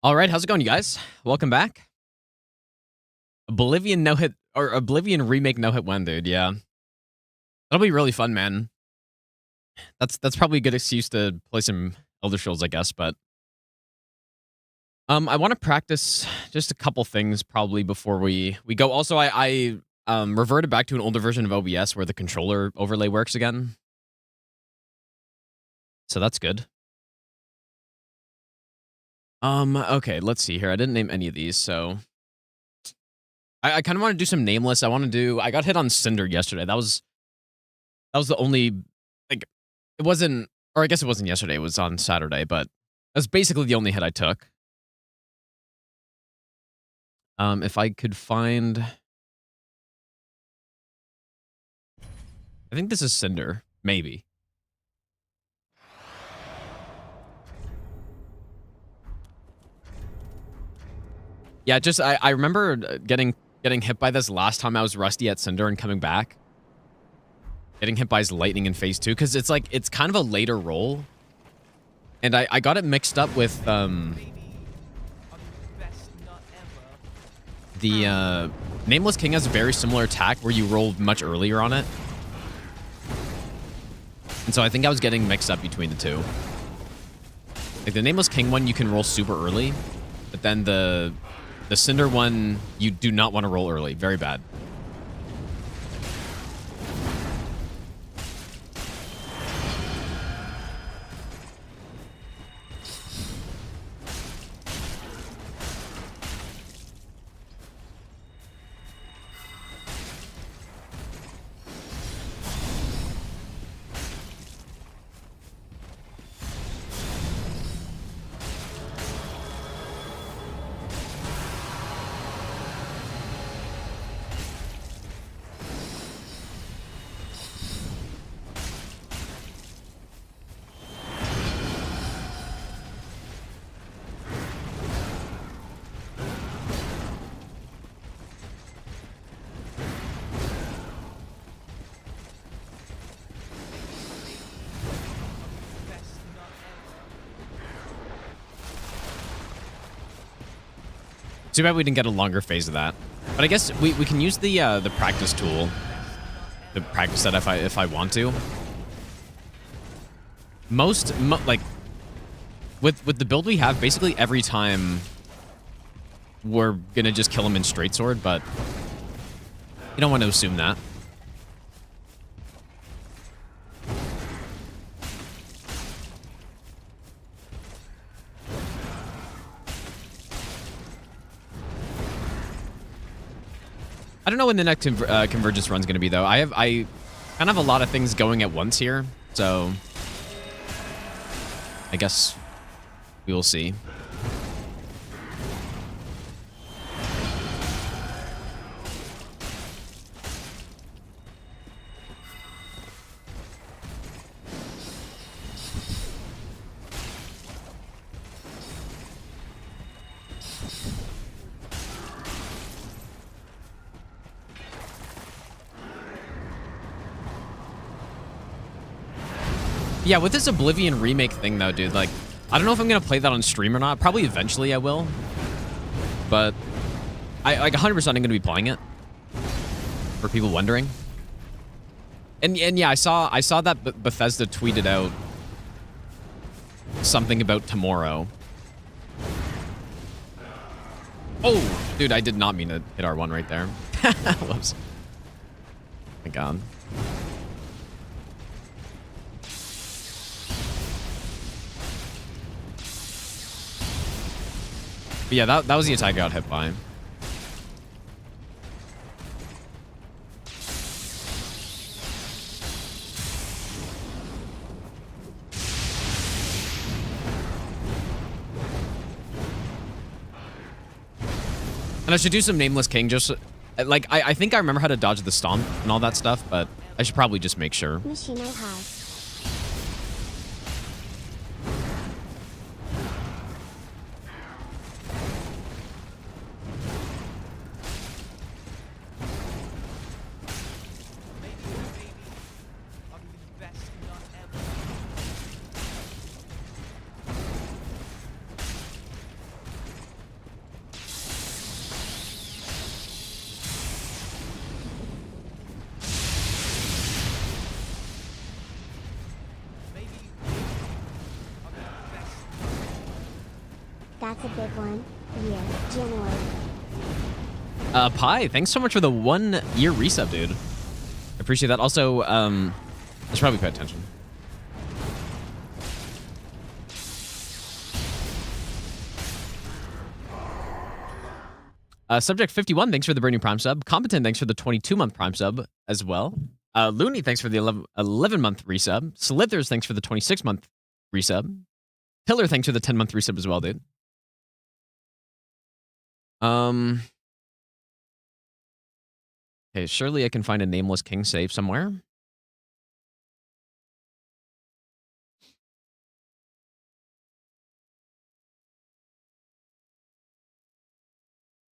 All right, how's it going, you guys? Welcome back. Oblivion no-hit, or Oblivion remake no-hit win, dude, yeah. That'll be really fun, man. That's probably a good excuse to play some Elder Scrolls, I guess, but... I want to practice just a couple things, probably, before we go. Also, I reverted back to an older version of OBS where the controller overlay works again. So that's good. Okay, let's see here. I didn't name any of these, so... I kind of want to do some Nameless. I got hit on Cinder yesterday. That was the only, like, it wasn't, or I guess it wasn't yesterday. It was on Saturday, but that's basically the only hit I took. If I could find... I think this is Cinder. Maybe. Yeah, just, I remember getting hit by this last time I was rusty at Cinder and coming back. Getting hit by his lightning in phase 2, because it's like, it's kind of a later roll. And I got it mixed up with, the, Nameless King has a very similar attack where you roll much earlier on it. And so I think I was getting mixed up between the two. Like, the Nameless King one, you can roll super early. But then the Cinder one, you do not want to roll early. Very bad. Too bad we didn't get a longer phase of that. But I guess we can use the practice tool to practice that if I want to. Like with the build we have, basically every time we're gonna just kill him in straight sword, but you don't want to assume that. I don't know when the next convergence run's going to be, though. I kind of have a lot of things going at once here, so I guess we will see. Yeah, with this Oblivion remake thing, though, dude, like, I don't know if I'm going to play that on stream or not. Probably eventually I will. But I like 100% I'm going to be playing it. For people wondering. And yeah, I saw that Bethesda tweeted out something about tomorrow. Oh, dude, I did not mean to hit R1 right there. Whoops. My God. But yeah, that was the attack I got hit by. And I should do some Nameless King, just... Like, I think I remember how to dodge the stomp and all that stuff, but I should probably just make sure. Machine I have. That's a big one. Yeah, January. Pi, thanks so much for the 1 year resub, dude. I appreciate that. Also, let's probably pay attention. Subject 51, thanks for the brand new Prime sub. Competent, thanks for the 22-month Prime sub as well. Looney, thanks for the 11-month resub. Slithers, thanks for the 26-month resub. Pillar, thanks for the 10-month resub as well, dude. Okay, surely I can find a Nameless King save somewhere.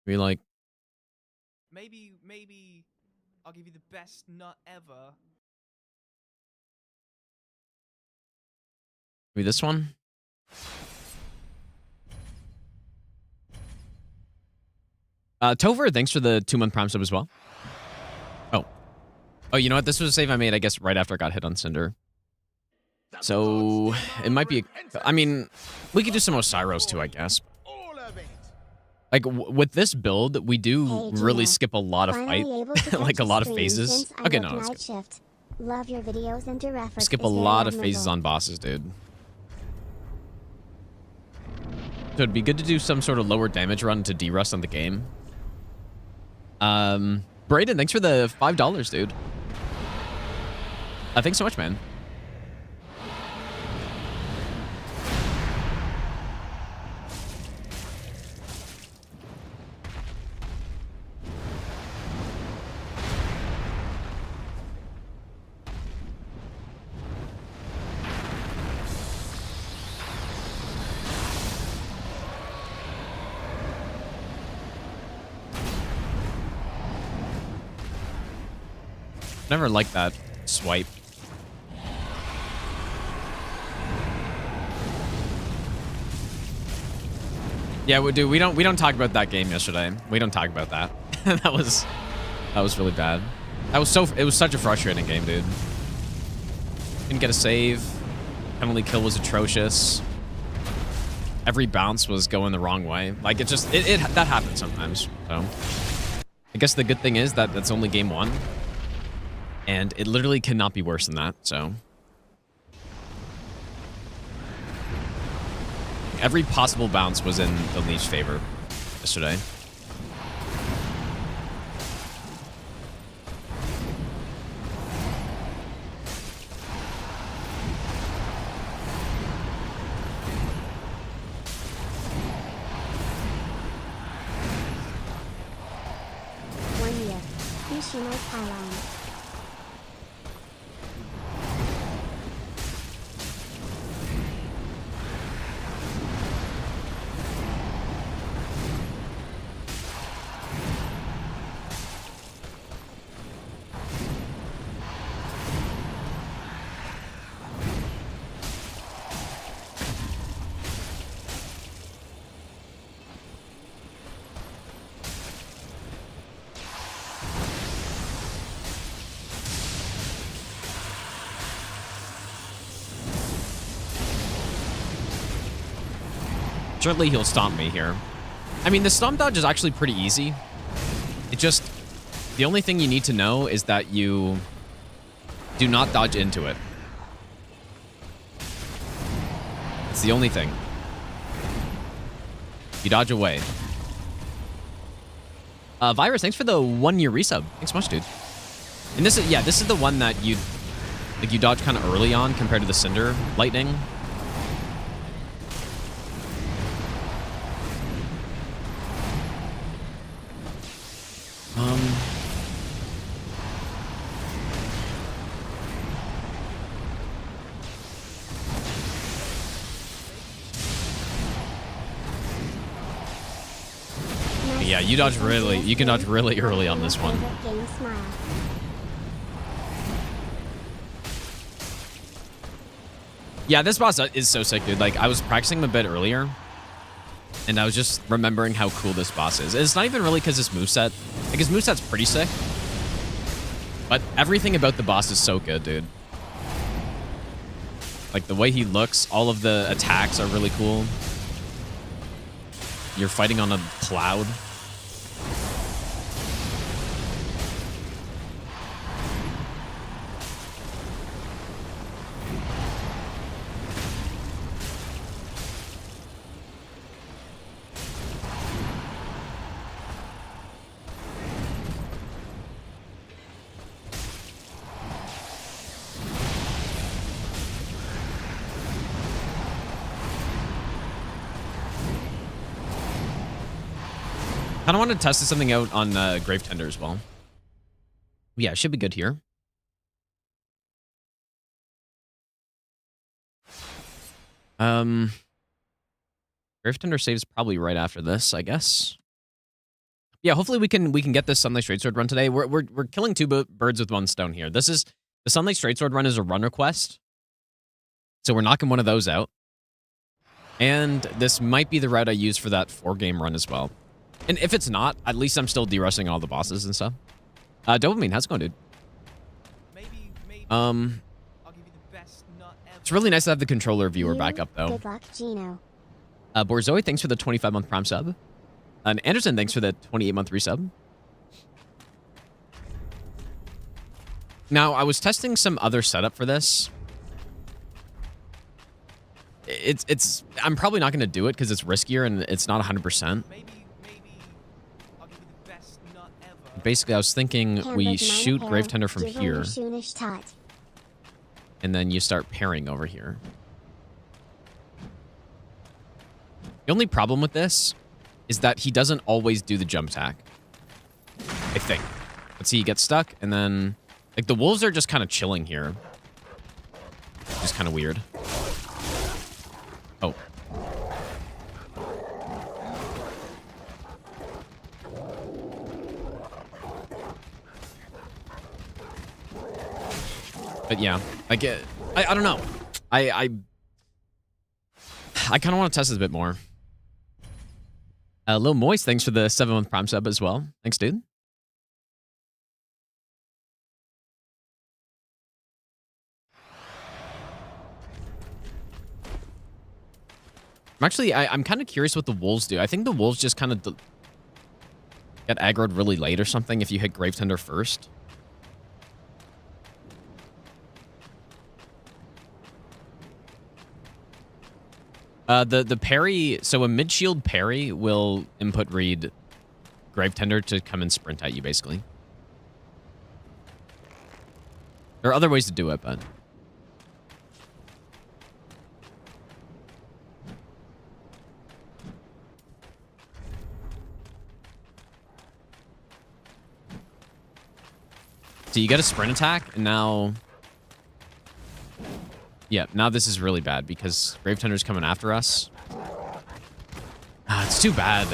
Maybe I'll give you the best nut ever. maybe this one. Topher, thanks for the 2-month Prime sub as well. Oh, you know what? This was a save I made, I guess, right after I got hit on Cinder. So it might be. I mean, we could do some Osiros too, I guess. Like with this build, we do really skip a lot of fight, like a lot of phases. Okay, no, let's shift. Love your videos and your efforts. skip a lot of phases on bosses, dude. So it'd be good to do some sort of lower damage run to Derust on the game. Brayden, thanks for the $5, dude. Thanks so much, man. Never liked that swipe. Yeah, we do. We don't talk about that game yesterday. We don't talk about that. that was really bad. It was such a frustrating game, dude. Didn't get a save. Penalty kill was atrocious. Every bounce was going the wrong way. Like that happens sometimes. So I guess the good thing is that that's only game 1. And it literally cannot be worse than that, so. Every possible bounce was in the Leaf's favor yesterday. Surely he'll stomp me here. I mean, the stomp dodge is actually pretty easy. It just... The only thing you need to know is that you do not dodge into it. It's the only thing. You dodge away. Virus, thanks for the 1-year resub. Thanks so much, dude. And this is the one that you dodge kind of early on compared to the Cinder lightning. Yeah, you can dodge really early on this one. Yeah, this boss is so sick, dude. Like, I was practicing him a bit earlier, and I was just remembering how cool this boss is. It's not even really because his moveset. Like, his moveset's pretty sick, but everything about the boss is so good, dude. Like, the way he looks, all of the attacks are really cool. you're fighting on a cloud. Kind of want to test something out on Grave Tender as well. Yeah, it should be good here. Grave Tender saves probably right after this, I guess. Yeah, hopefully we can get this Sunlight Straightsword run today. We're killing two birds with one stone here. This is the Sunlight Straightsword run is a run request, so we're knocking one of those out. And this might be the route I use for that 4-game run as well. And if it's not, at least I'm still derusting all the bosses and stuff. Dopamine, how's it going, dude? Maybe. I'll give you the best nut ever. It's really nice to have the controller viewer back up, though. Good luck, Gino. Borzoe, thanks for the 25-month Prime sub. And Anderson, thanks for the 28-month resub. Now, I was testing some other setup for this. I'm probably not going to do it because it's riskier and it's not 100%. Maybe I'll give you the best nut ever. Basically, I was thinking we shoot Grave Tender from here, and then you start parrying over here. The only problem with this is that he doesn't always do the jump attack, I think. Let's see, he gets stuck, and then... Like, the wolves are just kind of chilling here. Which is kind of weird. Oh. But yeah, I don't know. I kind of want to test this a bit more. Lil Moist, thanks for the 7-month Prime sub as well. Thanks, dude. I'm kind of curious what the wolves do. I think the wolves just kind of get aggroed really late or something if you hit Grave Tender first. The parry, so a mid-shield parry will input read Grave Tender to come and sprint at you, basically. There are other ways to do it, but... So you get a sprint attack, and now... Yeah, now this is really bad, because Grave Tender's coming after us. Ah, it's too bad.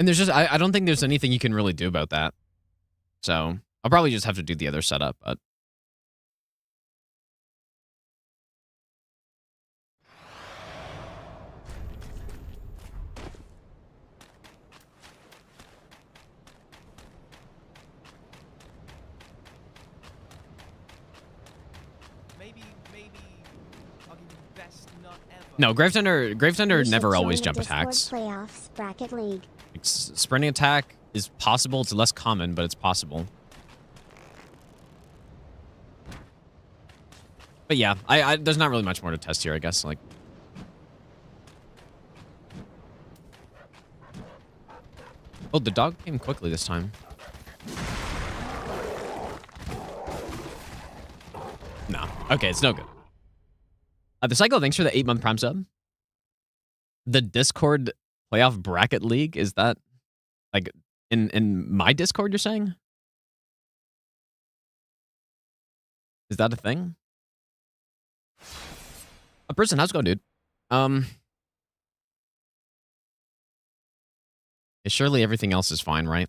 And there's just, I don't think there's anything you can really do about that. So, I'll probably just have to do the other setup, but... Maybe I'll give you the best nut ever. No, Grave Tender never always jump attacks. Playoffs, Bracket League. Sprinting attack is possible. It's less common, but it's possible. But yeah, there's not really much more to test here, I guess. Like, oh, the dog came quickly this time. No. Okay, it's no good. The Psycho, thanks for the 8-month Prime sub. The Discord playoff bracket league, is that like in my Discord you're saying? Is that a thing? A person, how's it going, dude? Surely everything else is fine, right?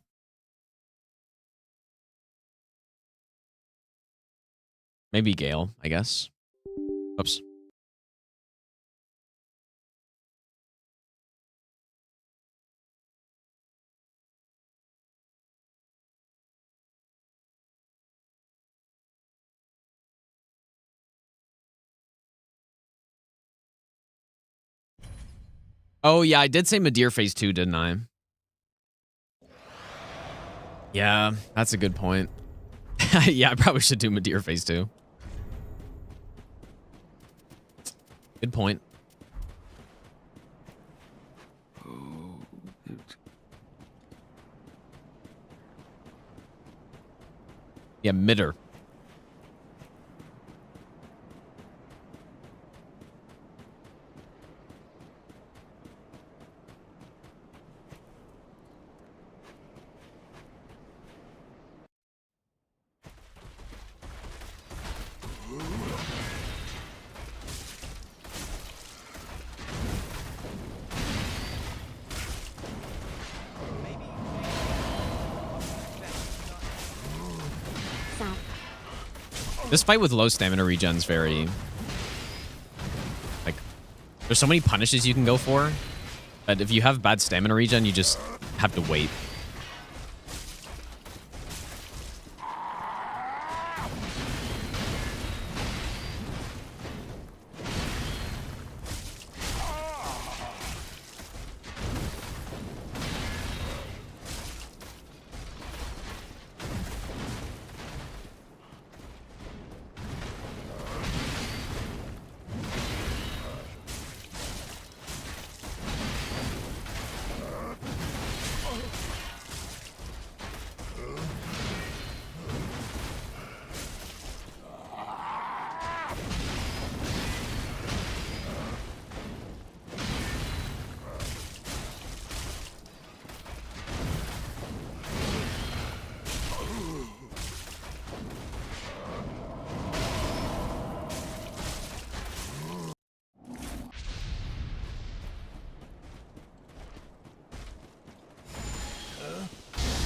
Maybe Gale, I guess. Oops. Oh, yeah, I did say Midir phase 2, didn't I? Yeah, that's a good point. Yeah, I probably should do Midir phase 2. Good point. Yeah, Midir. South. This fight with low stamina regen's very... Like, there's so many punishes you can go for, that if you have bad stamina regen, you just have to wait.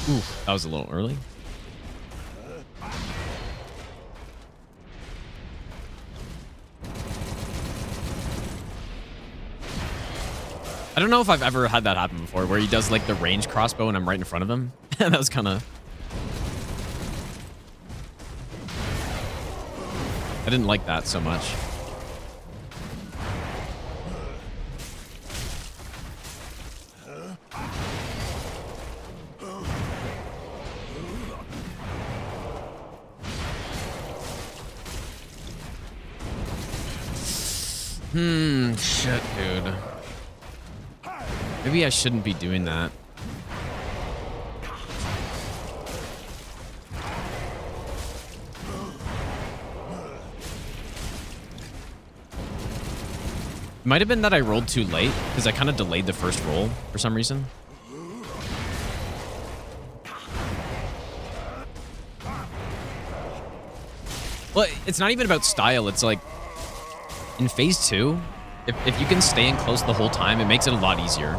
Ooh, that was a little early. I don't know if I've ever had that happen before, where he does like the range crossbow and I'm right in front of him. That was kind of... I didn't like that so much. Shit, dude. Maybe I shouldn't be doing that. It might have been that I rolled too late, because I kind of delayed the first roll for some reason. Well, it's not even about style. It's like, in phase 2, if you can stay in close the whole time, it makes it a lot easier.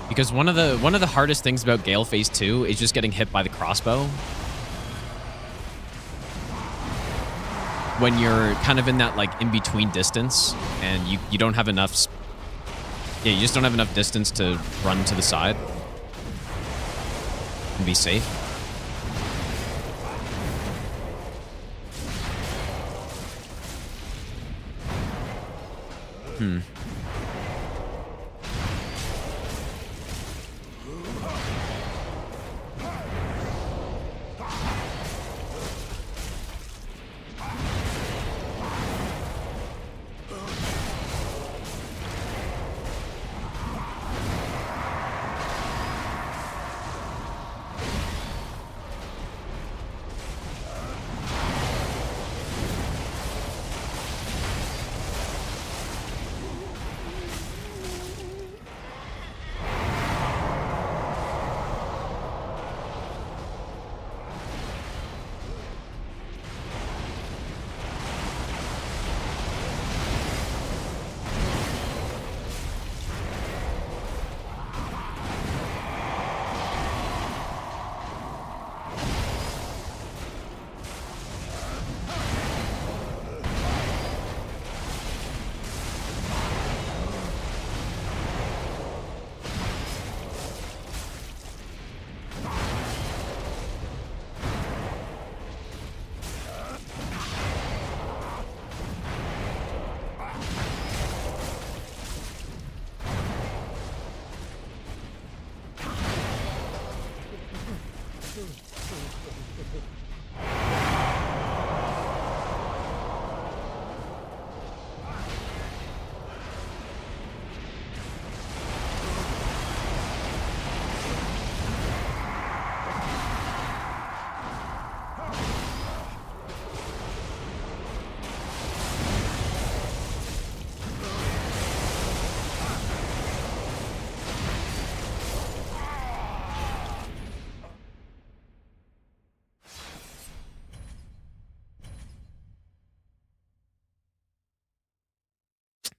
Because one of the hardest things about Gale phase 2 is just getting hit by the crossbow. When you're kind of in that like in-between distance and you don't have enough... Yeah, you just don't have enough distance to run to the side and be safe.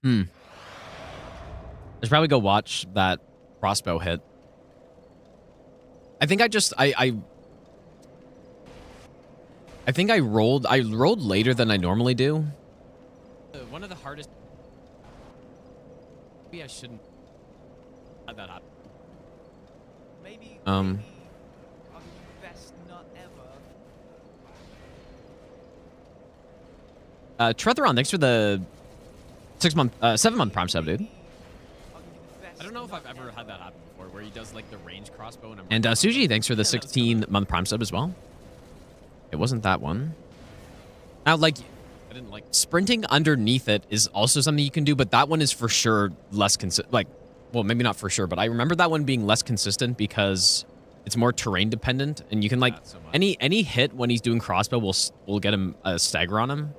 Hmm. I should probably go watch that crossbow hit. I think I think I rolled later than I normally do. One of the hardest. Maybe I shouldn't have that happen. Maybe Um. I'll give you the best nut ever. Tretheron, thanks for the 7-month Prime sub, dude. I'll give you the best I don't know if nut I've ever had that happen before, where he does like the range crossbow and I'm. And Suji, thanks for the 16-month Prime sub as well. It wasn't that one. Now, like, I didn't like sprinting underneath it is also something you can do, but that one is for sure less consistent. Like, well, maybe not for sure, but I remember that one being less consistent because it's more terrain dependent, and you can like any hit when he's doing crossbow will get him a stagger on him.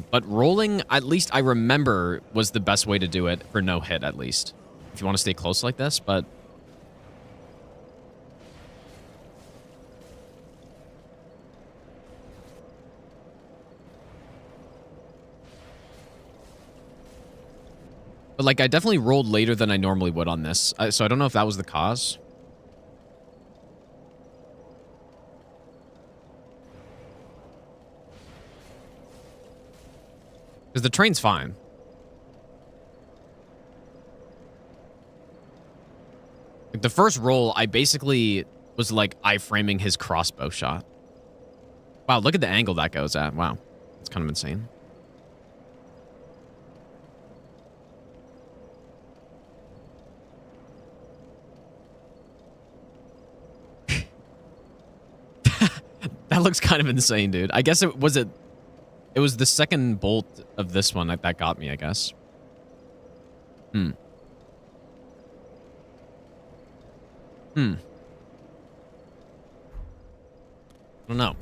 But rolling, at least I remember, was the best way to do it for no hit, at least. If you want to stay close like this, but... But, like, I definitely rolled later than I normally would on this, so I don't know if that was the cause. Because the train's fine. Like the first roll, I basically was like iframing his crossbow shot. Wow, look at the angle that goes at. Wow, it's kind of insane. That looks kind of insane, dude. I guess it was the second bolt of this one that got me, I guess. I don't know.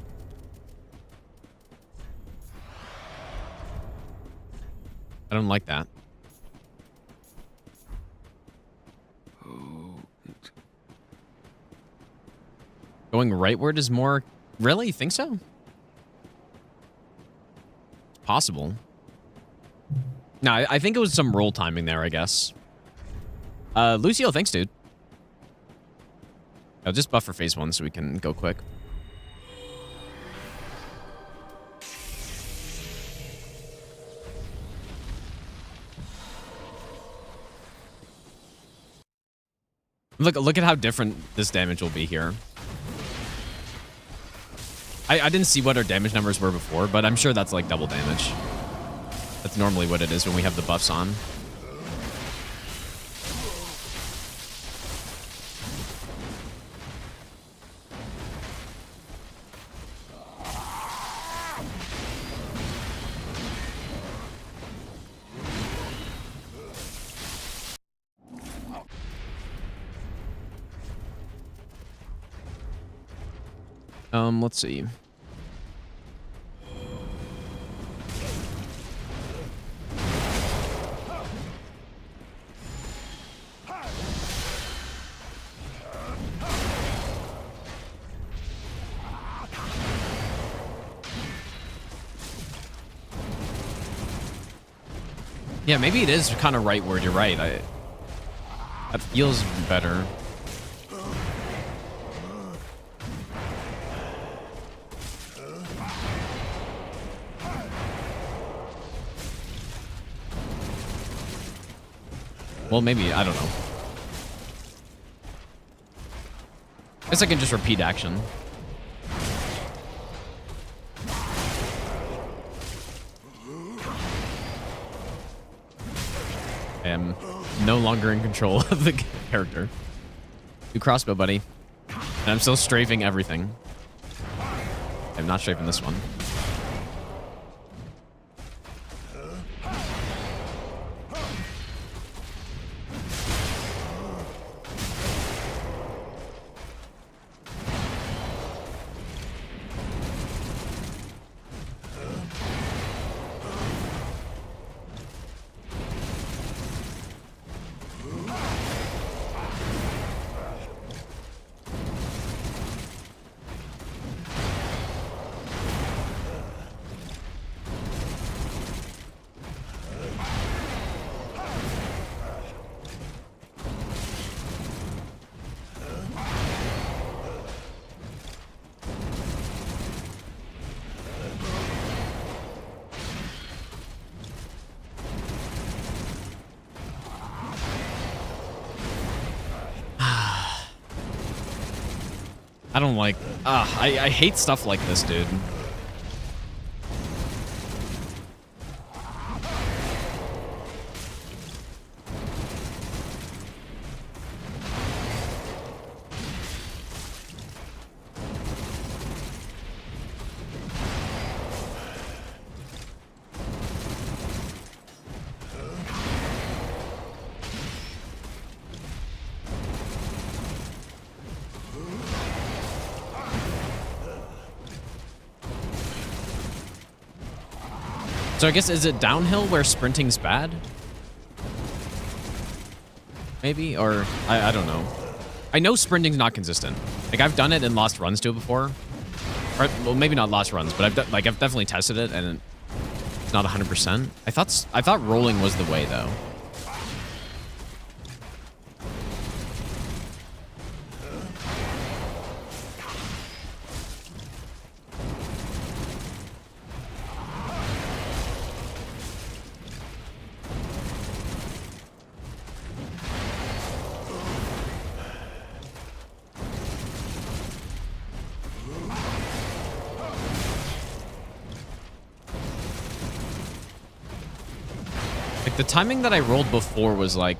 I don't like that. Going rightward is more... Really? You think so? Possible. No, I think it was some roll timing there, I guess. Lucio, thanks, dude. I'll just buff for phase 1 so we can go quick. Look at how different this damage will be here. I didn't see what our damage numbers were before, but I'm sure that's like double damage. That's normally what it is when we have the buffs on. Let's see. Yeah, maybe it is kind of rightward. You're right. That feels better. Well, maybe, I don't know. I guess I can just repeat action. I am no longer in control of the character. Do crossbow, buddy. And I'm still strafing everything. I'm not strafing this one. I don't like... I hate stuff like this, dude. So I guess, is it downhill where sprinting's bad? Maybe? Or, I don't know. I know sprinting's not consistent. Like, I've done it and lost runs to it before. Or, well, maybe not lost runs, but I've definitely tested it, and it's not 100%. I thought rolling was the way, though. The timing that I rolled before was like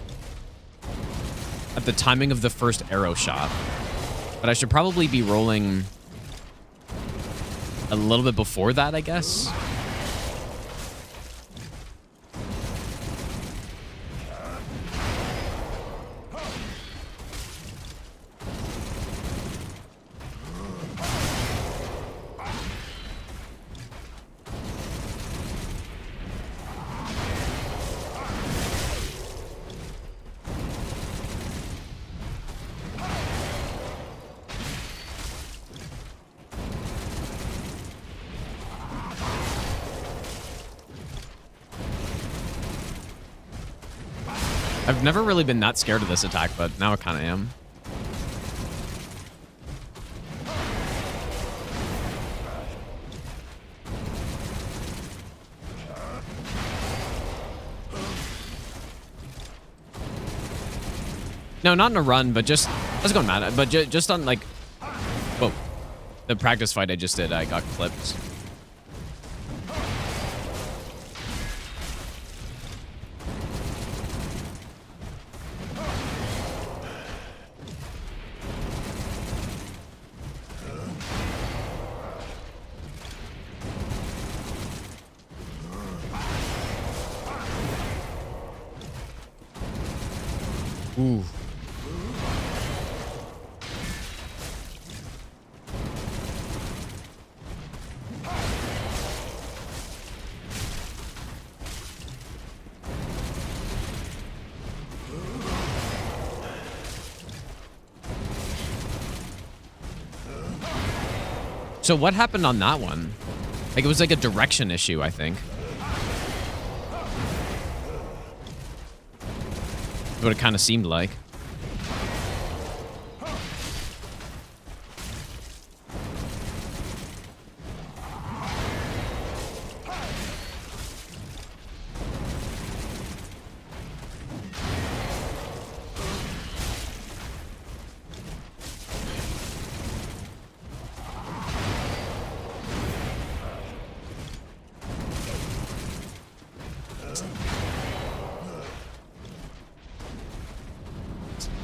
at the timing of the first arrow shot. But I should probably be rolling a little bit before that, I guess. I've never really been that scared of this attack, but now I kind of am. No, not in a run, but just... I was going mad, but just on, like... Whoa. The practice fight I just did, I got clipped. Ooh. So what happened on that one? Like, it was like a direction issue, I think. What it kind of seemed like.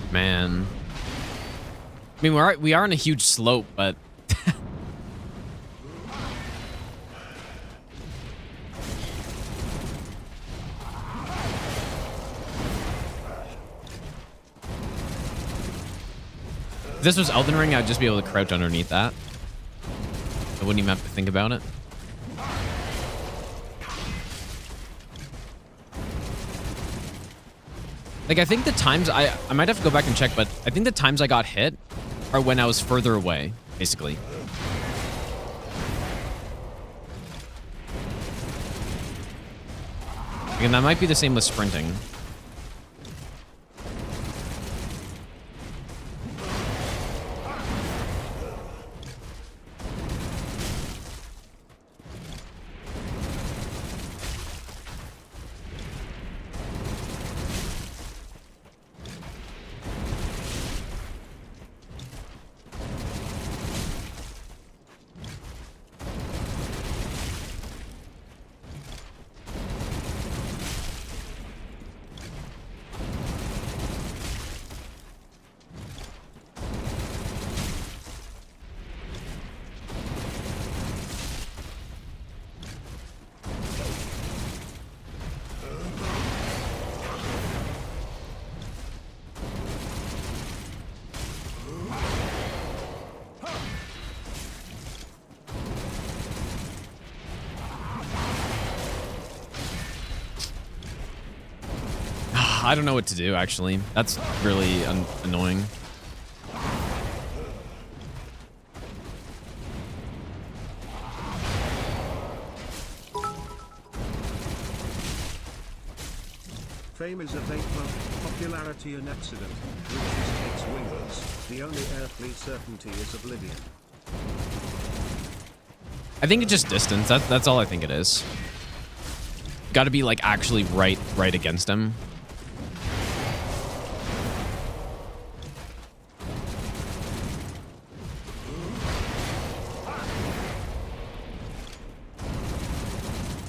Man. I mean, we are on a huge slope, but... If this was Elden Ring, I'd just be able to crouch underneath that. I wouldn't even have to think about it. Like, I think the times I might have to go back and check, but I think the times I got hit are when I was further away, basically. And that might be the same with sprinting. I don't know what to do, actually. That's really annoying. Fame is a vapor, popularity an accident, riches takes wings, the only earthly certainty is oblivion. I think it's just distance. That's all I think it is. Got to be like actually right against him.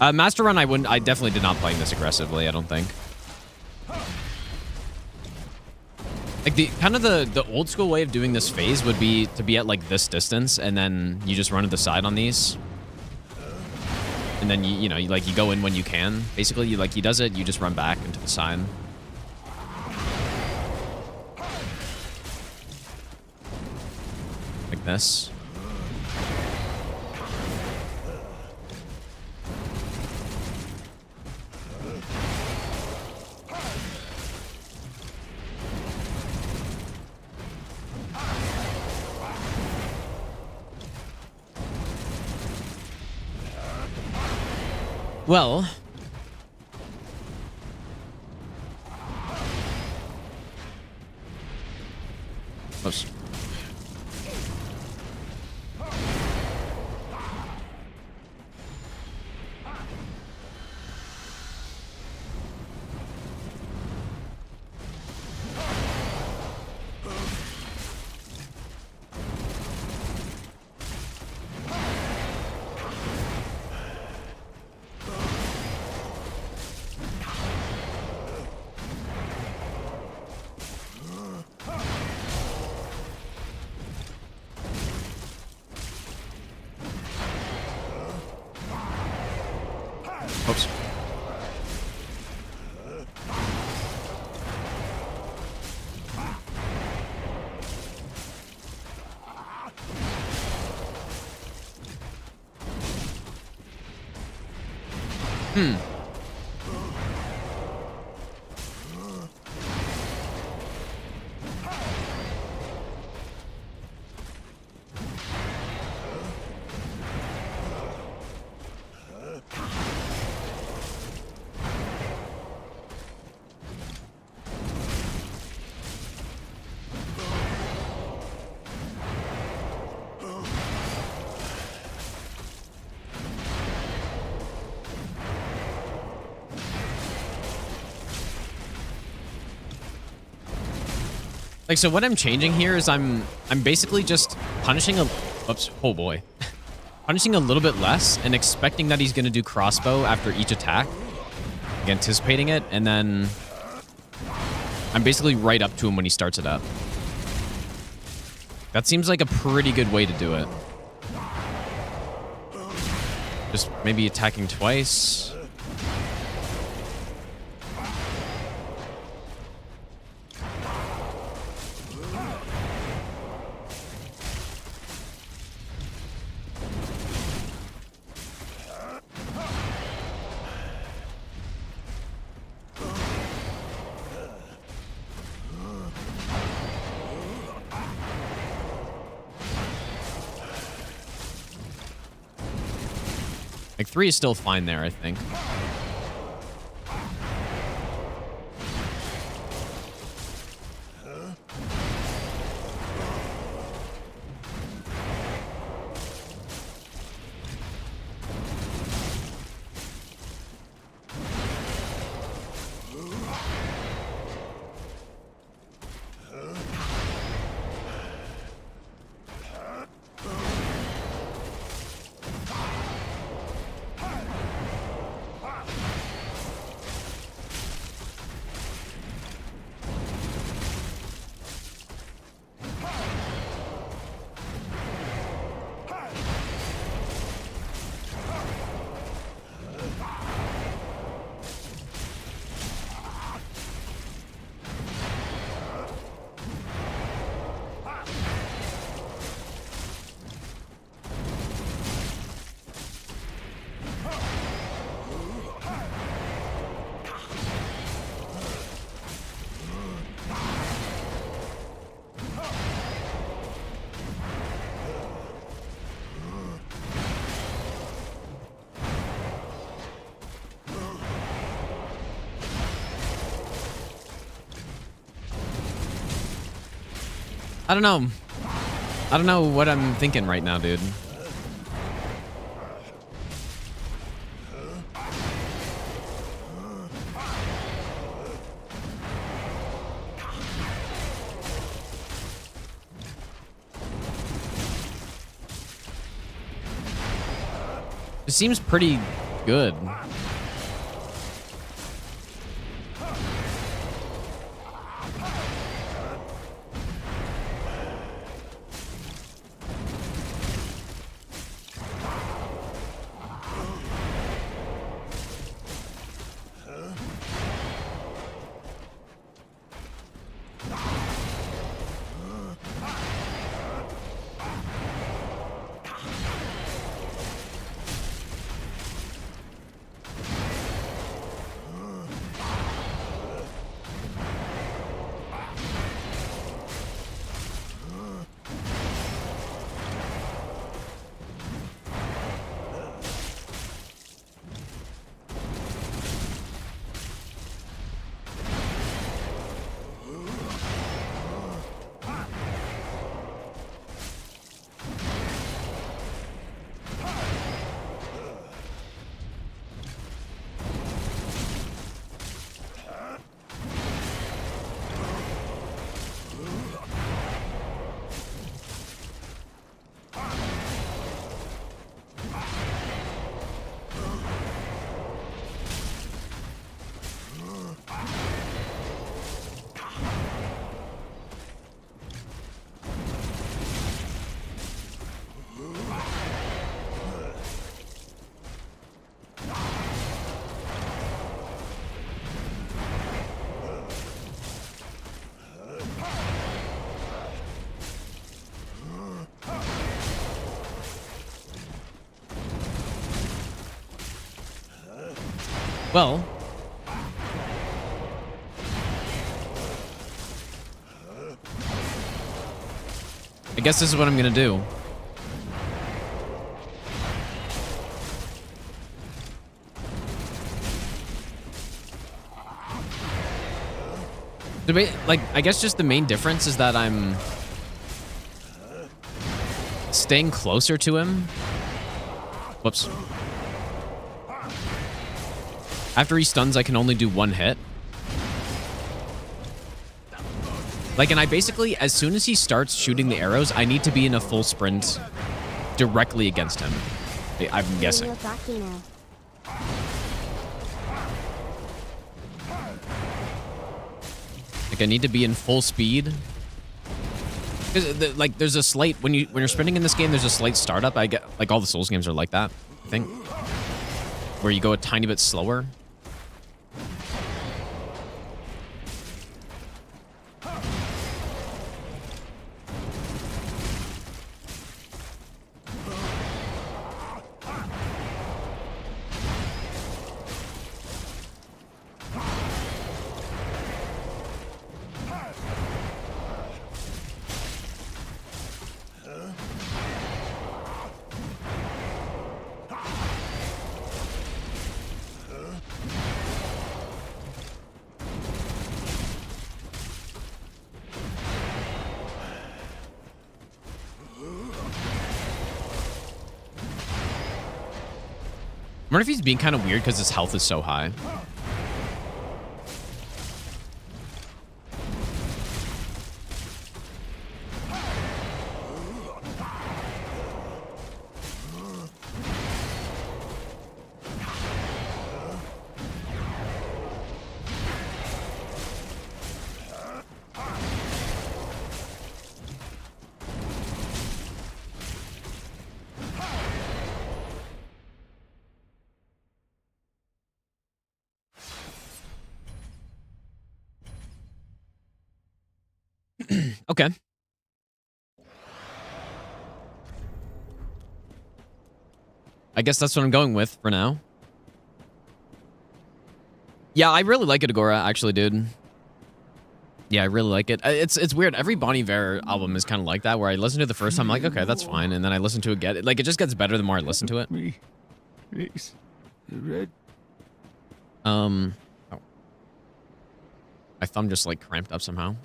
Master run, I definitely did not play this aggressively, I don't think. Like the old school way of doing this phase would be to be at like this distance and then you just run to the side on these. And then you go in when you can. Basically, he does it, you just run back into the side. Like this. Well, oops. Oops. Like, so what I'm changing here is I'm basically just punishing oops, oh boy. Punishing a little bit less and expecting that he's going to do crossbow after each attack. Like, anticipating it, and then I'm basically right up to him when he starts it up. That seems like a pretty good way to do it. Just maybe attacking twice. Like 3 is still fine there, I think. I don't know. I don't know what I'm thinking right now, dude. It seems pretty good. Well, I guess this is what I'm gonna do. Like, I guess just the main difference is that I'm staying closer to him. Whoops. After he stuns, I can only do one hit. Like, and I basically, as soon as he starts shooting the arrows, I need to be in a full sprint directly against him. I'm guessing. Like, I need to be in full speed. Because, like, there's a slight, when you're sprinting in this game, there's a slight startup. I get, like, all the Souls games are like that, I think. Where you go a tiny bit slower. I wonder if he's being kind of weird because his health is so high. Okay. I guess that's what I'm going with for now. Yeah, I really like it, Agora, actually, dude. Yeah, I really like it. It's weird. Every Bon Iver album is kind of like that, where I listen to the first time, I'm like, okay, that's fine. And then I listen to it again. Like, it just gets better the more I listen to it. Oh. My thumb just, like, cramped up somehow.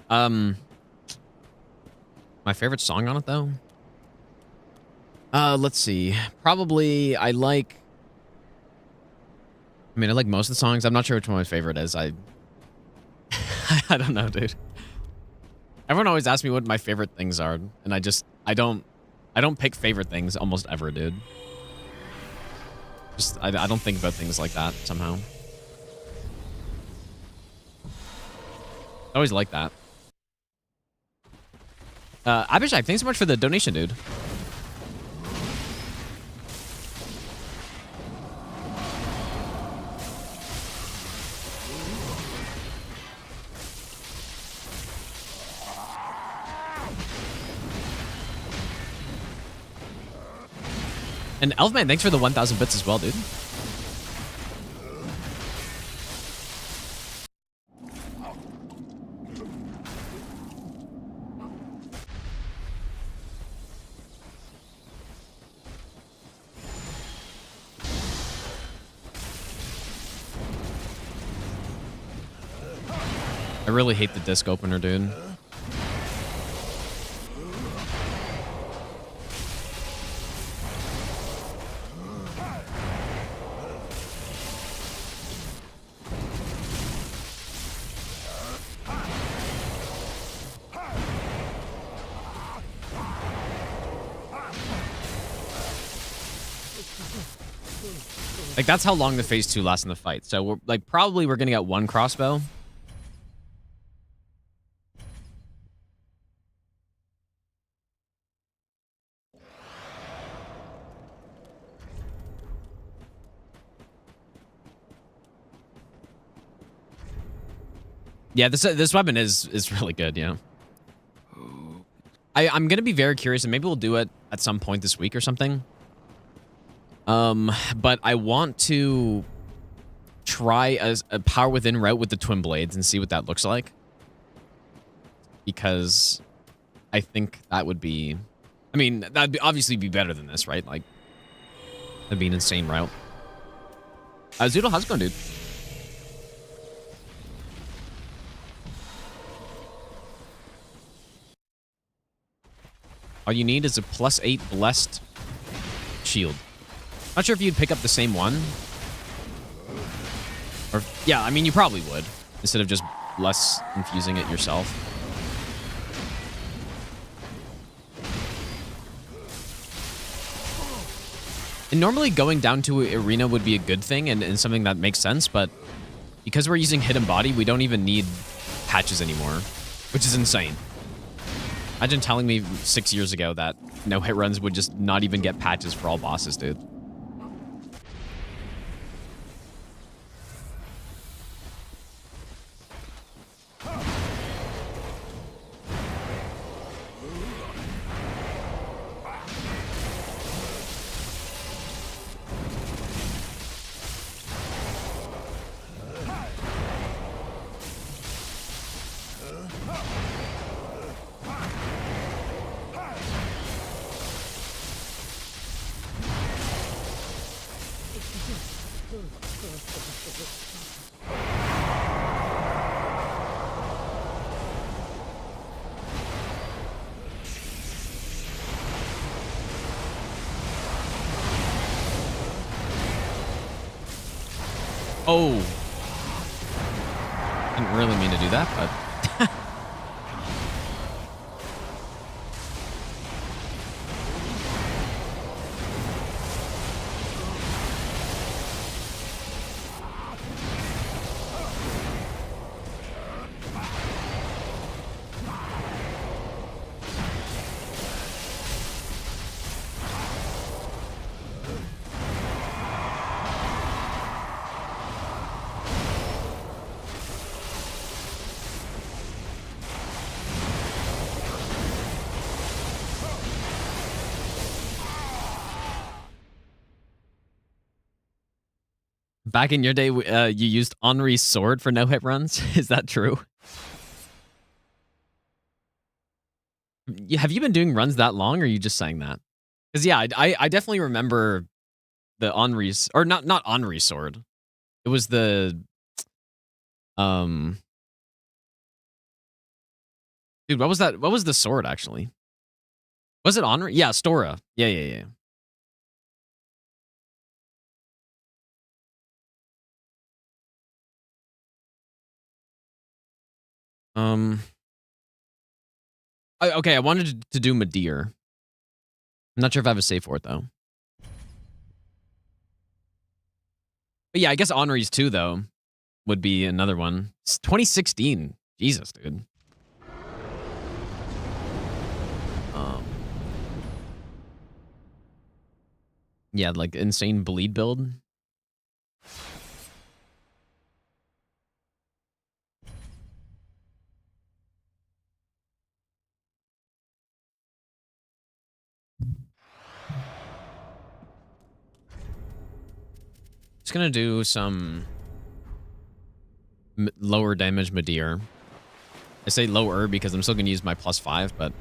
My favorite song on it, though? Let's see. Probably, I like most of the songs. I'm not sure which one my favorite is. I don't know, dude. Everyone always asks me what my favorite things are, and I don't pick favorite things almost ever, dude. I don't think about things like that somehow. I always like that. Abhishek, thanks so much for the donation, dude. And Elfman, thanks for the 1,000 bits as well, dude. I really hate the disc opener, dude. Like, that's how long the phase 2 lasts in the fight. So, we're like, probably we're gonna get one crossbow. Yeah, this weapon is really good, yeah. I'm gonna be very curious, and maybe we'll do it at some point this week or something. But I want to try a power within route with the twin blades and see what that looks like. Because I think that would be, I mean, that'd obviously be better than this, right? Like, that'd be an insane route. Zoodle, how's it going, dude? All you need is a +8 blessed shield. Not sure if you'd pick up the same one. Or, yeah, I mean, you probably would. Instead of just less infusing it yourself. And normally going down to arena would be a good thing and something that makes sense, but because we're using hidden body, we don't even need patches anymore, which is insane. Imagine telling me 6 years ago that no hit runs would just not even get patches for all bosses, dude. Oh. Didn't really mean to do that, but... Back in your day, you used Henri's sword for no-hit runs? Is that true? Have you been doing runs that long, or are you just saying that? Because, yeah, I definitely remember the Henri's... Or not Henri's sword. It was the... Dude, what was that? What was the sword, actually? Was it Honor? Yeah, Stora. Yeah. Okay, I wanted to do Midir. I'm not sure if I have a save for it, though. But yeah, I guess Honorees too, though, would be another one. It's 2016. Jesus, dude. Yeah, like insane bleed build. Just gonna do some lower damage Midir. I say lower because I'm still gonna use my +5, but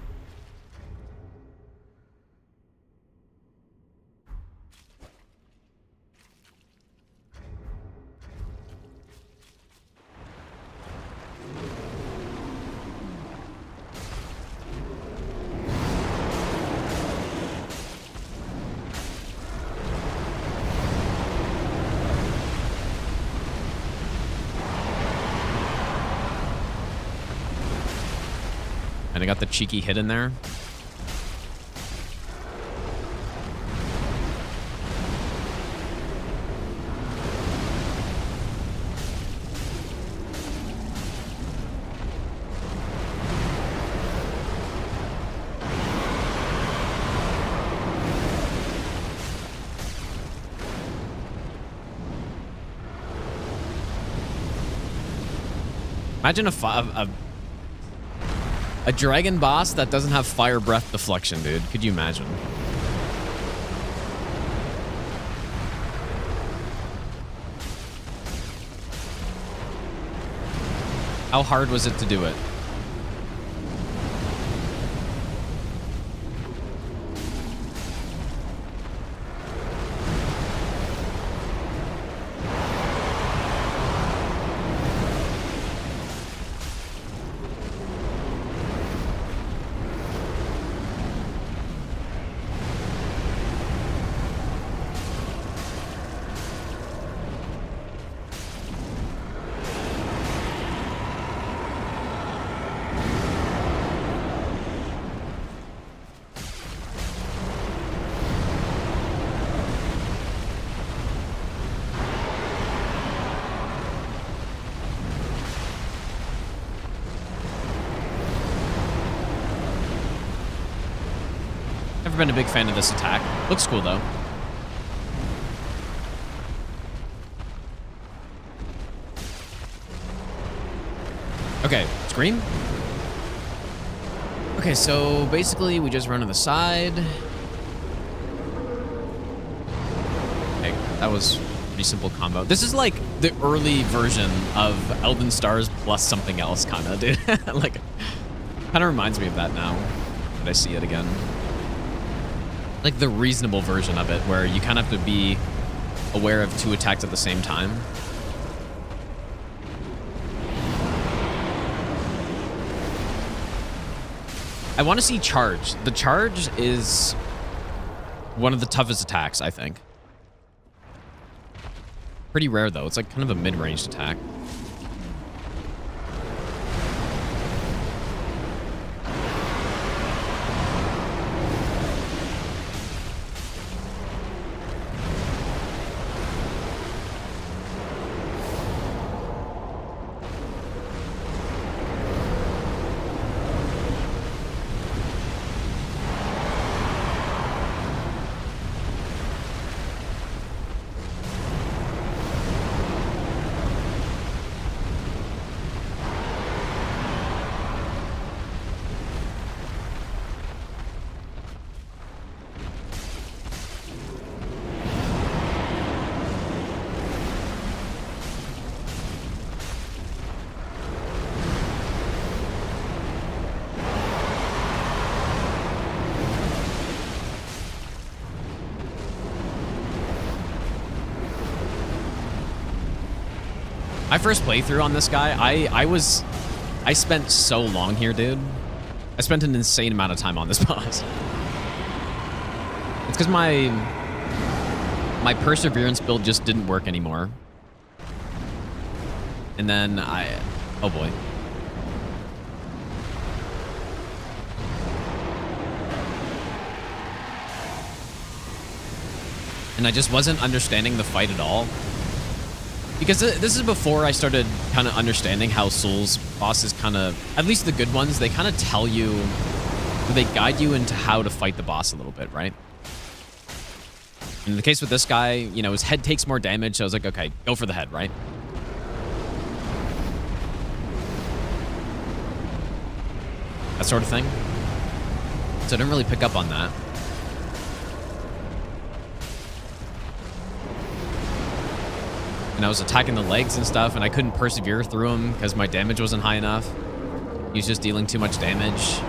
and I got the cheeky hit in there. Imagine a dragon boss that doesn't have fire breath deflection, dude. Could you imagine? How hard was it to do it? Never been a big fan of this attack. Looks cool, though. Okay, scream. Okay, so basically we just run to the side. Okay, that was a pretty simple combo. This is like the early version of Elden Stars plus something else, kind of, dude. Like, kind of reminds me of that now that I see it again. Like the reasonable version of it, where you kind of have to be aware of two attacks at the same time. I want to see charge. The charge is one of the toughest attacks, I think. Pretty rare, though. It's like kind of a mid-ranged attack. My first playthrough on this guy, I spent so long here, dude. I spent an insane amount of time on this boss. It's because my perseverance build just didn't work anymore. And then oh boy. And I just wasn't understanding the fight at all. Because this is before I started kind of understanding how Souls bosses kind of, at least the good ones, they kind of tell you, they guide you into how to fight the boss a little bit, right? In the case with this guy, you know, his head takes more damage, so I was like, okay, go for the head, right? That sort of thing. So I didn't really pick up on that. And I was attacking the legs and stuff, and I couldn't persevere through him because my damage wasn't high enough. He was just dealing too much damage.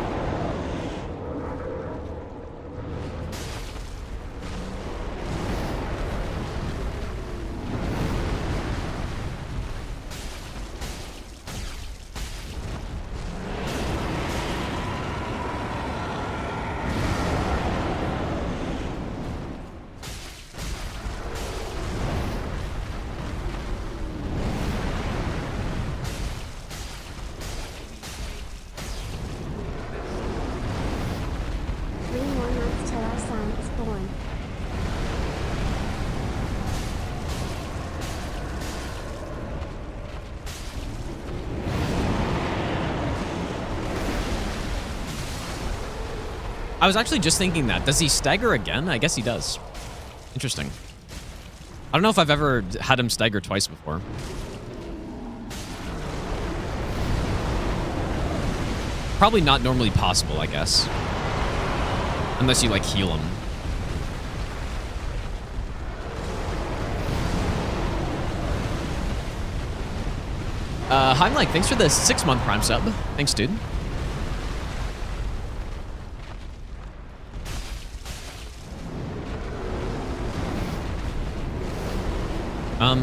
I was actually just thinking that. Does he stagger again? I guess he does. Interesting. I don't know if I've ever had him stagger twice before. Probably not normally possible, I guess. Unless you, like, heal him. Hi, Mike. Thanks for the 6-month Prime sub. Thanks, dude.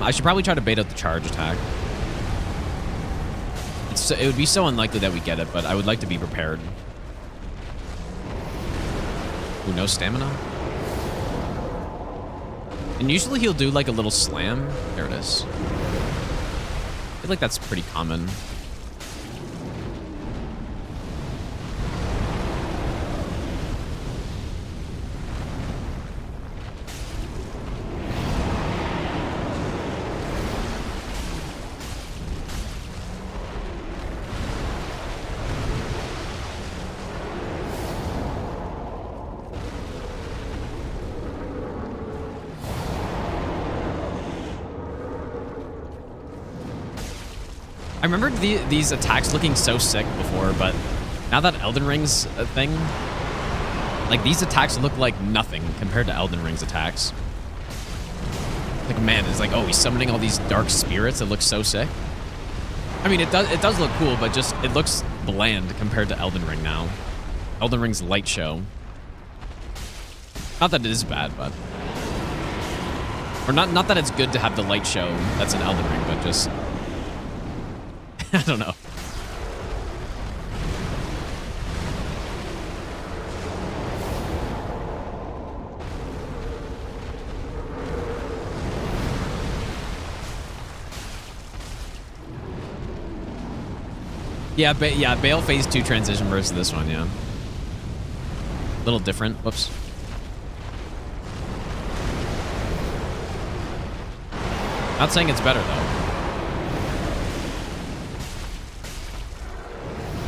I should probably try to bait out the charge attack. It would be so unlikely that we get it, but I would like to be prepared. Ooh, no stamina? And usually he'll do like a little slam. There it is. I feel like that's pretty common. I remember these attacks looking so sick before, but now that Elden Ring's a thing, like these attacks look like nothing compared to Elden Ring's attacks. Like, man, it's like, oh, he's summoning all these dark spirits that look so sick. I mean, it does look cool, but just it looks bland compared to Elden Ring now. Elden Ring's light show. Not that it is bad, but or not that it's good to have the light show that's in Elden Ring, but just I don't know. Yeah, Bale Phase 2 transition versus this one, yeah. A little different. Whoops. Not saying it's better, though.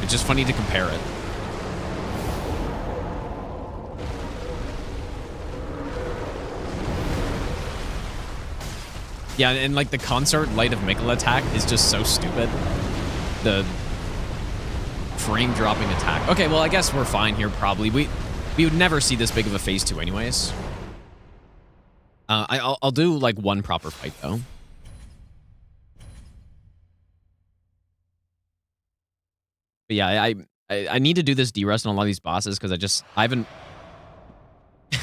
It's just funny to compare it. Yeah, and like the Consort Light of Mikkel attack is just so stupid. The frame dropping attack. Okay, well, I guess we're fine here, probably. We would never see this big of a phase 2 anyways. I'll do like one proper fight, though. But yeah, I need to do this Derust on a lot of these bosses because I haven't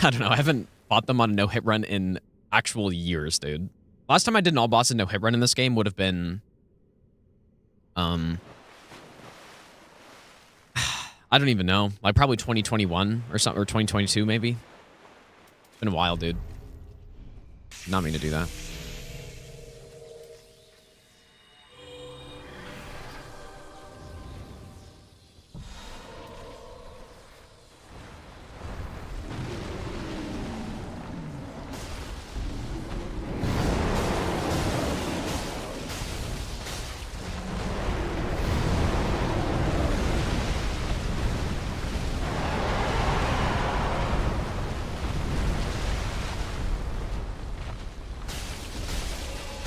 I don't know, I haven't fought them on a no-hit run in actual years, dude. Last time I did an all bosses no-hit run in this game would have been I don't even know. Like probably 2021 or something, or 2022 maybe. Been a while, dude. Not mean to do that.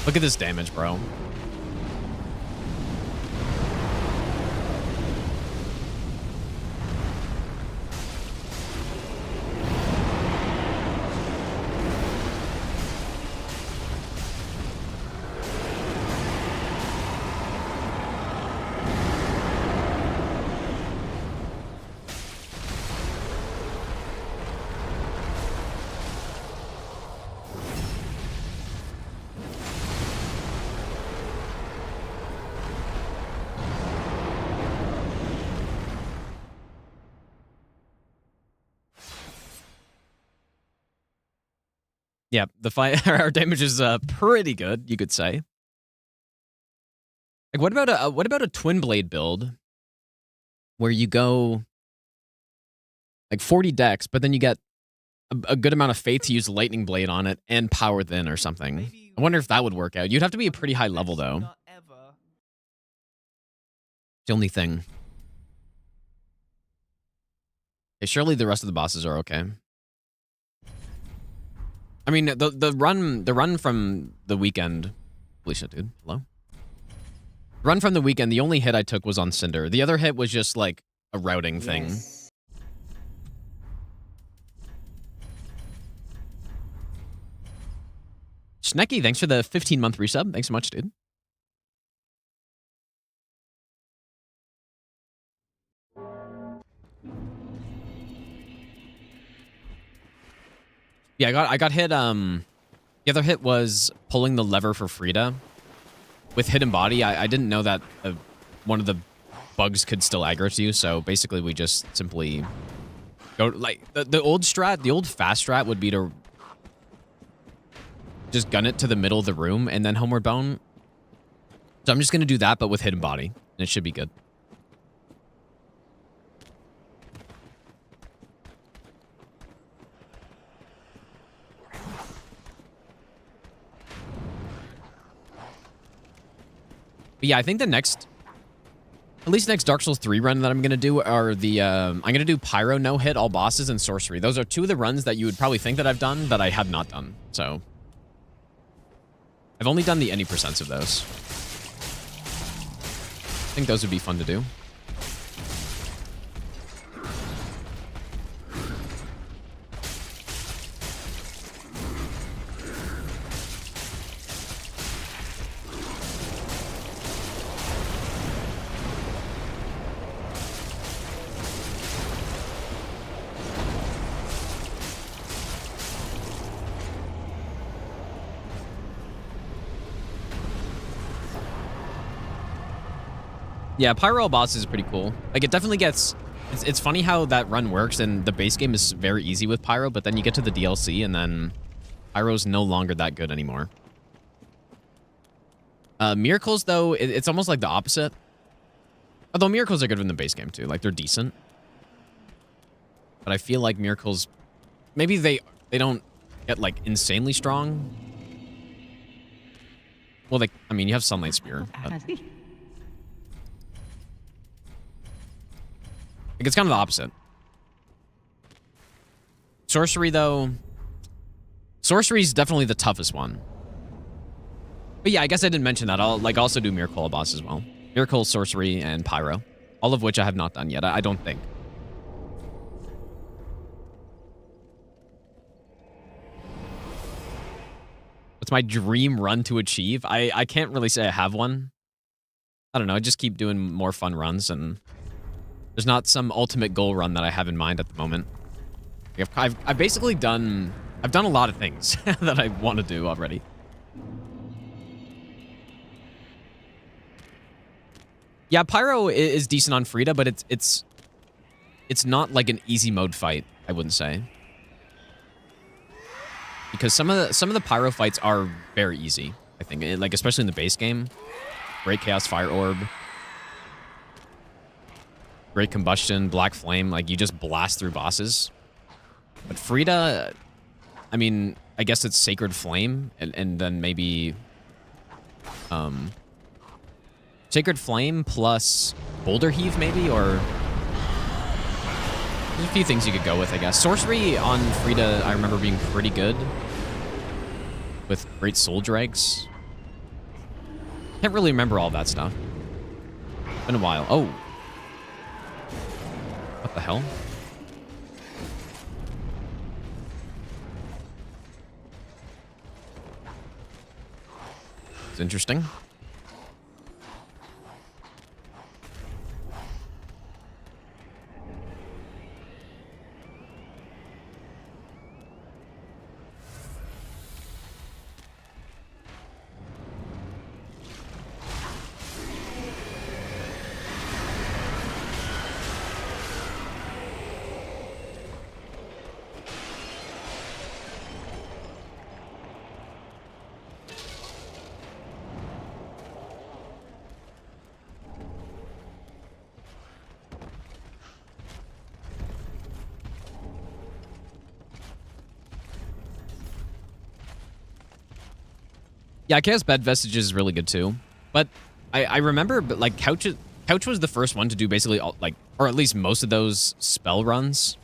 Look at this damage, bro. Yeah, the our damage is pretty good, you could say. Like, what about a twin blade build where you go like 40 dex, but then you get a good amount of faith to use lightning blade on it and power thin or something. I wonder if that would work out. You'd have to be a pretty high level though. It's the only thing. Okay, surely the rest of the bosses are okay. I mean, the run from the weekend. Holy shit, dude. Hello? Run from the weekend, the only hit I took was on Cinder. The other hit was just like a routing thing. Yes. Schnecky, thanks for the 15-month resub. Thanks so much, dude. Yeah, I got hit. The other hit was pulling the lever for Frida. With hidden body, I didn't know that one of the bugs could still aggro to you, so basically we just simply go, like, the old strat, the old fast strat would be to just gun it to the middle of the room and then homeward bound. So I'm just going to do that, but with hidden body, and it should be good. But yeah, I think the next, at least next Dark Souls 3 run that I'm going to do are the, I'm going to do Pyro, no hit, all bosses, and sorcery. Those are two of the runs that you would probably think that I've done, that I have not done. So I've only done the any percents of those. I think those would be fun to do. Yeah, Pyro boss is pretty cool. Like, it definitely gets... It's funny how that run works, and the base game is very easy with Pyro, but then you get to the DLC, and then Pyro's no longer that good anymore. Miracles, though, it's almost like the opposite. Although Miracles are good in the base game, too. Like, they're decent. But I feel like Miracles... Maybe they don't get, like, insanely strong. Well, I mean, you have Sunlight Spear, but... Like, it's kind of the opposite. Sorcery, though... Sorcery is definitely the toughest one. But yeah, I guess I didn't mention that. I'll, like, also do Miracle boss as well. Miracle, Sorcery, and Pyro. All of which I have not done yet, I don't think. What's my dream run to achieve? I can't really say I have one. I don't know, I just keep doing more fun runs, and... There's not some ultimate goal run that I have in mind at the moment. I've basically done... I've done a lot of things that I want to do already. Yeah, Pyro is decent on Frida, but it's not like an easy mode fight, I wouldn't say. because some of the Pyro fights are very easy. I think, like especially in the base game. Great Chaos Fire Orb, Great Combustion, Black Flame. Like you just blast through bosses. But Frida, I mean, I guess it's Sacred Flame, and then maybe Sacred Flame plus Boulder Heave maybe, or there's a few things you could go with, I guess. Sorcery on Frida, I remember being pretty good with Great Soul Dregs. Can't really remember all that stuff. Been a while. Oh. What the hell? It's interesting. Yeah, Chaos Bed Vestiges is really good too. But I remember, but like Couch was the first one to do basically all, like, or at least most of those spell runs.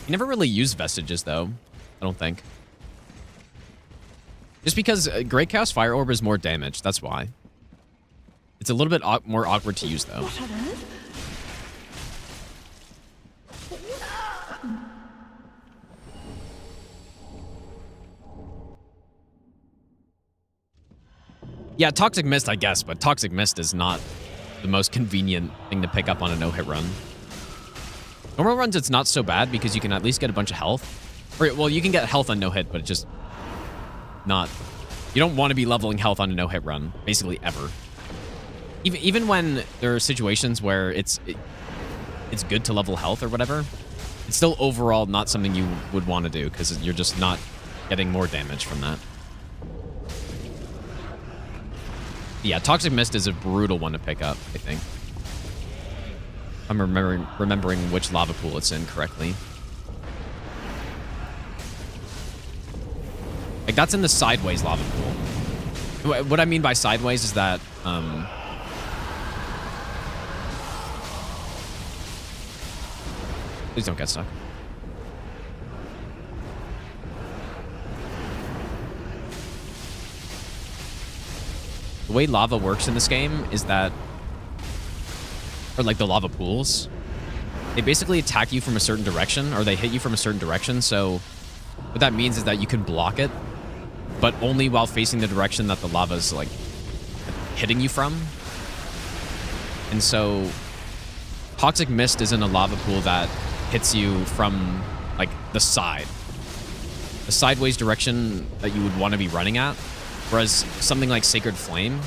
He never really used Vestiges though, I don't think. Just because Great Chaos Fire Orb is more damage, that's why. It's a little bit more awkward to use though. Yeah, Toxic Mist, I guess, but Toxic Mist is not the most convenient thing to pick up on a no-hit run. Normal runs, it's not so bad because you can at least get a bunch of health. Or, well, you can get health on no-hit, but it's just not... You don't want to be leveling health on a no-hit run, basically ever. Even when there are situations where it's good to level health or whatever, it's still overall not something you would want to do because you're just not getting more damage from that. Yeah, Toxic Mist is a brutal one to pick up, I think. I'm remembering which lava pool it's in correctly. Like, that's in the sideways lava pool. What I mean by sideways is that, please don't get stuck. The way lava works in this game is that, or like the lava pools, they basically attack you from a certain direction, or they hit you from a certain direction. So what that means is that you can block it, but only while facing the direction that the lava's like hitting you from. And so Toxic Mist is in a lava pool that hits you from like the side, the sideways direction that you would want to be running at. Whereas something like Sacred Flame,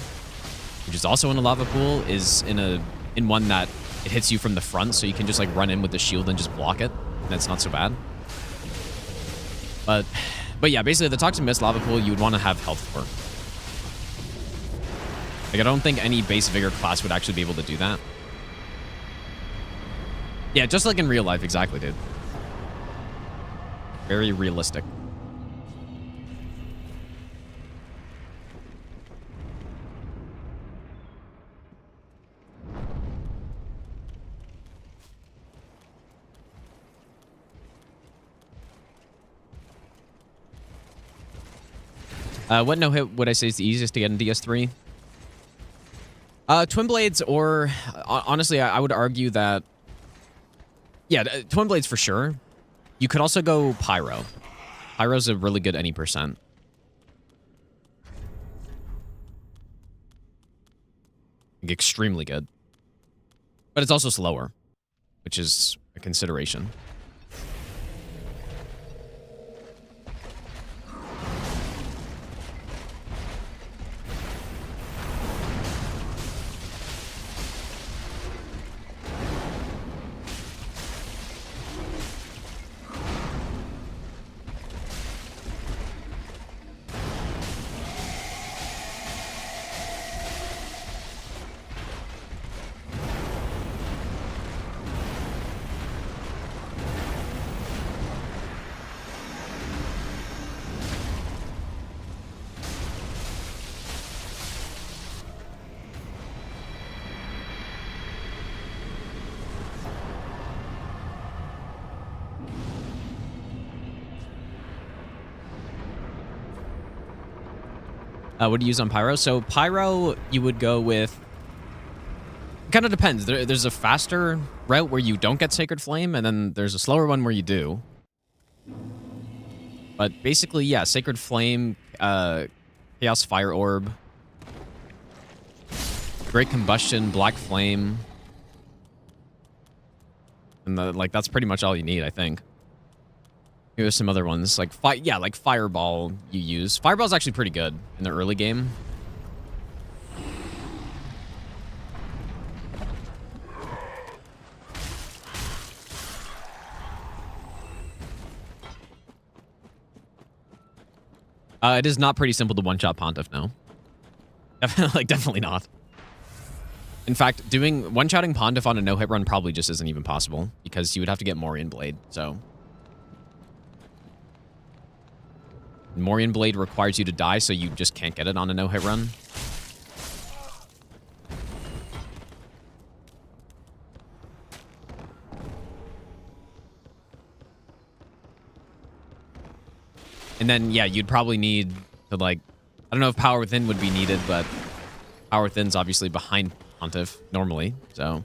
which is also in a lava pool, is in one that it hits you from the front, so you can just like run in with the shield and just block it. And that's not so bad. But yeah, basically the Toxic Mist lava pool you would want to have health for. Like, I don't think any base Vigor class would actually be able to do that. Yeah, just like in real life, exactly, dude. Very realistic. What no-hit would I say is the easiest to get in DS3? Twin Blades, or honestly, I would argue that... Yeah, Twin Blades for sure. You could also go Pyro. Pyro's a really good any percent. Like, extremely good. But it's also slower, which is a consideration. What do you use on Pyro? So Pyro, you would go with... Kind of depends. There's a faster route where you don't get Sacred Flame, and then there's a slower one where you do. But basically, yeah, Sacred Flame, Chaos Fire Orb, Great Combustion, Black Flame, and that's pretty much all you need, I think. Here's some other ones, like like Fireball you use. Fireball's actually pretty good in the early game. It is not pretty simple to one-shot Pontiff, no. Definitely not. In fact, doing one-shotting Pontiff on a no-hit run probably just isn't even possible, because you would have to get Morion Blade, so... Morion Blade requires you to die, so you just can't get it on a no-hit run. And then, yeah, you'd probably need to, like... I don't know if Power Within would be needed, but Power Within's obviously behind Pontiff, normally, so...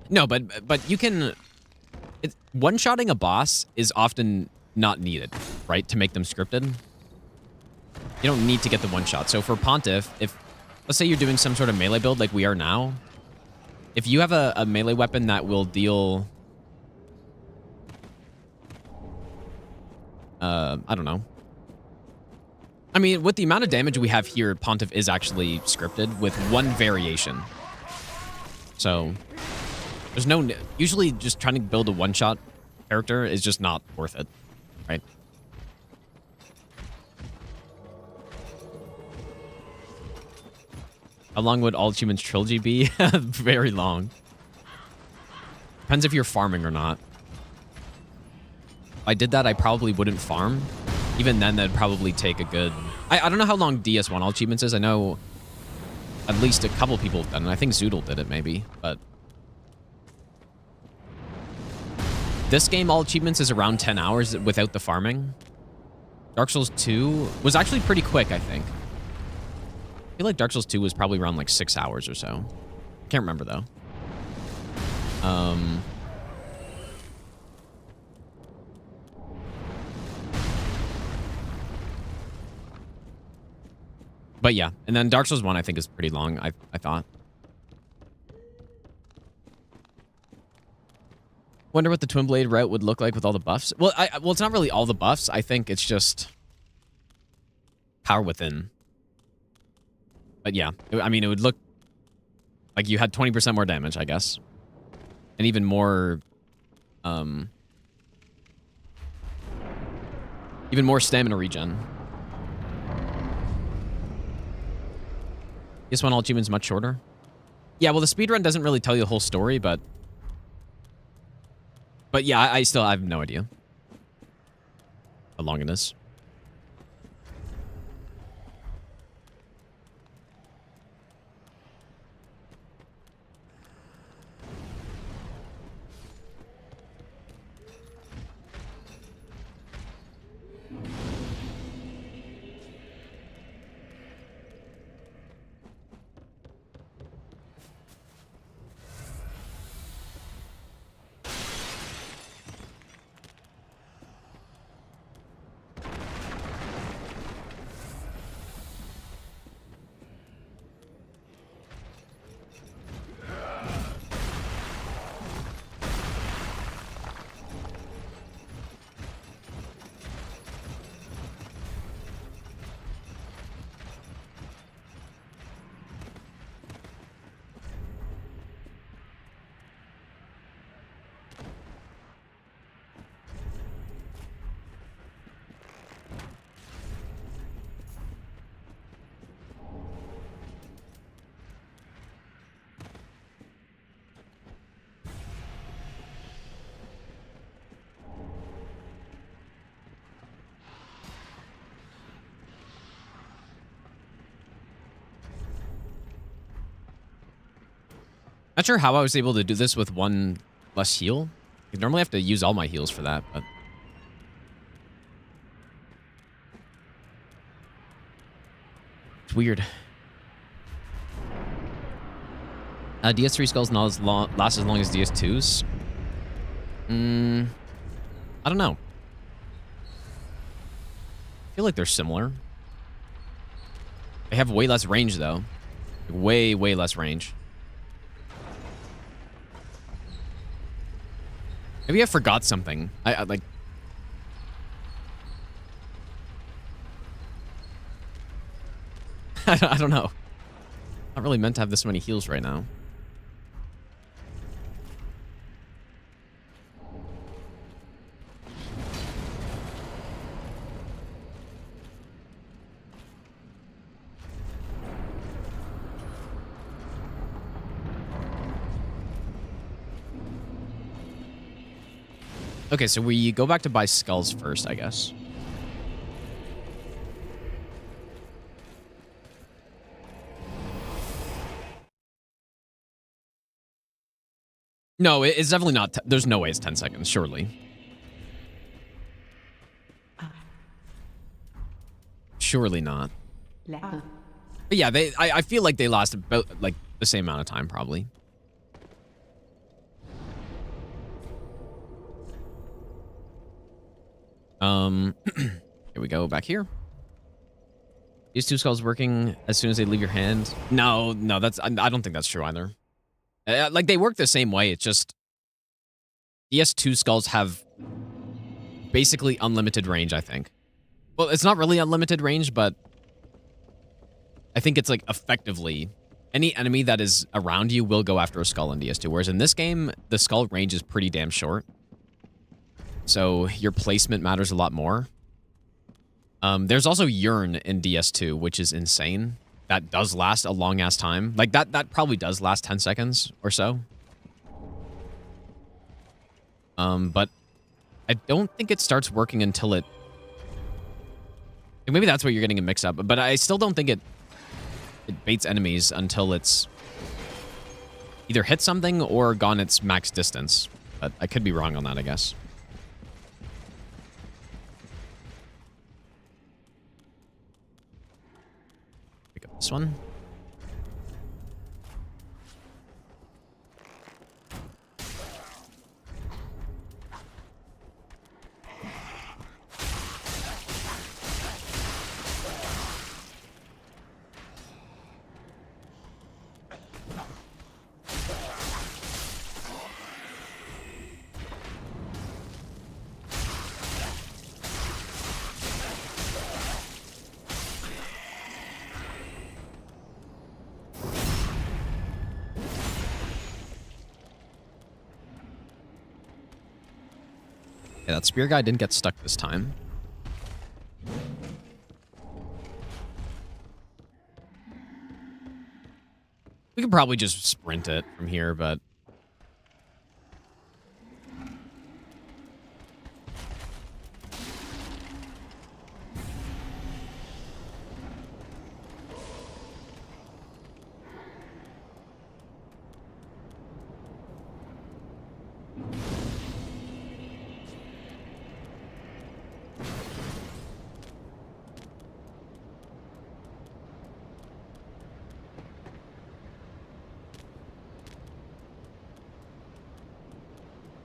No, but you can... One-shotting a boss is often not needed, right, to make them scripted. You don't need to get the one-shot. So for Pontiff, let's say you're doing some sort of melee build like we are now, if you have a melee weapon that will deal... I don't know. I mean, with the amount of damage we have here, Pontiff is actually scripted with one variation. So... There's no... Usually, just trying to build a one-shot character is just not worth it, right? How long would All Achievements Trilogy be? Very long. Depends if you're farming or not. If I did that, I probably wouldn't farm. Even then, that'd probably take a good... I don't know how long DS1 All Achievements is. I know at least a couple people have done it. I think Zoodle did it, maybe, but... This game, All Achievements, is around 10 hours without the farming. Dark Souls 2 was actually pretty quick, I think. I feel like Dark Souls 2 was probably around like 6 hours or so. Can't remember, though. But yeah, and then Dark Souls 1, I think, is pretty long, I thought. Wonder what the Twin Blade route would look like with all the buffs. Well, it's not really all the buffs. I think it's just Power Within. But yeah, I mean, it would look like you had 20% more damage, I guess. And even more, even more stamina regen. This one, All Achievements, much shorter. Yeah, well, the speedrun doesn't really tell you the whole story, but yeah, I have no idea how long it is. Not sure how I was able to do this with one less heal. I normally have to use all my heals for that, but... It's weird. DS3 skulls not last as long as DS2s. I don't know. I feel like they're similar. They have way less range, though. Way, way less range. Maybe I forgot something. I like... I don't know. Not really meant to have this many heals right now. Okay, so we go back to buy skulls first, I guess. No, it's definitely not. There's no way it's 10 seconds, surely. Surely not. But yeah, I feel like they last about like the same amount of time, probably. Here we go, back here. These two skulls working as soon as they leave your hand. No, that's I don't think that's true either. Like they work the same way. It's just DS2 skulls have basically unlimited range, I think. Well, it's not really unlimited range, but I think it's like effectively any enemy that is around you will go after a skull in DS2. Whereas in this game, the skull range is pretty damn short. So your placement matters a lot more. There's also Yhorm in DS2, which is insane. That does last a long-ass time. Like, that probably does last 10 seconds or so. But I don't think it starts working until it... Maybe that's what you're getting a mix-up. But I still don't think it baits enemies until it's either hit something or gone its max distance. But I could be wrong on that, I guess. This one. Yeah, that spear guy didn't get stuck this time. We could probably just sprint it from here, but...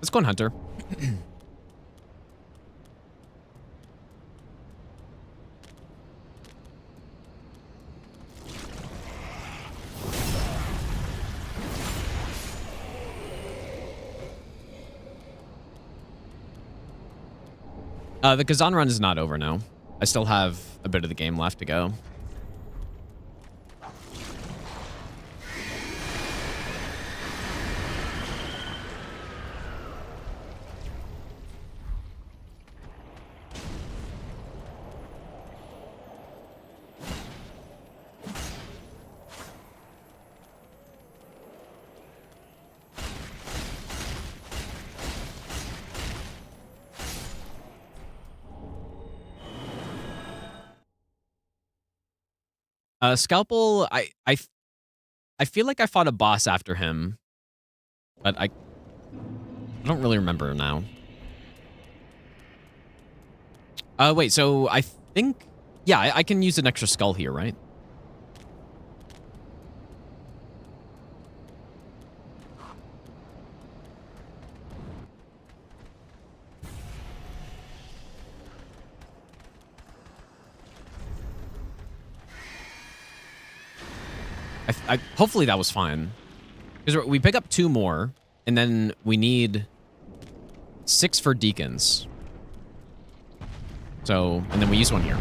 Let's go on Hunter. The Kazan run is not over now. I still have a bit of the game left to go. Scalpel, I feel like I fought a boss after him, But I don't really remember now. Wait, so I think... Yeah, I can use an extra skull here, right? Hopefully that was fine. Because we pick up 2 more, and then we need 6 for Deacons. So, and then we use 1 here.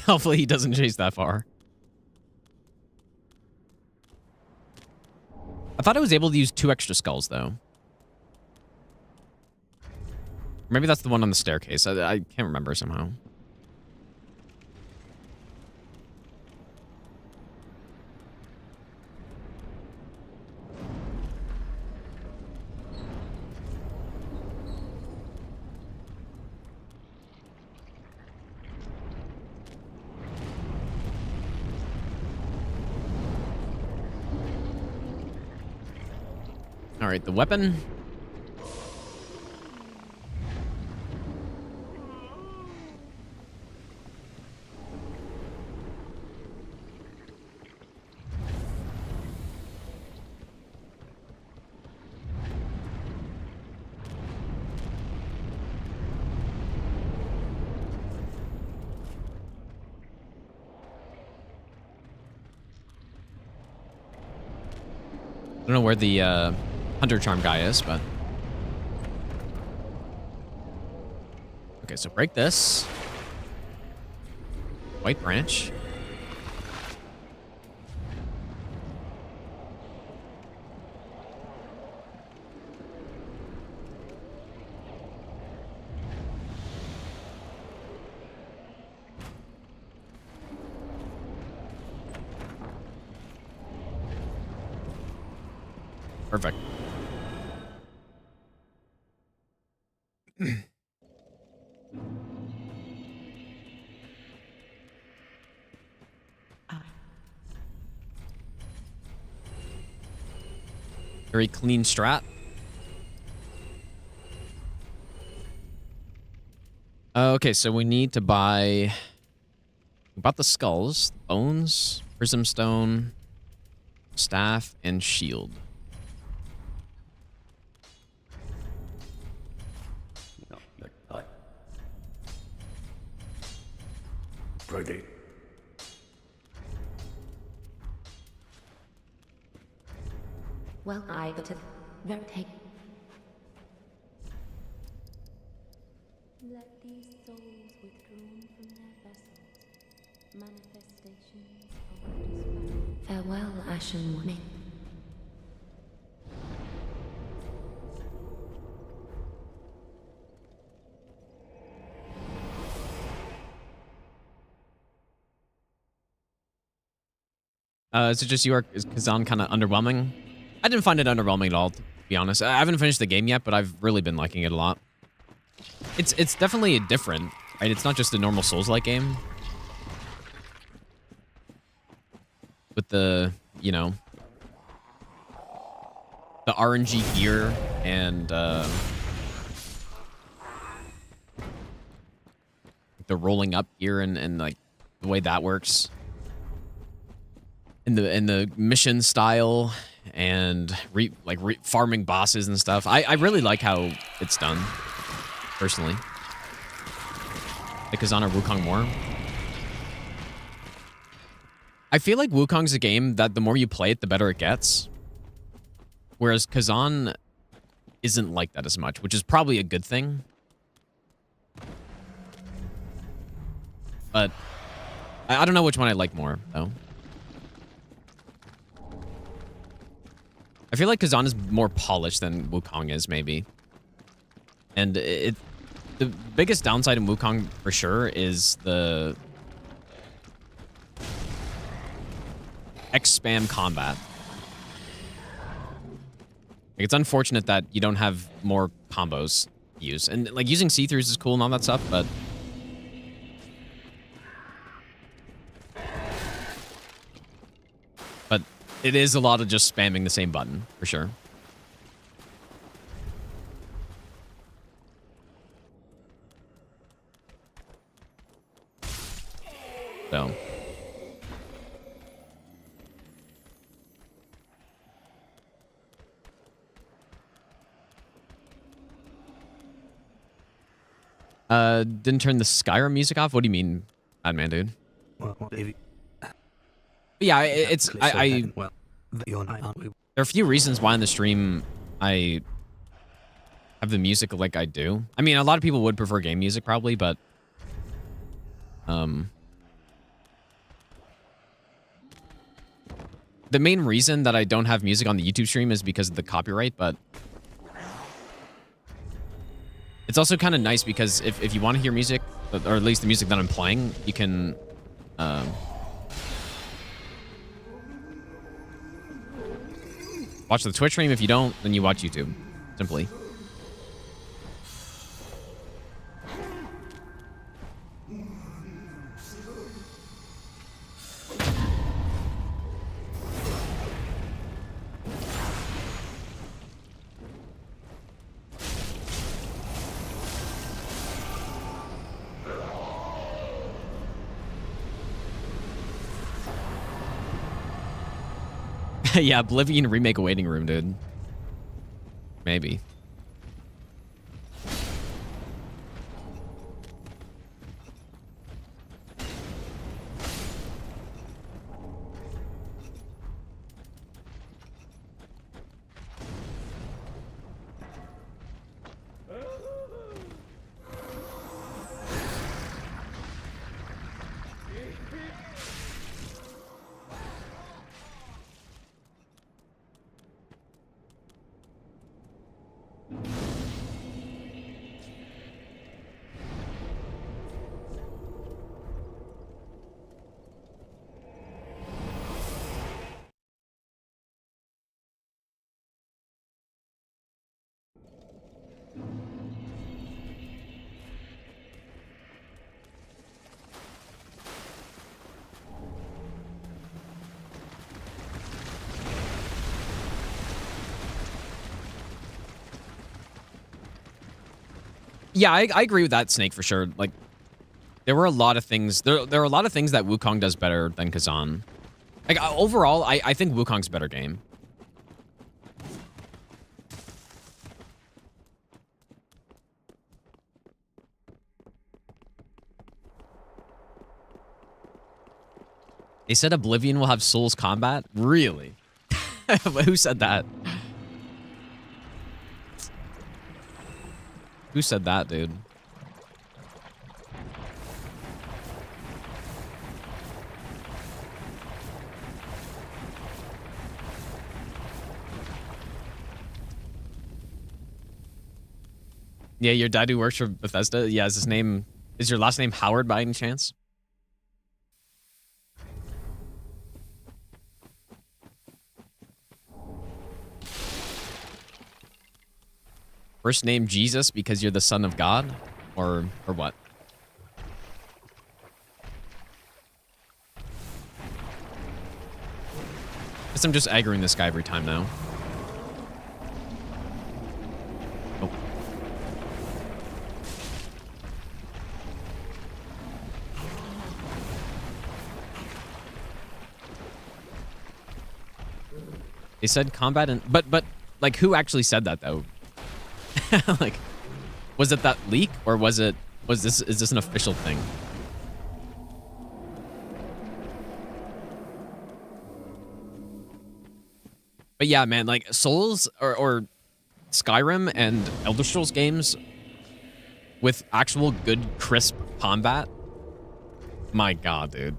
Hopefully he doesn't chase that far. I thought I was able to use 2 extra skulls, though. Maybe that's the one on the staircase. I can't remember somehow. All right, the weapon. I don't know where the Hunter Charm guy is, but... Okay, so break this. White branch. Perfect. Very clean strat. Okay, so we need to buy... We bought the skulls, bones, prism stone, staff, and shield. Ready. Well, I but rotate. Let these souls withdrawn from their vessels, manifestations of despair. Farewell, Ashen One. Is it just you or is Kazan kind of underwhelming? I didn't find it underwhelming at all, to be honest. I haven't finished the game yet, but I've really been liking it a lot. It's definitely different, right? It's not just a normal Souls-like game. With the, you know, the RNG gear and the rolling up gear and like the way that works. In the mission style and farming bosses and stuff. I really like how it's done, personally. Like Kazan or Wukong more. I feel like Wukong's a game that the more you play it, the better it gets. Whereas Kazan isn't like that as much, which is probably a good thing. But I don't know which one I like more, though. feel like Kazan is more polished than Wukong is, maybe. And the biggest downside in Wukong, for sure, is the X-spam combat. Like, it's unfortunate that you don't have more combos to use. And, like, using see-throughs is cool and all that stuff, but... But it is a lot of just spamming the same button, for sure. So... didn't turn the Skyrim music off? What do you mean, Madman, dude? Yeah, there are a few reasons why on the stream I have the music like I do. I mean, a lot of people would prefer game music probably, but the main reason that I don't have music on the YouTube stream is because of the copyright, but it's also kind of nice because if you want to hear music, or at least the music that I'm playing, you can watch the Twitch stream. If you don't, then you watch YouTube, simply. Yeah, Oblivion remake a waiting room, dude. Maybe. Yeah, I agree with that, Snake, for sure. Like, there were a lot of things. There are a lot of things that Wukong does better than Kazan. Like, overall, I think Wukong's a better game. They said Oblivion will have Souls combat? Really? Who said that? Who said that, dude? Yeah, your dad who works for Bethesda? Yeah, is your last name Howard by any chance? First name Jesus because you're the son of God? Or what? Guess I'm just aggroing this guy every time now. Oh. They said combat and but like who actually said that though? Like, was it that leak or is this an official thing? But yeah, man, like Souls or Skyrim and Elder Scrolls games with actual good crisp combat. My God, dude.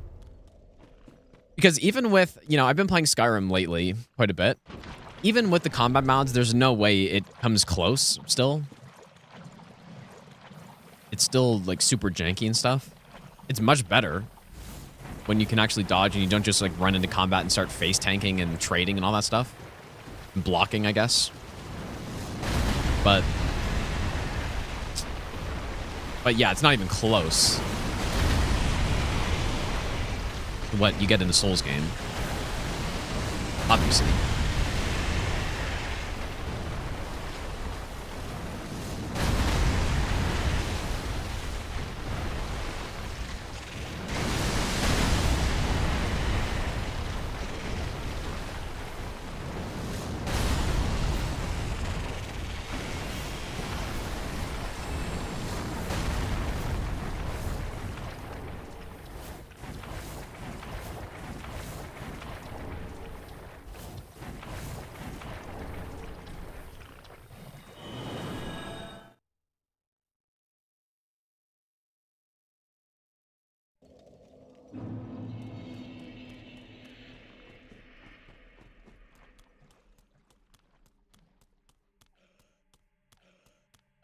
Because even with, I've been playing Skyrim lately quite a bit. even with the combat mods, there's no way it comes close still. It's still like super janky and stuff. It's much better when you can actually dodge and you don't just like run into combat and start face tanking and trading and all that stuff. And blocking, I guess. But yeah, it's not even close to what you get in a Souls game. Obviously.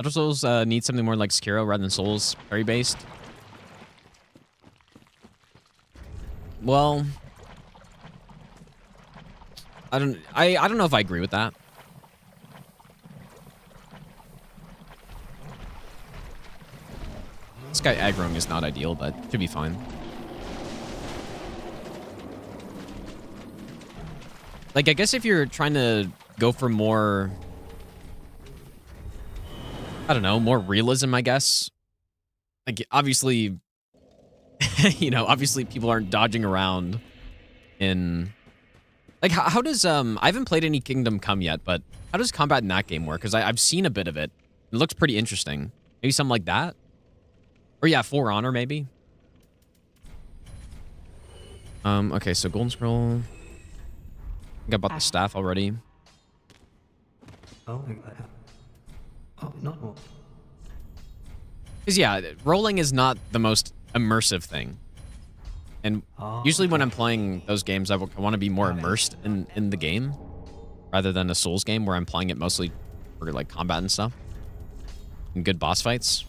Other Souls need something more like Sekiro rather than Souls parry based. Well, I don't know if I agree with that. This guy aggroing is not ideal, but should be fine. Like, I guess if you're trying to go for more, I don't know, more realism, I guess. Like, obviously, you know, obviously people aren't dodging around in... Like, how does, I haven't played any Kingdom Come yet, but how does combat in that game work? Because I've seen a bit of it. It looks pretty interesting. Maybe something like that? Or yeah, For Honor, maybe? Okay, so Golden Scroll. I think I bought the staff already. Oh, not more. Because yeah, rolling is not the most immersive thing. And usually when I'm playing those games, I want to be more immersed in the game. Rather than a Souls game where I'm playing it mostly for like combat and stuff. And good boss fights.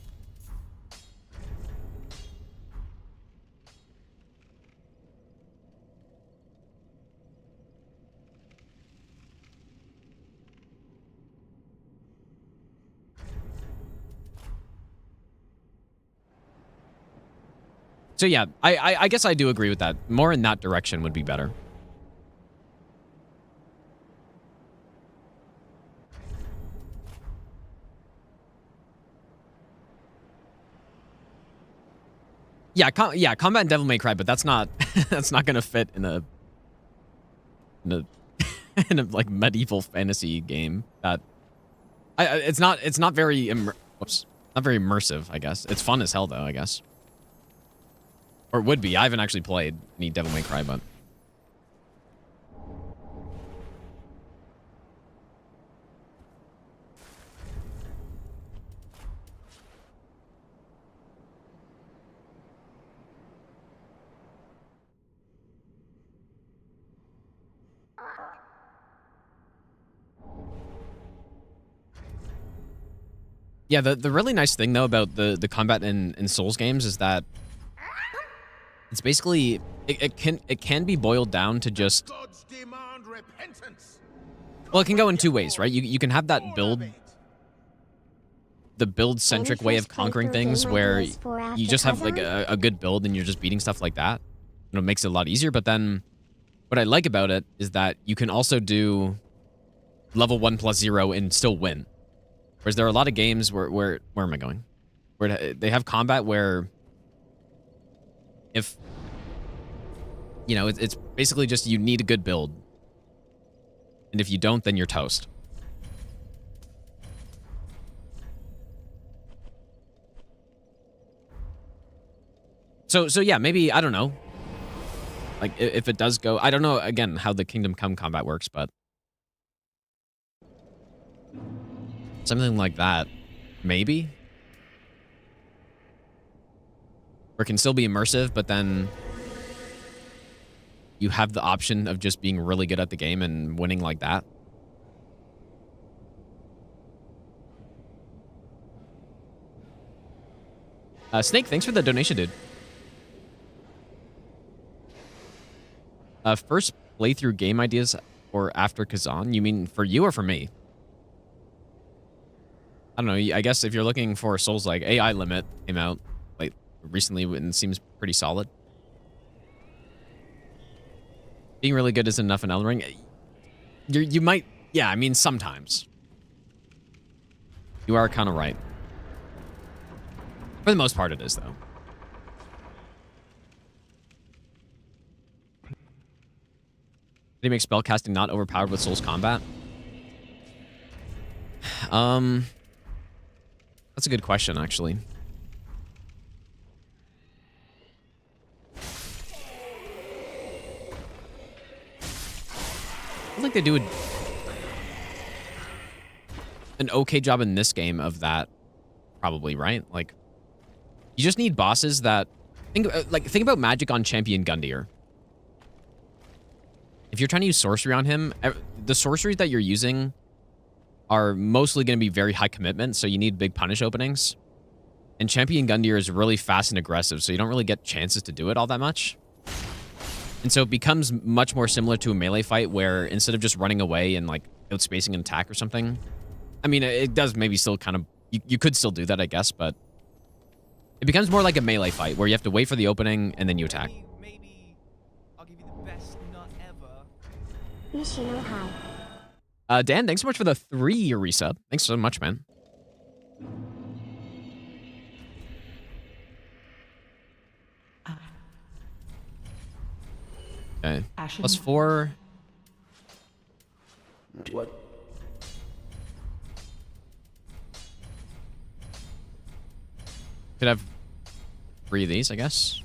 So yeah, I guess I do agree with that. More in that direction would be better. Yeah, combat in Devil May Cry, but that's not that's not gonna fit in a in a like medieval fantasy game. That it's not very not very immersive. I guess it's fun as hell though. I guess. Or it would be. I haven't actually played any Devil May Cry, but... Yeah, the really nice thing, though, about the combat in Souls games is that it's basically it can be boiled down to just, well, it can go in two ways, right? You can have that build centric way of conquering things where you just have like a good build and you're just beating stuff like that. And it makes it a lot easier. But then what I like about it is that you can also do level 1+0 and still win. Whereas there are a lot of games where am I going? Where they have combat where if, you know, it's basically just you need a good build. And if you don't, then you're toast. So yeah, maybe, I don't know. Like, if it does go, I don't know, again, how the Kingdom Come combat works, but something like that, maybe? Or it can still be immersive, but then you have the option of just being really good at the game and winning like that. Snake, thanks for the donation, dude. First playthrough game ideas or after Kazan? You mean for you or for me? I don't know. I guess if you're looking for Souls like AI Limit came out like recently and seems pretty solid. Being really good isn't enough in Elden Ring. You might, yeah. I mean, sometimes you are kind of right. For the most part, it is though. Did he make spellcasting not overpowered with Souls combat? That's a good question, actually. I think they do an okay job in this game of that, probably, right? Like, you just need bosses that think about magic on Champion Gundyr. If you're trying to use sorcery on him, the sorceries that you're using are mostly going to be very high commitment, so you need big punish openings. And Champion Gundyr is really fast and aggressive, so you don't really get chances to do it all that much. And so it becomes much more similar to a melee fight where instead of just running away and like outspacing an attack or something, I mean, it does maybe still kind of, you could still do that, I guess, but it becomes more like a melee fight where you have to wait for the opening and then you attack. Maybe I'll give you the best nut ever. Mission high. Dan, thanks so much for the 3-year resub. Thanks so much, man. Okay. +4. What? Could have 3 of these, I guess.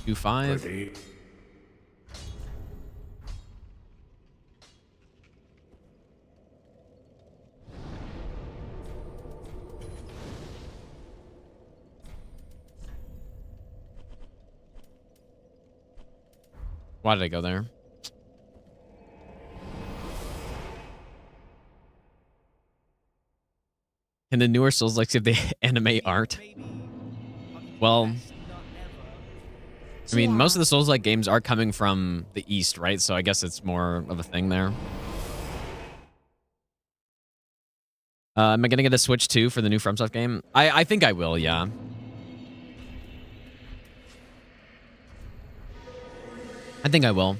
2, 5. Ready. Why did I go there? Can the newer Souls like if they anime art? Well, I mean, most of the Souls-like games are coming from the East, right? So I guess it's more of a thing there. Am I gonna get a Switch 2 for the new FromSoft game? I think I will, yeah. I think I will.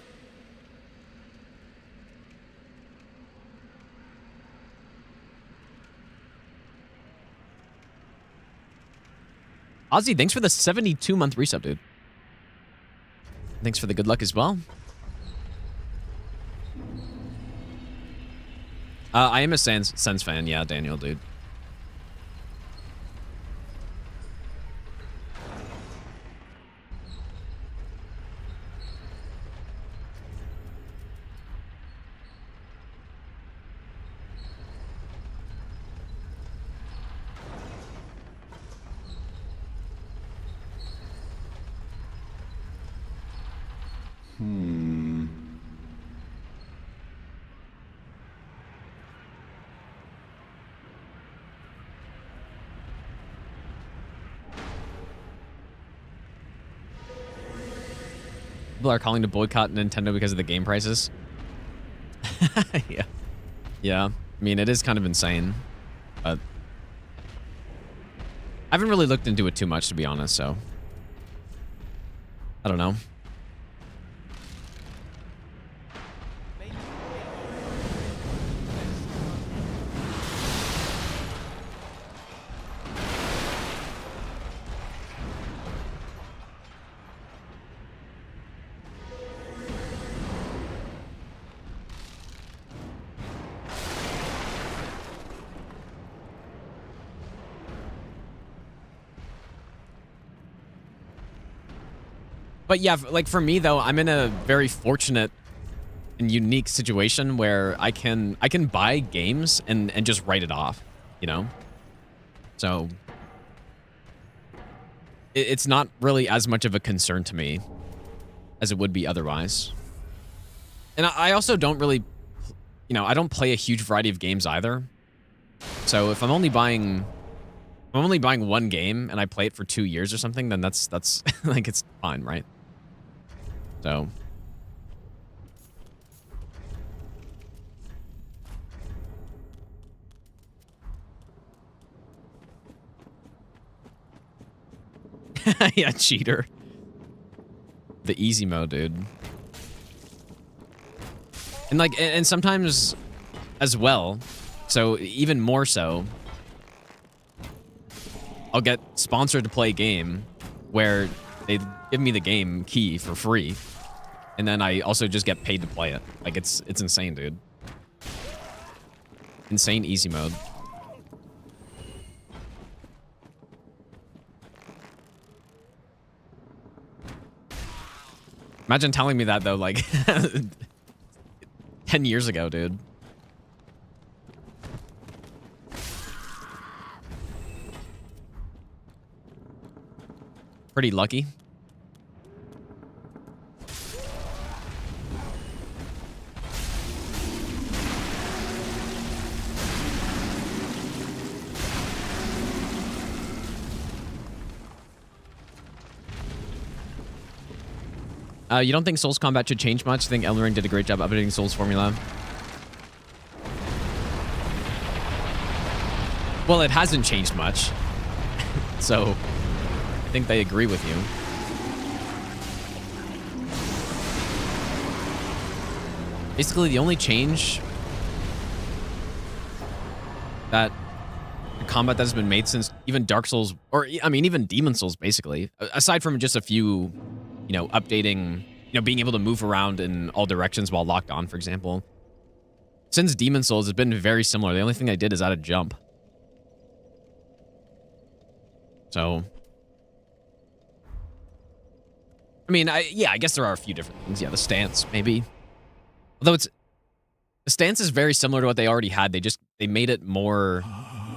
Ozzy, thanks for the 72-month resub, dude. Thanks for the good luck as well. I am a Sense fan, yeah, Daniel, dude. People are calling to boycott Nintendo because of the game prices. Yeah. Yeah. I mean, it is kind of insane, but I haven't really looked into it too much, to be honest, so I don't know. But yeah, like for me though, I'm in a very fortunate and unique situation where I can buy games and just write it off, you know? So it's not really as much of a concern to me as it would be otherwise. And I also don't really, you know, I don't play a huge variety of games either. So if I'm only buying I'm only buying one game and I play it for 2 years or something, then that's like it's fine, right? So yeah, cheater. The easy mode, dude. And like, and sometimes as well, so even more so, I'll get sponsored to play a game where they give me the game key for free, and then I also just get paid to play it. Like, it's insane, dude. Insane easy mode. Imagine telling me that, though, like 10 years ago, dude. Pretty lucky. You don't think Souls combat should change much? I think Elden Ring did a great job updating Souls formula. Well, it hasn't changed much. So, I think they agree with you. Basically, the only change that the combat that has been made since even Dark Souls, or I mean, even Demon Souls, basically, aside from just a few, you know, updating, you know, being able to move around in all directions while locked on, for example. Since Demon Souls, it's been very similar. The only thing I did is add a jump. So, I mean, yeah, I guess there are a few different things. Yeah, the stance, maybe. Although the stance is very similar to what they already had. They made it more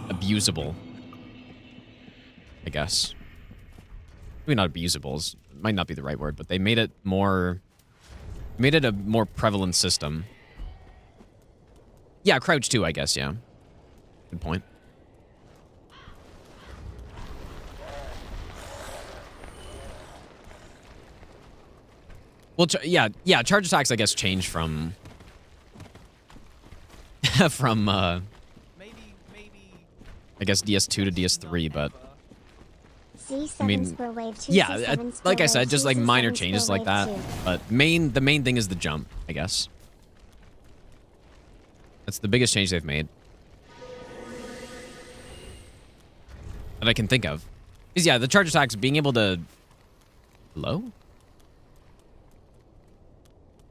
abusable, I guess. Maybe not abusable. Might not be the right word, but they made it more... made it a more prevalent system. Yeah, crouch too, I guess, yeah. Good point. Well, yeah, charge attacks, I guess, change from... from, Maybe. I guess DS2 to DS3, but... C7 I mean, spur wave 2, yeah, C7 spur like I wave said, just 2, like C7 minor spur changes like wave that. 2. But the main thing is the jump, I guess. That's the biggest change they've made that I can think of. Is yeah, the charge attacks, being able to... Hello?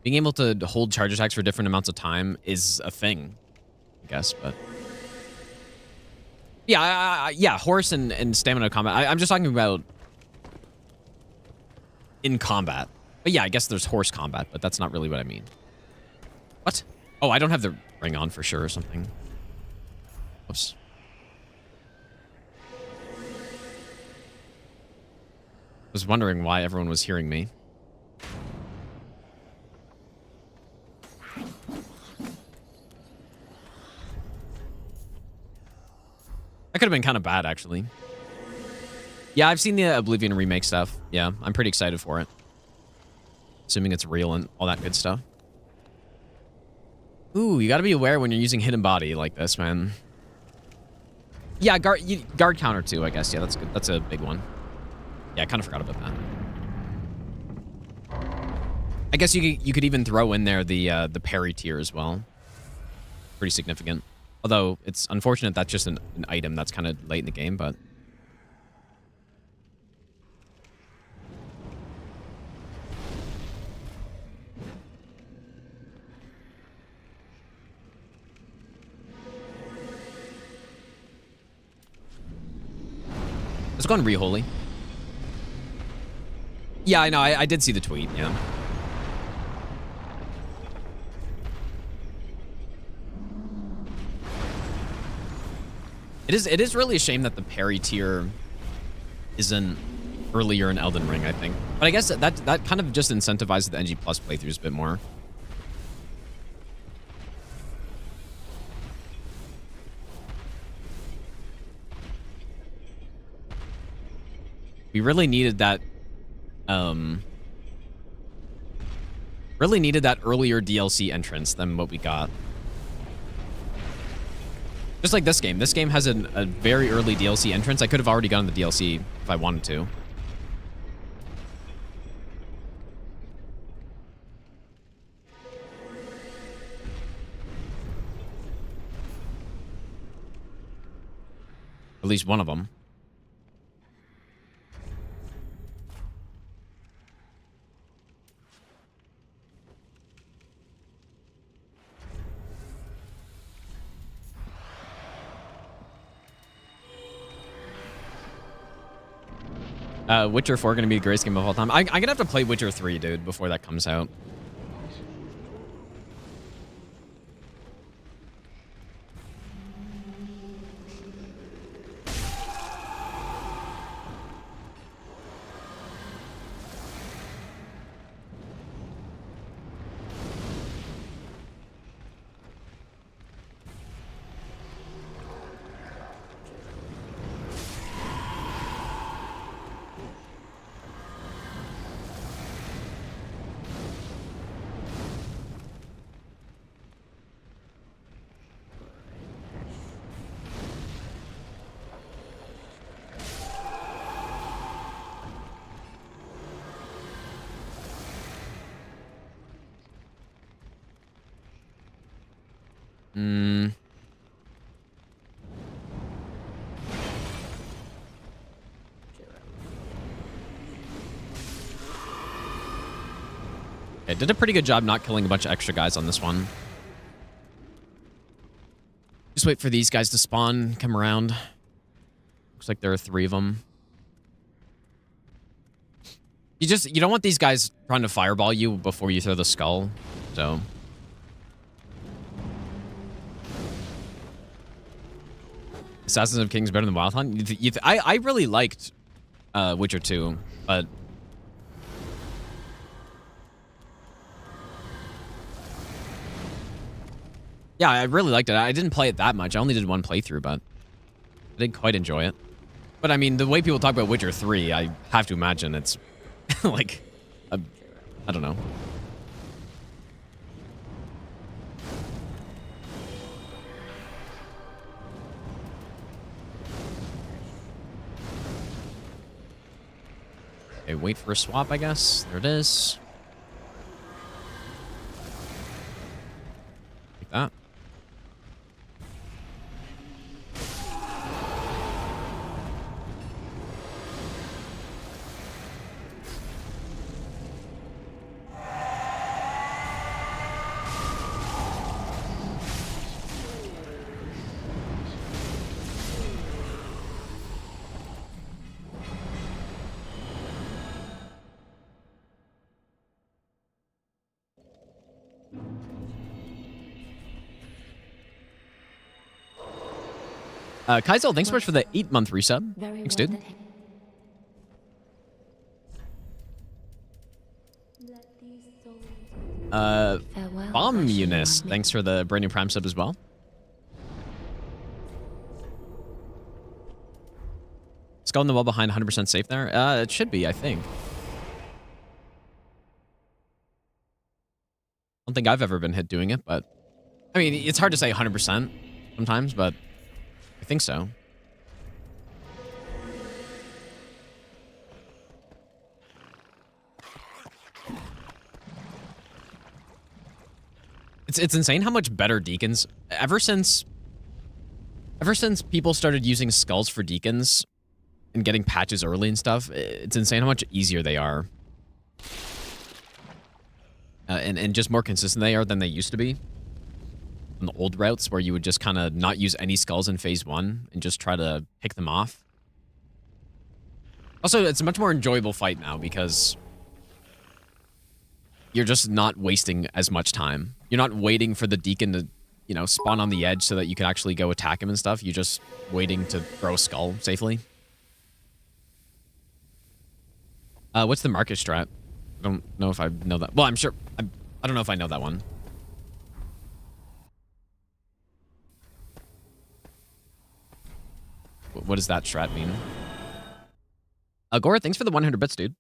Being able to hold charge attacks for different amounts of time is a thing, I guess, but... Yeah, yeah, horse and stamina combat. I'm just talking about in combat. But yeah, I guess there's horse combat, but that's not really what I mean. What? Oh, I don't have the ring on for sure or something. Oops. I was wondering why everyone was hearing me. That could have been kind of bad, actually. Yeah, I've seen the Oblivion remake stuff. Yeah, I'm pretty excited for it. Assuming it's real and all that good stuff. Ooh, you gotta be aware when you're using hidden body like this, man. Yeah, guard counter too, I guess. Yeah, that's good. That's a big one. Yeah, I kind of forgot about that. I guess you could even throw in there the parry tier as well. Pretty significant. Although, it's unfortunate that's just an item that's kind of late in the game, but... Let's go on Reholy. Yeah, I know. I did see the tweet, yeah. It is really a shame that the parry tier isn't earlier in Elden Ring, I think. But I guess that kind of just incentivizes the NG Plus playthroughs a bit more. We really needed that. Really needed that earlier DLC entrance than what we got. Just like this game. This game has a very early DLC entrance. I could have already gotten the DLC if I wanted to. At least one of them. Witcher 4 gonna be the greatest game of all time. I'm gonna have to play Witcher 3, dude, before that comes out. It did a pretty good job not killing a bunch of extra guys on this one. Just wait for these guys to spawn, come around. Looks like there are 3 of them. You don't want these guys trying to fireball you before you throw the skull, so. Assassins of Kings better than Wild Hunt? I really liked Witcher 2, but yeah, I really liked it. I didn't play it that much. I only did one playthrough, but I did quite enjoy it. But I mean, the way people talk about Witcher 3, I have to imagine it's like, I don't know. Okay, wait for a swap, I guess. There it is. Like that. Kaizel, thanks so much for the 8-month resub. Thanks, dude. Bomb Eunice, thanks for the brand new Prime sub as well. Skull in the wall behind, 100% safe there. It should be, I think. I don't think I've ever been hit doing it, but I mean, it's hard to say 100% sometimes, but I think so. It's insane how much better Deacons, ever since people started using skulls for Deacons and getting patches early and stuff, it's insane how much easier they are. And just more consistent they are than they used to be. On the old routes where you would just kind of not use any skulls in phase 1 and just try to pick them off. Also, it's a much more enjoyable fight now because you're just not wasting as much time. You're not waiting for the Deacon to, you know, spawn on the edge so that you can actually go attack him and stuff. You're just waiting to throw a skull safely. What's the market strat? I don't know if I know that. Well, I'm sure. I don't know if I know that one. What does that strat mean? Agora, thanks for the 100 bits, dude.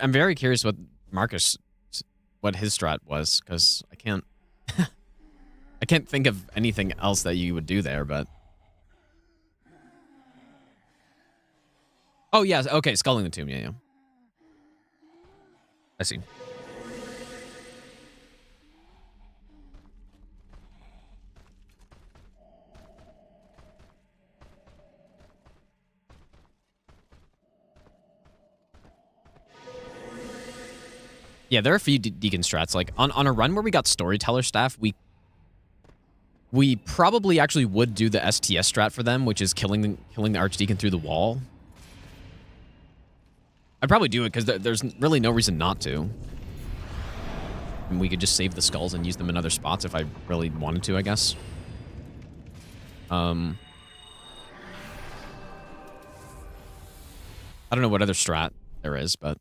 I'm very curious what what his strat was, because I can't I can't think of anything else that you would do there, but oh yes, okay, sculling the tomb, yeah. I see. Yeah, there are a few Deacon strats. Like, on a run where we got Storyteller staff, we probably actually would do the STS strat for them, which is killing the Archdeacon through the wall. I'd probably do it, because there's really no reason not to. And we could just save the skulls and use them in other spots if I really wanted to, I guess. I don't know what other strat there is, but...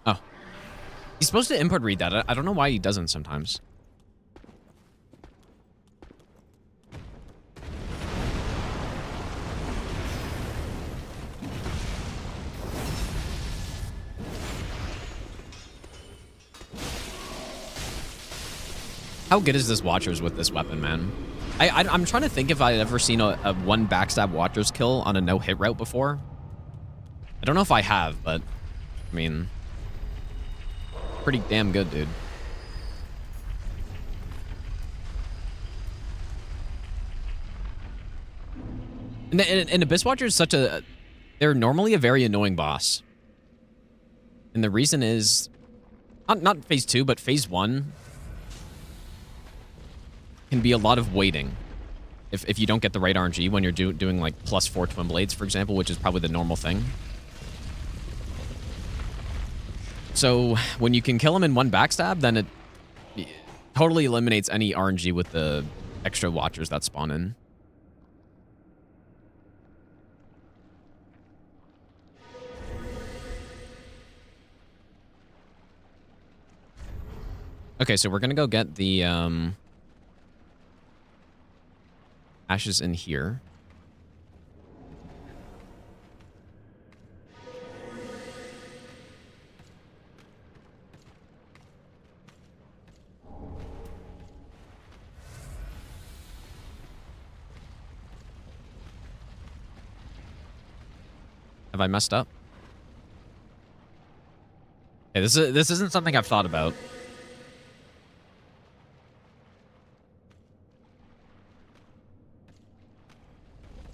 Oh. He's supposed to input read that. I don't know why he doesn't sometimes. How good is this Watchers with this weapon, man? I'm trying to think if I'd ever seen a one backstab Watchers kill on a no-hit route before. I don't know if I have, but... I mean... pretty damn good, dude. And Abyss Watcher is such a... they're normally a very annoying boss. And the reason is... Not phase 2, but phase 1... can be a lot of waiting. If you don't get the right RNG when you're doing like +4 Twin Blades, for example, which is probably the normal thing. So when you can kill him in one backstab, then it totally eliminates any RNG with the extra Watchers that spawn in. Okay, so we're gonna go get the ashes in here. Have I messed up? Okay, this isn't something I've thought about.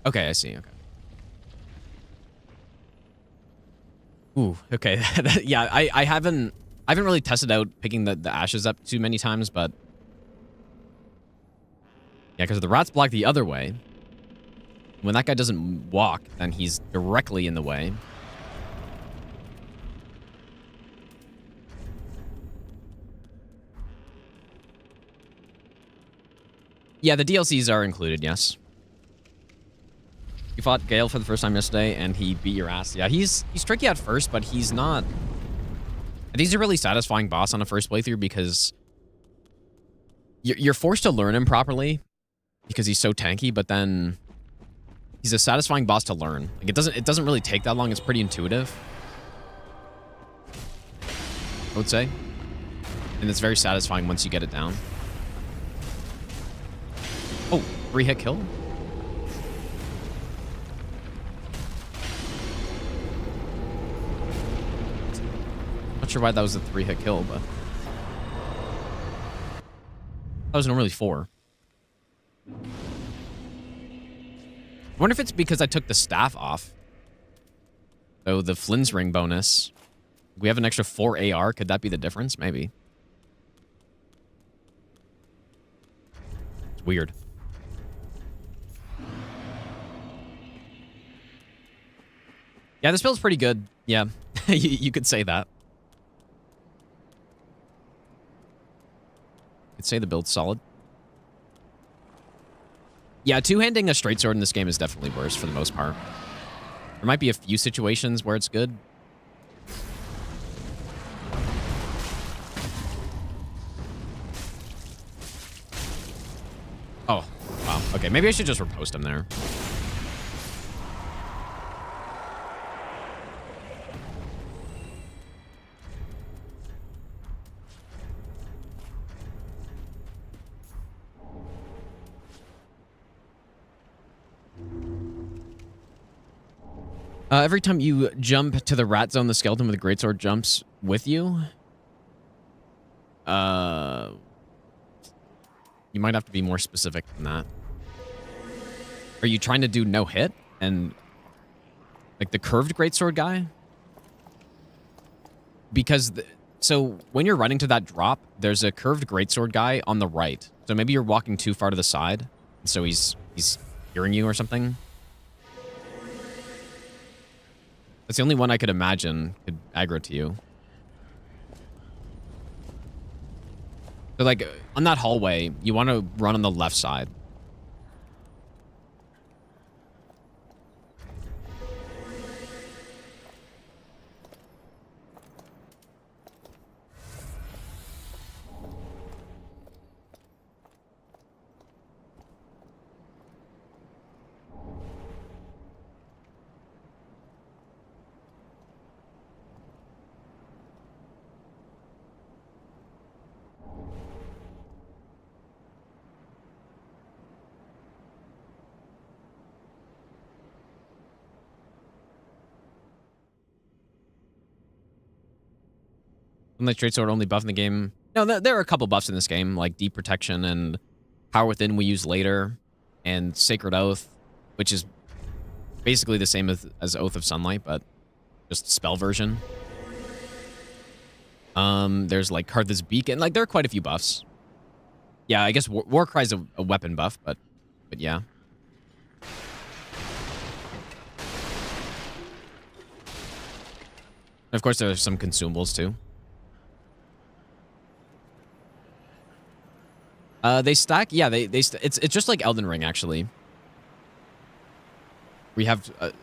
Okay, I see. Okay. Ooh, okay. Yeah, I haven't really tested out picking the ashes up too many times, but yeah, because the rats block the other way. When that guy doesn't walk, then he's directly in the way. Yeah, the DLCs are included, yes. You fought Gale for the first time yesterday, and he beat your ass. Yeah, he's tricky at first, but he's not... I think he's a really satisfying boss on a first playthrough because you're forced to learn him properly because he's so tanky, but then he's a satisfying boss to learn. Like it doesn't really take that long. It's pretty intuitive, I would say. And it's very satisfying once you get it down. Oh, 3-hit kill? Not sure why that was a 3-hit kill, but that was normally 4. I wonder if it's because I took the staff off. So the Flynn's ring bonus. We have an extra 4 AR. Could that be the difference? Maybe. It's weird. Yeah, this build's pretty good. Yeah, you could say that. I'd say the build's solid. Yeah, two-handing a straight sword in this game is definitely worse for the most part. There might be a few situations where it's good. Oh, wow. Okay, maybe I should just repost him there. Every time you jump to the rat zone, the skeleton with the greatsword jumps with you. You might have to be more specific than that. Are you trying to do no hit and like the curved greatsword guy? Because so when you're running to that drop, there's a curved greatsword guy on the right. So maybe you're walking too far to the side, so he's hearing you or something. That's the only one I could imagine could aggro to you. So like on that hallway, you want to run on the left side. Sunlight straight sword only buff in the game. No, there are a couple buffs in this game, like Deep Protection and Power Within we use later, and Sacred Oath, which is basically the same as Oath of Sunlight, but just spell version. There's like Karthus Beacon. Like there are quite a few buffs. Yeah, I guess Warcry's a weapon buff, but yeah. And of course, there's some consumables too. They stack. Yeah, it's just like Elden Ring actually. We have, at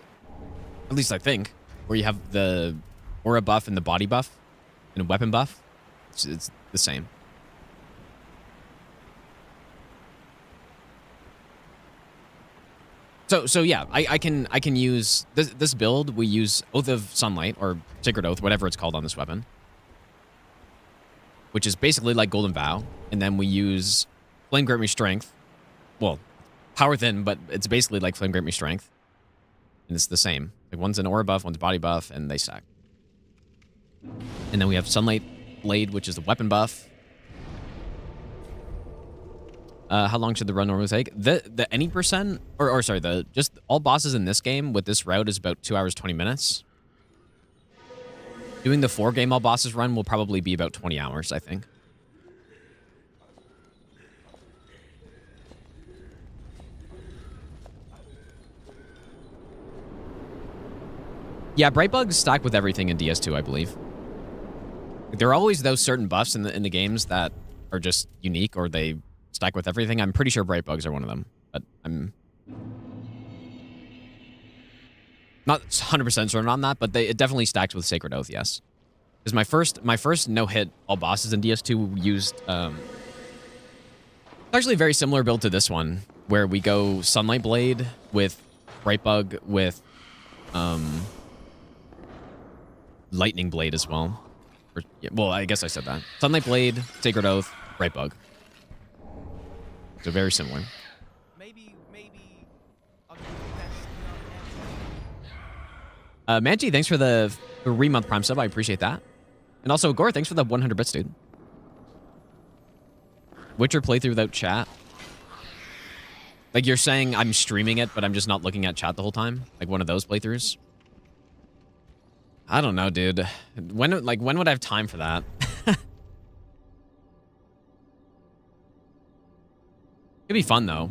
least I think, where you have the aura buff and the body buff and a weapon buff. It's the same. So yeah, I can use this build. We use Oath of Sunlight or Sacred Oath, whatever it's called on this weapon, which is basically like Golden Vow, and then we use Flame Grant Me Strength. Well, Power Within, but it's basically like Flame Grant Me Strength, and it's the same. Like one's an aura buff, one's body buff, and they stack. And then we have Sunlight Blade, which is the weapon buff. How long should the run normally take? The any percent, or sorry, just all bosses in this game with this route is about 2 hours 20 minutes. Doing the 4-game all bosses run will probably be about 20 hours, I think. Yeah, Brightbugs stack with everything in DS2, I believe. There are always those certain buffs in the games that are just unique, or they stack with everything. I'm pretty sure Brightbugs are one of them, but I'm not 100% certain on that, but it definitely stacks with Sacred Oath, yes. Because my first no-hit all bosses in DS2 used actually a very similar build to this one, where we go Sunlight Blade with Brightbug with Lightning Blade as well. Yeah, well, I guess I said that. Sunlight Blade, Sacred Oath, Brightbug. So very similar. Maybe I'll give you the best not Manji, thanks for the 3-month Prime sub. I appreciate that. And also, Gore, thanks for the 100 bits, dude. Witcher playthrough without chat. Like you're saying I'm streaming it, but I'm just not looking at chat the whole time? Like one of those playthroughs? I don't know, dude. When would I have time for that? It'd be fun though.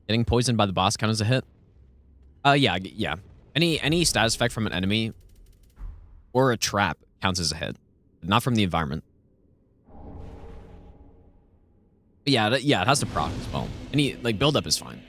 Getting poisoned by the boss count as a hit? Yeah. Any status effect from an enemy or a trap counts as a hit, not from the environment. But yeah, it has to proc as well. Any like buildup is fine.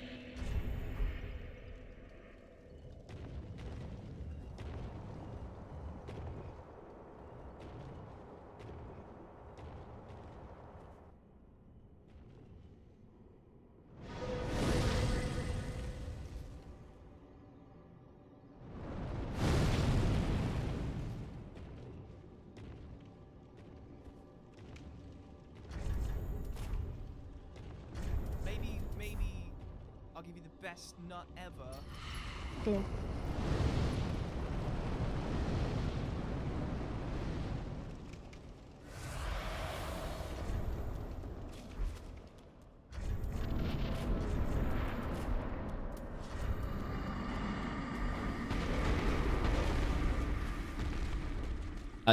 Maybe I'll give you the best nut ever. Glue.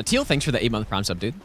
Teal, thanks for the 8-month Prime sub, dude.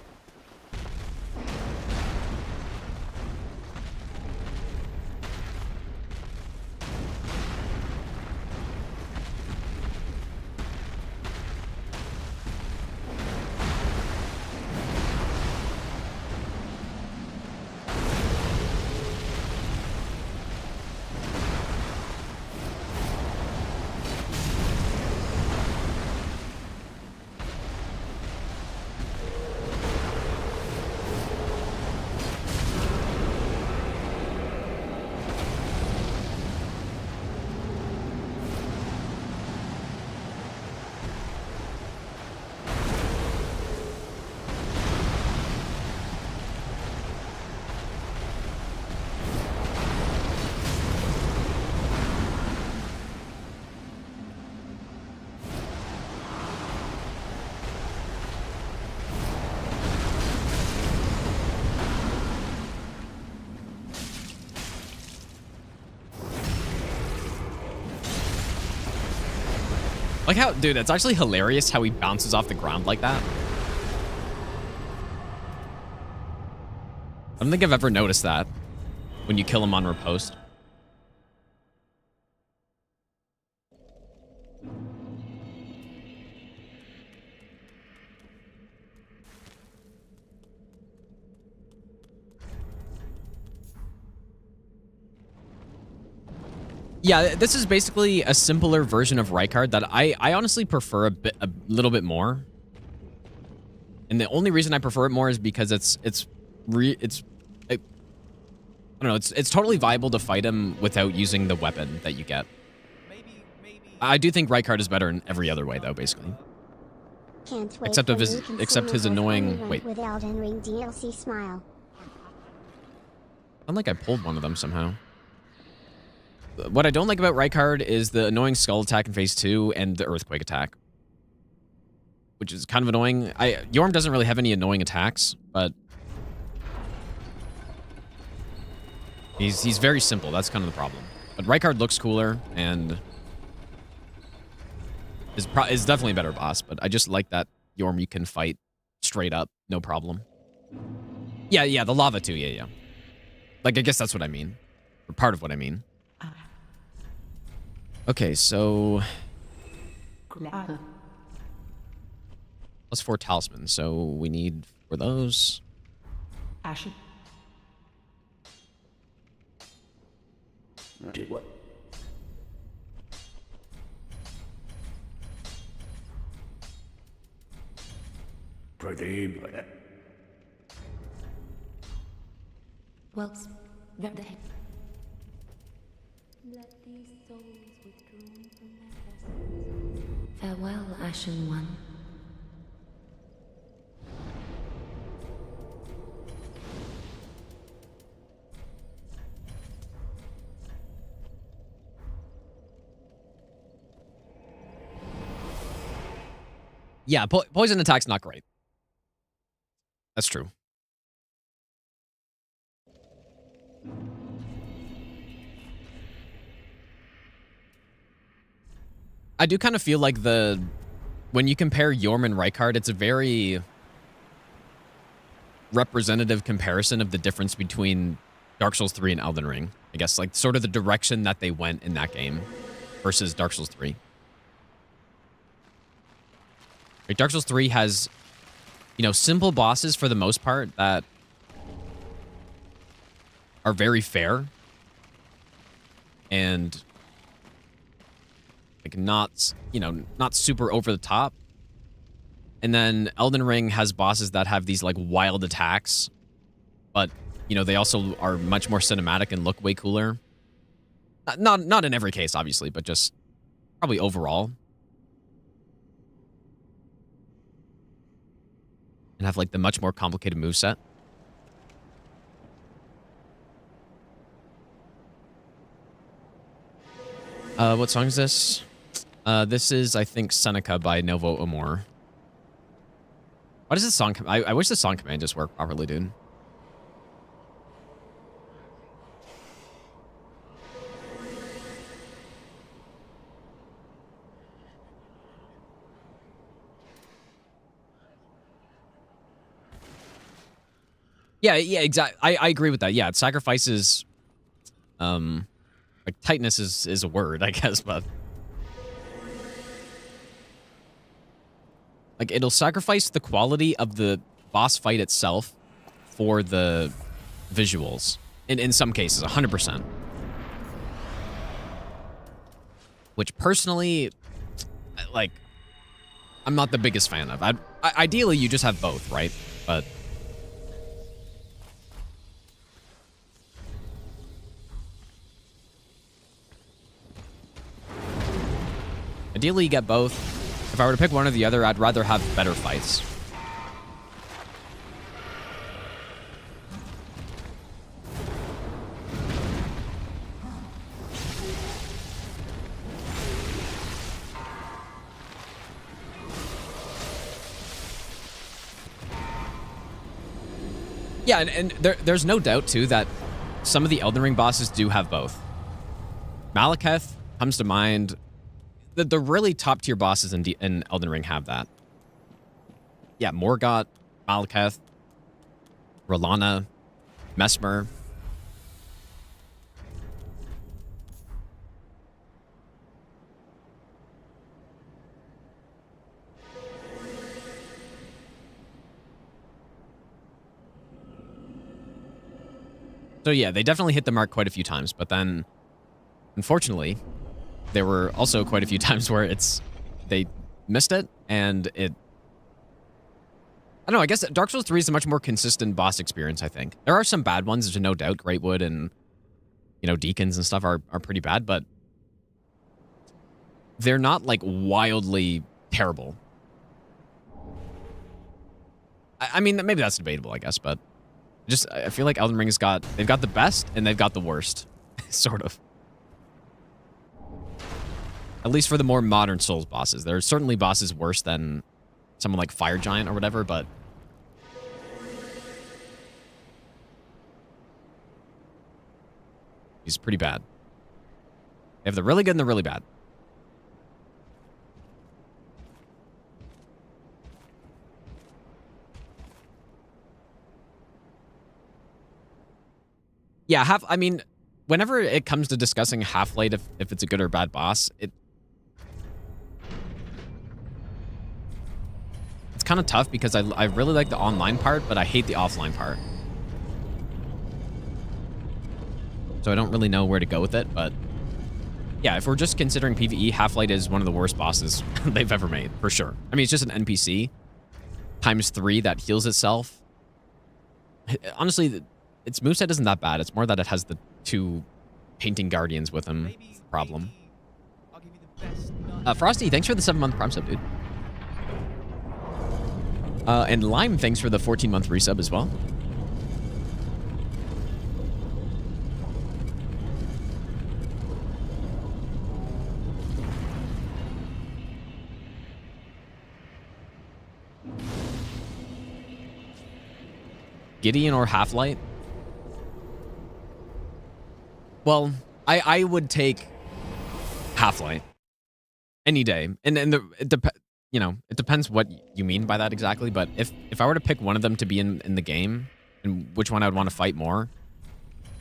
Like how, dude, it's actually hilarious how he bounces off the ground like that. I don't think I've ever noticed that when you kill him on riposte. Yeah, this is basically a simpler version of Rykard that I honestly prefer a little bit more. And the only reason I prefer it more is because I don't know, it's totally viable to fight him without using the weapon that you get. Maybe I do think Rykard is better in every other way though, basically. Can't wait Except for of his- you can except see his my most annoying- only wait. went with Elden Ring DLC smile. I like I pulled one of them somehow. What I don't like about Rykard is the annoying skull attack in phase 2 and the earthquake attack, which is kind of annoying. Yhorm doesn't really have any annoying attacks, but he's very simple. That's kind of the problem. But Rykard looks cooler and is definitely a better boss. But I just like that Yhorm you can fight straight up, no problem. Yeah, the lava too. Yeah. Like I guess that's what I mean, or part of what I mean. Okay, so plus 4 talismans. So we need 4 of those. Ashen. Did what? Well, the Let these souls withdrawn from their vessels. farewell, Ashen One. Yeah, poison attack's not great. That's true. I do kind of feel like when you compare Yhorm and Rykard, it's a very representative comparison of the difference between Dark Souls 3 and Elden Ring. I guess, like, sort of the direction that they went in that game versus Dark Souls 3. Like, Dark Souls 3 has, you know, simple bosses for the most part that are very fair and, like, not, you know, not super over the top. And then Elden Ring has bosses that have these, like, wild attacks, but, you know, they also are much more cinematic and look way cooler. Not in every case, obviously, but just probably overall. And have, like, the much more complicated moveset. What song is this? This is, I think, Seneca by Novo Amor. Why does this song... I wish the song command just worked properly, dude. Yeah, exactly. I agree with that. Yeah, it sacrifices... like, tightness is a word, I guess, but... Like, it'll sacrifice the quality of the boss fight itself for the visuals. In some cases, 100%. Which, personally, like, I'm not the biggest fan of. Ideally, you just have both, right? But... Ideally, you get both. If I were to pick one or the other, I'd rather have better fights. Yeah, and there's no doubt, too, that some of the Elden Ring bosses do have both. Malekith comes to mind. The really top-tier bosses in Elden Ring have that. Yeah, Morgott, Malekith, R'hllana, Mesmer. So yeah, they definitely hit the mark quite a few times, but then, unfortunately, there were also quite a few times where they missed it, and it... I don't know, I guess Dark Souls 3 is a much more consistent boss experience, I think. There are some bad ones, there's no doubt. Greatwood and, you know, Deacons and stuff are pretty bad, but they're not, like, wildly terrible. I mean, maybe that's debatable, I guess, but I feel like Elden Ring they've got the best, and they've got the worst, sort of. At least for the more modern Souls bosses. There are certainly bosses worse than someone like Fire Giant or whatever, but... he's pretty bad. They have the really good and the really bad. Yeah, I mean, whenever it comes to discussing Half-Light, if it's a good or bad boss, it's kind of tough because I really like the online part, but I hate the offline part. So I don't really know where to go with it, but yeah, if we're just considering PvE, Half-Light is one of the worst bosses they've ever made, for sure. I mean, it's just an NPC times 3 that heals itself. Honestly, its moveset isn't that bad. It's more that it has the 2 painting guardians with him. Problem. I'll give you the best nut. Frosty, thanks for the 7-month Prime sub, dude. And Lime, thanks for the 14-month resub as well. Gideon or Half-Light? Well, I would take Half-Light. any day. And it depends what you mean by that exactly. But if I were to pick one of them to be in the game, and which one I would want to fight more,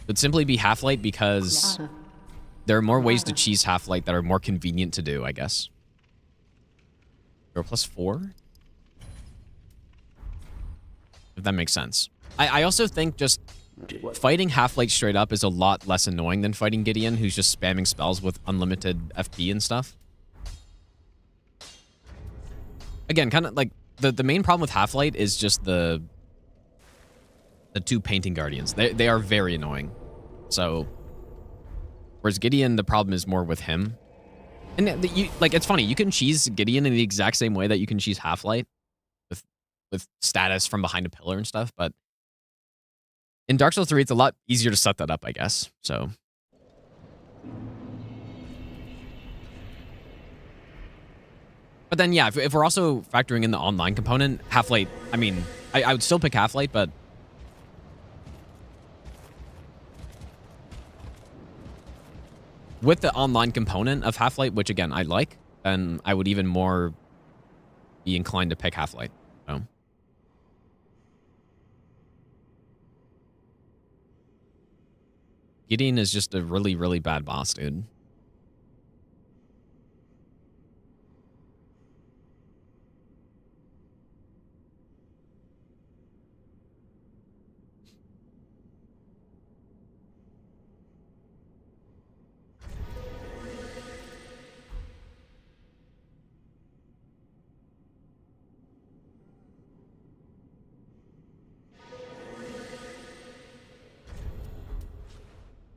it would simply be Half-Light, because there are more ways to cheese Half-Light that are more convenient to do, I guess. Or +4? If that makes sense. I also think just fighting Half-Light straight up is a lot less annoying than fighting Gideon, who's just spamming spells with unlimited FP and stuff. Again, kind of like the main problem with Half-Light is just the 2 painting guardians. They are very annoying. So, whereas Gideon, the problem is more with him. And it's funny, you can cheese Gideon in the exact same way that you can cheese Half-Light with status from behind a pillar and stuff, but in Dark Souls 3, it's a lot easier to set that up, I guess. So, but then, yeah, if we're also factoring in the online component, Half-Light, I mean, I would still pick Half-Light, but with the online component of Half-Light, which, again, I like, then I would even more be inclined to pick Half-Light. So. Gideon is just a really, really bad boss, dude.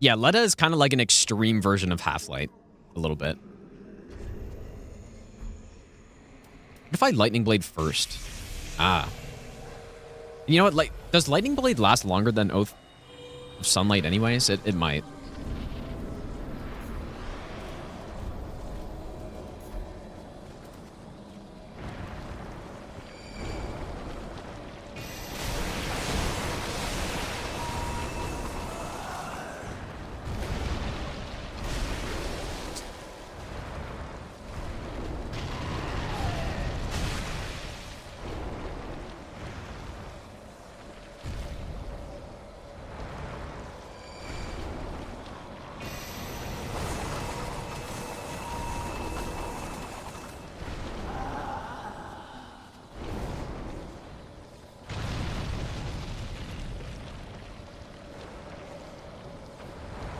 Yeah, Letta is kind of like an extreme version of Half-Light, a little bit. What if I Lightning Blade first? Ah. You know what, like, does Lightning Blade last longer than Oath of Sunlight anyways? It might.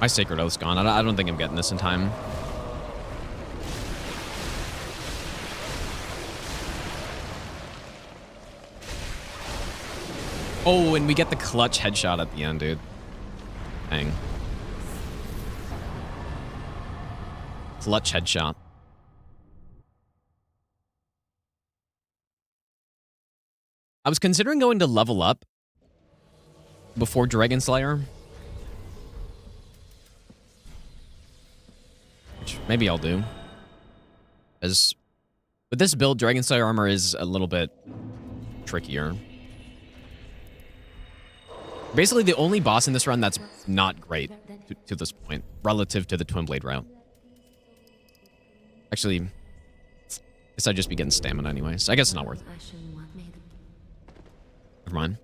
My Sacred Oath's gone. I don't think I'm getting this in time. Oh, and we get the clutch headshot at the end, dude. Dang. Clutch headshot. I was considering going to level up before Dragon Slayer. Which maybe I'll do. As with this build, Dragon Slayer armor is a little bit trickier. Basically, the only boss in this run that's not great to this point, relative to the Twin Blade route. Actually, I guess I'd just be getting stamina anyways. I guess it's not worth it. Never mind.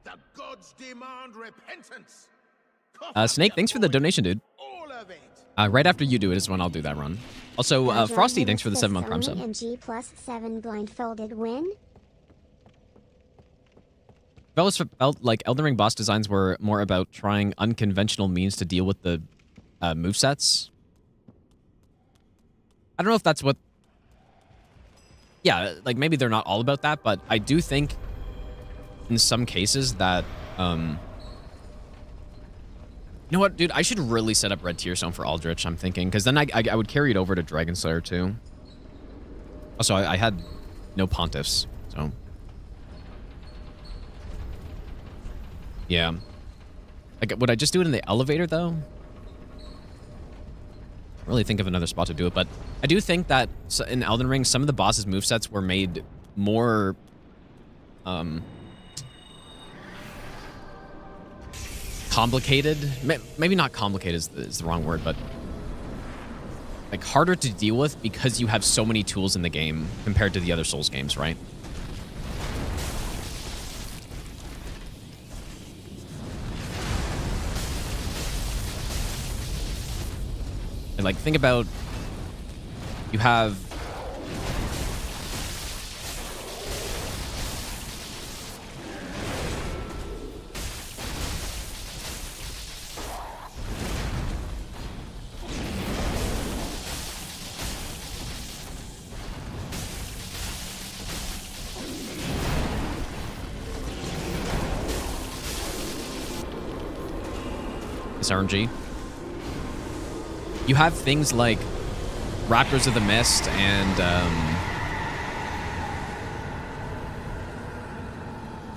The gods demand repentance. Snake, thanks for the donation, dude. All of it. Right after you do it is when I'll do that run. Also, Frosty, thanks for the 7-month Prime sub. MG plus 7 blindfolded win. I've always felt like Elden Ring boss designs were more about trying unconventional means to deal with the movesets. I don't know if that's what... Yeah, like maybe they're not all about that, but I do think in some cases that... You know what, dude? I should really set up Red Tear Stone for Aldrich, I'm thinking, because then I would carry it over to Dragon Slayer, too. Also, I had no Pontiffs, so... Yeah. Like, would I just do it in the elevator, though? I can't really think of another spot to do it, but I do think that in Elden Ring, some of the boss's movesets were made more... complicated. Maybe not complicated is the wrong word, but like harder to deal with because you have so many tools in the game compared to the other Souls games, right? And like think about you have this RNG. You have things like Raptors of the Mist and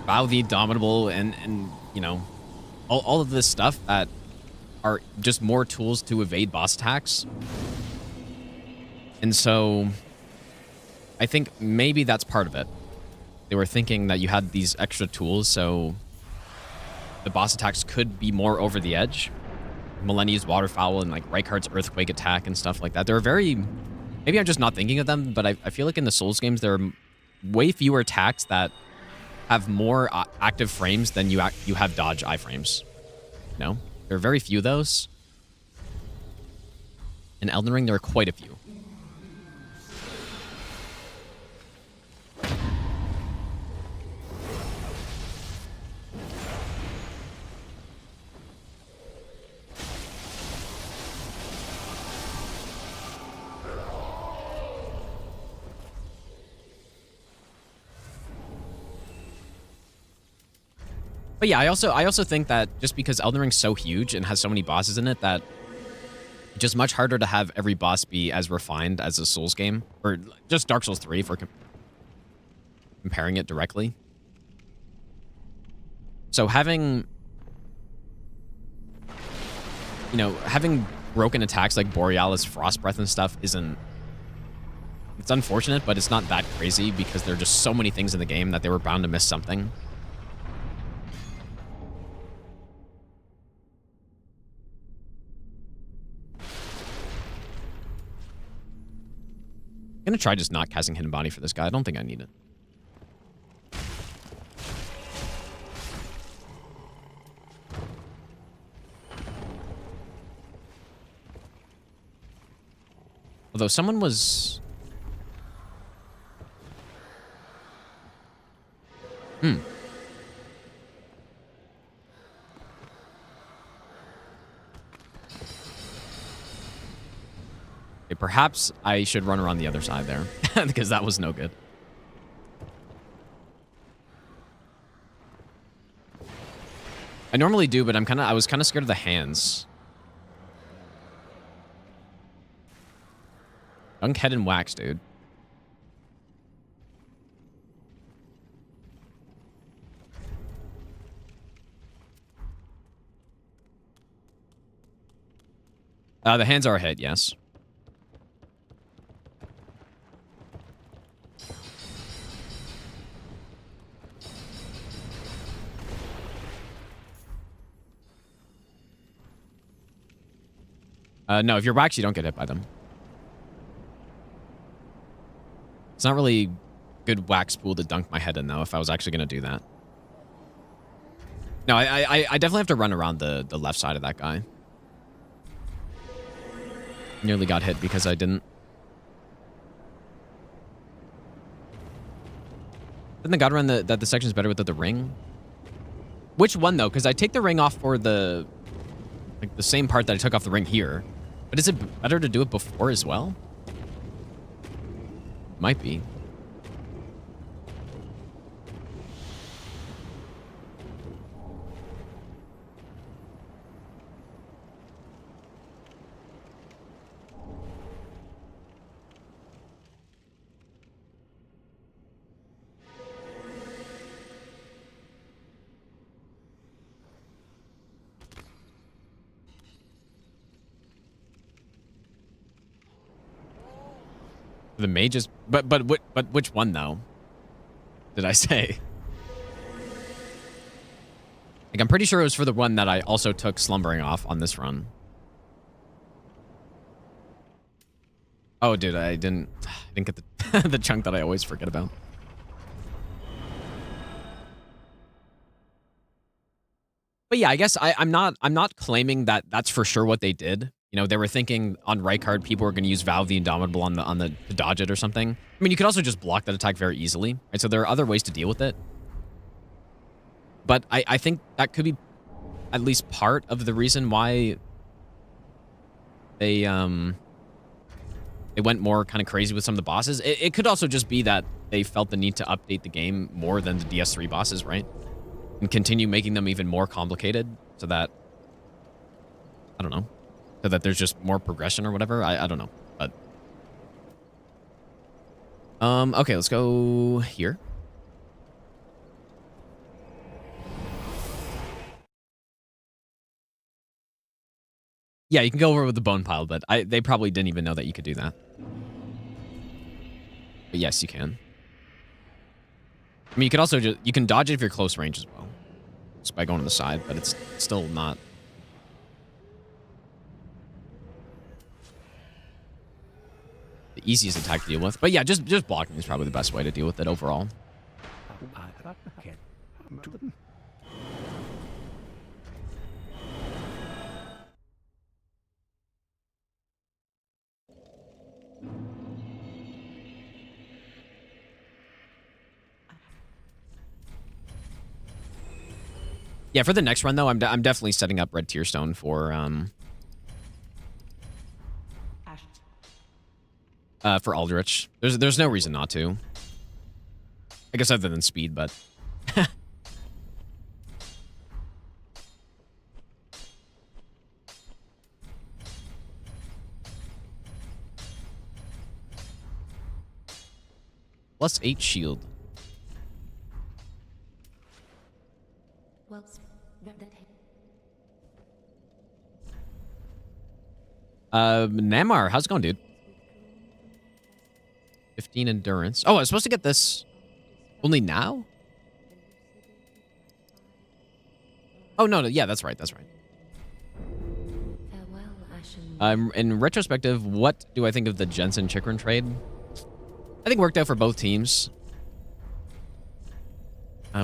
Bow the Indomitable and you know, all of this stuff that are just more tools to evade boss attacks. And so I think maybe that's part of it. They were thinking that you had these extra tools, so the boss attacks could be more over the edge. Millennia's Waterfowl and like Reichardt's Earthquake attack and stuff like that. They're very... Maybe I'm just not thinking of them, but I feel like in the Souls games, there are way fewer attacks that have more active frames than you have dodge iframes. No? There are very few of those. In Elden Ring, there are quite a few. But yeah, I also think that just because Elden Ring's so huge and has so many bosses in it that it's just much harder to have every boss be as refined as a Souls game. Or just Dark Souls 3 for comparing it directly. So having... You know, having broken attacks like Borealis, Frost Breath and stuff isn't... It's unfortunate, but it's not that crazy because there are just so many things in the game that they were bound to miss something. I'm gonna try just not casting Hidden Body for this guy. I don't think I need it. Although someone was... Okay, perhaps I should run around the other side there, because that was no good. I normally do, but I was kind of scared of the hands. Dunk head and wax, dude. The hands are ahead, yes. No, if you're wax, you don't get hit by them. It's not really good wax pool to dunk my head in, though, if I was actually going to do that. No, I definitely have to run around the left side of that guy. Nearly got hit because I didn't. Didn't the God run that the section is better with the ring? Which one, though? Because I take the ring off for the same part that I took off the ring here. But is it better to do it before as well? Might be. The mages, but which one though? Did I say? Like, I'm pretty sure it was for the one that I also took Slumbering off on this run. Oh, dude, I didn't get the, the chunk that I always forget about. But yeah, I guess I'm not claiming that that's for sure what they did. You know, they were thinking on right card, people were going to use Valve the Indomitable on the to dodge it or something. I mean, you could also just block that attack very easily, right? So there are other ways to deal with it. But I think that could be at least part of the reason why they went more kind of crazy with some of the bosses. It could also just be that they felt the need to update the game more than the DS3 bosses, right? And continue making them even more complicated so that, I don't know, so that there's just more progression or whatever. I don't know, but okay, let's go here. Yeah, you can go over with the bone pile, but they probably didn't even know that you could do that. But yes, you can. I mean, you can also you can dodge it if you're close range as well, just by going to the side, but it's still not. The easiest attack to deal with. But yeah, just blocking is probably the best way to deal with it overall. Yeah, for the next run though, I'm definitely setting up Red Tearstone for Aldrich. There's no reason not to. I guess other than speed, but +8 shield. Well, Namar, how's it going, dude? 15 endurance. Oh, I was supposed to get this only now? Oh, no, yeah, that's right, that's right. farewell, Ashen. In retrospective, what do I think of the Jensen Chikrin trade? I think it worked out for both teams.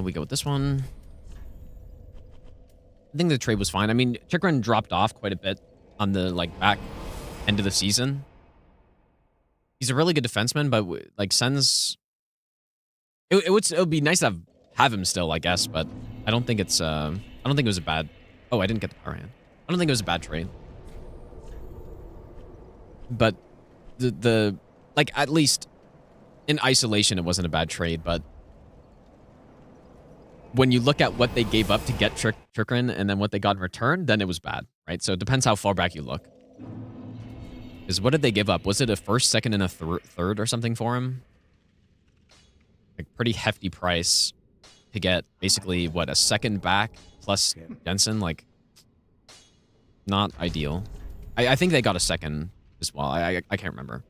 We go with this one. I think the trade was fine. I mean, Chikrin dropped off quite a bit on the back end of the season. He's a really good defenseman, but like Sen's, it would be nice to have him still, I guess. But I don't think it's I don't think it was a bad. Oh, I didn't get the power hand. I don't think it was a bad trade. But the like at least in isolation, it wasn't a bad trade. But when you look at what they gave up to get Chikrin and then what they got in return, then it was bad, right? So it depends how far back you look. Because what did they give up? Was it a first, second, and a third or something for him? Like, pretty hefty price to get basically, what, a second back plus Jensen? Like, not ideal. I think they got a second as well. I can't remember.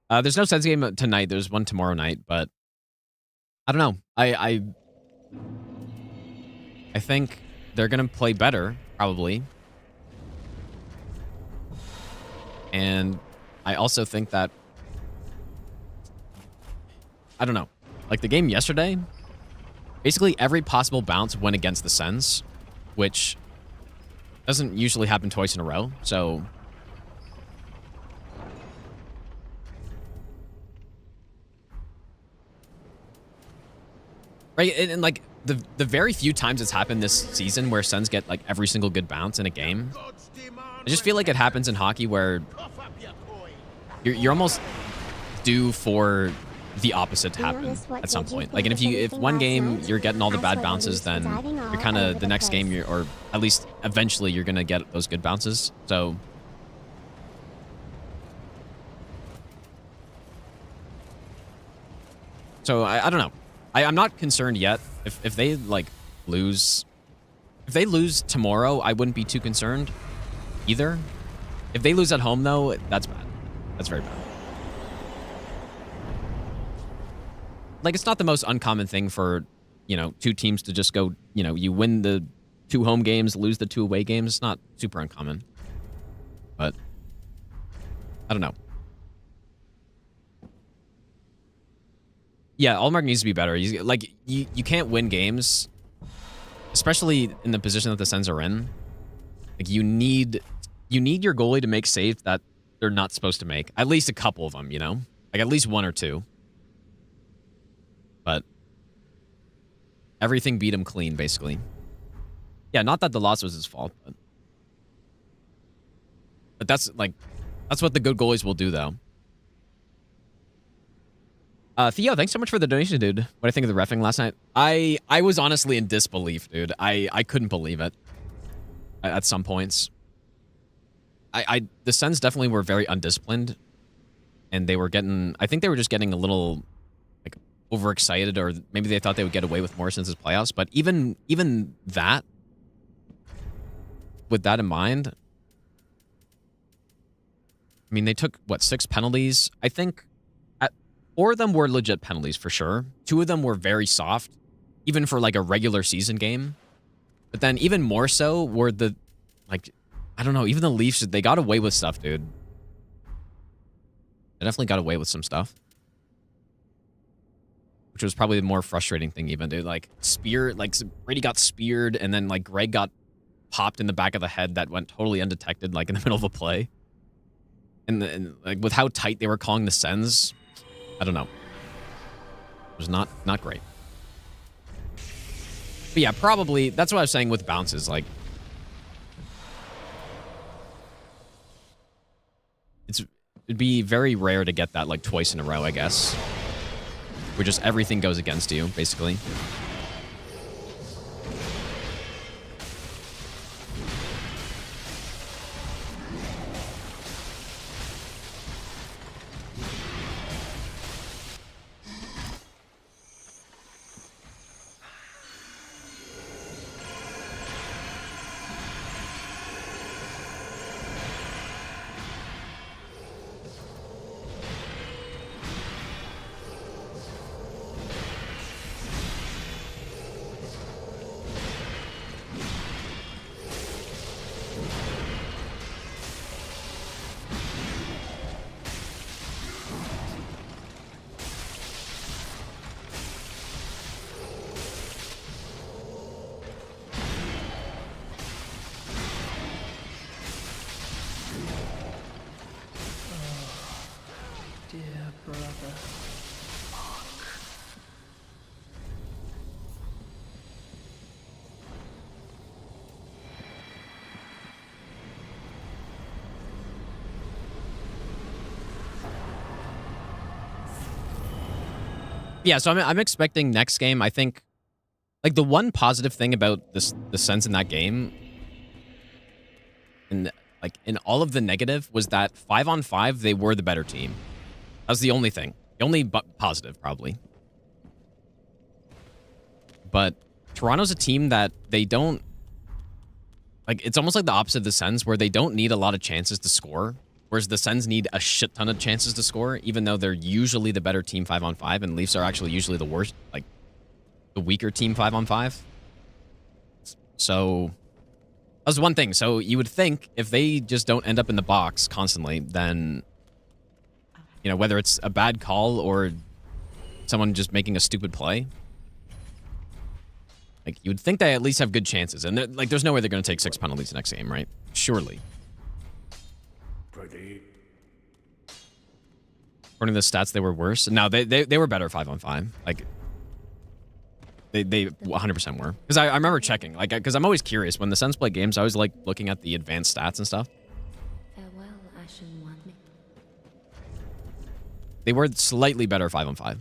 There's no Sens game tonight. There's one tomorrow night, but I don't know. I think they're gonna play better, probably. And I also think that I don't know. Like the game yesterday, basically every possible bounce went against the Sens, which doesn't usually happen twice in a row. So right, and like the very few times it's happened this season where Sens get like every single good bounce in a game, I just feel like it happens in hockey where you're almost due for the opposite to happen at some point. Like, and if one game you're getting all the bad bounces, then you're kind of the next game or at least eventually you're gonna get those good bounces. So I don't know. I'm not concerned yet. If they like lose, if they lose tomorrow, I wouldn't be too concerned either. If they lose at home, though, that's bad. That's very bad. Like, it's not the most uncommon thing for, you know, two teams to just go, you know, you win the 2 home games, lose the 2 away games. It's not super uncommon. But, I don't know. Yeah, Allmark needs to be better. Like, you can't win games, especially in the position that the Sens are in. Like, you need your goalie to make saves that they're not supposed to make. At least a couple of them, you know? Like, at least 1 or 2. But everything beat him clean, basically. Yeah, not that the loss was his fault, but that's what the good goalies will do, though. Theo, thanks so much for the donation, dude. What do I think of the reffing last night? I was honestly in disbelief, dude. I couldn't believe it at some points. The Sens definitely were very undisciplined, and they were getting, I think they were just getting a little like overexcited, or maybe they thought they would get away with more since it's playoffs. But even that, with that in mind, I mean, they took what, 6 penalties? I think 4 of them were legit penalties for sure. 2 of them were very soft, even for like a regular season game. But then even more so were the, like, I don't know, even the Leafs, they got away with stuff, dude. They definitely got away with some stuff. Which was probably the more frustrating thing even, dude. Like, Brady got speared, and then, like, Greg got popped in the back of the head that went totally undetected, like, in the middle of a play. And like, with how tight they were calling the Sens, I don't know. It was not great. But yeah, probably, that's what I was saying with bounces, like, it'd be very rare to get that, like, twice in a row, I guess. Where just everything goes against you, basically. Yeah, so I'm expecting next game, I think, like, the one positive thing about the Sens in that game, and like in all of the negative, was that 5-on-5 they were the better team. That was the only thing, the only positive probably. But Toronto's a team that they don't, like, it's almost like the opposite of the Sens, where they don't need a lot of chances to score. Whereas the Sens need a shit ton of chances to score, even though they're usually the better team 5-on-5, and Leafs are actually usually the worst, like, the weaker team 5-on-5. So, that's one thing. So, you would think if they just don't end up in the box constantly, then, you know, whether it's a bad call or someone just making a stupid play, like, you would think they at least have good chances. And, like, there's no way they're going to take 6 penalties next game, right? Surely. According to the stats, they were worse. No, they were better 5-on-5. Like, they 100% were. Because I remember checking. Like, because I'm always curious. When the Sens play games, I always like looking at the advanced stats and stuff. Farewell, Ashen One. They were slightly better 5-on-5.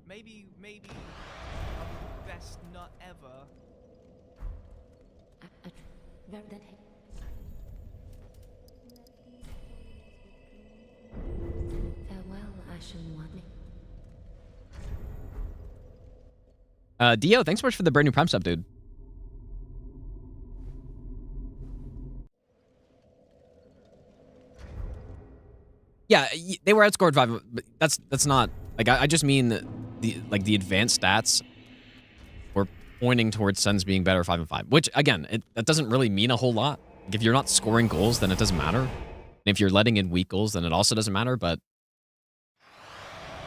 Maybe I'll be the best nut ever. Farewell, Ashen One. Dio, thanks so much for the brand new Prime sub, dude. Yeah, they were outscored 5, but that's not like I just mean the advanced stats were pointing towards Suns being better 5 and 5, which again, that doesn't really mean a whole lot. Like, if you're not scoring goals, then it doesn't matter. And if you're letting in weak goals, then it also doesn't matter. But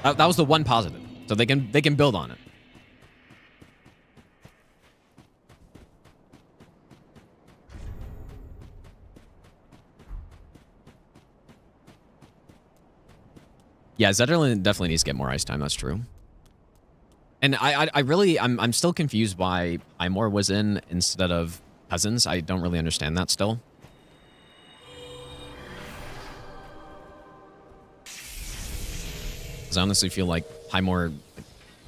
that was the one positive, so they can build on it. Yeah, Zetterlund definitely needs to get more ice time. That's true. And I'm still confused why Imor was in instead of Cousins. I don't really understand that still. Because I honestly feel like Imor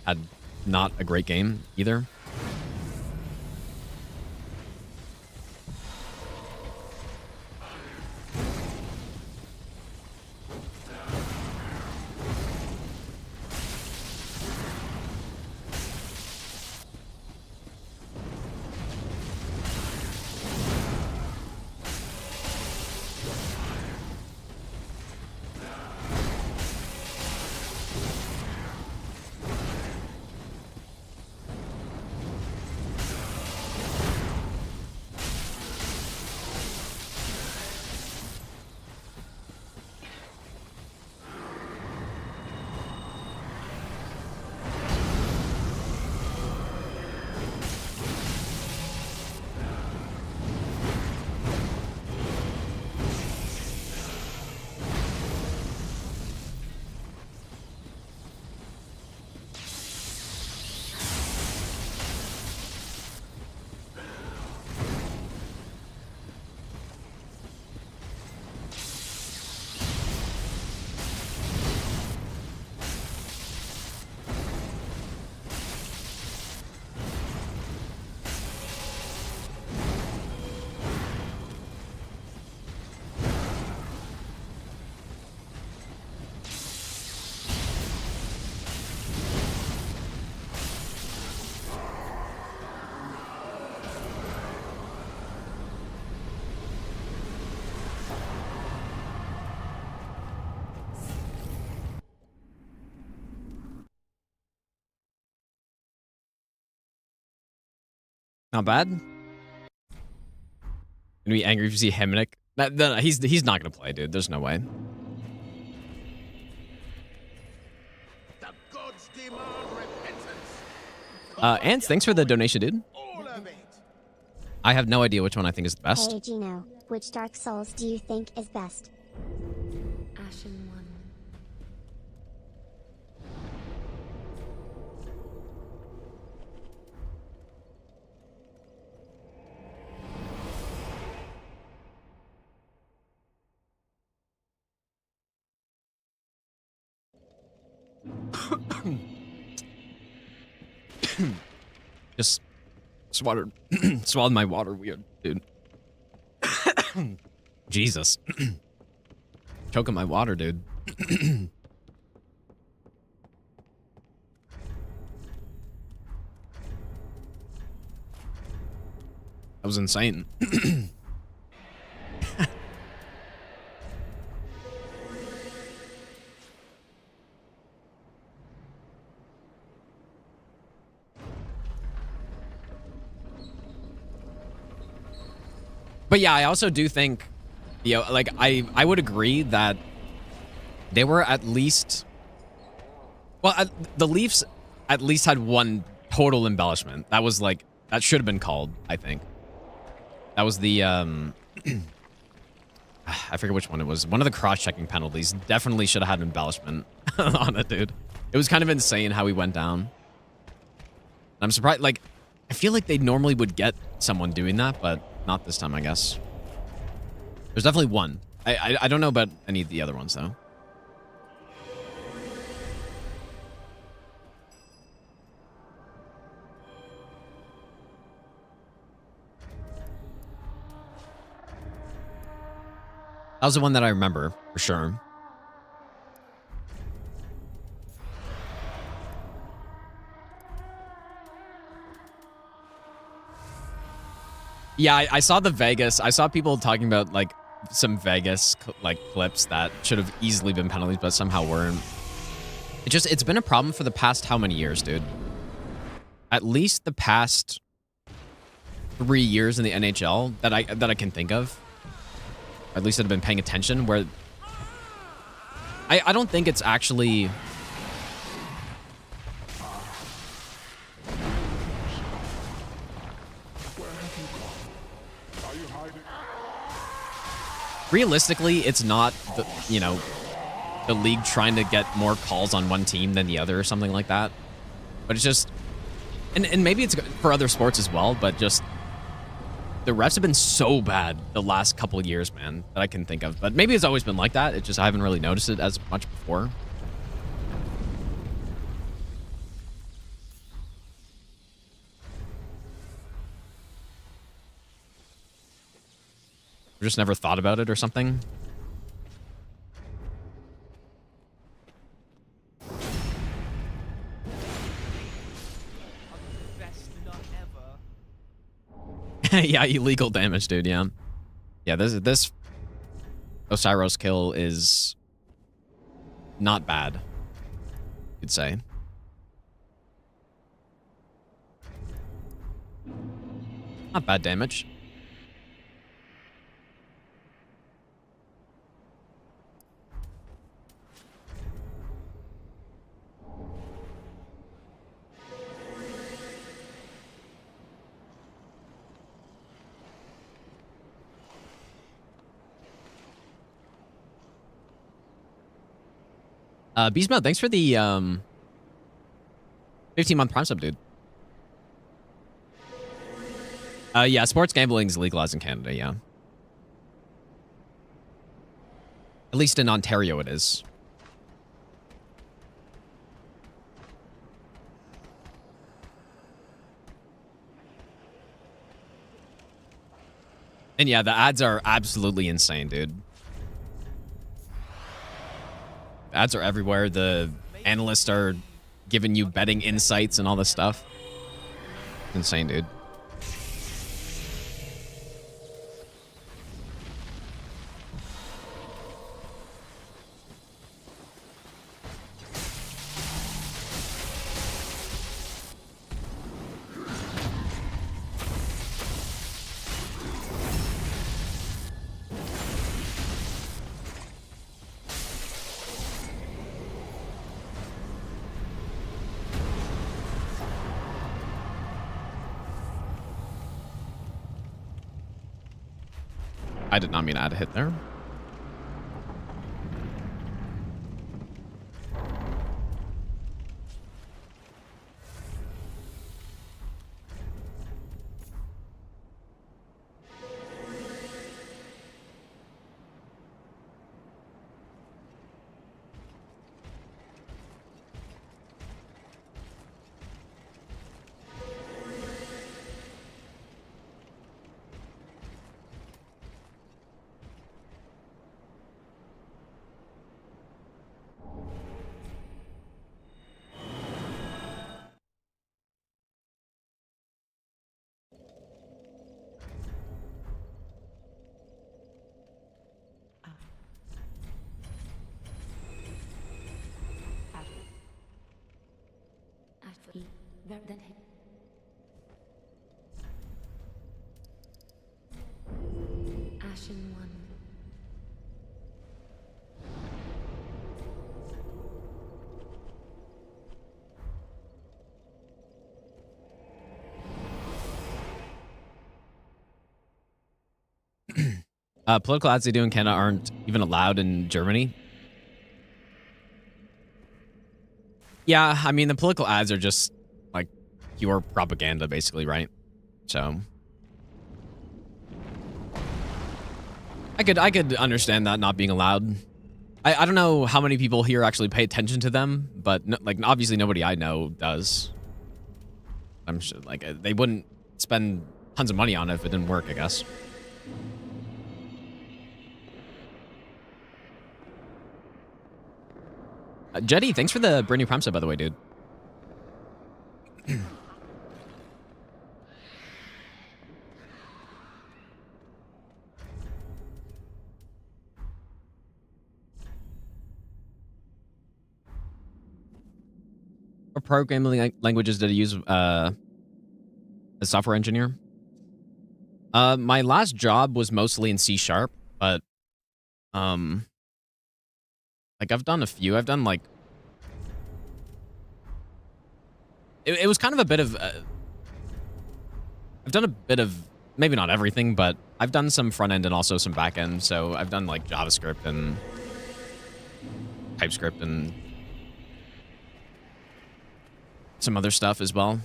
had not a great game either. Not bad. Gonna be angry if you see Hemnick. No, he's not gonna play, dude. There's no way. The gods demand repentance. Ants, thanks for the donation, dude. All of it. I have no idea which one I think is the best. Hey Gino, which Dark Souls do you think is best? Ashen One. Just swallowed my water weird, dude. Jesus. Choking my water, dude. That was insane. But yeah, I also do think, you know, like I would agree that they were at least, well, the Leafs at least had one total embellishment. That was like, that should have been called, I think. That was the, I forget which one it was. One of the cross-checking penalties definitely should have had an embellishment on it, dude. It was kind of insane how he went down. I'm surprised, like, I feel like they normally would get someone doing that, but not this time, I guess. There's definitely one. I don't know about any of the other ones, though. That was the one that I remember, for sure. Yeah, I saw the Vegas. I saw people talking about like some Vegas like clips that should have easily been penalties, but somehow weren't. It's been a problem for the past how many years, dude? At least the past 3 years in the NHL that I can think of. Or at least that I've been paying attention. Where I don't think it's actually. Realistically, it's not the, you know, the league trying to get more calls on one team than the other or something like that. But it's just, and maybe it's for other sports as well, but just the refs have been so bad the last couple of years, man, that I can think of. But maybe it's always been like that. It's just I haven't really noticed it as much before. Or just never thought about it or something. Best not ever. Yeah, illegal damage, dude. Yeah, yeah. This Osiris kill is not bad, you'd say. Not bad damage. Beast Mode, thanks for the 15-month Prime sub, dude. Yeah, sports gambling is legalized in Canada, yeah. At least in Ontario it is. And yeah, the ads are absolutely insane, dude. Ads are everywhere. The analysts are giving you betting insights and all this stuff. It's insane, dude. I did not mean to add a hit there. Then hit. Ashen one. Political ads they do in Canada aren't even allowed in Germany. Yeah, I mean, the political ads are just like pure propaganda, basically, right? So I could understand that not being allowed. I don't know how many people here actually pay attention to them, but no, like obviously nobody I know does. I'm sure like they wouldn't spend tons of money on it if it didn't work, I guess. Jetty, thanks for the brand new Prime sub, by the way, dude. What programming languages did I use as software engineer? My last job was mostly in C#, but like I've done a few. I've done like it was kind of a bit of I've done a bit of maybe not everything, but I've done some front end and also some back end. So I've done like JavaScript and TypeScript and some other stuff as well.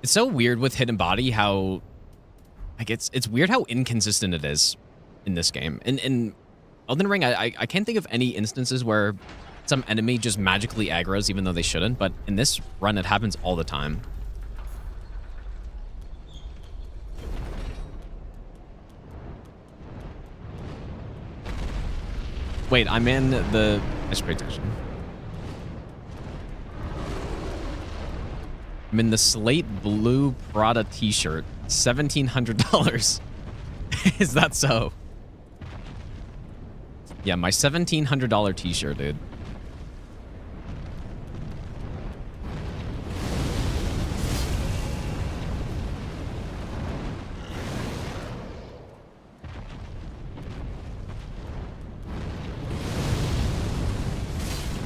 It's so weird with Hidden Body how, like, it's weird how inconsistent it is in this game. In Elden Ring, I can't think of any instances where some enemy just magically aggroes even though they shouldn't, but in this run, it happens all the time. Wait, I'm in the... I should pay attention. I'm in the slate blue Prada t-shirt. $1,700. Is that so? Yeah, my $1,700 t-shirt, dude.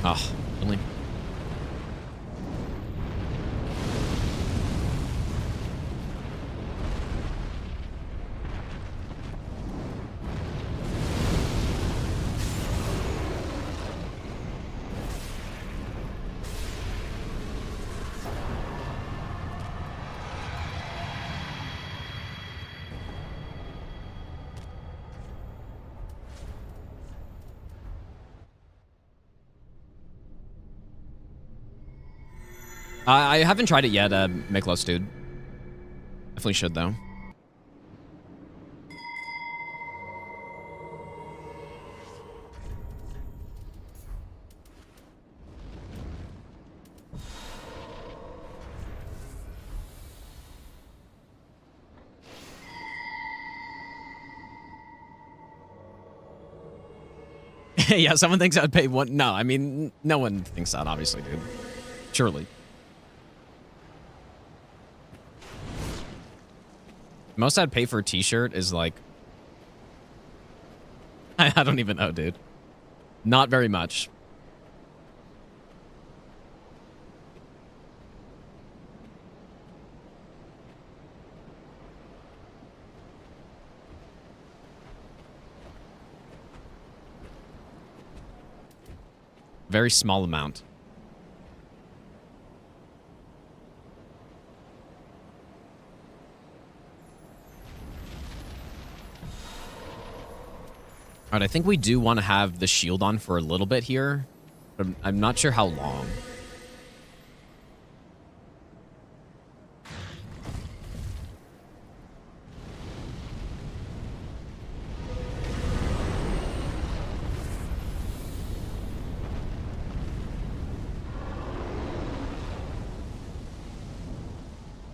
Oh, really? I haven't tried it yet, Miklos, dude. Definitely should, though. Yeah, someone thinks I'd pay one. No, I mean, no one thinks that, obviously, dude. Surely. Most I'd pay for a t-shirt is like... I don't even know, dude. Not very much. Very small amount. All right, I think we do want to have the shield on for a little bit here, but I'm not sure how long.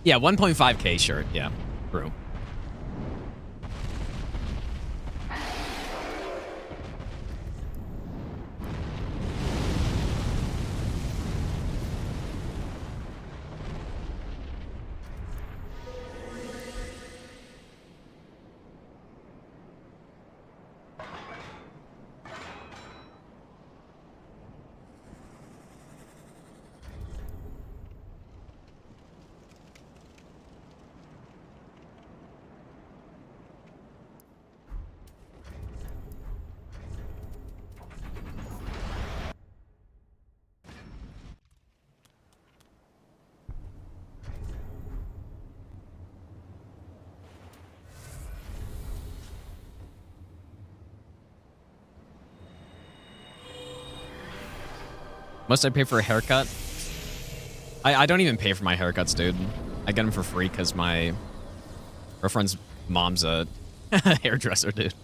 Yeah, 1.5K shirt. Yeah, true. Must I pay for a haircut? I don't even pay for my haircuts, dude. I get them for free because my girlfriend's mom's a hairdresser, dude.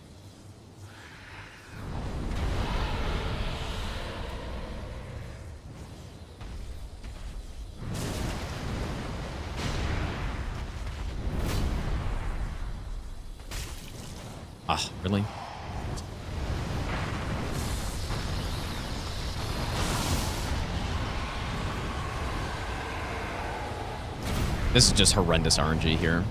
Ah, really? This is just horrendous RNG here.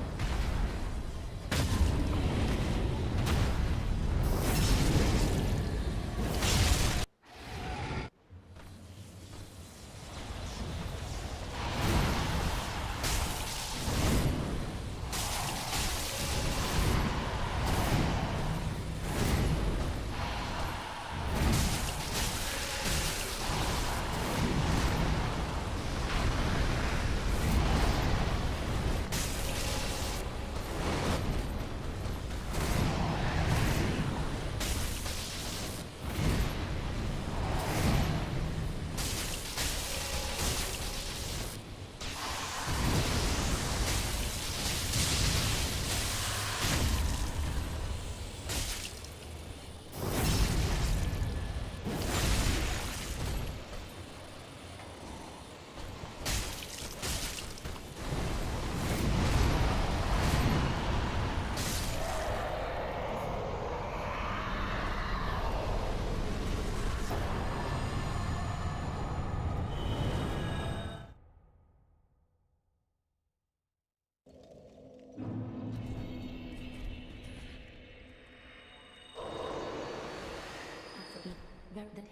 Then hit.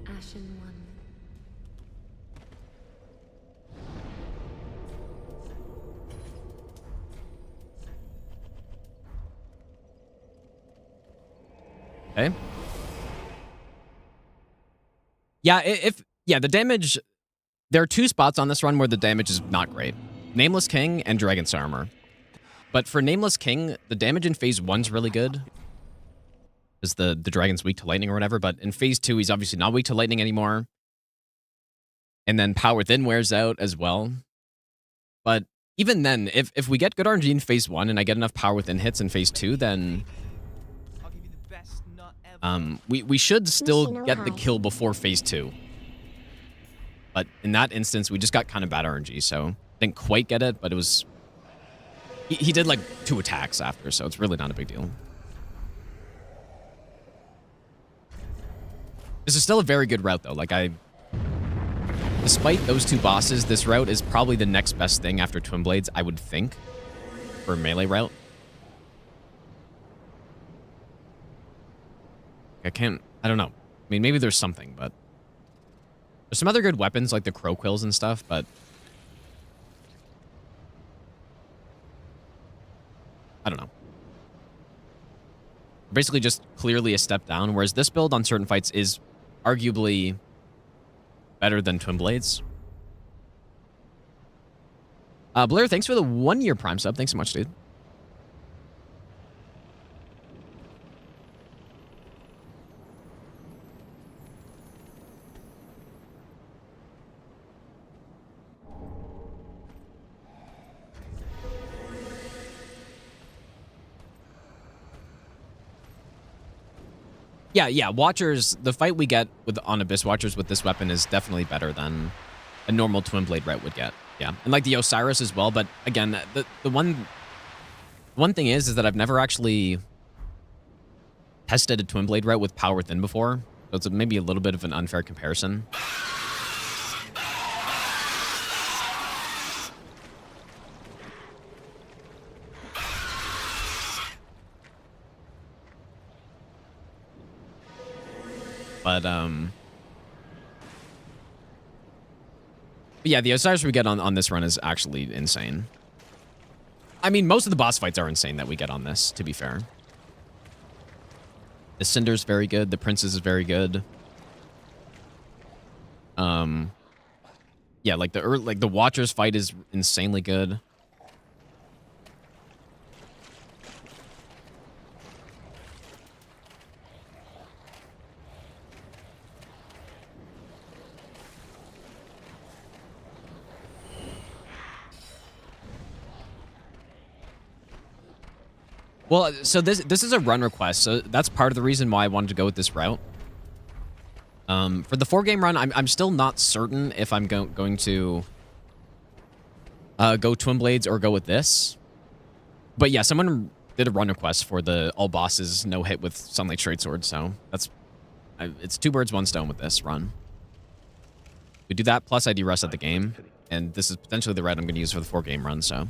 Ashen one. Okay. Yeah, the damage. There are two spots on this run where the damage is not great. Nameless King and Dragon's Armor. But for Nameless King, the damage in phase 1's really good. Is the dragon's weak to lightning or whatever, but in phase 2, he's obviously not weak to lightning anymore. And then Power Within wears out as well. But even then, if we get good RNG in phase 1 and I get enough Power Within hits in phase 2, then I'll give you the best nut ever. we should still Mr. get the Know-How. kill before phase 2. But in that instance, we just got kind of bad RNG, so didn't quite get it, but it was... He did like 2 attacks after, so it's really not a big deal. This is still a very good route, though. Like, despite those 2 bosses, this route is probably the next best thing after Twin Blades, I would think, for a melee route. I don't know. I mean, maybe there's something, but... There's some other good weapons, like the Crow Quills and stuff, but... I don't know. Basically just clearly a step down, whereas this build on certain fights is arguably better than Twin Blades. Blair, thanks for the 1-year Prime sub. Thanks so much, dude. Yeah, Watchers, the fight we get on Abyss Watchers with this weapon is definitely better than a normal Twin Blade route would get. Yeah, and like the Osiris as well, but again, the one thing is that I've never actually tested a Twin Blade route with Power Within before, so it's maybe a little bit of an unfair comparison. But yeah, the Osiris we get on this run is actually insane. I mean, most of the boss fights are insane that we get on this, to be fair. The Cinder's very good. The Princess is very good. Yeah, like the Watchers fight is insanely good. Well, so this is a run request, so that's part of the reason why I wanted to go with this route. For the 4-game run, I'm still not certain if I'm going to go Twin Blades or go with this. But yeah, someone did a run request for the all bosses no hit with Sunlight Straight Sword, so it's 2 birds, 1 stone with this run. We do that, plus I Derust at the game, and this is potentially the red I'm going to use for the 4-game run, so.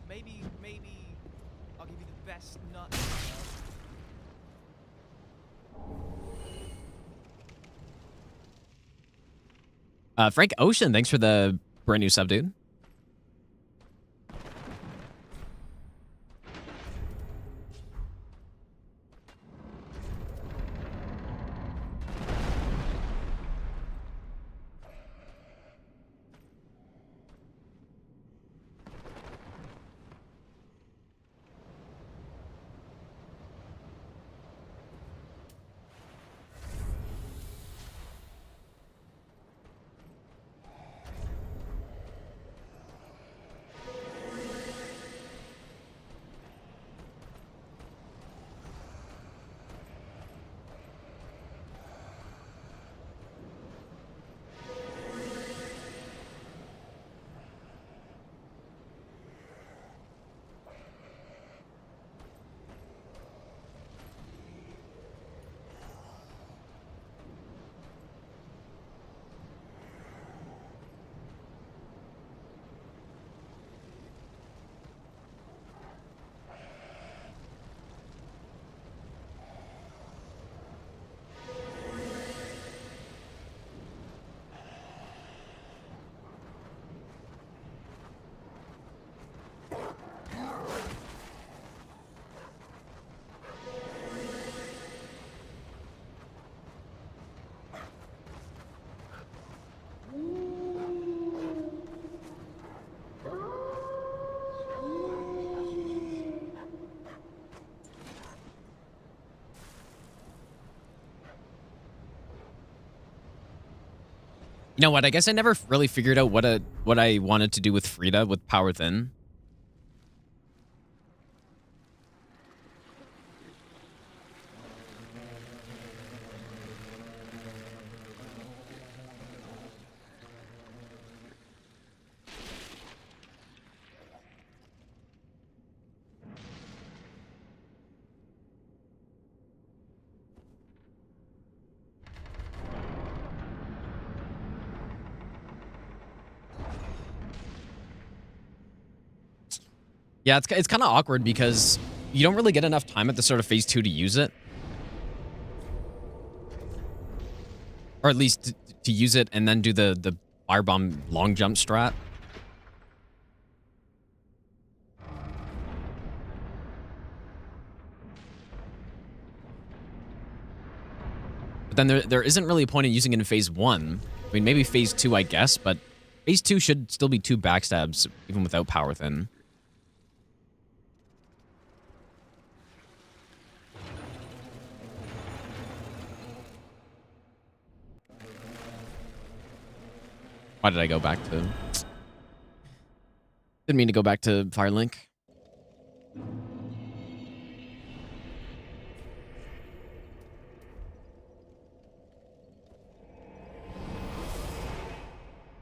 Maybe I'll give you the best nut. Frank Ocean, thanks for the brand new sub, dude. You know what? I guess I never really figured out what I wanted to do with Frida with Power Within. Yeah, it's kind of awkward because you don't really get enough time at the start of phase 2 to use it. Or at least to use it and then do the firebomb long jump strat. But then there isn't really a point in using it in phase 1. I mean, maybe phase 2, I guess, but phase 2 should still be 2 backstabs even without Power Within. Why did I go back to... Didn't mean to go back to Firelink.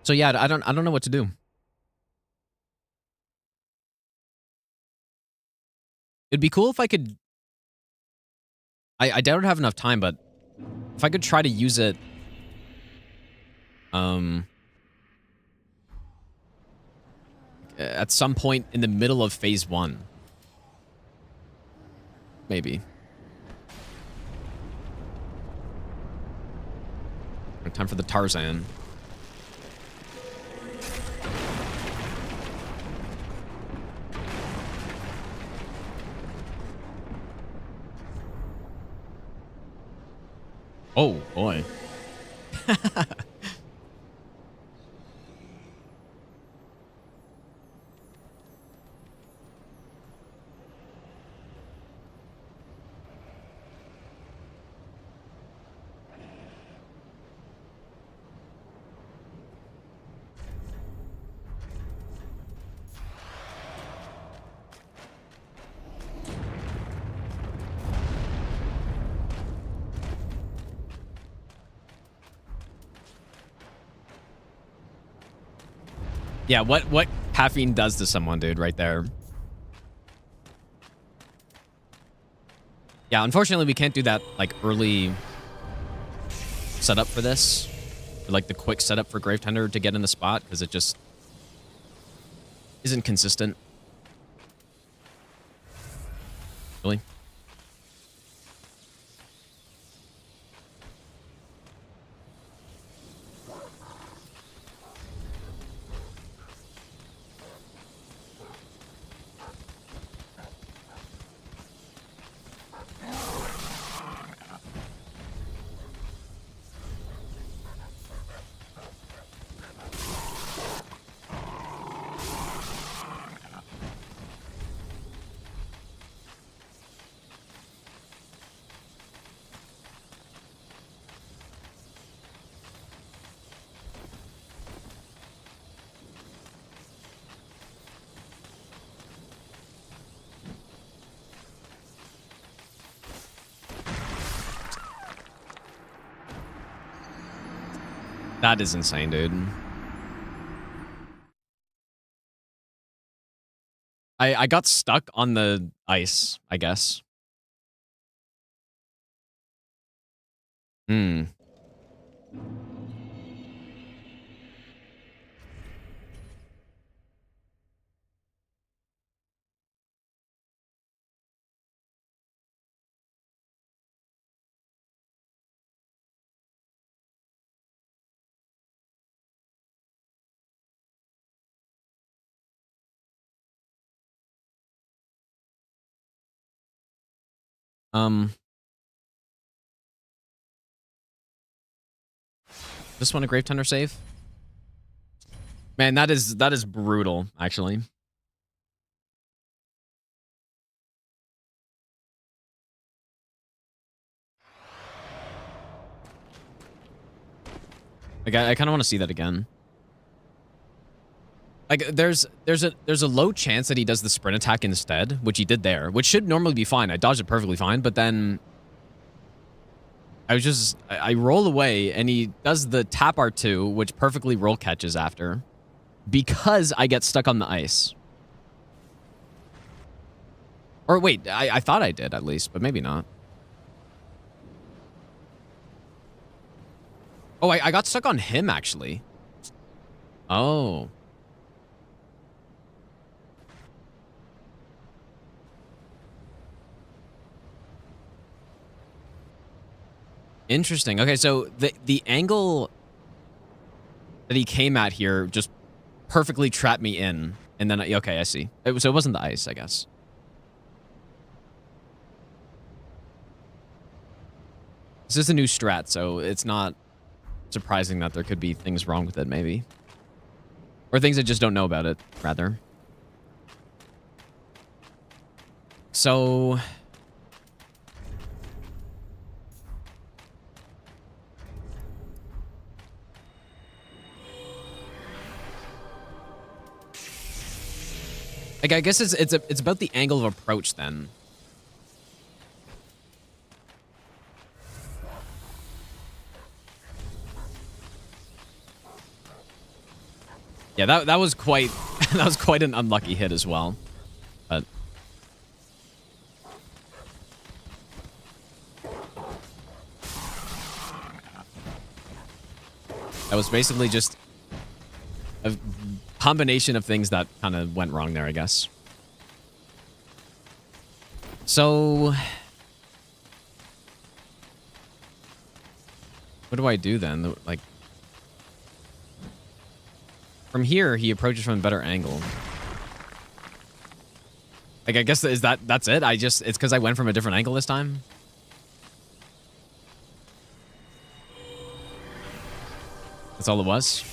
So yeah, I don't know what to do. It'd be cool if I could... I doubt I'd have enough time, but if I could try to use it... at some point in the middle of phase 1. Maybe. Time for the Tarzan. Oh, boy. Yeah, what caffeine does to someone, dude, right there. Yeah, unfortunately, we can't do that, like, early setup for this. Or, like, the quick setup for Gravetender to get in the spot, because it just isn't consistent. Really? That is insane, dude. I got stuck on the ice, I guess. Hmm. Just want a Gravetender save? Man, that is brutal, actually. Like, I kind of want to see that again. Like, there's a low chance that he does the sprint attack instead, which he did there, which should normally be fine. I dodged it perfectly fine, but then I roll away, and he does the tap R2, which perfectly roll catches after, because I get stuck on the ice. Or wait, I thought I did at least, but maybe not. Oh, I got stuck on him, actually. Oh. Interesting. Okay, so the angle that he came at here just perfectly trapped me in. And then, okay, I see. So it wasn't the ice, I guess. This is a new strat, so it's not surprising that there could be things wrong with it, maybe. Or things I just don't know about it, rather. So... like, I guess it's about the angle of approach, then. Yeah, that was quite that was quite an unlucky hit as well. But that was basically just a combination of things that kind of went wrong there, I guess. So what do I do then? Like, from here, he approaches from a better angle. Like, I guess that's it? It's because I went from a different angle this time? That's all it was.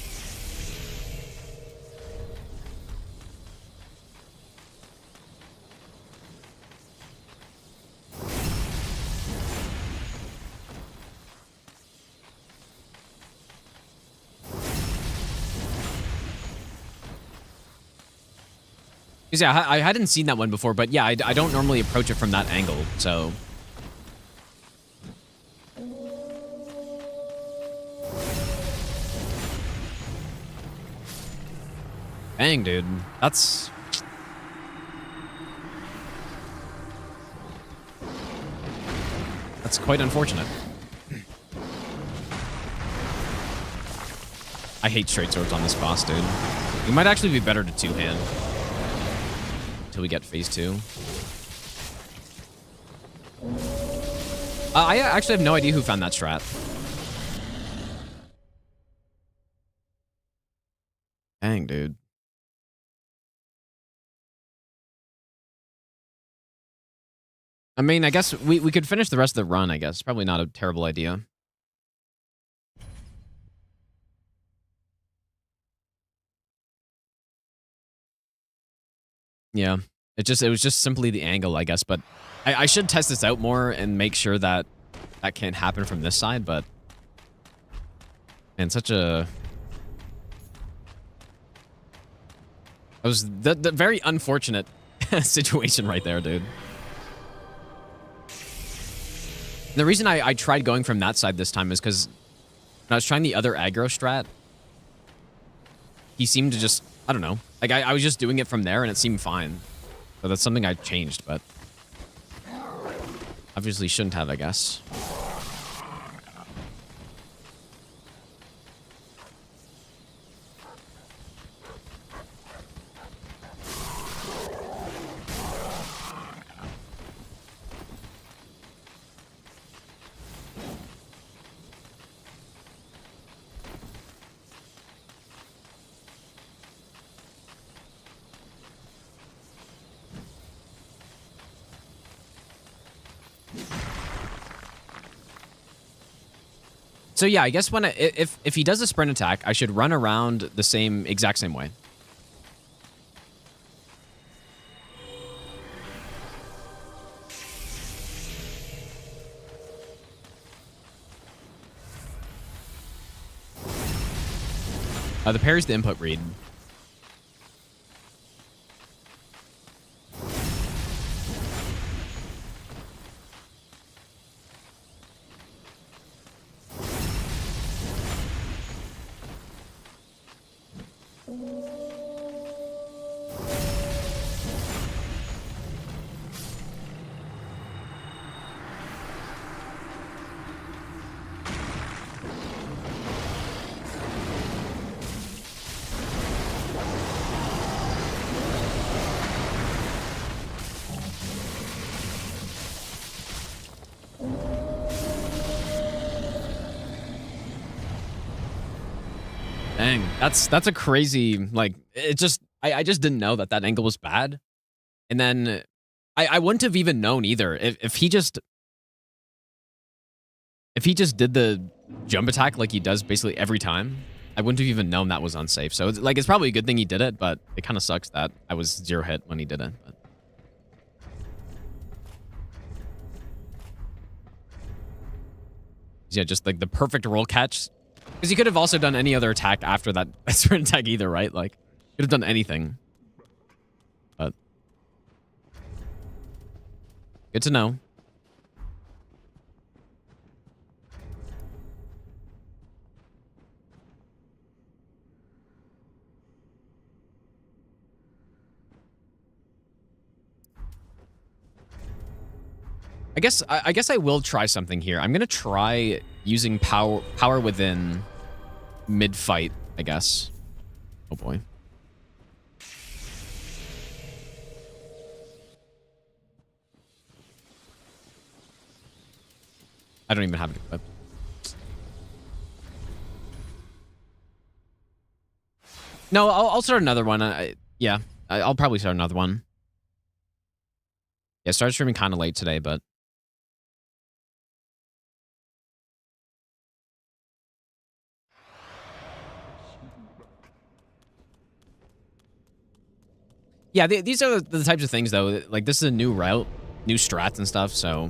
Yeah, I hadn't seen that one before, but yeah, I don't normally approach it from that angle, so... Dang, dude. That's quite unfortunate. I hate straight swords on this boss, dude. It might actually be better to two-hand. Until we get phase 2. I actually have no idea who found that strat. Dang, dude. I mean, I guess we could finish the rest of the run, I guess. Probably not a terrible idea. Yeah. It was just simply the angle, I guess, but I should test this out more and make sure that that can't happen from this side, but man, such a... That was the very unfortunate situation right there, dude. And the reason I tried going from that side this time is because when I was trying the other aggro strat, he seemed to just, I don't know, like I was just doing it from there and it seemed fine. So that's something I changed, but obviously shouldn't have, I guess. So yeah, I guess when if he does a sprint attack, I should run around the exact same way. The parry's the input read. Dang, that's a crazy, like, it just, I just didn't know that angle was bad. And then I wouldn't have even known either if he just did the jump attack like he does basically every time. I wouldn't have even known that was unsafe. So it's probably a good thing he did it, but it kind of sucks that I was 0 hit when he did it. But. Yeah, just like the perfect roll catch. Because he could have also done any other attack after that sprint attack either, right? Like, could have done anything. But good to know. I guess I will try something here. I'm gonna try using power within mid-fight, I guess. Oh boy. I don't even have it equipped. No, I'll start another one. Yeah, I'll probably start another one. Yeah, started streaming kind of late today, but Yeah, these are the types of things, though. Like, this is a new route, new strats and stuff, so...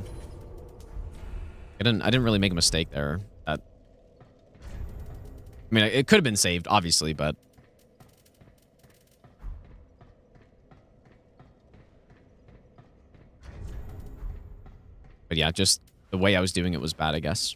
I didn't really make a mistake there. I mean, it could have been saved, obviously, but... But yeah, just the way I was doing it was bad, I guess.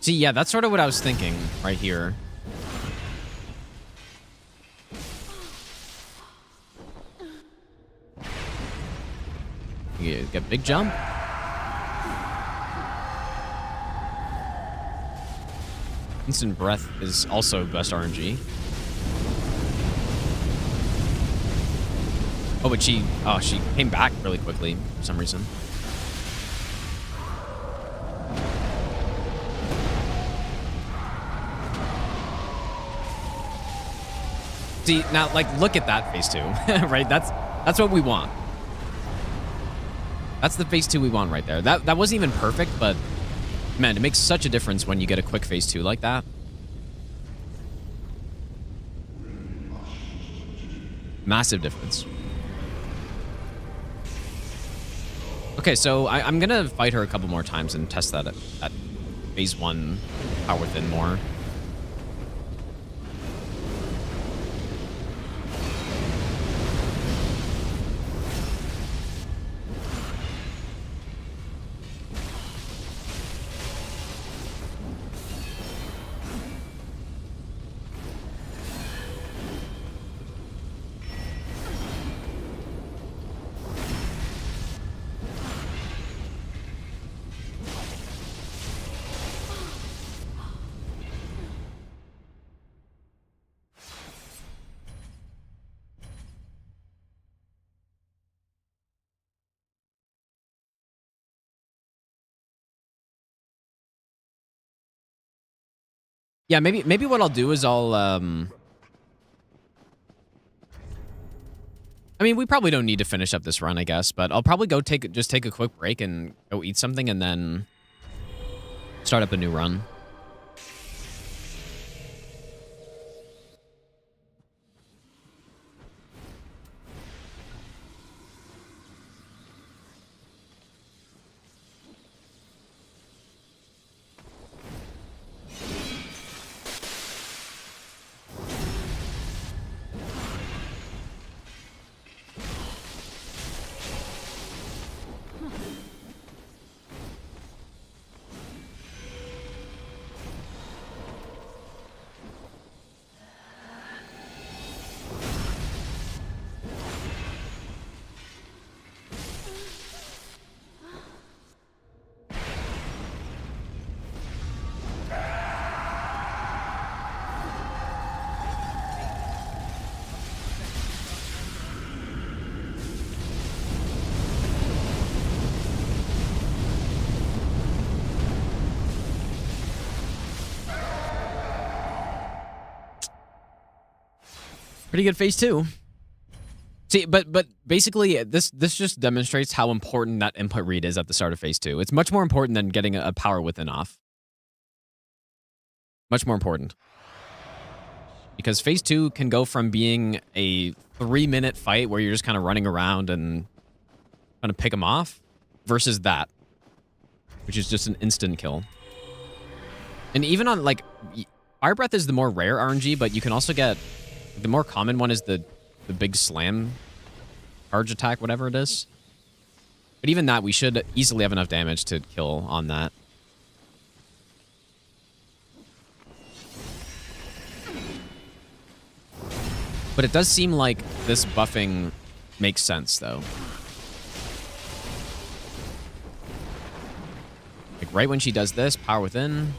See, yeah, that's sort of what I was thinking right here. You get big jump. Instant breath is also best RNG. Oh, but she came back really quickly for some reason. See, now, like, look at that phase 2, right? That's what we want. That's the phase 2 we want right there. That wasn't even perfect, but man, it makes such a difference when you get a quick phase 2 like that. Massive difference. Okay, so I'm gonna fight her a couple more times and test that at phase 1 power within more. Yeah, maybe what I'll do is I'll I mean, we probably don't need to finish up this run, I guess, but I'll probably go just take a quick break and go eat something and then start up a new run. Pretty good phase 2. See, but basically, this just demonstrates how important that input read is at the start of phase 2. It's much more important than getting a power within off. Much more important. Because phase 2 can go from being a 3-minute fight where you're just kind of running around and trying to pick them off versus that, which is just an instant kill. And even on, like, Fire Breath is the more rare RNG, but you can also get... The more common one is the big slam charge attack, whatever it is. But even that, we should easily have enough damage to kill on that. But it does seem like this buffing makes sense, though. Like, right when she does this, Power Within.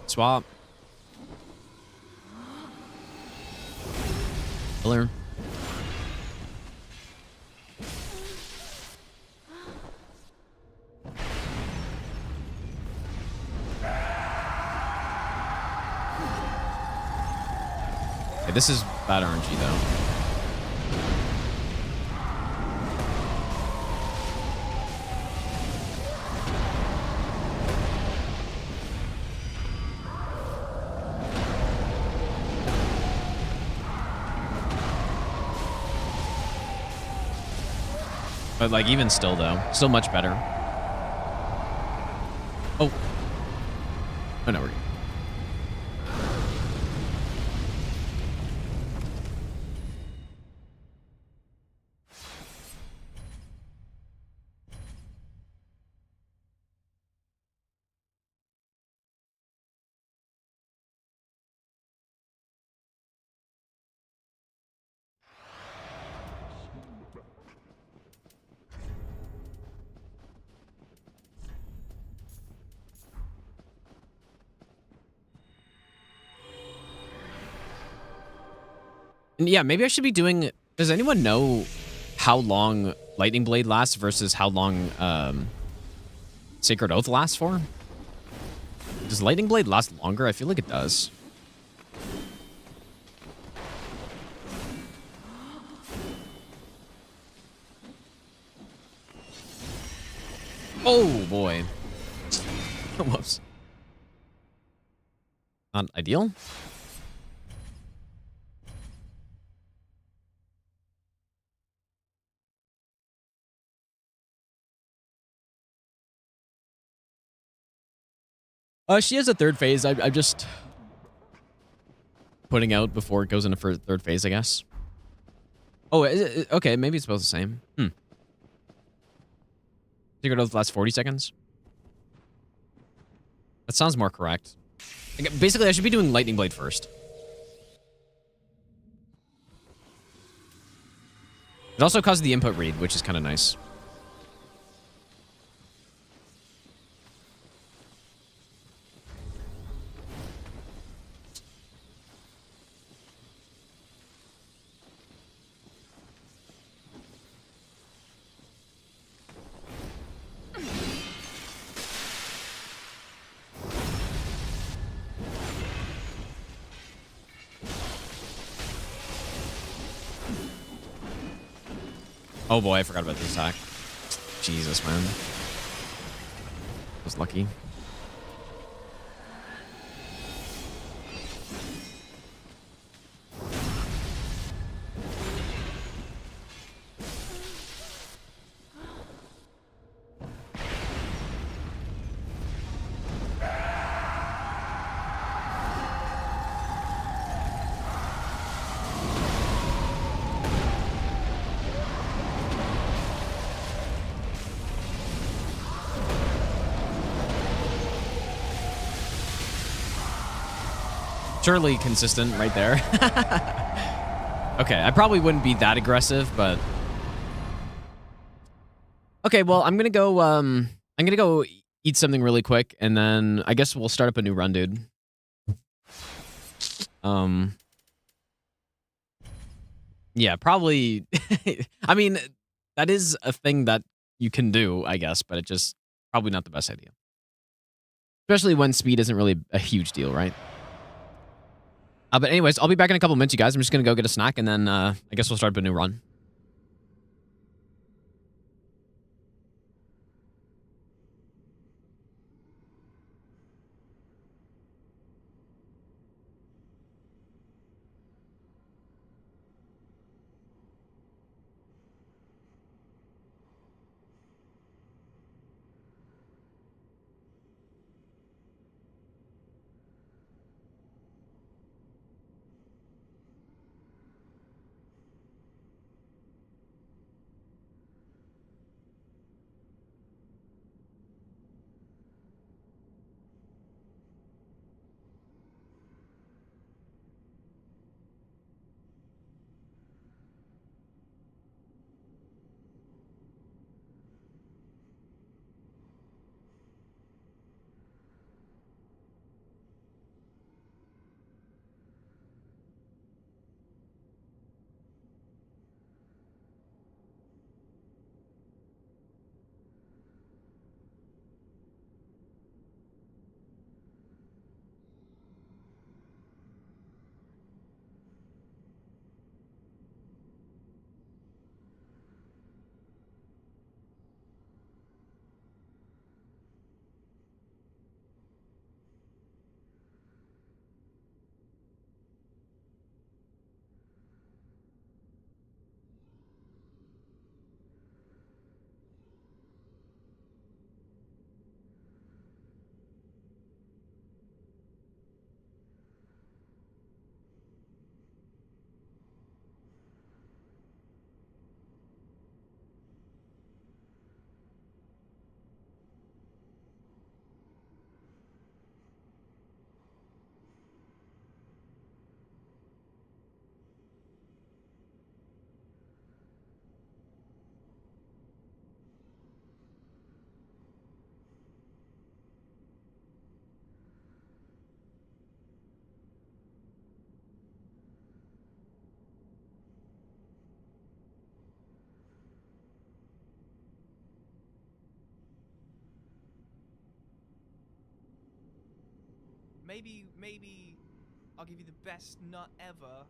Swap. Killer. Okay, this is bad RNG, though. But, like, even still, though, still much better. Oh. Oh, no, we're good. And yeah, maybe I should be doing... Does anyone know how long Lightning Blade lasts versus how long Sacred Oath lasts for? Does Lightning Blade last longer? I feel like it does. Oh, boy. Whoops. Not ideal. She has a third phase. I'm just putting out before it goes into third phase, I guess. Oh, okay. Maybe it's both the same. Secret Oath lasts 40 seconds. That sounds more correct. Like, basically, I should be doing Lightning Blade first. It also causes the input read, which is kind of nice. Oh boy, I forgot about this attack. Jesus, man. I was lucky. Surely consistent right there. Okay, I probably wouldn't be that aggressive, but... Okay, well, I'm gonna go eat something really quick, and then I guess we'll start up a new run, dude. Yeah, probably... I mean, that is a thing that you can do, I guess, but it just probably not the best idea. Especially when speed isn't really a huge deal, right? But anyways, I'll be back in a couple minutes, you guys. I'm just going to go get a snack, and then I guess we'll start up a new run. Maybe I'll give you the best nut ever.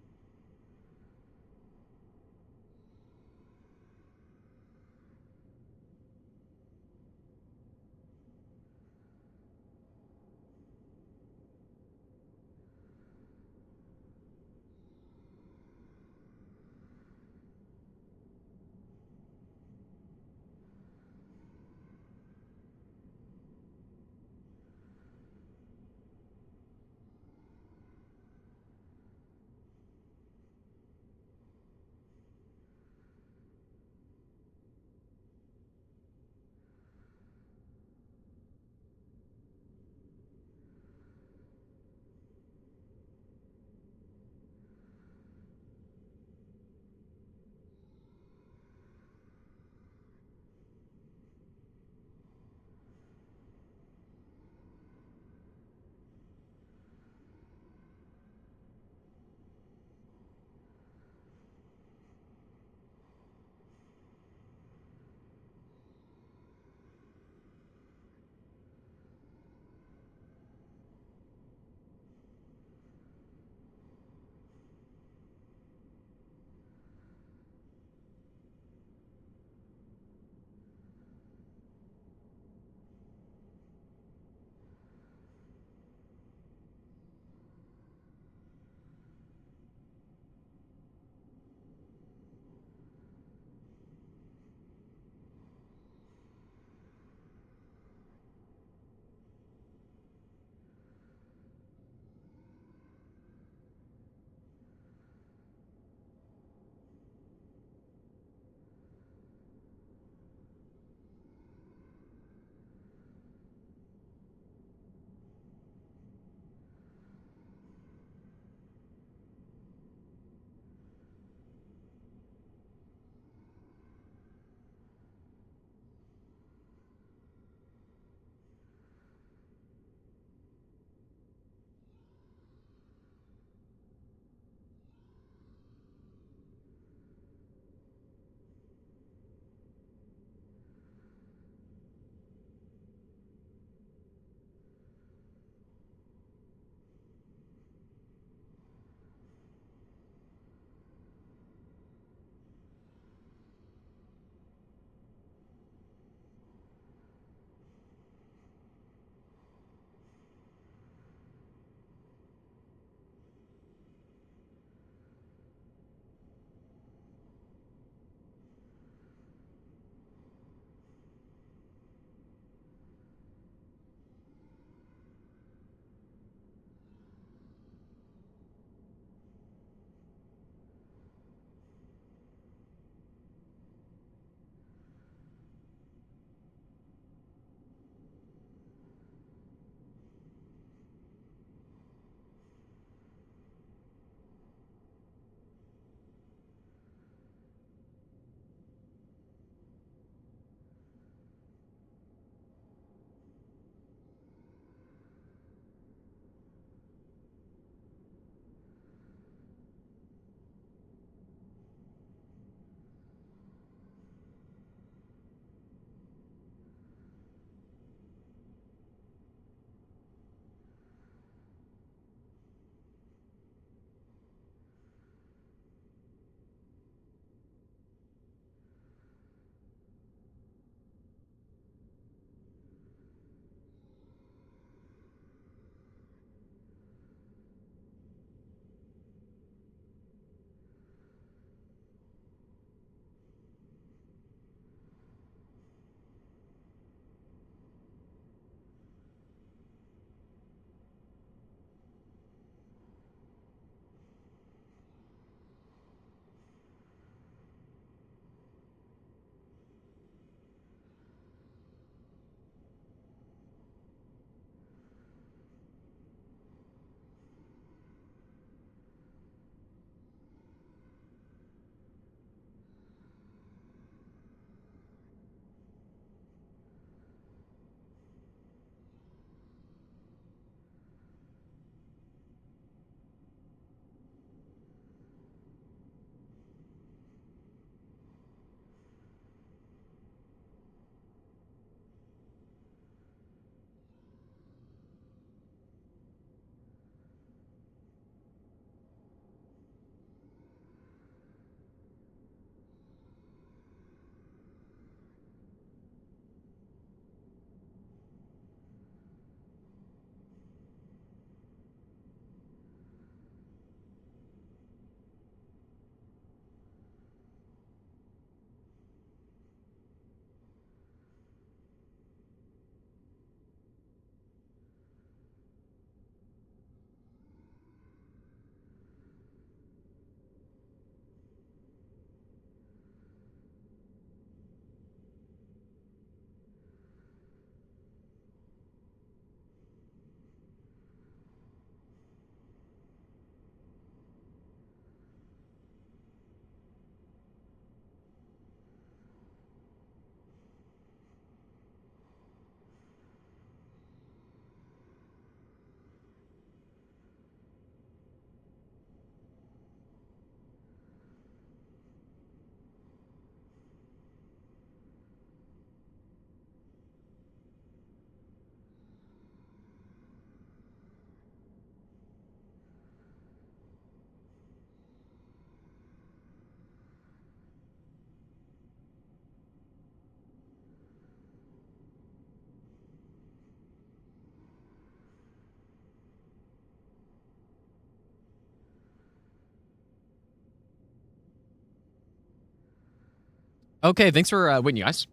Okay, thanks for waiting, you guys.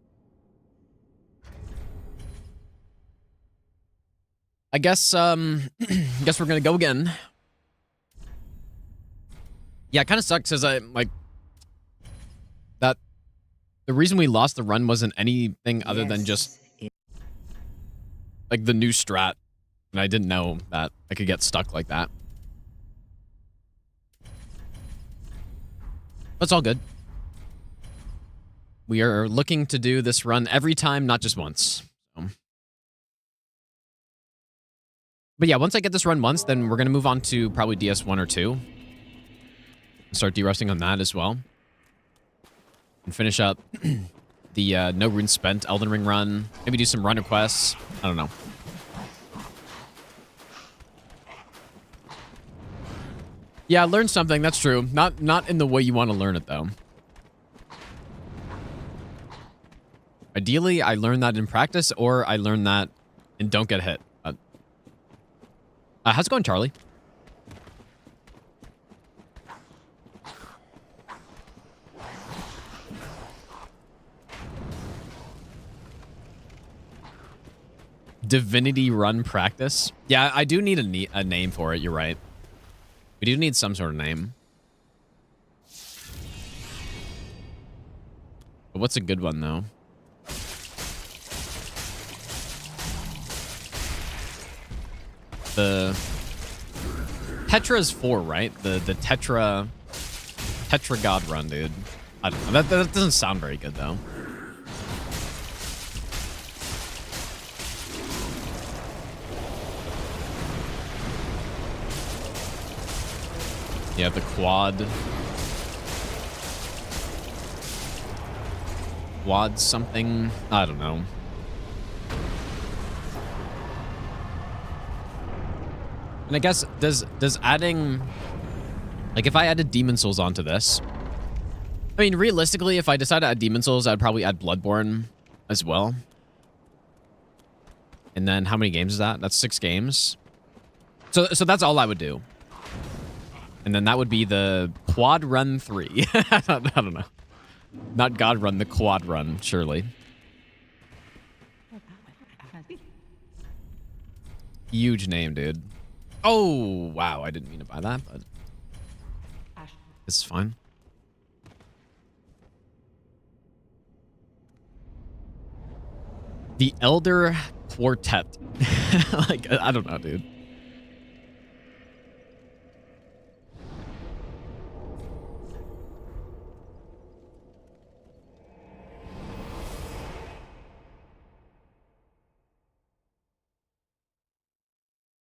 I guess guess we're gonna go again. Yeah, it kind of sucks because I like that. The reason we lost the run wasn't anything other than just like the new strat, and I didn't know that I could get stuck like that. That's all good. We are looking to do this run every time, not just once. But yeah, once I get this run once, then we're going to move on to probably DS1 or 2. Start derusting on that as well. And finish up the no runes spent Elden Ring run. Maybe do some run requests. I don't know. Yeah, learn something. That's true. Not in the way you want to learn it, though. Ideally, I learn that in practice, or I learn that and don't get hit. How's it going, Charlie? Divinity run practice? Yeah, I do need a name for it. You're right. We do need some sort of name. But what's a good one, though? The Tetra is 4, right? The Tetra God run, dude. I don't know. That doesn't sound very good, though. Yeah, the quad something. I don't know. And I guess does adding, like, if I added Demon Souls onto this, I mean, realistically, if I decide to add Demon Souls, I'd probably add Bloodborne as well. And then how many games is that? That's 6 games. So that's all I would do. And then that would be the Quad Run 3. I don't know. Not God Run, the Quad Run, surely. Huge name, dude. Oh, wow. I didn't mean to buy that, but this is fine. The Elder Quartet. Like, I don't know, dude.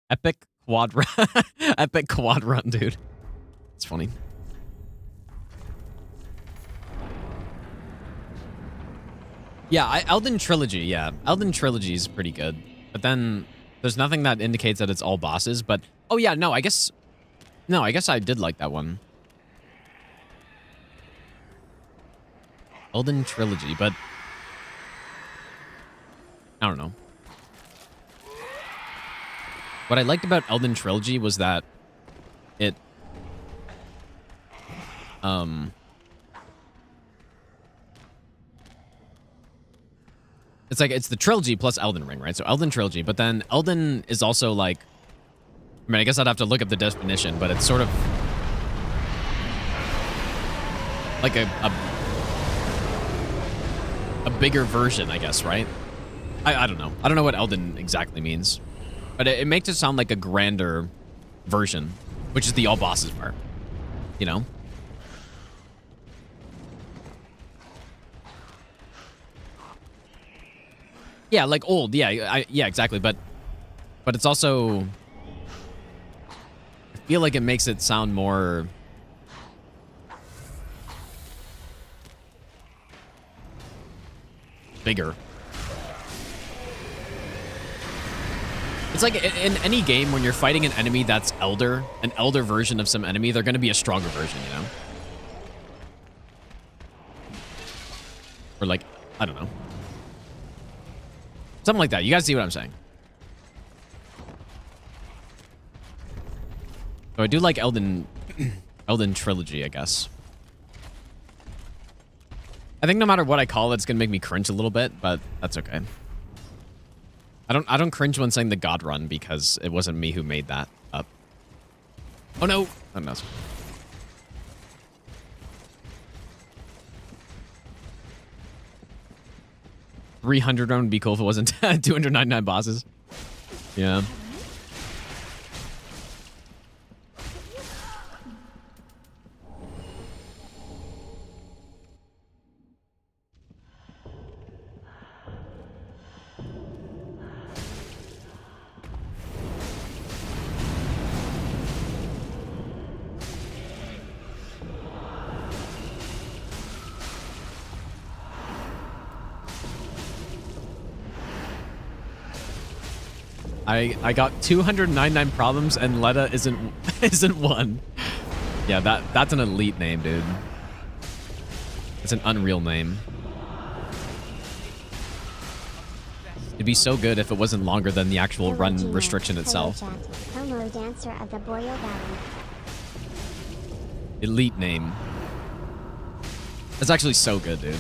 Epic quad run. Epic quad run, dude. It's funny. Yeah, Elden Trilogy, yeah. Elden Trilogy is pretty good. But then there's nothing that indicates that it's all bosses, but oh yeah, no, I guess I did like that one. Elden Trilogy, but I don't know. What I liked about Elden Trilogy was that it it's like it's the trilogy plus Elden Ring, right? So Elden Trilogy, but then Elden is also like, I mean, I guess I'd have to look up the definition, but it's sort of like a bigger version, I guess, right? I don't know. I don't know what Elden exactly means. But it makes it sound like a grander version, which is the all bosses part, you know? Yeah, like old. Yeah, yeah, exactly. But it's also, I feel like it makes it sound more bigger. It's like in any game when you're fighting an enemy that's elder, an elder version of some enemy, they're going to be a stronger version, you know? Or like, I don't know. Something like that. You guys see what I'm saying? So I do like Elden Trilogy, I guess. think no matter what I call it, it's gonna make me cringe a little bit, but that's okay. I don't cringe when saying the God Run because it wasn't me who made that up. Oh no! Oh no. 300 round would be cool if it wasn't 299 bosses. Yeah. I got 299 problems and Letta isn't one. Yeah, that's an elite name, dude. It's an unreal name. It'd be so good if it wasn't longer than the actual run restriction itself. Homo dancer of the Boreal Valley. Elite name. That's actually so good, dude.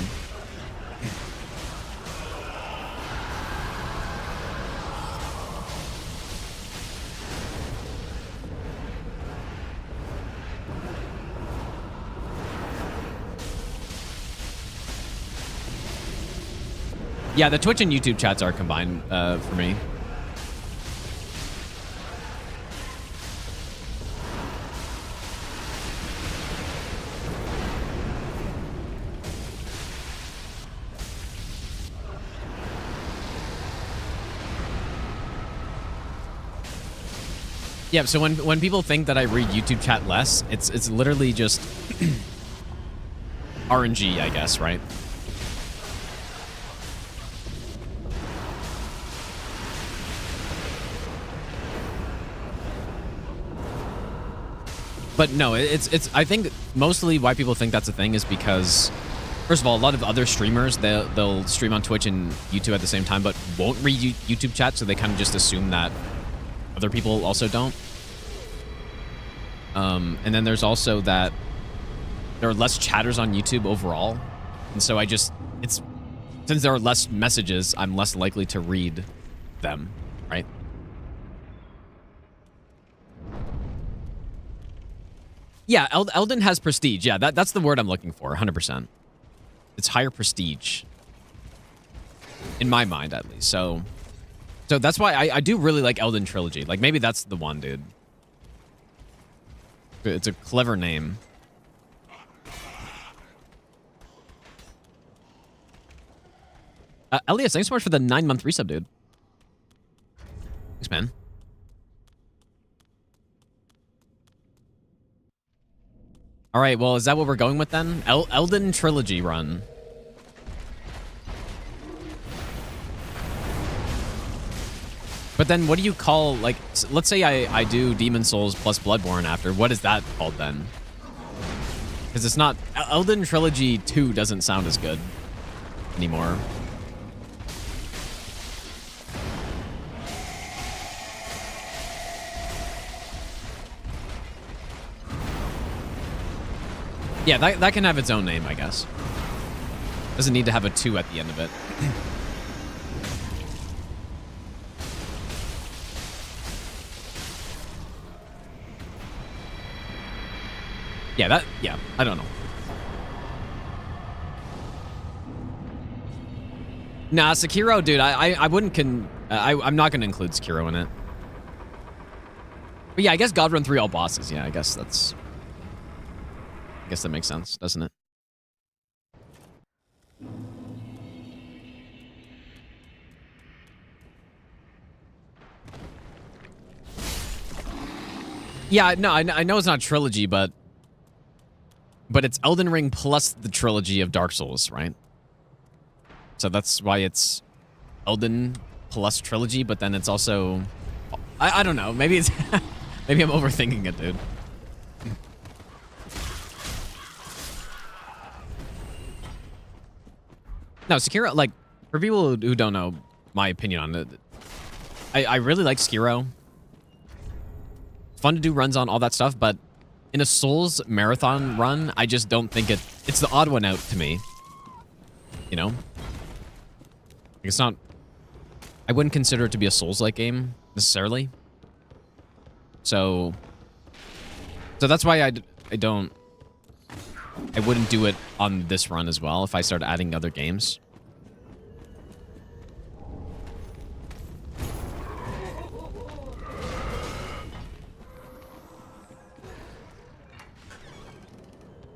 Yeah, the Twitch and YouTube chats are combined for me. Yeah, so when people think that I read YouTube chat less, it's literally just RNG, I guess, right? But no, it's. I think mostly why people think that's a thing is because, first of all, a lot of other streamers they'll stream on Twitch and YouTube at the same time, but won't read YouTube chat, so they kind of just assume that other people also don't. And then there's also that there are less chatters on YouTube overall, and so since there are less messages, I'm less likely to read them, right? Yeah, Elden has prestige. Yeah, that's the word I'm looking for, 100%. It's higher prestige. In my mind, at least. So that's why I do really like Elden Trilogy. Like, maybe that's the one, dude. It's a clever name. Elias, thanks so much for the 9-month resub, dude. Thanks, man. All right, well, is that what we're going with then? Elden Trilogy run. But then what do you call, like, let's say I do Demon Souls plus Bloodborne after. What is that called then? Because it's not... Elden Trilogy 2 doesn't sound as good anymore. Yeah, that can have its own name, I guess. Doesn't need to have a 2 at the end of it. Yeah, I don't know. Nah, Sekiro, dude, I wouldn't I'm not going to include Sekiro in it. But yeah, I guess God Run 3 all bosses. Yeah, I guess that makes sense, doesn't it? Yeah, no, I know it's not trilogy, but it's Elden Ring plus the trilogy of Dark Souls, right? So that's why it's Elden plus trilogy, but then it's also... I don't know, maybe it's... maybe I'm overthinking it, dude. No, Sekiro, like, for people who don't know my opinion on it, I really like Sekiro. Fun to do runs on, all that stuff, but in a Souls marathon run, I just don't think it's the odd one out to me. you know? Like, it's not... I wouldn't consider it to be a Souls-like game, necessarily. So that's why I wouldn't do it on this run as well if I start adding other games.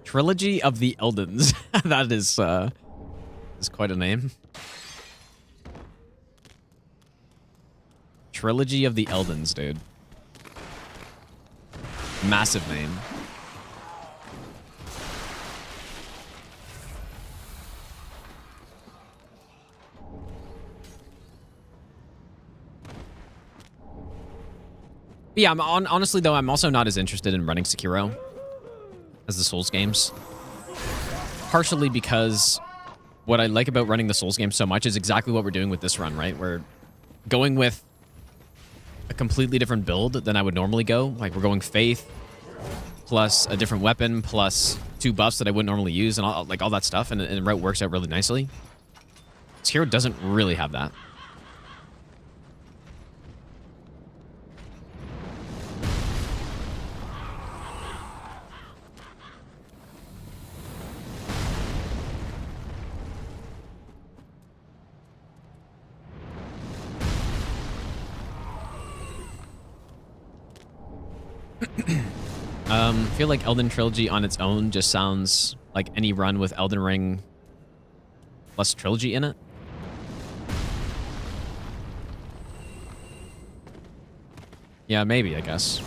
Trilogy of the Eldens. That is quite a name. Trilogy of the Eldens, dude. Massive name. But yeah, honestly though, I'm also not as interested in running Sekiro as the Souls games. Partially because what I like about running the Souls games so much is exactly what we're doing with this run, right? We're going with a completely different build than I would normally go. Like, we're going Faith, plus a different weapon, plus 2 buffs that I wouldn't normally use, and all that stuff, and the route works out really nicely. Sekiro doesn't really have that. I feel like Elden Trilogy on its own just sounds like any run with Elden Ring plus Trilogy in it. Yeah, maybe, I guess.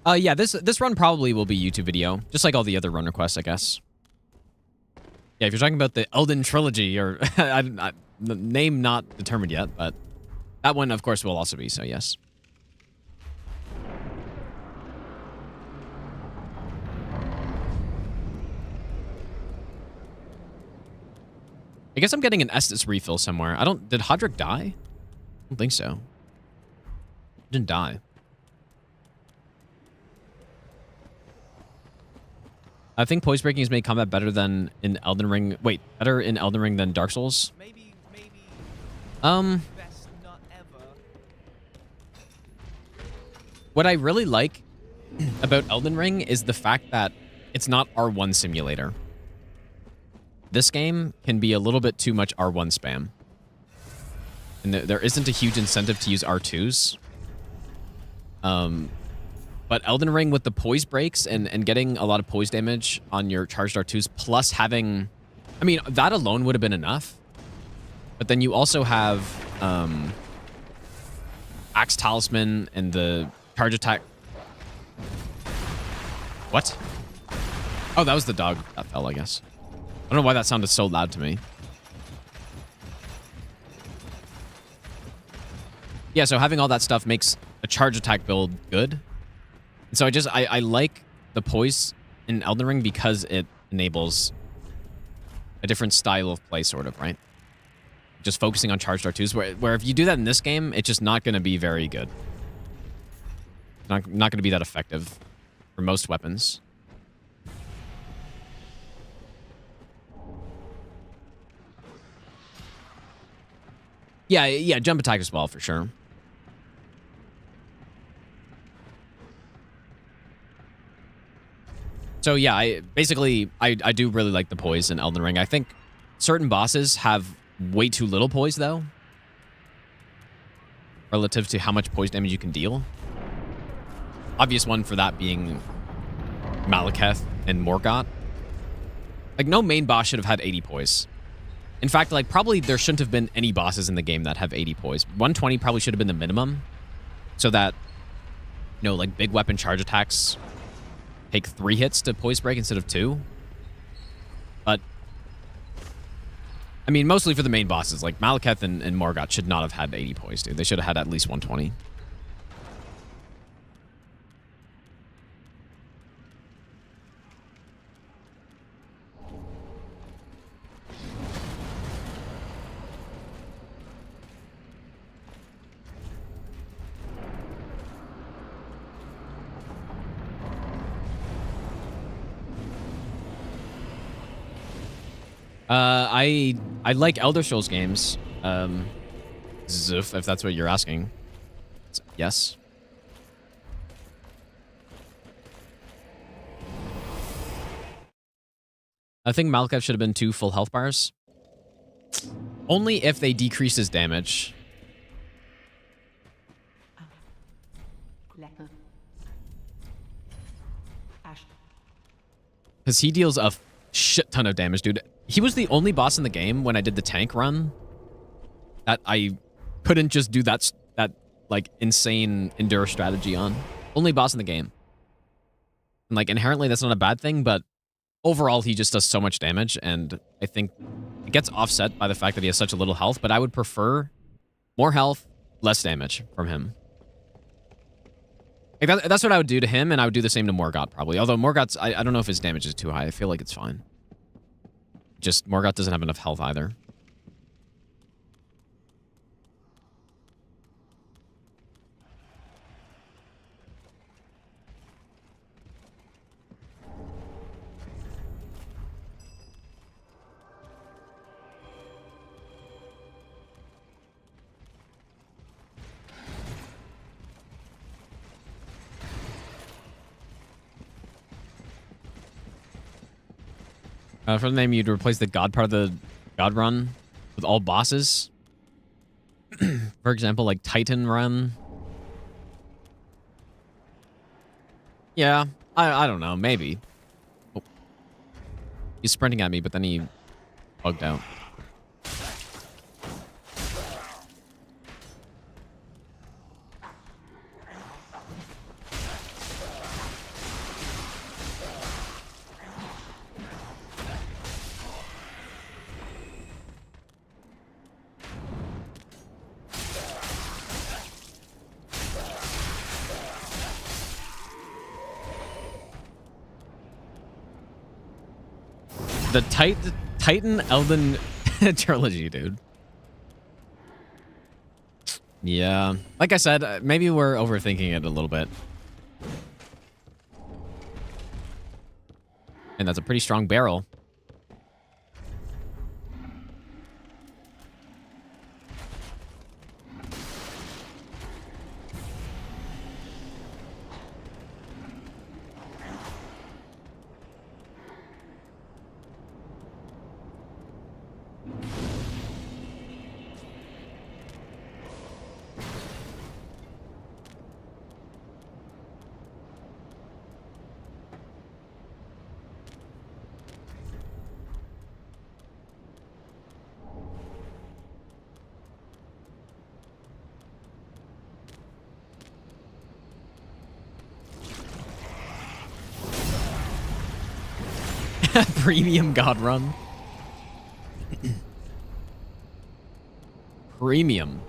Yeah, this run probably will be YouTube video, just like all the other run requests, I guess. Yeah, if you're talking about the Elden Trilogy, or the name not determined yet, but that one, of course, will also be, so yes. I guess I'm getting an Estus refill somewhere. Did Hodrick die? I don't think so. He didn't die. I think poise breaking has made combat better than in Elden Ring. Wait, better in Elden Ring than Dark Souls? Maybe best not ever. What I really like about Elden Ring is the fact that it's not R1 simulator. This game can be a little bit too much R1 spam. And there isn't a huge incentive to use R2s. But Elden Ring with the poise breaks and getting a lot of poise damage on your charged R2s, plus having... I mean, that alone would have been enough. But then you also have Axe Talisman and the charge attack. What? Oh, that was the dog that fell, I guess. I don't know why that sounded so loud to me. Yeah, so having all that stuff makes a charge attack build good. And so I like the poise in Elden Ring because it enables a different style of play, sort of, right? Just focusing on charged R2s, where if you do that in this game, it's just not going to be very good. Not going to be that effective for most weapons. Yeah, jump attack as well, for sure. So yeah, I do really like the poise in Elden Ring. I think certain bosses have way too little poise, though, relative to how much poise damage you can deal. Obvious one for that being Malekith and Morgott. Like, no main boss should have had 80 poise. In fact, like, probably there shouldn't have been any bosses in the game that have 80 poise. 120 probably should have been the minimum, so that, you know, like, big weapon charge attacks take 3 hits to poise break instead of 2. But, I mean, mostly for the main bosses. Like, Malekith and Morgott should not have had 80 poise, dude. They should have had at least 120. I like Elder Scrolls games. Zoof, if that's what you're asking. Yes. I think Malkav should have been 2 full health bars. Only if they decrease his damage. Lecker. Ash. Because he deals a shit ton of damage, dude. He was the only boss in the game when I did the tank run that I couldn't just do that like insane endure strategy on. Only boss in the game. And like inherently that's not a bad thing, but overall he just does so much damage, and I think it gets offset by the fact that he has such a little health, but I would prefer more health, less damage from him. Like that's what I would do to him, and I would do the same to Morgott probably. Although Morgott's, I don't know if his damage is too high. I feel like it's fine. Just Morgott doesn't have enough health either. For the name, you'd replace the God part of the God run with all bosses. For example, like Titan run. Yeah, I don't know, maybe. Oh. He's sprinting at me, but then he bugged out. The Titan Elden trilogy, dude. Yeah. Like I said, maybe we're overthinking it a little bit. And that's a pretty strong barrel. Premium God run. Premium.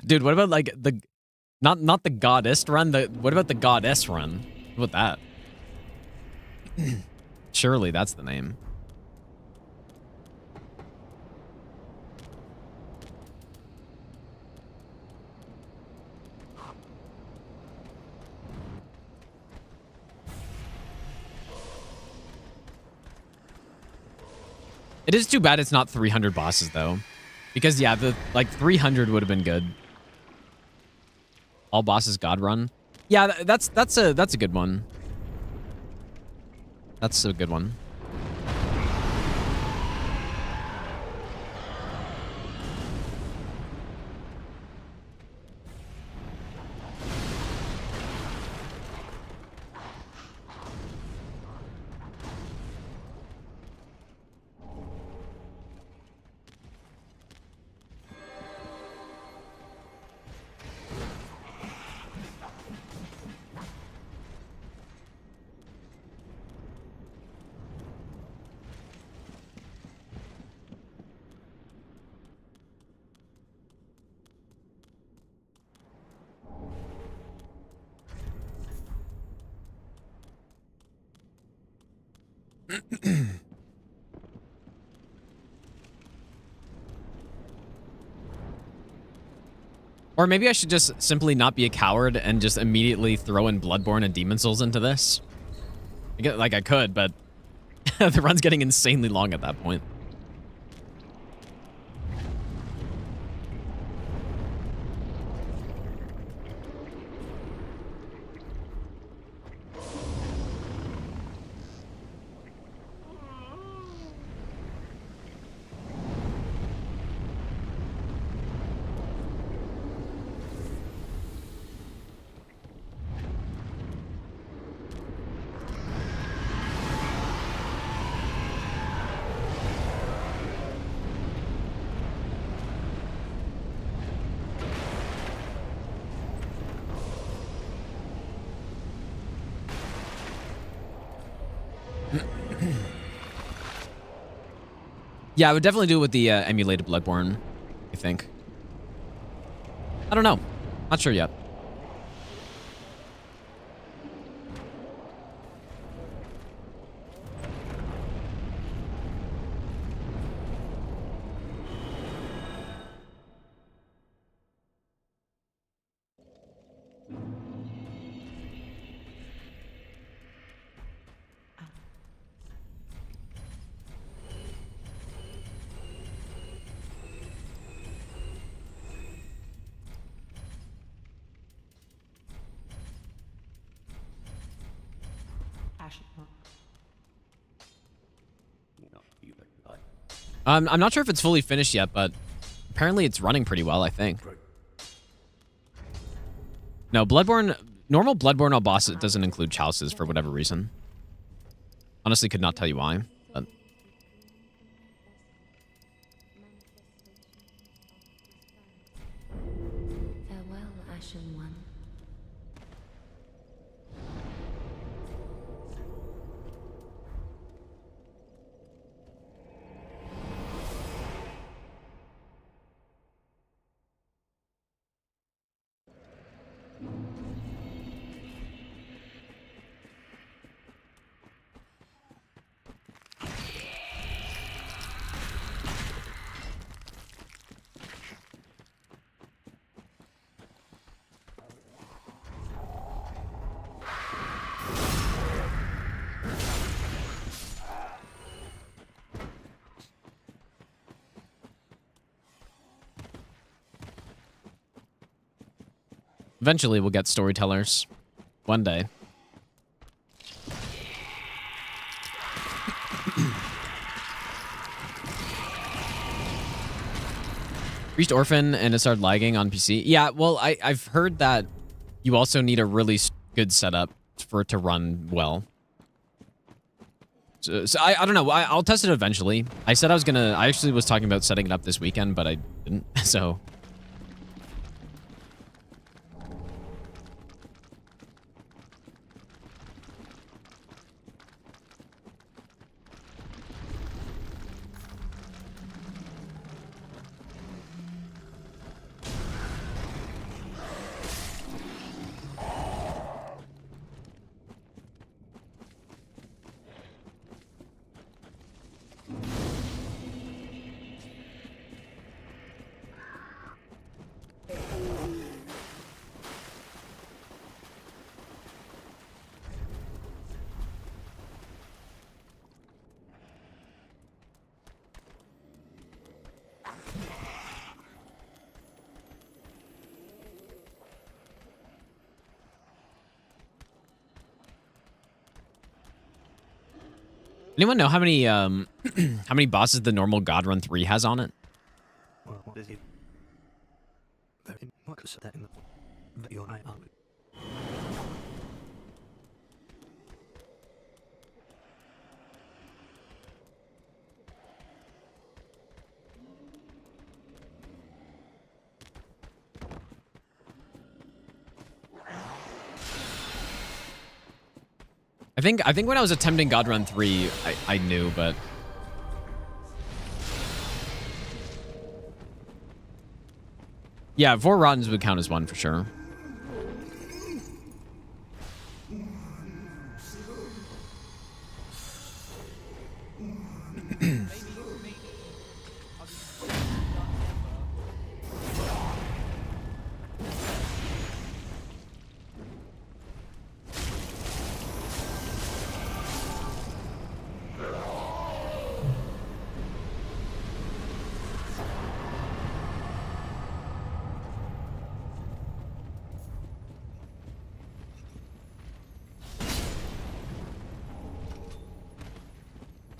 Dude, what about like the not the goddess run, what about the goddess run? What about that? Surely that's the name. It is too bad it's not 300 bosses though. Because yeah, the like 300 would have been good. All bosses God run. Yeah, that's a good one. That's a good one. Or maybe I should just simply not be a coward and just immediately throw in Bloodborne and Demon Souls into this. Like I could, but the run's getting insanely long at that point. Yeah, I would definitely do it with the emulated Bloodborne, I think. I don't know. Not sure yet. I'm not sure if it's fully finished yet, but apparently it's running pretty well, I think. No, Bloodborne, normal Bloodborne all bosses doesn't include chalices for whatever reason. Honestly, could not tell you why. But Farewell, Ashen One. eventually we'll get storytellers. One day. Reached Orphan and it started lagging on PC. Yeah, well, I've heard that you also need a really good setup for it to run well. So I don't know. I'll test it eventually. I said I was gonna. I actually was talking about setting it up this weekend, but I didn't. So. Anyone know how many how many bosses the normal God Run 3 has on it? Well, what is it? Very much so that in the your eye armor. I think when I was attempting God Run 3, I knew, but yeah, 4 Rottens would count as one for sure.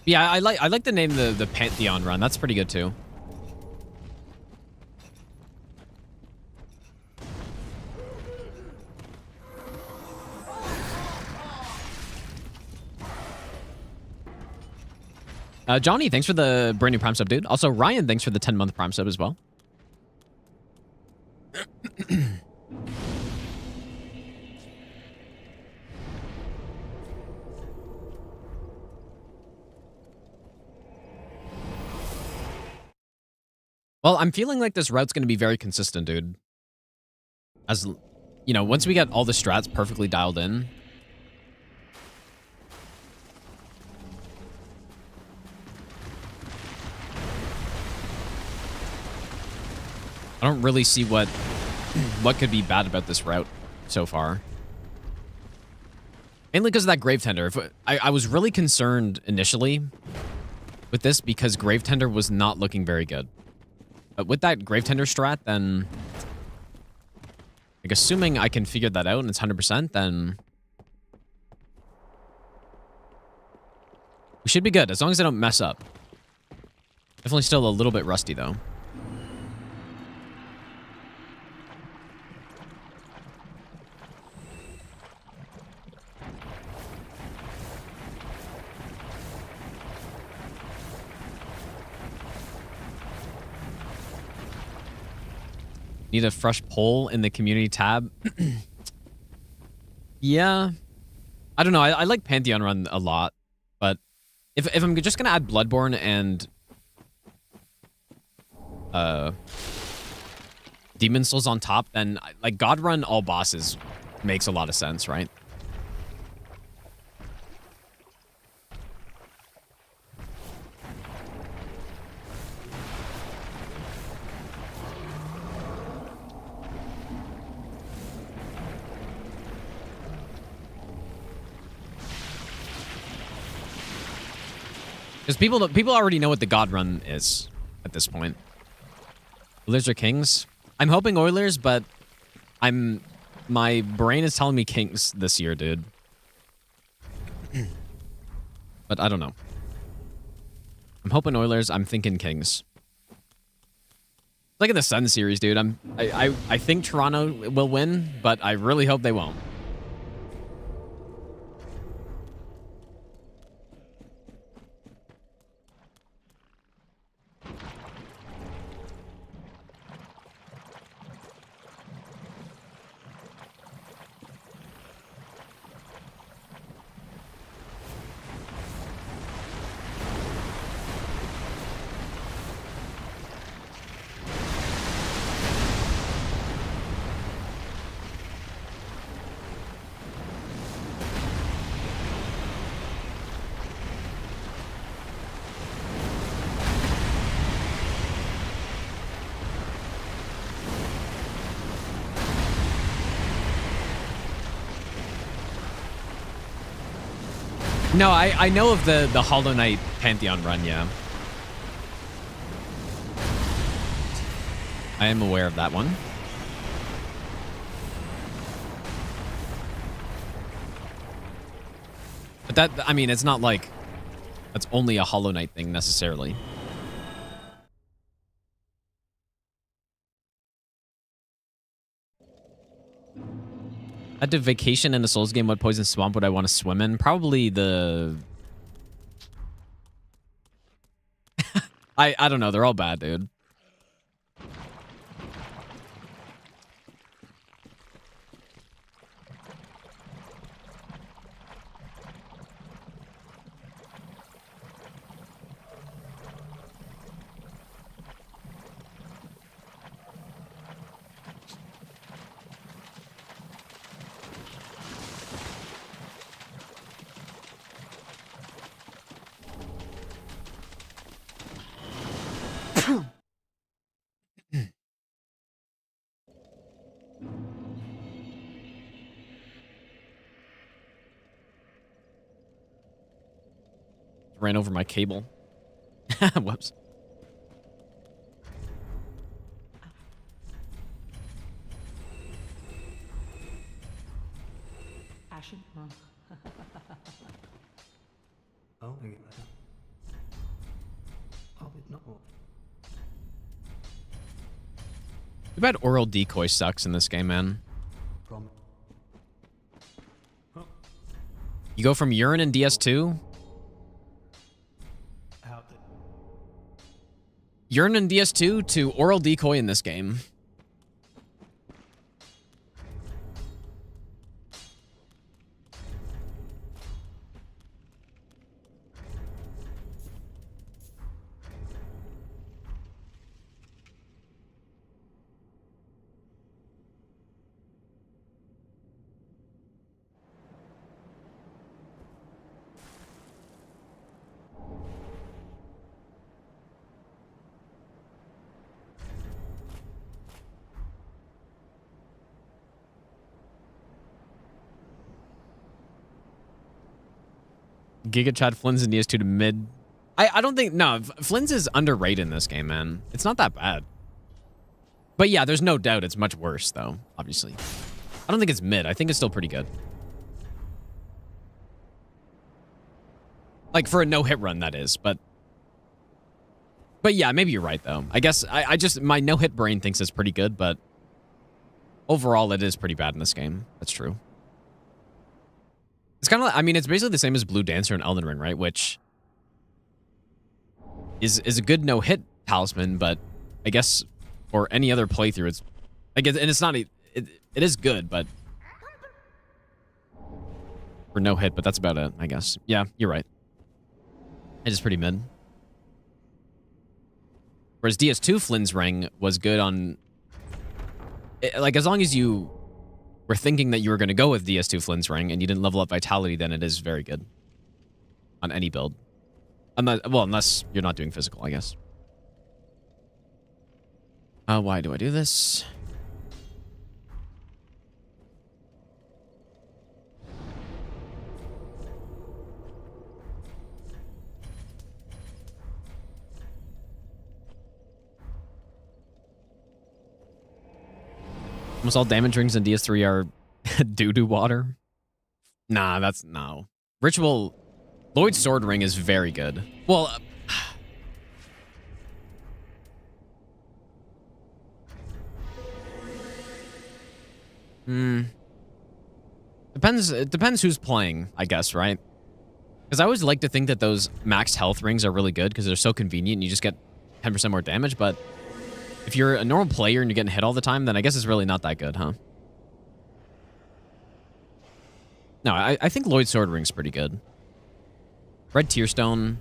Yeah, I like the name the Pantheon run. That's pretty good too. Johnny, thanks for the brand new Prime sub, dude. Also, Ryan, thanks for the 10-month Prime sub as well. Well, I'm feeling like this route's going to be very consistent, dude. As, you know, once we get all the strats perfectly dialed in. I don't really see what could be bad about this route so far. Mainly because of that Grave Tender. I was really concerned initially with this because Grave Tender was not looking very good. But with that Grave Tender strat, then... like, assuming I can figure that out and it's 100%, then... we should be good, as long as I don't mess up. Definitely still a little bit rusty, though. Need a fresh poll in the community tab. Yeah. I don't know. I like Pantheon Run a lot. But if I'm just going to add Bloodborne and Demon Souls on top, then like God Run all bosses makes a lot of sense, right? Because people already know what the God Run is at this point. Oilers or Kings? I'm hoping Oilers, but my brain is telling me Kings this year, dude. But I don't know. I'm hoping Oilers. I'm thinking Kings. Look at the Sun series, dude. I think Toronto will win, but I really hope they won't. No, I know of the Hollow Knight Pantheon run, yeah. I am aware of that one. But that, I mean, it's not like that's only a Hollow Knight thing necessarily. I had to vacation in a Souls game. What poison swamp would I want to swim in? Probably the... I don't know. They're all bad, dude. Ran over my cable. Whoops. Oh, there you go. Not what. Too bad oral decoy sucks in this game, man. From. You go from urine in DS2. Out the. Urine in DS2 to oral decoy in this game. Giga Chad Flynn's in DS2 to mid. I don't think... No, Flynn's is underrated in this game, man. It's not that bad. But yeah, there's no doubt it's much worse, though, obviously. I don't think it's mid. I think it's still pretty good. Like, for a no-hit run, that is. But yeah, maybe you're right, though. I guess I just... My no-hit brain thinks it's pretty good, but... Overall, it is pretty bad in this game. That's true. It's kind of like, I mean, it's basically the same as Blue Dancer and Elden Ring, right? Which is a good no-hit talisman, but I guess for any other playthrough, it's... I guess, and it's not... It is good, but... For no-hit, but that's about it, I guess. Yeah, you're right. It is pretty mid. Whereas DS2 Flynn's Ring was good on... Like, as long as you... were thinking that you were going to go with DS2 Flynn's Ring and you didn't level up Vitality, then it is very good. On any build. Unless you're not doing physical, I guess. Why do I do this? Almost all damage rings in DS3 are doo-doo water. Nah, that's... No. Ritual... Lloyd's Sword Ring is very good. Well... It depends who's playing, I guess, right? Because I always like to think that those max health rings are really good because they're so convenient and you just get 10% more damage, but... If you're a normal player and you're getting hit all the time, then I guess it's really not that good, huh? No, I think Lloyd's Sword Ring's pretty good. Red Tearstone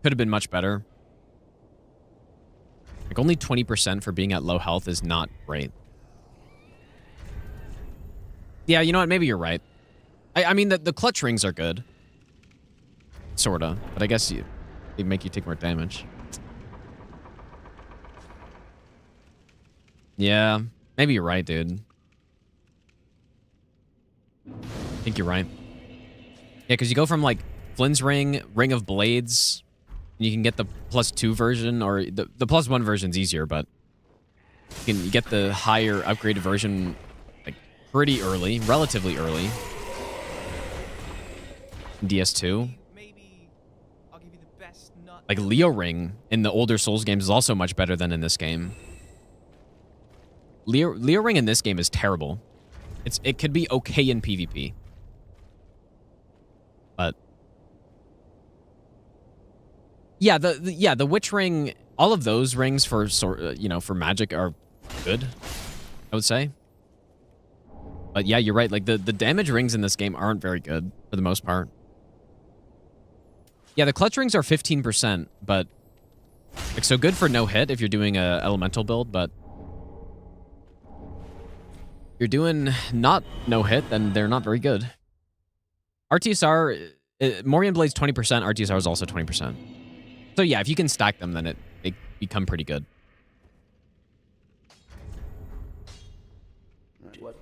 could have been much better. Like, only 20% for being at low health is not great. Yeah, you know what? Maybe you're right. I mean, the clutch rings are good. Sorta. But I guess they make you take more damage. Yeah, maybe you're right, dude. I think you're right. Yeah, because you go from, like, Flynn's Ring, Ring of Blades, and you can get the +2 version, or the +1 version's easier, but you get the higher upgraded version, like, pretty early, relatively early. In DS2. Maybe I'll give you the best nut. Like, Leo Ring in the older Souls games is also much better than in this game. Leo Ring in this game is terrible. It could be okay in PvP. But yeah, the Witch Ring, all of those rings for for magic are good, I would say. But yeah, you're right. Like the damage rings in this game aren't very good for the most part. Yeah, the clutch rings are 15%, but like so good for no hit if you're doing a elemental build, but you're doing not no hit, then they're not very good. RTSR, Morion Blade's 20%, RTSR is also 20%. So yeah, if you can stack them, then they become pretty good. What?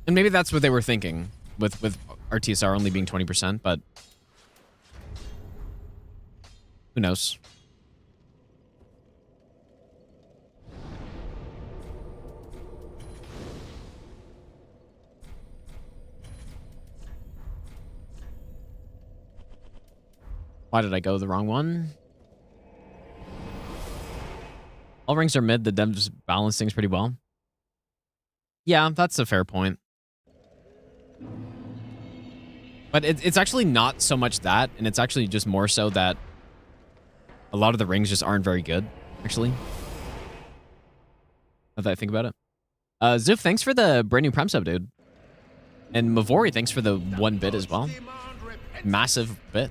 And maybe that's what they were thinking with RTSR only being 20%, but who knows? Why did I go the wrong one? All rings are mid. The devs balance things pretty well. Yeah, that's a fair point. But it's actually not so much that, and it's actually just more so that a lot of the rings just aren't very good, actually. Now that I think about it. Zuf, thanks for the brand new Prime sub, dude. And Mavori, thanks for the 1 bit as well. Massive bit.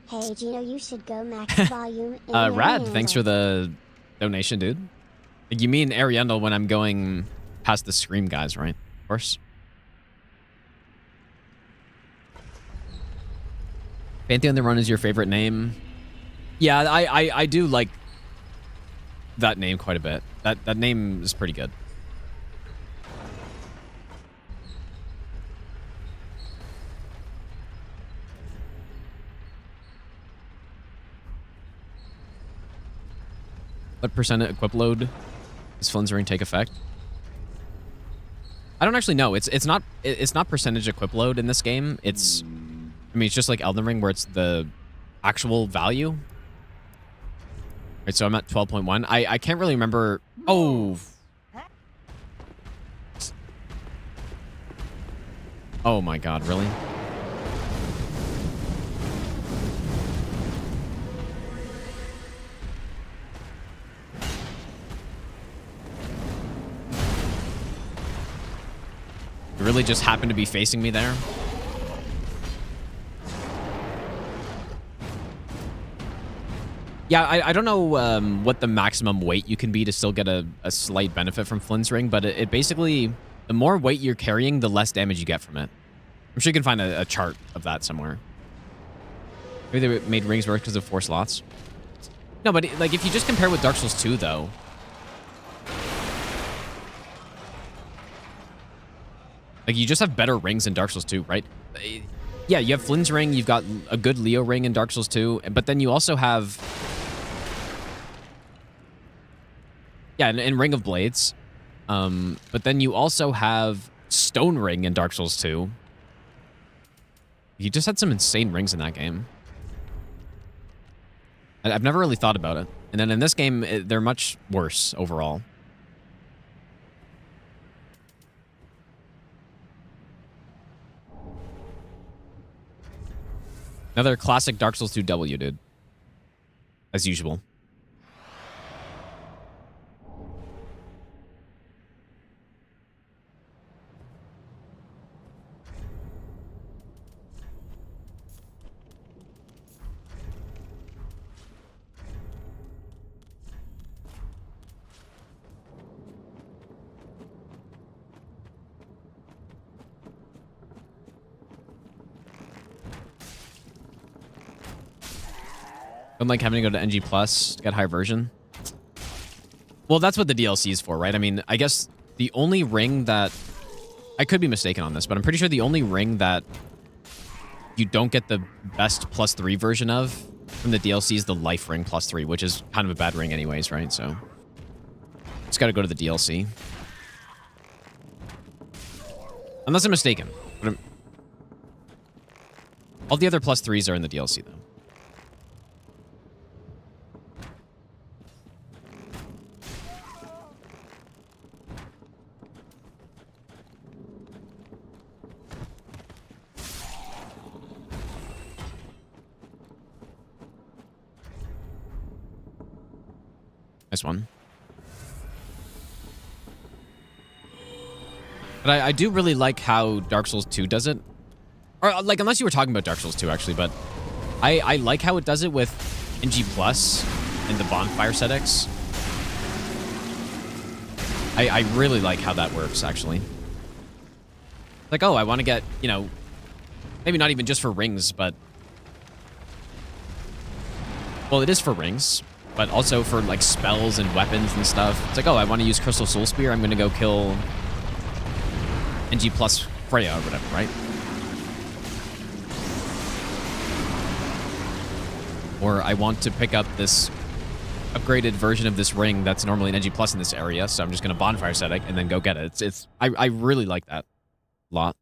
Hey, Gino, you should go max volume. In Rad, thanks for the donation, dude. You mean Ariandel when I'm going past the Scream guys, right? Of course. Pantheon the Run is your favorite name? Yeah, I do like that name quite a bit. That name is pretty good. What percent equip load does Flynn's Ring take effect? I don't actually know. It's not percentage equip load in this game. It's it's just like Elden Ring where it's the actual value. Right, so I'm at 12.1. I can't really remember. Oh. Oh my god, really? You really just happened to be facing me there? Yeah, I don't know what the maximum weight you can be to still get a slight benefit from Flynn's Ring, but it basically, the more weight you're carrying, the less damage you get from it. I'm sure you can find a chart of that somewhere. Maybe they made rings work because of 4 slots. No, but like if you just compare with Dark Souls 2, though, like you just have better rings in Dark Souls 2, right? Yeah, you have Flynn's Ring, you've got a good Leo ring in Dark Souls 2, but then you also have... Yeah, and Ring of Blades. But then you also have Stone Ring in Dark Souls 2. You just had some insane rings in that game. I've never really thought about it. And then in this game, they're much worse overall. Another classic Dark Souls 2 W, dude. As usual. Don't like having to go to NG Plus to get higher version. Well, that's what the DLC is for, right? I mean, I guess the only ring that... I could be mistaken on this, but I'm pretty sure the only ring that you don't get the best +3 version of from the DLC is the Life Ring +3, which is kind of a bad ring anyways, right? So, just got to go to the DLC. Unless I'm mistaken. But all the other +3s are in the DLC, though. Nice one. But I do really like how Dark Souls 2 does it. Or, like, unless you were talking about Dark Souls 2, actually, but I like how it does it with NG Plus and the bonfire settings. I really like how that works, actually. Like, oh, I want to get, you know, maybe not even just for rings, but... Well, it is for rings, but also for, like, spells and weapons and stuff. It's like, oh, I want to use Crystal Soul Spear. I'm going to go kill NG Plus Freya or whatever, right? Or I want to pick up this upgraded version of this ring that's normally an NG Plus in this area, so I'm just going to bonfire set it and then go get it. I really like that a lot.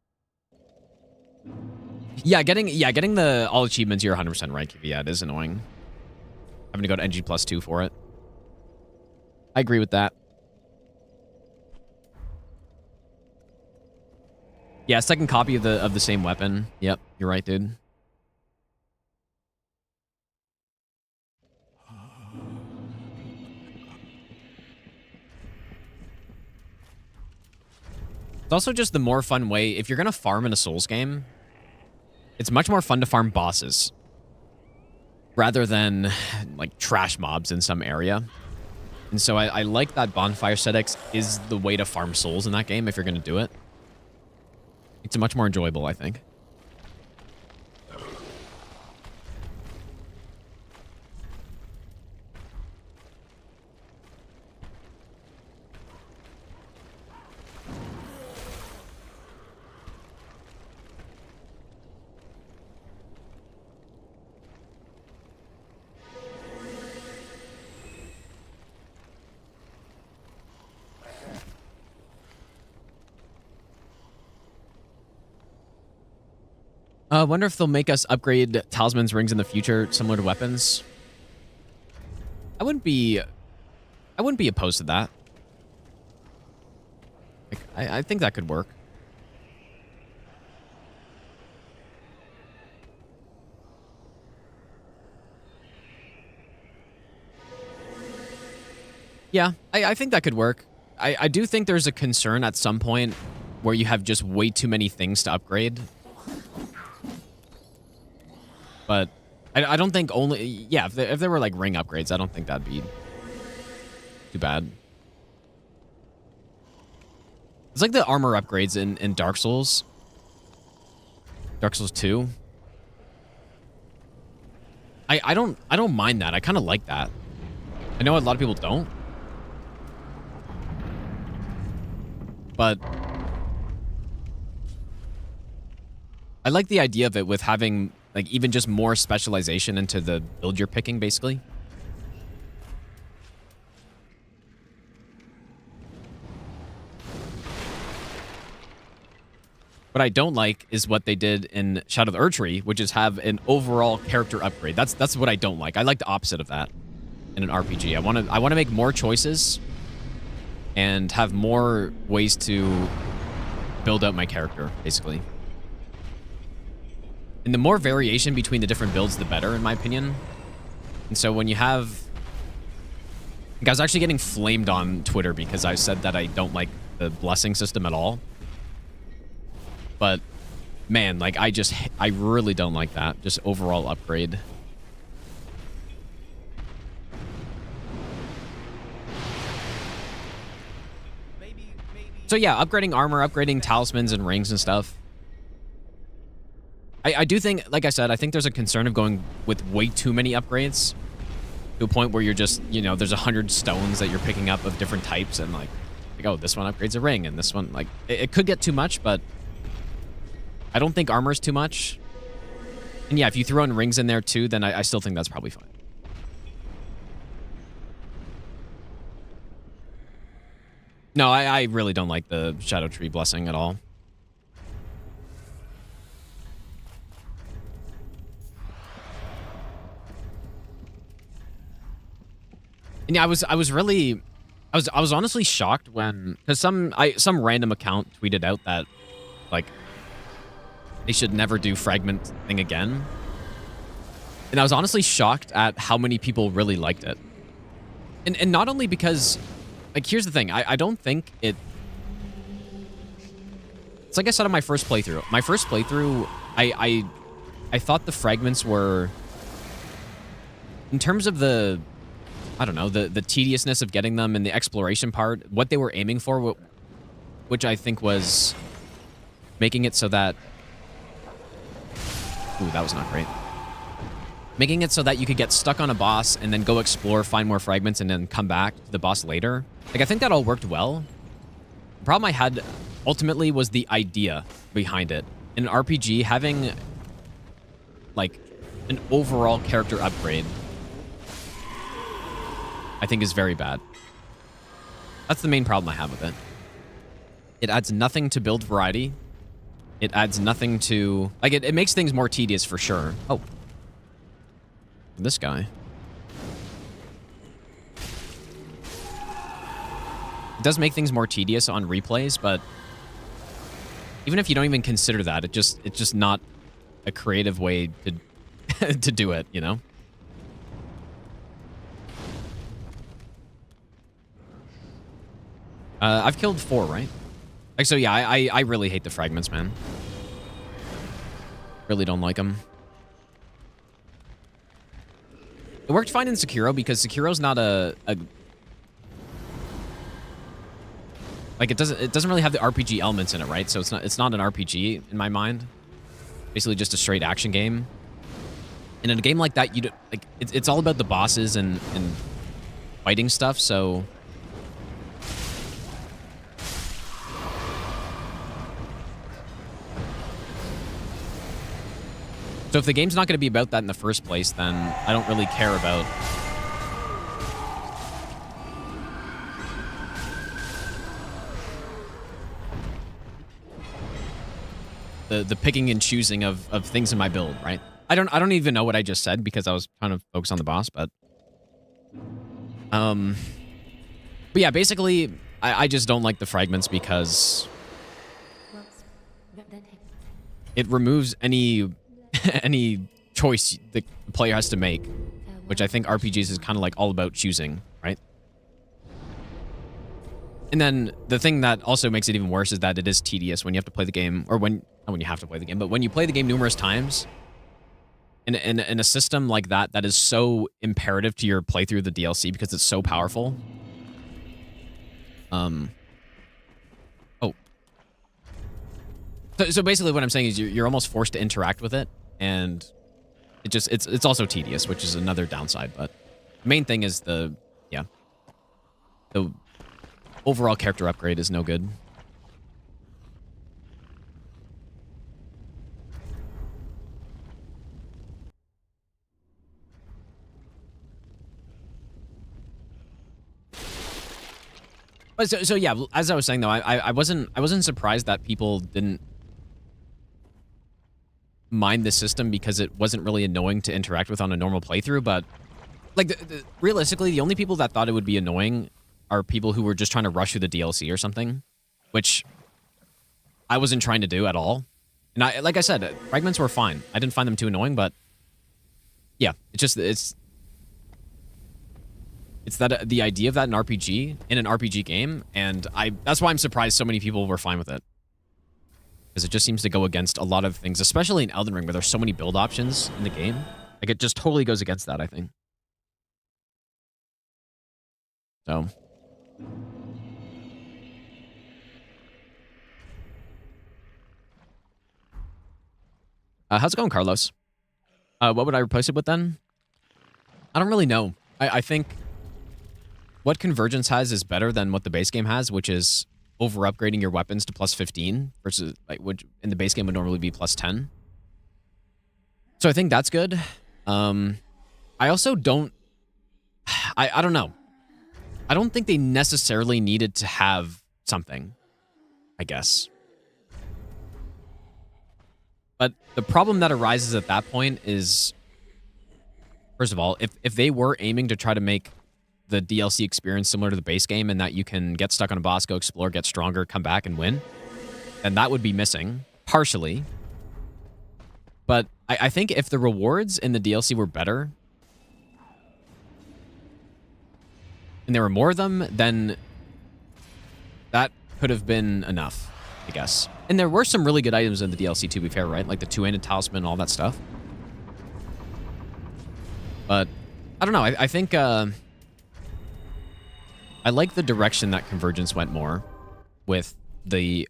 Yeah, getting the all achievements, you're 100% right, Kiwi. Yeah, it is annoying. Having to go to NG +2 for it. I agree with that. Yeah, second copy of the same weapon. Yep, you're right, dude. It's also just the more fun way. If you're going to farm in a Souls game, it's much more fun to farm bosses rather than like trash mobs in some area. And so I like that bonfire sedex is the way to farm souls in that game if you're going to do it. It's much more enjoyable, I think. I wonder if they'll make us upgrade talismans rings in the future, similar to weapons. I wouldn't be opposed to that. Like, I think that could work. Yeah, I think that could work. I do think there's a concern at some point where you have just way too many things to upgrade. But I don't think only... Yeah, if there were, like, ring upgrades, I don't think that'd be too bad. It's like the armor upgrades in Dark Souls. Dark Souls 2. I don't mind that. I kind of like that. I know a lot of people don't. But I like the idea of it with having... like, even just more specialization into the build you're picking, basically. What I don't like is what they did in Shadow of the Erdtree, which is have an overall character upgrade. That's what I don't like. I like the opposite of that in an RPG. I want to make more choices and have more ways to build out my character, basically. And the more variation between the different builds, the better, in my opinion. And so when you have... like, I was actually getting flamed on Twitter because I said that I don't like the blessing system at all. But, man, like, I really don't like that. Just overall upgrade. So yeah, upgrading armor, upgrading talismans and rings and stuff. I do think, like I said, I think there's a concern of going with way too many upgrades to a point where you're just, you know, there's 100 stones that you're picking up of different types and like oh, this one upgrades a ring and this one, like, it could get too much, but I don't think armor's too much. And yeah, if you throw in rings in there too, then I still think that's probably fine. No, I really don't like the Shadow Tree blessing at all. And yeah, I was honestly shocked when, because some random account tweeted out that like they should never do fragment thing again. And I was honestly shocked at how many people really liked it. And not only because, like, here's the thing, I don't think it's like I said on my first playthrough. My first playthrough, I thought the fragments were, in terms of the, I don't know, the tediousness of getting them and the exploration part, what they were aiming for, which I think was making it so that... Ooh, that was not great. Making it so that you could get stuck on a boss and then go explore, find more fragments, and then come back to the boss later. Like, I think that all worked well. The problem I had, ultimately, was the idea behind it. In an RPG, having, like, an overall character upgrade, I think is very bad. That's the main problem I have with it. It adds nothing to build variety. It adds nothing to... Like, it makes things more tedious for sure. Oh. This guy. It does make things more tedious on replays, but even if you don't even consider that, it's just not a creative way to to do it, you know? I've killed 4, right? Like, so yeah, I really hate the fragments, man. Really don't like them. It worked fine in Sekiro because Sekiro's not a like it doesn't really have the RPG elements in it, right? So it's not an RPG in my mind. Basically just a straight action game. And in a game like that, you don't, like it's all about the bosses and fighting stuff, so if the game's not going to be about that in the first place, then I don't really care about the picking and choosing of things in my build, right? I don't even know what I just said because I was trying to focus on the boss, but yeah, basically I just don't like the fragments because it removes any any choice the player has to make, which I think RPGs is kind of like all about choosing, right? And then the thing that also makes it even worse is that it is tedious when you have to play the game, or not when you have to play the game, but when you play the game numerous times in a system like that is so imperative to your playthrough of the DLC because it's so powerful. Oh. So basically what I'm saying is you're almost forced to interact with it, and it's also tedious, which is another downside, but the main thing is the overall character upgrade is no good. But so yeah, as I was saying though, I wasn't surprised that people didn't mind the system because it wasn't really annoying to interact with on a normal playthrough, but like realistically, the only people that thought it would be annoying are people who were just trying to rush through the DLC or something, which I wasn't trying to do at all. And like I said, fragments were fine. I didn't find them too annoying, but yeah, it's that the idea of that in an RPG game, and that's why I'm surprised so many people were fine with it. Because it just seems to go against a lot of things, especially in Elden Ring, where there's so many build options in the game. Like, it just totally goes against that, I think. So. How's it going, Carlos? What would I replace it with then? I don't really know. I think what Convergence has is better than what the base game has, which is over-upgrading your weapons to plus 15 versus, like, which in the base game would normally be plus 10. So I think that's good. I also don't... I don't know. I don't think they necessarily needed to have something, I guess. But the problem that arises at that point is, first of all, if they were aiming to try to make the DLC experience similar to the base game and that you can get stuck on a boss, go explore, get stronger, come back and win, then that would be missing, partially. But I think if the rewards in the DLC were better, and there were more of them, then that could have been enough, I guess. And there were some really good items in the DLC, to be fair, right? Like the two-handed talisman and all that stuff. But, I don't know. I think... I like the direction that Convergence went more with the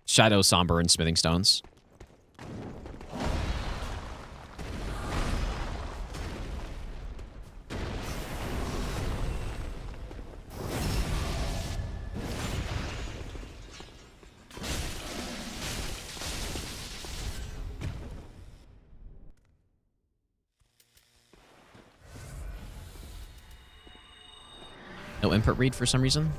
Shadow, Somber, and Smithing Stones. No input read for some reason.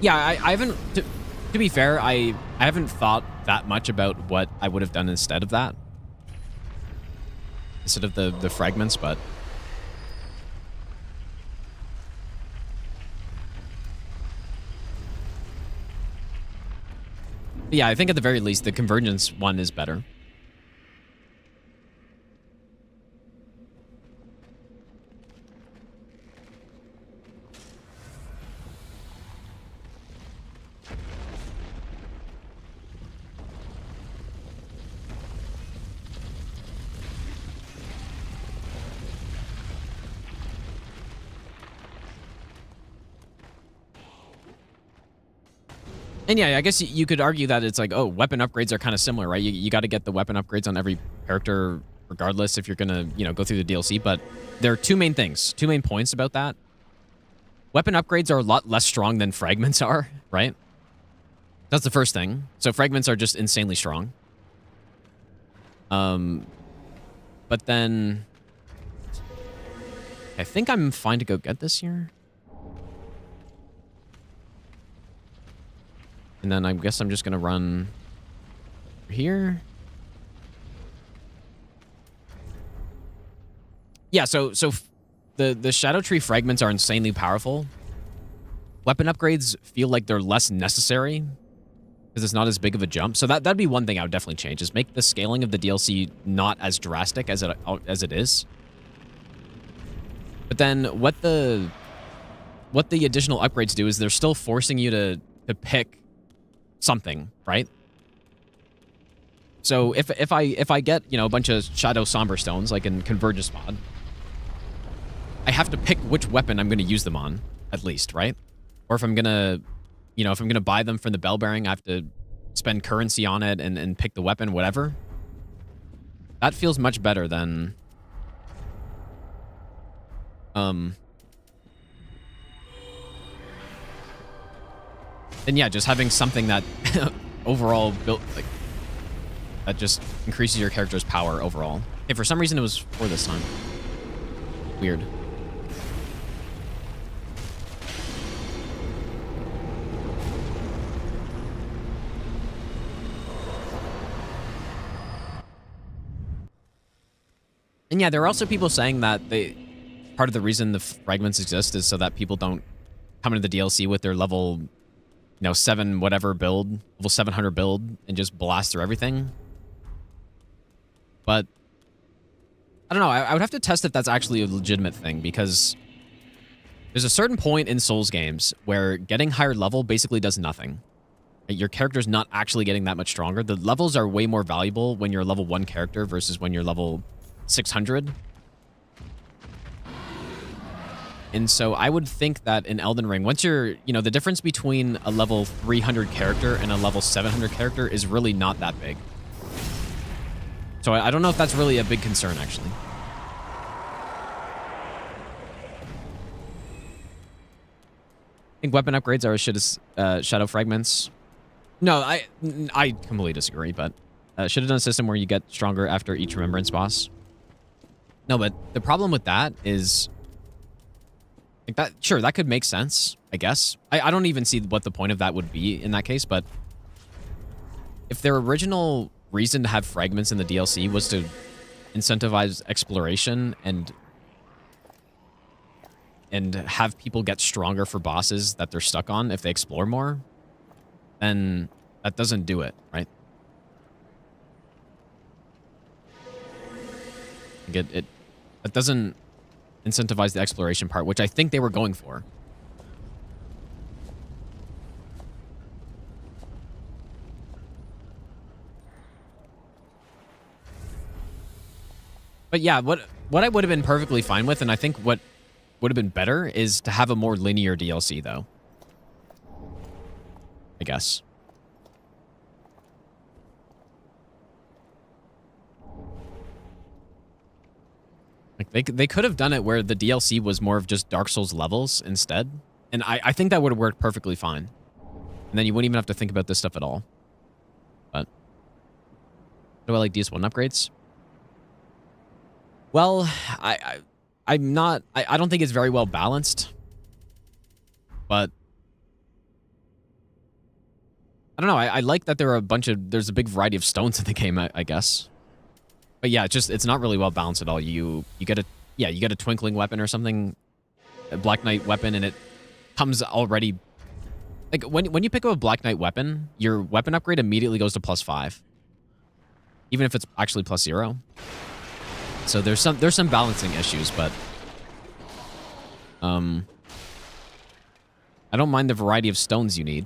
Yeah, I haven't. To be fair, I haven't thought that much about what I would have done instead of that, instead of the fragments, but. Yeah, I think at the very least, the convergence one is better. And yeah, I guess you could argue that it's like, oh, weapon upgrades are kind of similar, right? You got to get the weapon upgrades on every character regardless if you're going to, go through the DLC. But there are two main things, two main points about that. Weapon upgrades are a lot less strong than fragments are, right? That's the first thing. So fragments are just insanely strong. But then I think I'm fine to go get this here. And then I guess I'm just going to run here. Yeah, so the Shadow Tree fragments are insanely powerful. Weapon upgrades feel like they're less necessary because it's not as big of a jump. So that'd be one thing I would definitely change, is make the scaling of the DLC not as drastic as it is. But then what the additional upgrades do is they're still forcing you to pick something, right? So if I get, a bunch of Shadow Somber Stones, like in Convergence mod, I have to pick which weapon I'm going to use them on, at least, right? Or if I'm going to, if I'm going to buy them from the Bell Bearing, I have to spend currency on it and pick the weapon, whatever. That feels much better than... And yeah, just having something that overall built, like, that just increases your character's power overall. Hey, for some reason it was 4 this time. Weird. And yeah, there are also people saying that part of the reason the fragments exist is so that people don't come into the DLC with their level 7 whatever build, level 700 build, and just blast through everything. But I don't know. I would have to test if that's actually a legitimate thing, because there's a certain point in Souls games where getting higher level basically does nothing. Your character's not actually getting that much stronger. The levels are way more valuable when you're a level 1 character versus when you're level 600. And so I would think that in Elden Ring, once you're, the difference between a level 300 character and a level 700 character is really not that big. So I don't know if that's really a big concern, actually. I think weapon upgrades are as shit as Shadow Fragments. No, I completely disagree, but should have done a system where you get stronger after each Remembrance boss. No, but the problem with that is... like that, sure, that could make sense, I guess. I don't even see what the point of that would be in that case, but if their original reason to have fragments in the DLC was to incentivize exploration and have people get stronger for bosses that they're stuck on if they explore more, then that doesn't do it, right? It doesn't incentivize the exploration part, which I think they were going for. But yeah, what I would have been perfectly fine with, and I think what would have been better, is to have a more linear DLC, though. I guess. Like they could have done it where the DLC was more of just Dark Souls levels instead. And I think that would have worked perfectly fine. And then you wouldn't even have to think about this stuff at all. But do I like DS1 upgrades? Well, I'm not... I don't think it's very well balanced. But I don't know. I like that there are there's a big variety of stones in the game, I guess. But yeah, it's not really well balanced at all. You get a twinkling weapon or something, a Black Knight weapon, and it comes already. Like when you pick up a Black Knight weapon, your weapon upgrade immediately goes to +5, even if it's actually +0. So there's some balancing issues, but I don't mind the variety of stones you need.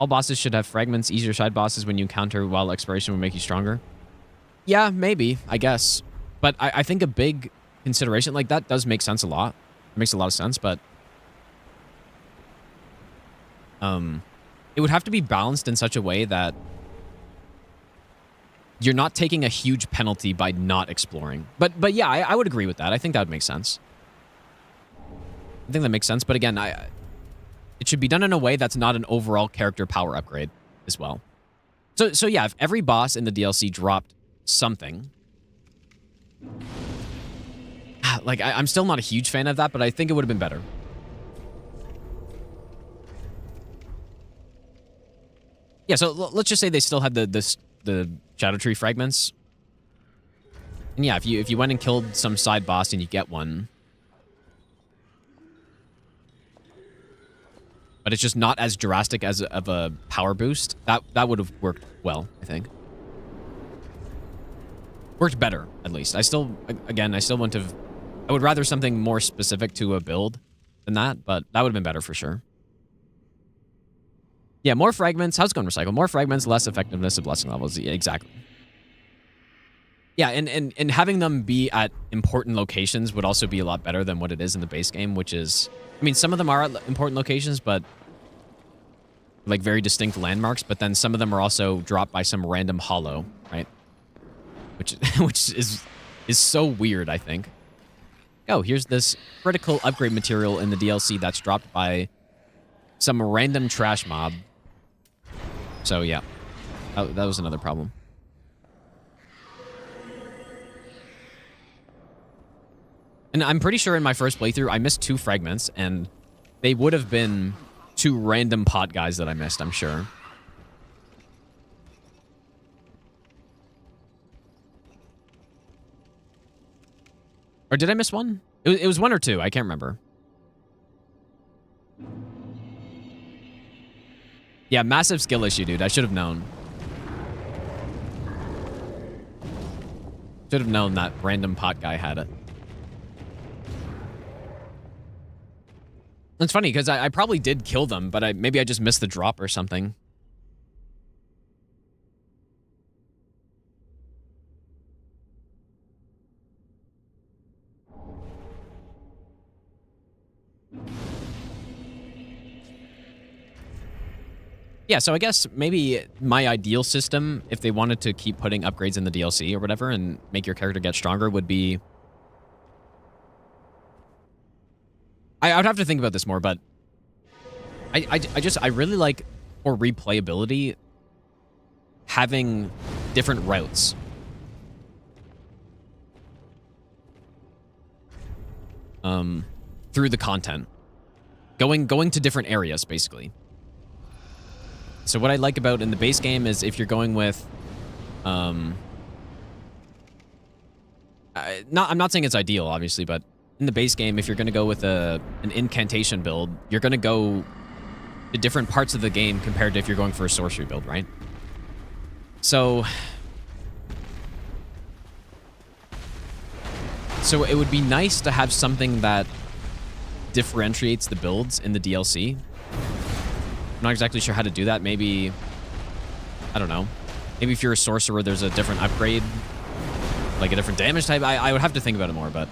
All bosses should have fragments. Easier side bosses when you encounter while exploration will make you stronger. Yeah, maybe, I guess. But I think a big consideration, like that does make sense a lot. It makes a lot of sense, but it would have to be balanced in such a way that you're not taking a huge penalty by not exploring. But yeah, I would agree with that. I think that would make sense. I think that makes sense. But again, it should be done in a way that's not an overall character power upgrade as well. So yeah, if every boss in the DLC dropped something, like I'm still not a huge fan of that, but I think it would have been better. Yeah, so let's just say they still had the Shadow Tree fragments. And yeah, if you went and killed some side boss and you get one, but it's just not as drastic as of a power boost, that would have worked well, I think. Worked better, at least. I would rather something more specific to a build than that, but that would have been better for sure. Yeah, more fragments. How's it going, Recycle? More fragments, less effectiveness of blessing levels. Yeah, exactly. Yeah, and having them be at important locations would also be a lot better than what it is in the base game, which is... I mean, some of them are at important locations, but... like, very distinct landmarks, but then some of them are also dropped by some random hollow, right? Which is so weird, I think. Oh, here's this critical upgrade material in the DLC that's dropped by some random trash mob. So, yeah. That was another problem. And I'm pretty sure in my first playthrough, I missed 2 fragments, and they would have been 2 random pot guys that I missed, I'm sure. Or did I miss one? It was 1 or 2. I can't remember. Yeah, massive skill issue, dude. I should have known. Should have known that random pot guy had it. It's funny, because I probably did kill them, but maybe I just missed the drop or something. Yeah, so I guess maybe my ideal system, if they wanted to keep putting upgrades in the DLC or whatever and make your character get stronger, would be... I would have to think about this more, but I really like, for replayability, having different routes. Through the content. Going to different areas, basically. So what I like about in the base game is if you're going with, I'm not saying it's ideal, obviously, but in the base game, if you're going to go with an incantation build, you're going to go to different parts of the game compared to if you're going for a sorcery build, right? So it would be nice to have something that differentiates the builds in the DLC. I'm not exactly sure how to do that. Maybe, I don't know. Maybe if you're a sorcerer, there's a different upgrade, like a different damage type. I would have to think about it more, but...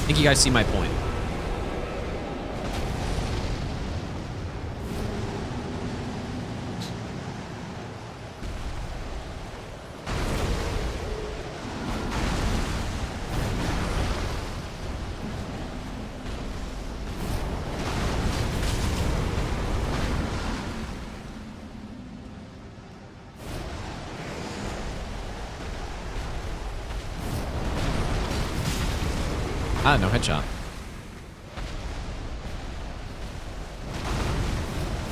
I think you guys see my point. Ah, no headshot.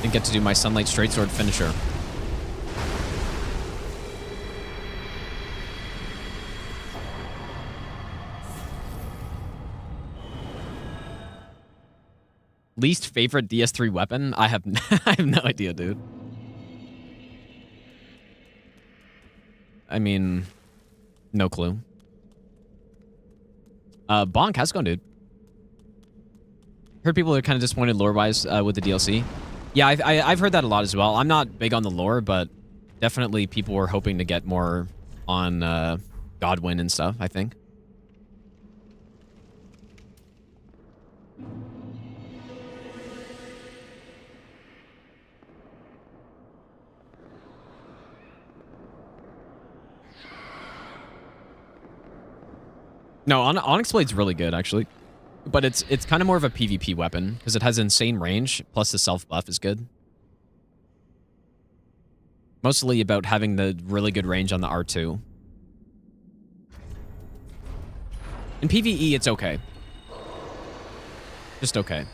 Didn't get to do my Sunlight Straight Sword finisher. Least favorite DS3 weapon? I have I have no idea, dude. I mean, no clue. Bonk, how's it going, dude? Heard people are kind of disappointed lore-wise with the DLC. Yeah, I've heard that a lot as well. I'm not big on the lore, but definitely people were hoping to get more on Godwin and stuff, I think. No, Onyx Blade's really good, actually. But it's kind of more of a PvP weapon, because it has insane range, plus the self-buff is good. Mostly about having the really good range on the R2. In PvE, it's okay. Just okay.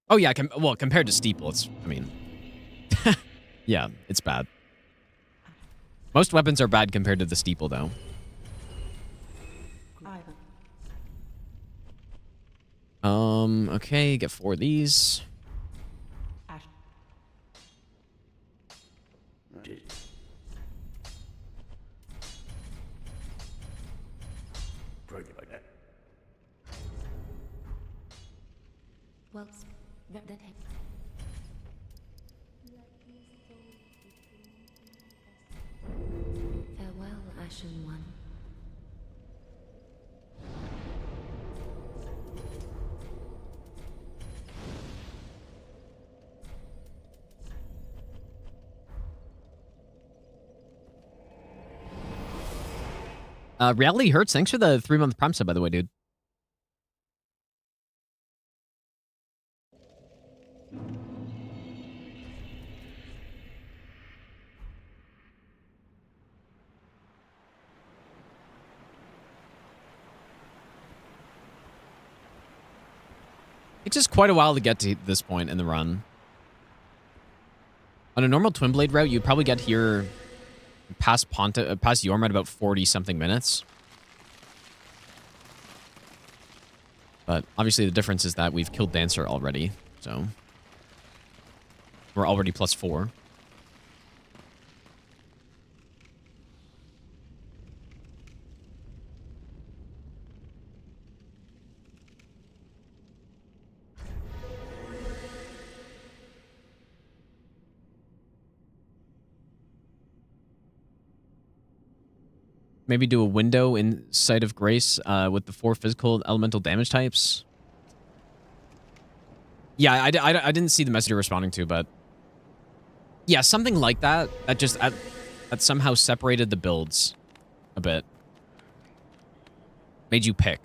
Oh yeah, well, compared to Steeple, it's, I mean... yeah, it's bad. Most weapons are bad compared to the Steeple, though. Okay, get 4 of these. Well, that farewell, Ashen One. Reality Hurts, thanks for the 3-month Prime sub, by the way, dude. It's just quite a while to get to this point in the run. On a normal Twin Blade route, you'd probably get here past Yhorm at about 40-something minutes. But obviously the difference is that we've killed Dancer already, so we're already +4. Maybe do a window in Sight of Grace with the 4 physical elemental damage types. Yeah, I didn't see the message you're responding to, but... yeah, something like that. That just... that somehow separated the builds a bit. Made you pick.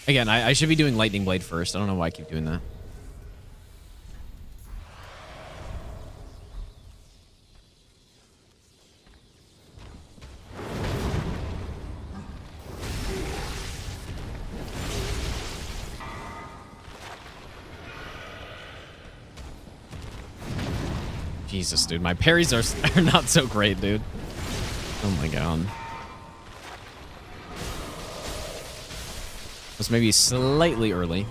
Again, I should be doing Lightning Blade first. I don't know why I keep doing that. Jesus, dude. My parries are not so great, dude. Oh my god. Was maybe slightly early.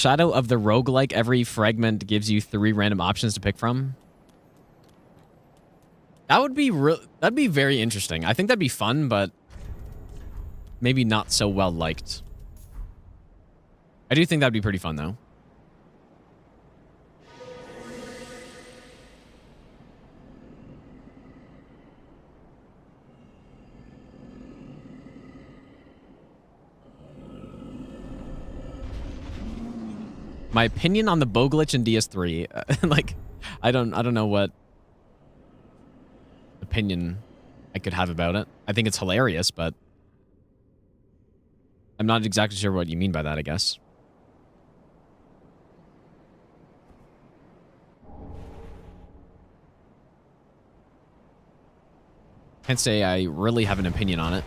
Shadow of the Roguelike, every fragment gives you 3 random options to pick from. That would be that'd be very interesting. I think that'd be fun, but maybe not so well liked. I do think that'd be pretty fun though. My opinion on the bow glitch in DS3, like, I don't know what opinion I could have about it. I think it's hilarious, but I'm not exactly sure what you mean by that, I guess. Can't say I really have an opinion on it.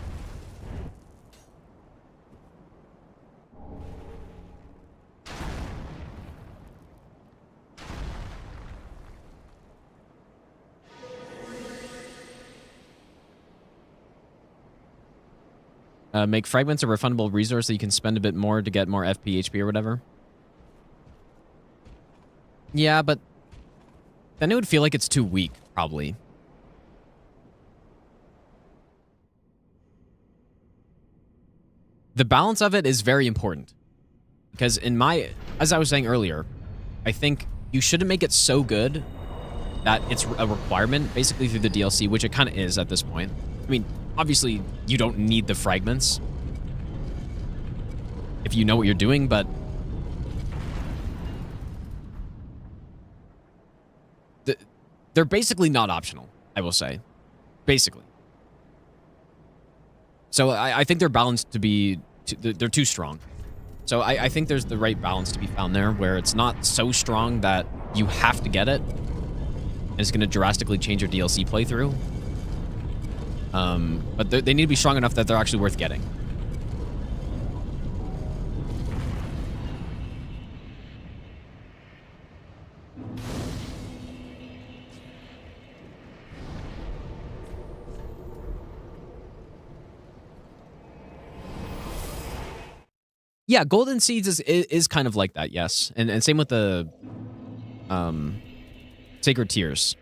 Make fragments a refundable resource that you can spend a bit more to get more FP, HP, or whatever. Yeah, but then it would feel like it's too weak, probably. The balance of it is very important. Because as I was saying earlier, I think you shouldn't make it so good that it's a requirement, basically through the DLC, which it kind of is at this point. I mean, obviously, you don't need the fragments if you know what you're doing, but they're basically not optional, I will say. Basically. So I think they're balanced to be... they're too strong. So I think there's the right balance to be found there, where it's not so strong that you have to get it, and it's going to drastically change your DLC playthrough. But they need to be strong enough that they're actually worth getting. Yeah, Golden Seeds is kind of like that, yes. And same with the Sacred Tears.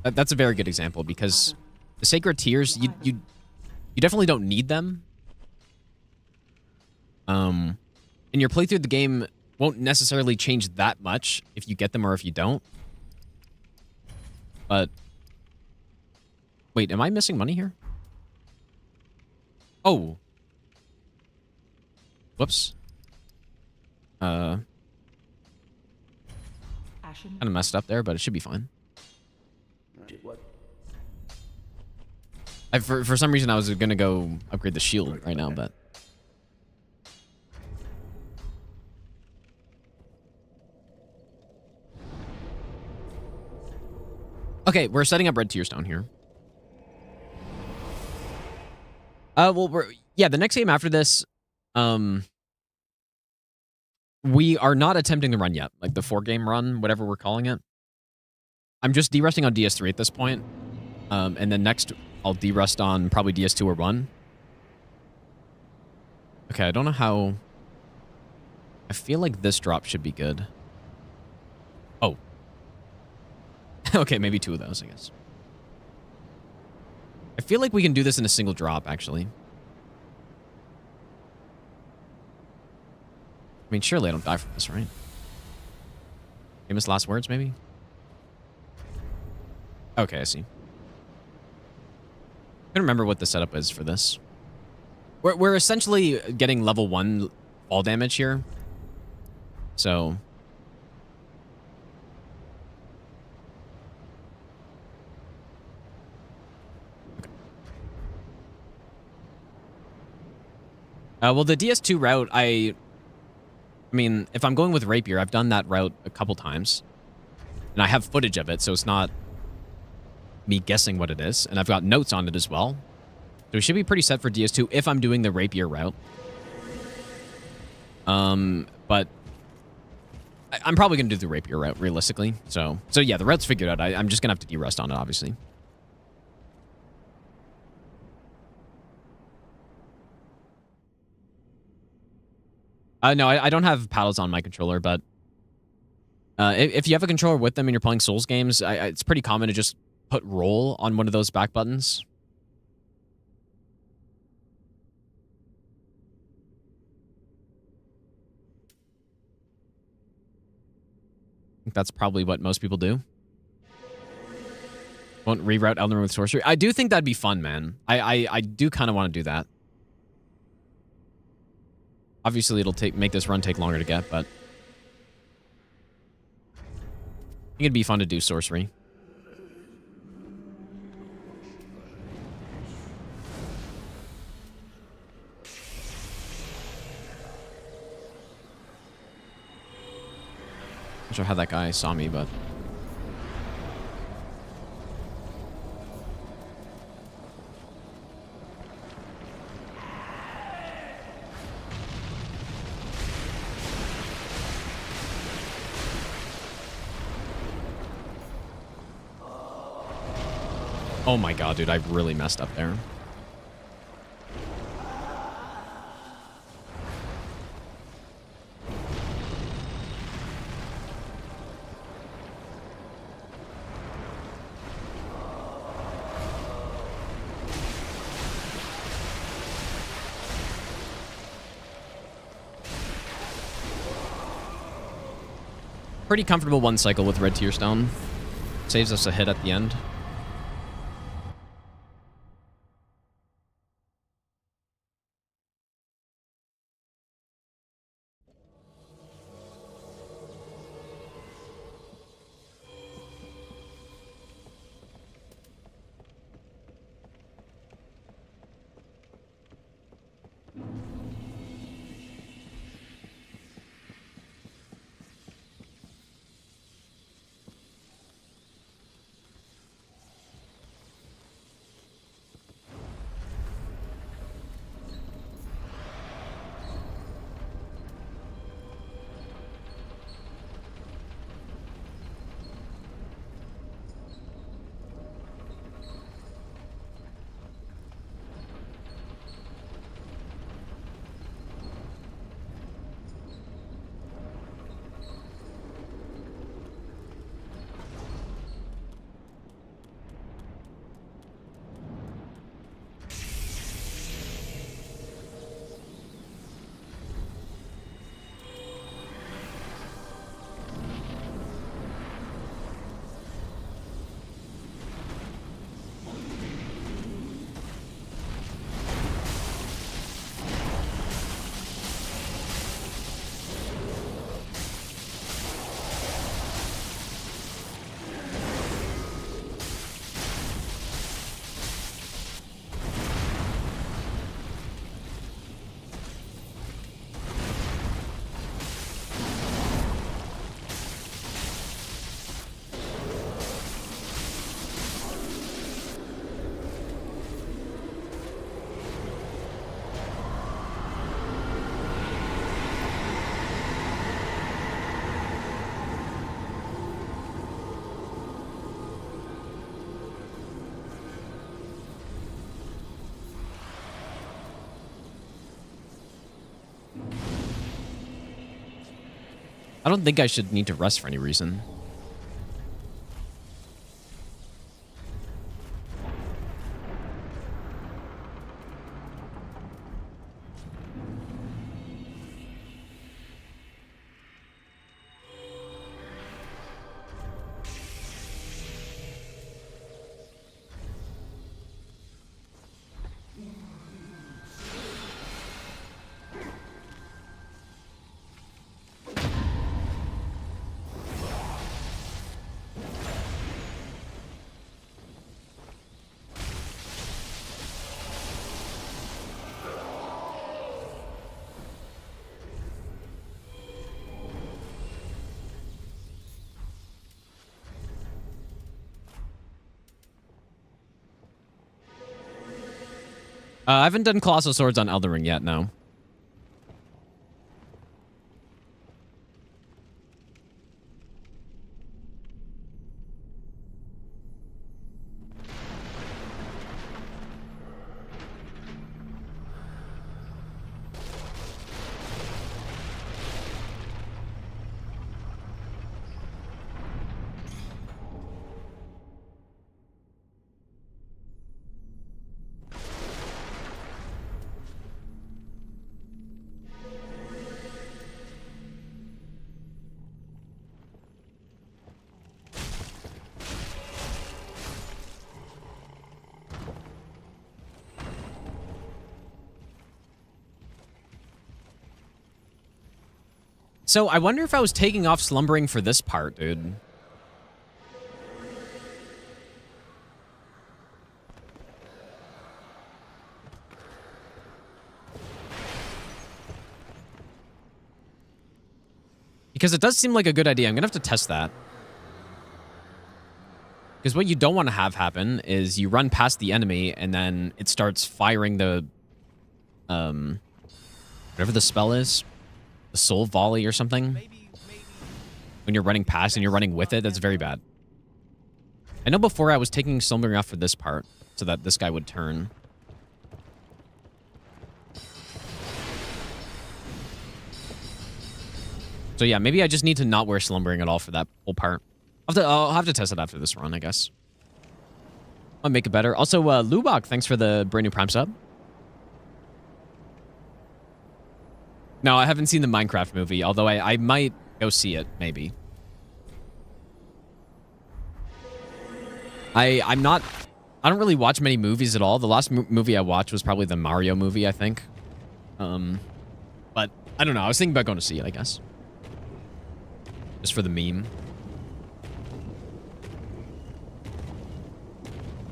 That's a very good example, because the Sacred Tears, you definitely don't need them. And your playthrough of the game won't necessarily change that much if you get them or if you don't. But wait, am I missing money here? Oh. Whoops. Kind of messed up there, but it should be fine. For some reason, I was going to go upgrade the shield right now, but... Okay, we're setting up Red Tear Stone here. Well, the next game after this, we are not attempting the run yet, like the 4-game run, whatever we're calling it. I'm just derusting on DS3 at this point, and then next I'll derust on probably DS2 or 1. Okay, I don't know how... I feel like this drop should be good. Oh. Okay, maybe 2 of those, I guess. I feel like we can do this in a single drop, actually. I mean, surely I don't die from this, right? Famous last words, maybe? Okay, I see. I don't remember what the setup is for this. We're essentially getting level 1 fall damage here. So... well, the DS2 route, I mean, if I'm going with Rapier, I've done that route a couple times. And I have footage of it, so it's not me guessing what it is. And I've got notes on it as well. So it should be pretty set for DS2 if I'm doing the Rapier route. But I'm probably going to do the Rapier route, realistically. So yeah, the route's figured out. I'm just going to have to derust on it, obviously. No, I don't have paddles on my controller, but if you have a controller with them and you're playing Souls games, it's pretty common to just put roll on one of those back buttons. I think that's probably what most people do. Won't reroute Elden Ring with sorcery. I do think that'd be fun, man. I do kind of want to do that. Obviously, it'll make this run take longer to get, but I think it'd be fun to do sorcery. Not sure how that guy saw me, but oh my god, dude, I really messed up there. Pretty comfortable one cycle with red tier stone. Saves us a hit at the end. I don't think I should need to rest for any reason. I haven't done Colossal Swords on Elden Ring yet, no. So I wonder if I was taking off slumbering for this part, dude. Because it does seem like a good idea. I'm going to have to test that. Because what you don't want to have happen is you run past the enemy and then it starts firing the... whatever the spell is. The soul volley or something. When you're running past and you're running with it, that's very bad. I know before I was taking slumbering off for this part so that this guy would turn. So yeah, maybe I just need to not wear slumbering at all for that whole part. I'll have to test it after this run, I guess. I'll make it better. Also, Lubak, thanks for the brand new Prime sub. No, I haven't seen the Minecraft movie, although I might go see it, maybe. I don't really watch many movies at all. The last movie I watched was probably the Mario movie, I think. But I don't know. I was thinking about going to see it, I guess. Just for the meme.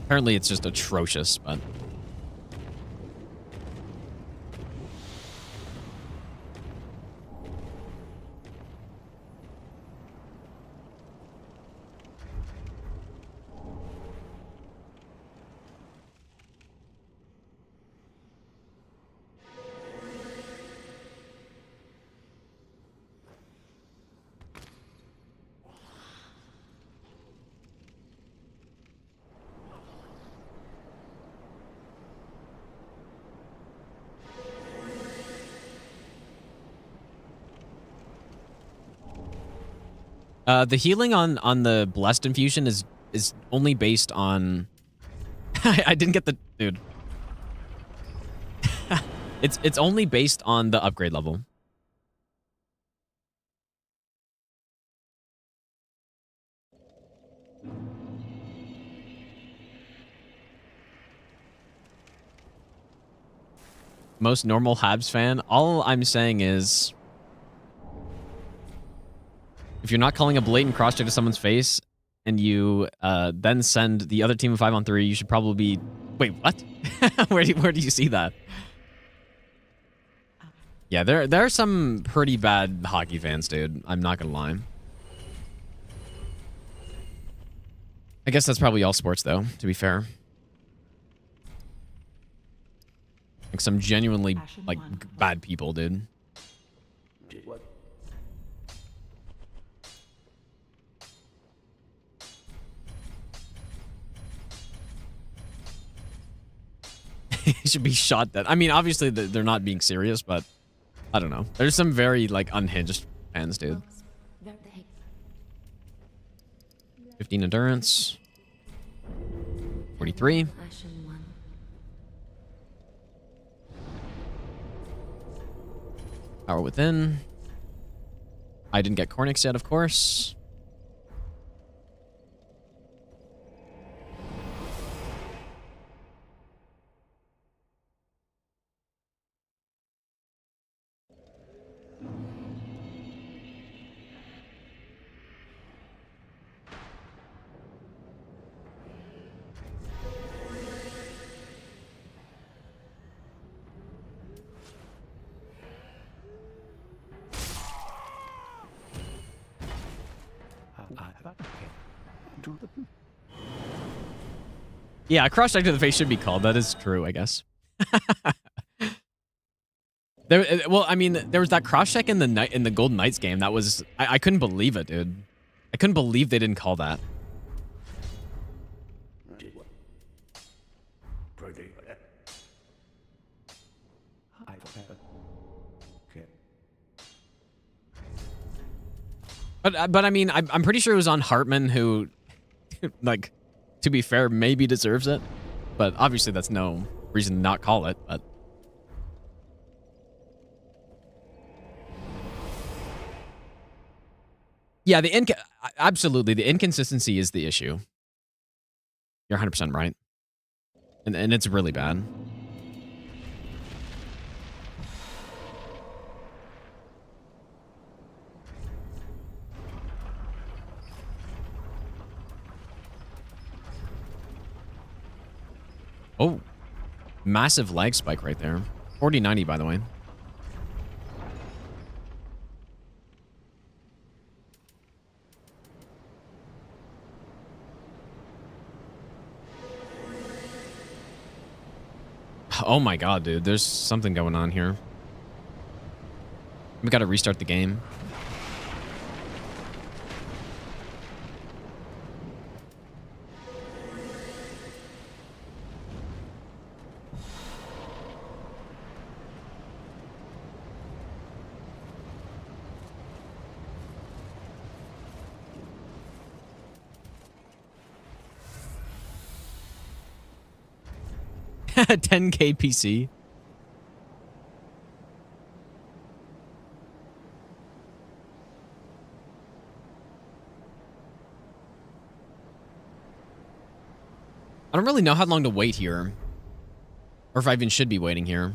Apparently it's just atrocious, but... the healing on the Blessed Infusion is only based on... I didn't get the... Dude. It's only based on the upgrade level. Most normal Habs fan. All I'm saying is... if you're not calling a blatant cross-check to someone's face, and you then send the other team a 5-on-3, you should probably be... Wait, what? where do you see that? Yeah, there are some pretty bad hockey fans, dude. I'm not gonna lie. I guess that's probably all sports, though, to be fair. Like, some genuinely, like, bad people, dude. He should be shot dead. I mean, obviously they're not being serious, but I don't know. There's some very like unhinged fans, dude. 15 endurance. 43. Power within. I didn't get Cornix yet, of course. Yeah, a cross-check to the face should be called. That is true, I guess. Well, I mean, there was that cross-check in the Golden Knights game. That was... I couldn't believe it, dude. I couldn't believe they didn't call that. But I mean, I'm pretty sure it was on Hartman, who, like, to be fair, maybe deserves it. But obviously that's no reason to not call it, but... Yeah, absolutely, the inconsistency is the issue. You're 100% right. And it's really bad. Oh, massive lag spike right there. 4090, by the way. Oh my god, dude. There's something going on here. We gotta restart the game. $10K PC. I don't really know how long to wait here. Or if I even should be waiting here.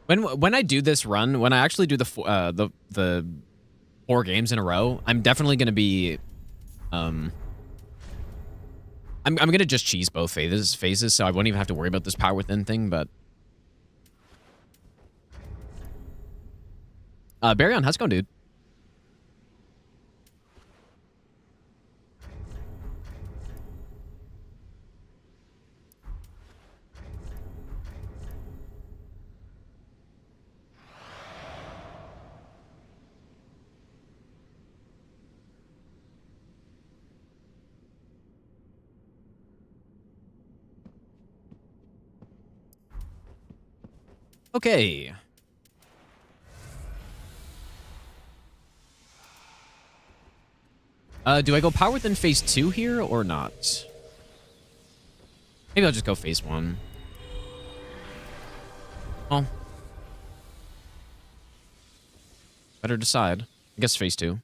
When I do this run, when I actually do the 4 games in a row, I'm definitely going to be I'm going to just cheese both phases, so I won't even have to worry about this power within thing, but Barryon, how's it going, dude? Okay. Do I go power within phase 2 here or not? Maybe I'll just go phase 1. Oh. Better decide. I guess phase 2.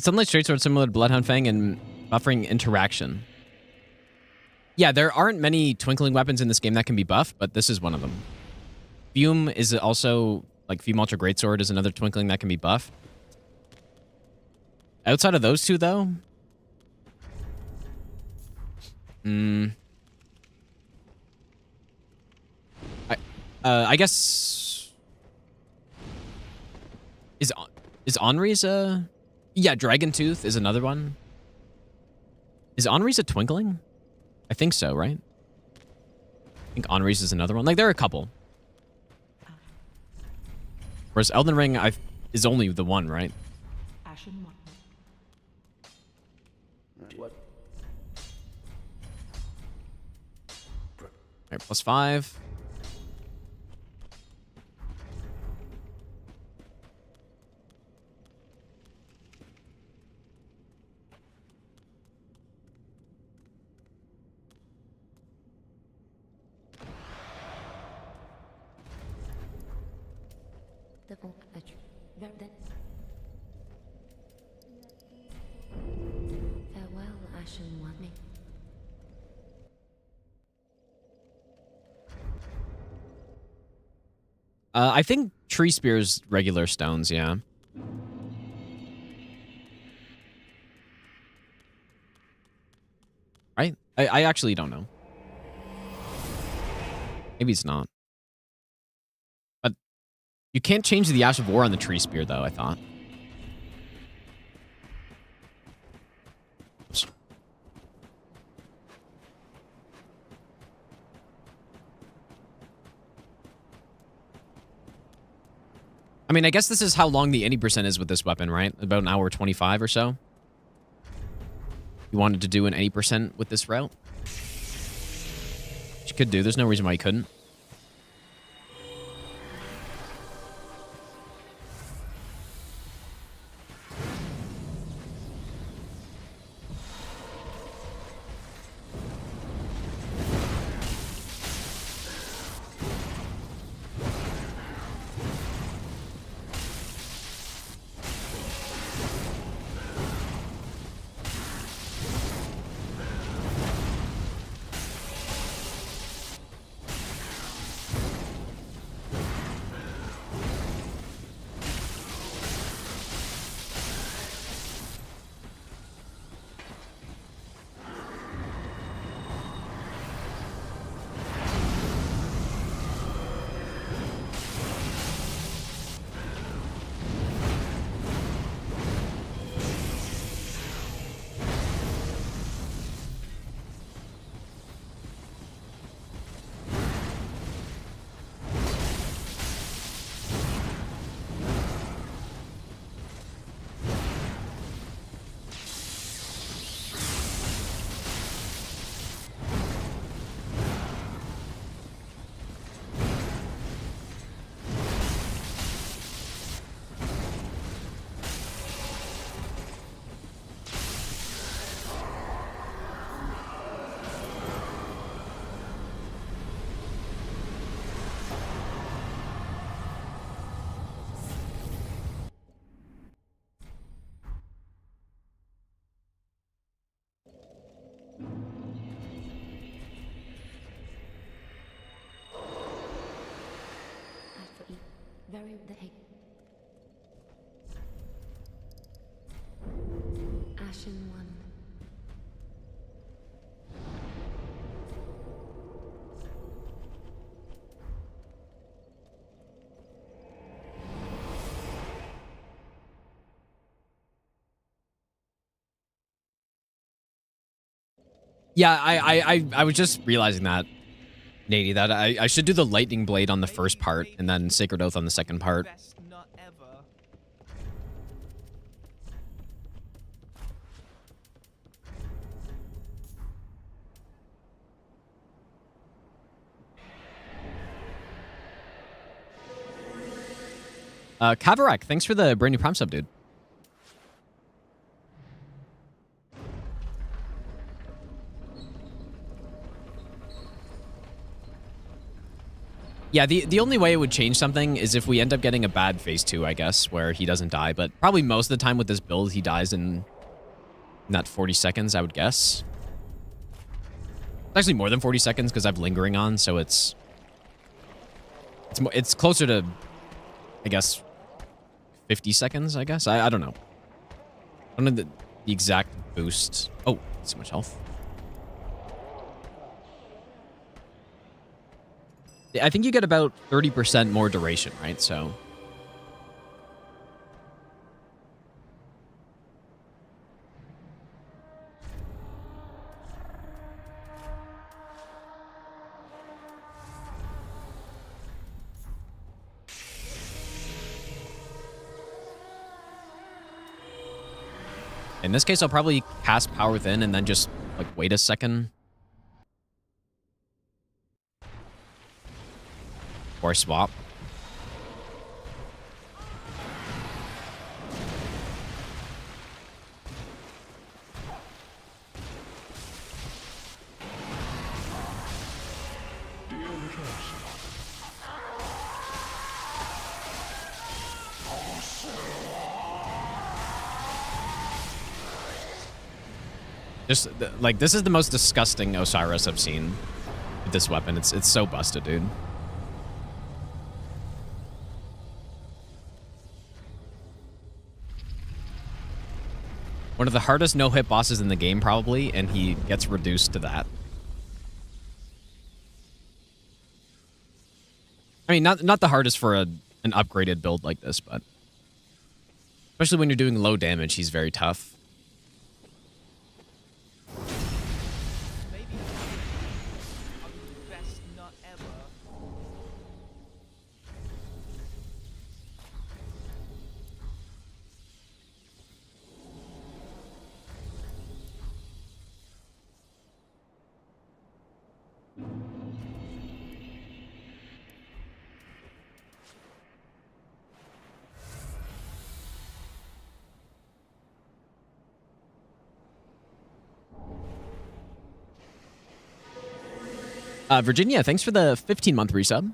Sunlight Straight similar to Bloodhound Fang and buffering interaction. Yeah, there aren't many twinkling weapons in this game that can be buffed, but this is one of them. Fume is also, like, Fume Ultra Greatsword is another twinkling that can be buffed. Outside of those two, though... I guess... Is Henri's a... Yeah, Dragon Tooth is another one. Is Henri's a twinkling? I think so, right? I think Henri's is another one. Like, there are a couple. Whereas Elden Ring is only the one, right? Alright, +5. acceptable. Then. Farewell, Ashen One. I think tree spears regular stones, yeah. Right? I actually don't know. Maybe it's not. But you can't change the Ash of War on the tree spear, though, I thought. Oops. I mean, I guess this is how long the 80% is with this weapon, right? About an hour 25 or so. You wanted to do an 80% with this route? Which you could do. There's no reason why you couldn't. Very the Ashen One. Yeah, I was just realizing that, Nady, that I should do the Lightning Blade on the first part and then Sacred Oath on the second part. Best nut ever. Kavarek, thanks for the brand new Prime sub, dude. Yeah, the only way it would change something is if we end up getting a bad phase 2, I guess, where he doesn't die. But probably most of the time with this build, he dies in not 40 seconds, I would guess. It's actually more than 40 seconds because I've lingering on, so it's closer to, I guess, 50 seconds, I guess. I don't know. I don't know the exact boost. Oh, so much health. I think you get about 30% more duration, right? So. In this case, I'll probably cast Power Within and then just, like, wait a second. Or swap. Just like this is the most disgusting Osiris I've seen with this weapon. It's so busted, dude. One of the hardest no-hit bosses in the game, probably, and he gets reduced to that. I mean, not the hardest for an upgraded build like this, but especially when you're doing low damage, he's very tough. Maybe I'll give you the best nut ever. Virginia, thanks for the 15-month resub.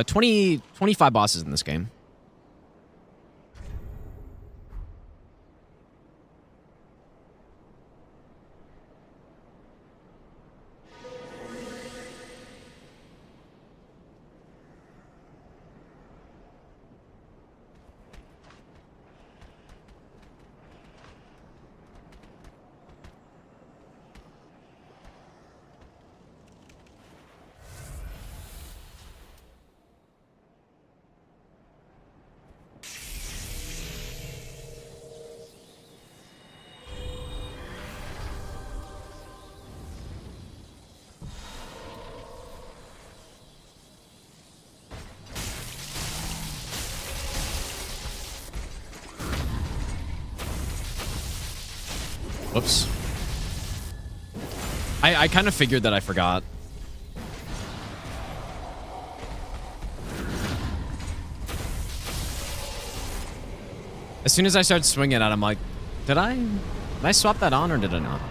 25 bosses in this game. Whoops. I kind of figured that I forgot. As soon as I started swinging at him, like, did I swap that on or did I not?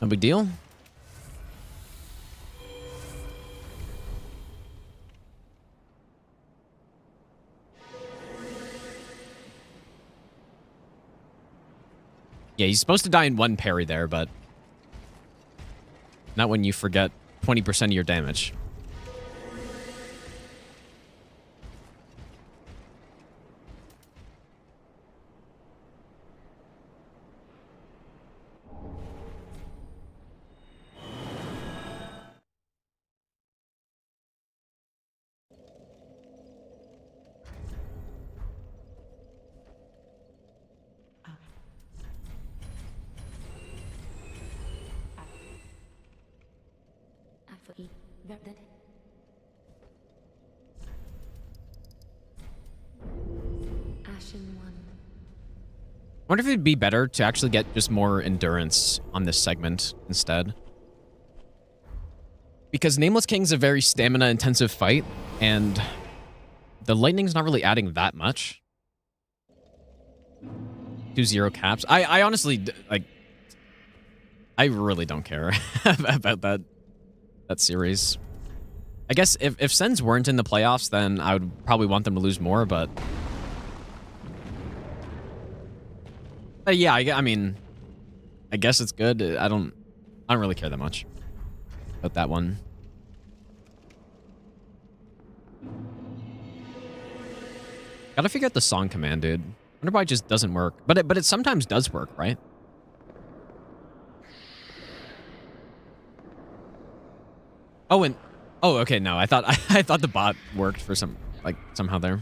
No big deal. Yeah, he's supposed to die in one parry there, but not when you forget 20% of your damage. Ashen one. I wonder if it'd be better to actually get just more endurance on this segment instead. Because Nameless King's a very stamina-intensive fight, and the lightning's not really adding that much. 2-0 caps. I honestly, like, I really don't care about that series. I guess if Sens weren't in the playoffs, then I would probably want them to lose more, but yeah, I mean, I guess it's good. I don't really care that much about that one. Gotta figure out the song command, dude. Wonder why it just doesn't work, but it sometimes does work, right? Oh, and oh, okay, no, I thought I thought the bot worked for somehow there.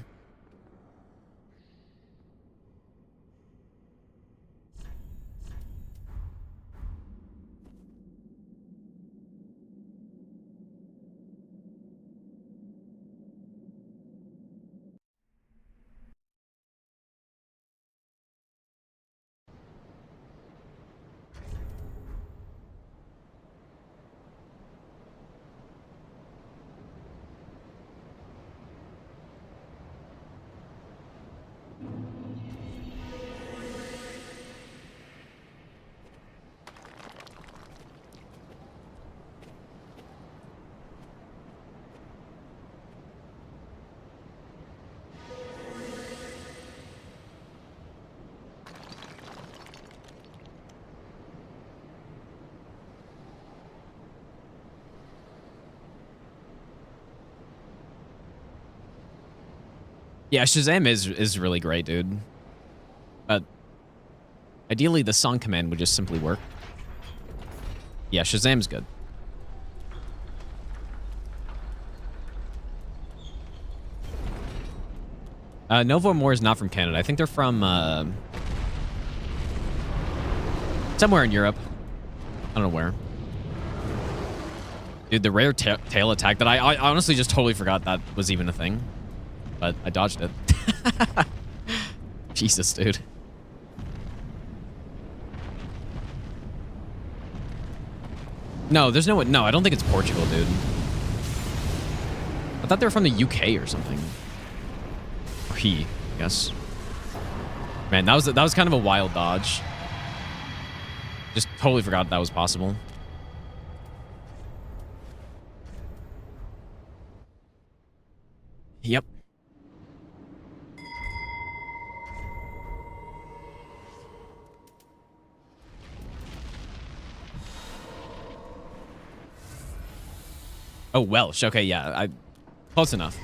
Yeah, Shazam is really great, dude. But ideally, the song command would just simply work. Yeah, Shazam's good. Novo More is not from Canada. I think they're from somewhere in Europe. I don't know where. Dude, the rare tail attack that I honestly just totally forgot that was even a thing. But I dodged it. Jesus, dude. No, there's no... No, I don't think it's Portugal, dude. I thought they were from the UK or something. Or he, I guess. Man, that was kind of a wild dodge. Just totally forgot that was possible. Yep. Oh, Welsh. Okay, yeah. Close enough.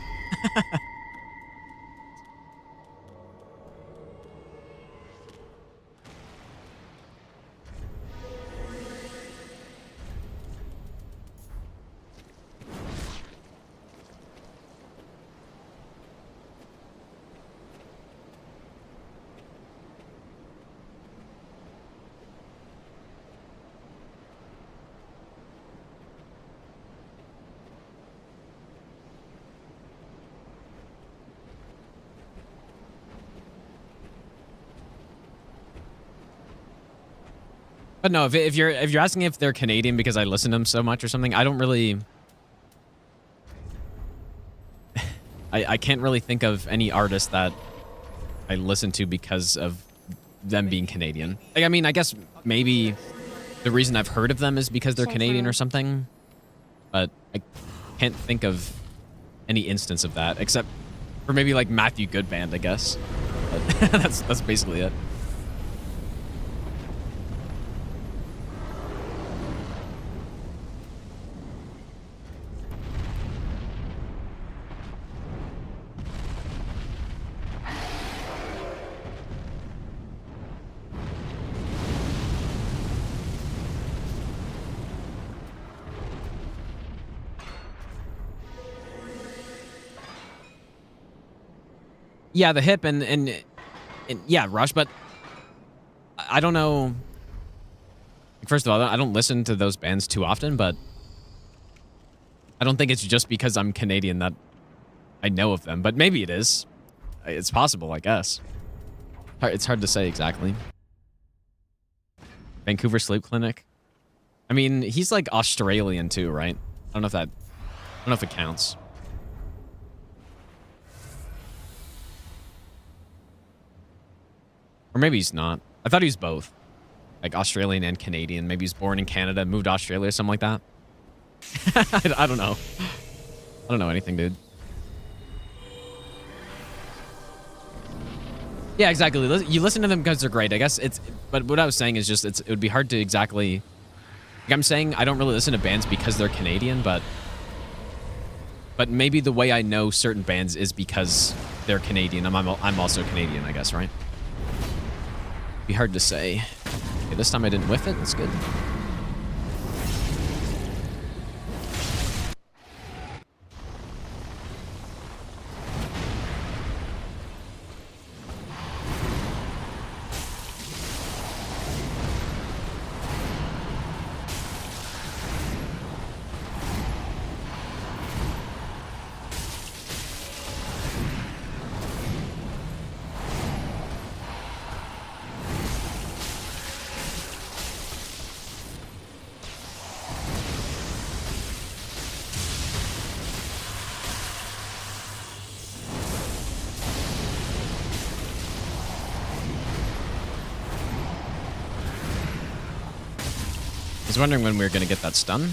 But no, if you're asking if they're Canadian because I listen to them so much or something, I don't really... I can't really think of any artist that I listen to because of them being Canadian. Like, I mean, I guess maybe the reason I've heard of them is because they're Canadian or something. But I can't think of any instance of that, except for maybe like Matthew Goodband, I guess. But that's basically it. Yeah, the hip and yeah, Rush, but I don't know. First of all, I don't listen to those bands too often, but I don't think it's just because I'm Canadian that I know of them, but maybe it is. It's possible, I guess. It's hard to say exactly. Vancouver Sleep Clinic. I mean, he's like Australian too, right? I don't know if it counts. Or maybe he's not. I thought he was both. Like Australian and Canadian. Maybe he's born in Canada, moved to Australia, something like that. I don't know. I don't know anything, dude. Yeah, exactly. You listen to them because they're great. I guess it's... But what I was saying is just it would be hard to exactly... Like I'm saying I don't really listen to bands because they're Canadian, but maybe the way I know certain bands is because they're Canadian. I'm also Canadian, I guess, right? Be hard to say. Okay, this time I didn't whiff it. That's good. I was wondering when we were going to get that stun.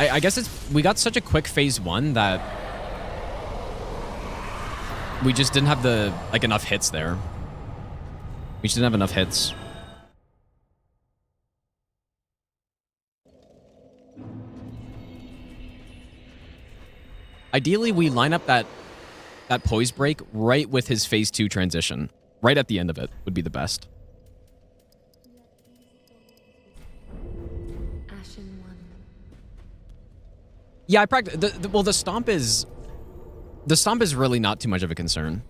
I guess we got such a quick phase 1 that we just didn't have enough hits there. We just didn't have enough hits. Ideally, we line up that poise break right with his phase 2 transition. Right at the end of it would be the best. Ashen one. Yeah, I practice. Well, the stomp is really not too much of a concern.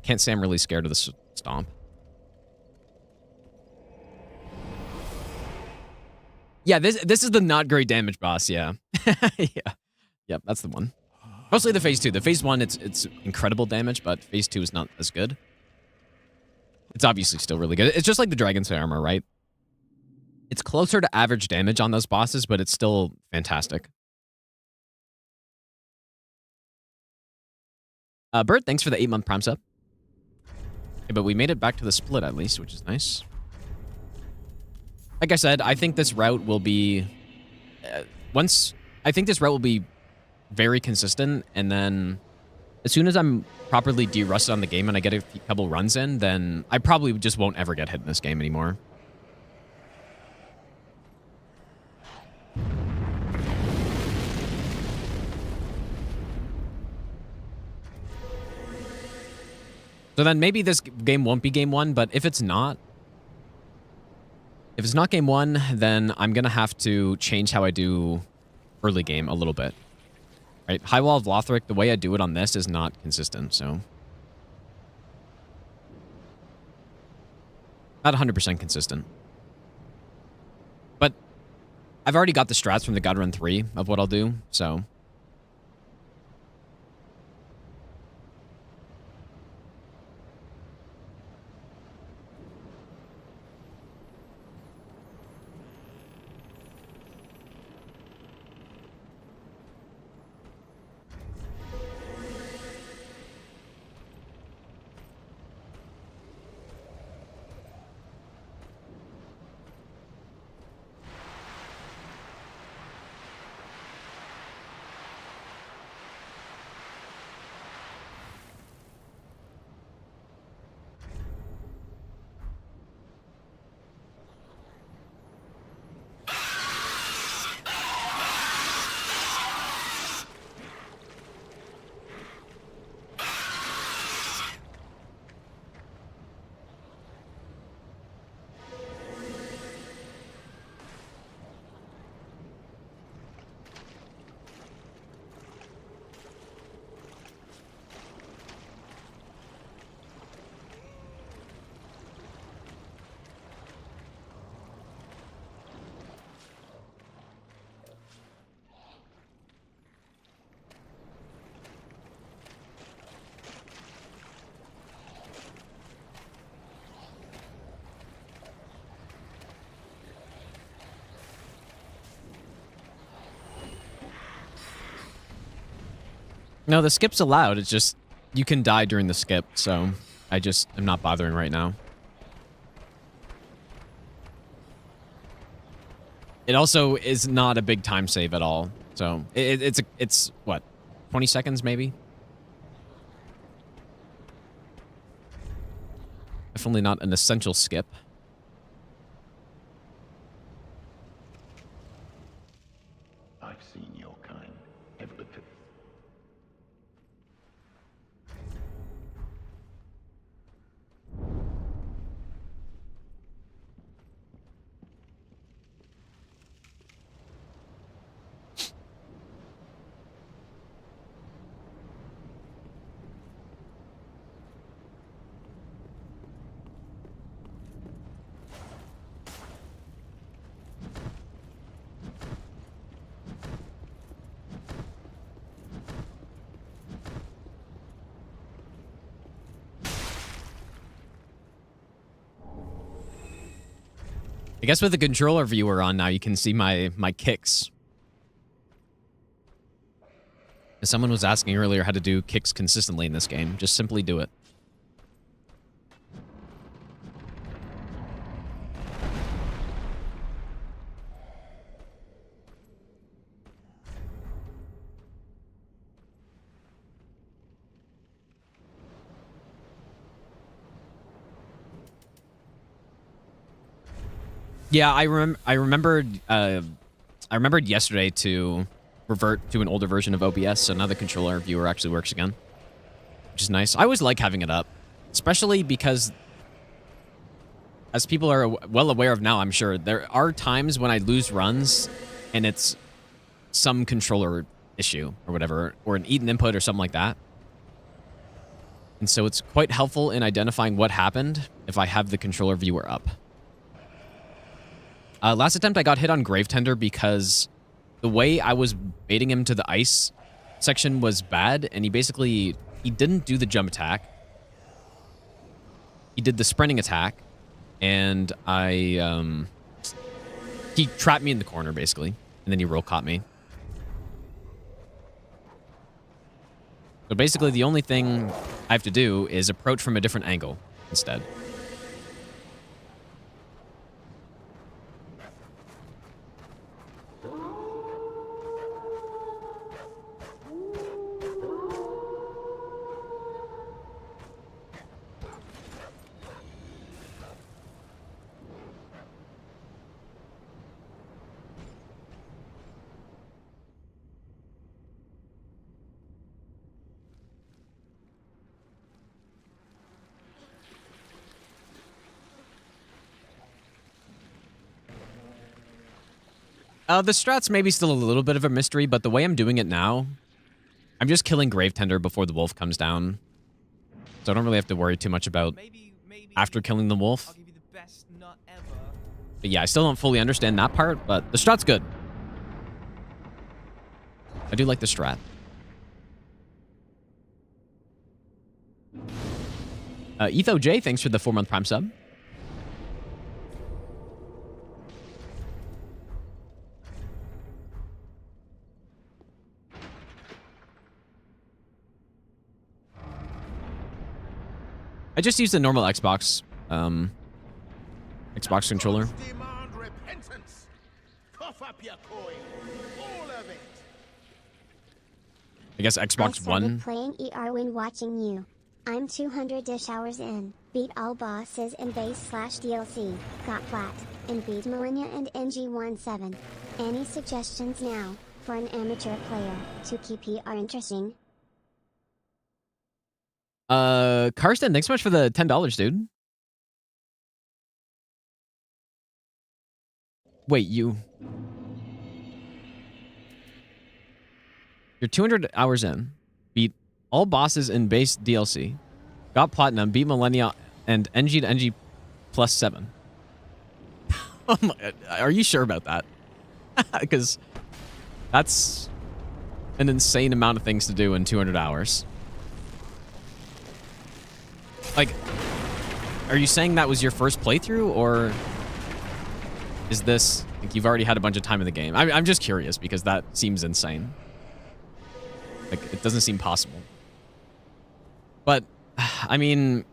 Can't say I'm really scared of the stomp. Yeah, this is the not great damage boss. Yeah, yeah, yep, that's the one. Mostly the phase 2. The phase 1, it's incredible damage, but phase 2 is not as good. It's obviously still really good. It's just like the Dragon's armor, right? It's closer to average damage on those bosses, but it's still fantastic. Bert, thanks for the 8-month Prime sub. Okay, but we made it back to the split at least, which is nice. Like I said, I think this route will be... I think this route will be very consistent, and then as soon as I'm properly derusted on the game and I get a couple runs in, then I probably just won't ever get hit in this game anymore. So then maybe this game won't be game 1, but if it's not game 1, then I'm going to have to change how I do early game a little bit. Right? High Wall of Lothric, the way I do it on this is not consistent, so. Not 100% consistent. But I've already got the strats from the God Run 3 of what I'll do, so. No, the skip's allowed. It's just, you can die during the skip, so I just am not bothering right now. It also is not a big time save at all, so it's what, 20 seconds maybe? Definitely not an essential skip. I've seen your kind. Everything. I guess with the controller viewer on now, you can see my kicks. As someone was asking earlier how to do kicks consistently in this game, just simply do it. Yeah, I remembered yesterday to revert to an older version of OBS, so now the controller viewer actually works again, which is nice. I always like having it up, especially because, as people are well aware of now, I'm sure, there are times when I lose runs and it's some controller issue or whatever, or an eaten input or something like that. And so it's quite helpful in identifying what happened if I have the controller viewer up. Last attempt I got hit on Gravetender because the way I was baiting him to the ice section was bad, and he didn't do the jump attack. He did the sprinting attack, and he trapped me in the corner, basically, and then he roll caught me. So basically, the only thing I have to do is approach from a different angle instead. The strat's maybe still a little bit of a mystery, but the way I'm doing it now, I'm just killing Gravetender before the wolf comes down. So I don't really have to worry too much about Maybe after killing the wolf. I'll give you the best nut ever. But yeah, I still don't fully understand that part, but the strat's good. I do like the strat. Etho J, thanks for the 4-month Prime sub. I just used the normal Xbox controller. Demand repentance. Cough up your coin. All of it. I guess I Xbox started One. playing ER when watching you. I'm 200-ish hours in. Beat all bosses in base/DLC. Got plat. And beat Millennia and NG17. Any suggestions now, for an amateur player, to keep ER interesting? Karsten, thanks so much for the $10, dude. Wait, you're 200 hours in, beat all bosses in base DLC, got platinum, beat Millennia, and NG to NG plus 7. Oh my, are you sure about that? Because that's an insane amount of things to do in 200 hours. Like, are you saying that was your first playthrough, or is this like you've already had a bunch of time in the game? I'm just curious because that seems insane. Like, it doesn't seem possible. But, I mean,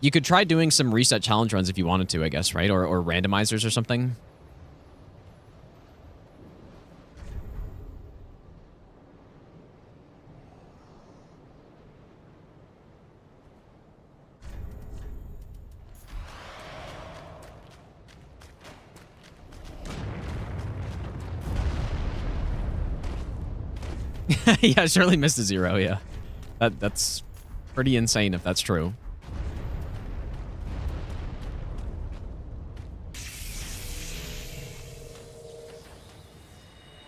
you could try doing some reset challenge runs if you wanted to, I guess, right? Or randomizers or something. Yeah, Shirley missed a 0, yeah. That's pretty insane if that's true.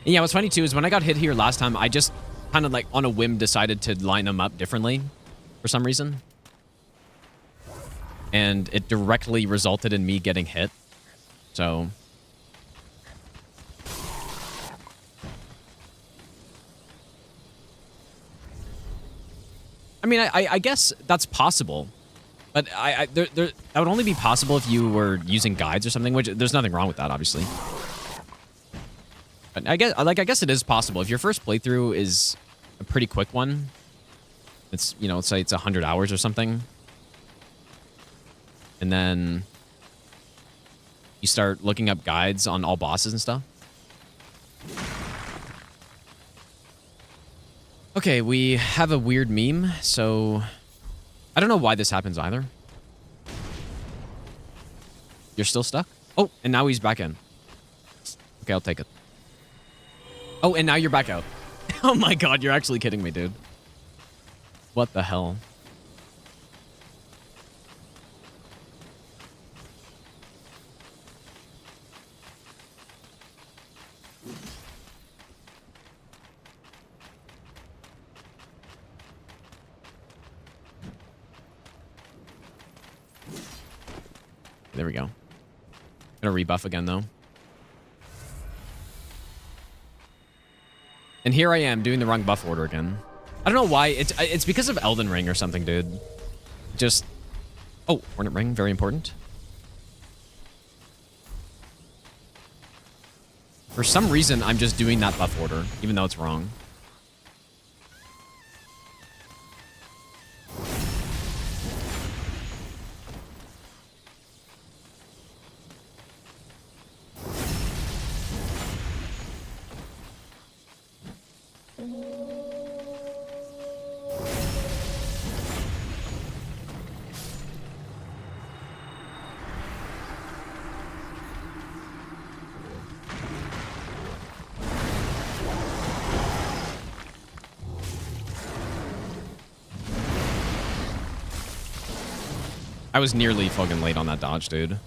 And yeah, what's funny too is when I got hit here last time, I just kind of like on a whim decided to line them up differently for some reason. And it directly resulted in me getting hit. So... I mean, I guess that's possible, but that would only be possible if you were using guides or something, which there's nothing wrong with that, obviously. But I guess it is possible. If your first playthrough is a pretty quick one, it's, you know, let's say it's 100 hours or something, and then you start looking up guides on all bosses and stuff. Okay, we have a weird meme, so I don't know why this happens either. You're still stuck? Oh, and now he's back in. Okay, I'll take it. Oh, and now you're back out. Oh my god, you're actually kidding me, dude. What the hell? There we go. Gonna rebuff again, though. And here I am doing the wrong buff order again. I don't know why. It's because of Elden Ring or something, dude. Just... Oh, Hornet Ring. Very important. For some reason, I'm just doing that buff order, even though it's wrong. I was nearly fucking late on that dodge, dude.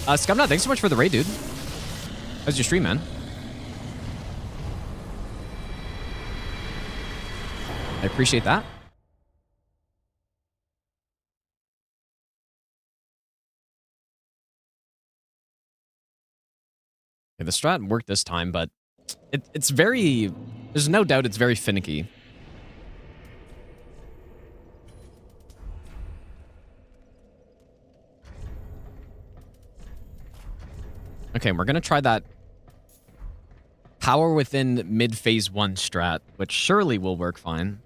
Scumnut, thanks so much for the raid, dude. How's your stream, man? I appreciate that. Okay, the strat worked this time, but it's very... There's no doubt it's very finicky. Okay, we're going to try that power within mid-phase 1 strat, which surely will work fine.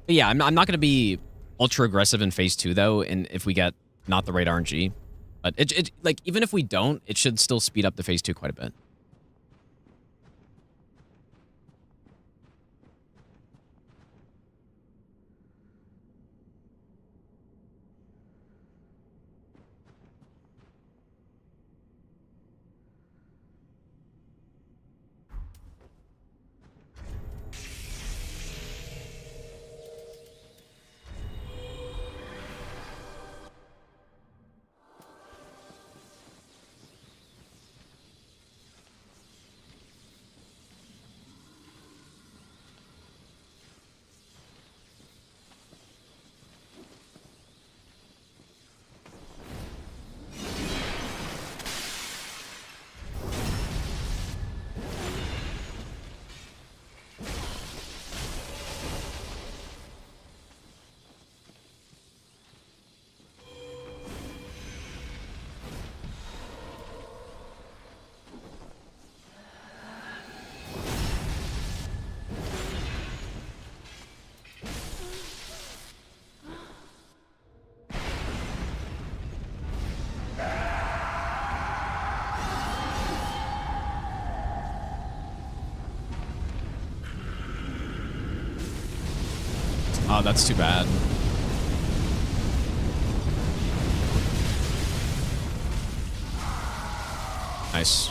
But yeah, I'm not going to be ultra aggressive in phase 2 though, and if we get not the right RNG. But it like even if we don't, it should still speed up the phase 2 quite a bit. Oh, that's too bad. Nice.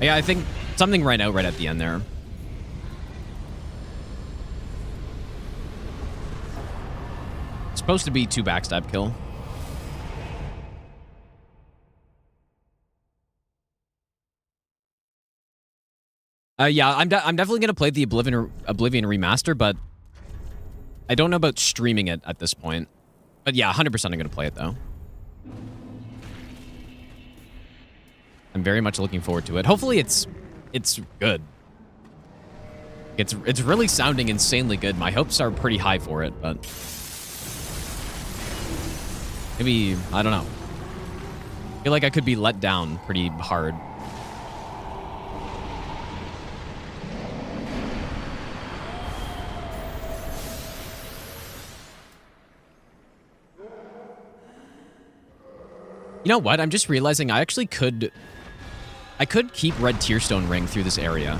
Yeah, I think something right out right at the end there. Supposed to be 2 backstab kill. Yeah, I'm definitely gonna play the Oblivion remaster, but I don't know about streaming it at this point. But yeah, 100% I'm gonna play it though. I'm very much looking forward to it. Hopefully it's good. It's really sounding insanely good. My hopes are pretty high for it, but maybe, I don't know. I feel like I could be let down pretty hard. You know what? I'm just realizing I actually could keep Red Tearstone Ring through this area.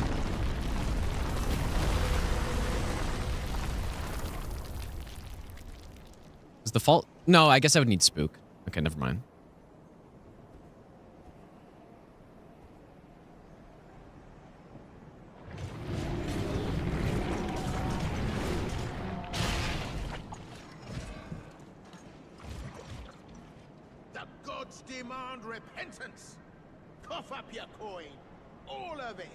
Is the fault? No, I guess I would need Spook. Okay, never mind. The gods demand repentance. Cough up your coin. All of it.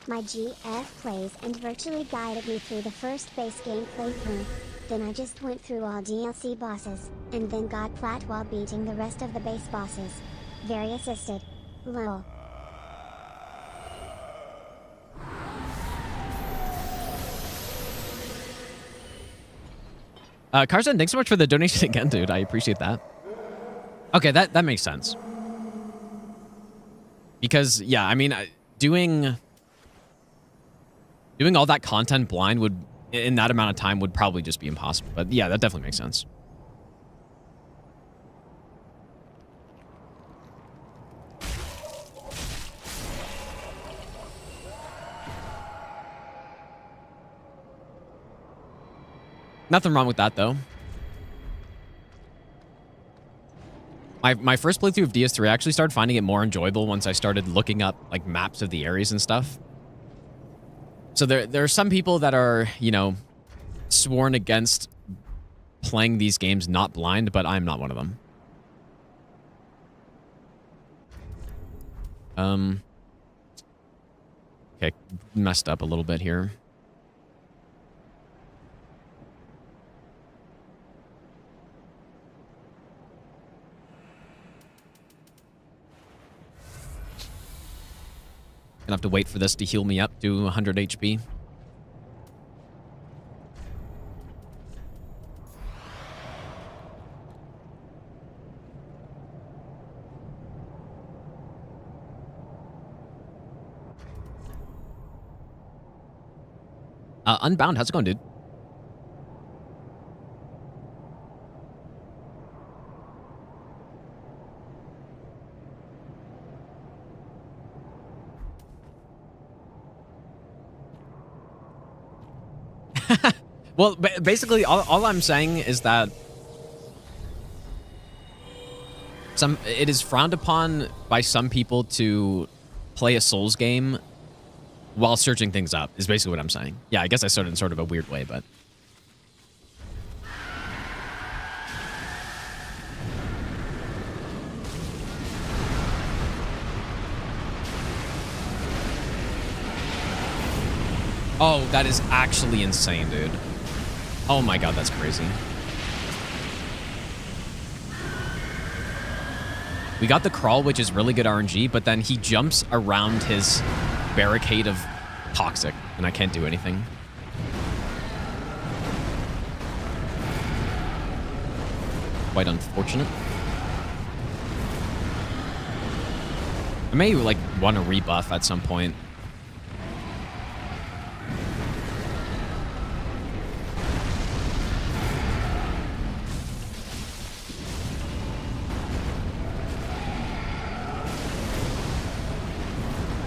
My GF plays and virtually guided me through the first base game playthrough. Then I just went through all DLC bosses, and then got plat while beating the rest of the base bosses. Very assisted. Lol. Carson, thanks so much for the donation again, dude. I appreciate that. Okay, that makes sense. Because, yeah, I mean, doing all that content blind would, in that amount of time, would probably just be impossible. But yeah, that definitely makes sense. Nothing wrong with that, though. My first playthrough of DS3, I actually started finding it more enjoyable once I started looking up, like, maps of the areas and stuff. So there are some people that are, you know, sworn against playing these games not blind, but I'm not one of them. Okay, messed up a little bit here. Gonna have to wait for this to heal me up to 100 HP. Unbound, how's it going, dude? Well, basically, all I'm saying is that it is frowned upon by some people to play a Souls game while searching things up, is basically what I'm saying. Yeah, I guess I started in sort of a weird way, but... Oh, that is actually insane, dude. Oh my god, that's crazy. We got the crawl, which is really good RNG, but then he jumps around his barricade of toxic, and I can't do anything. Quite unfortunate. I may, like, want to rebuff at some point.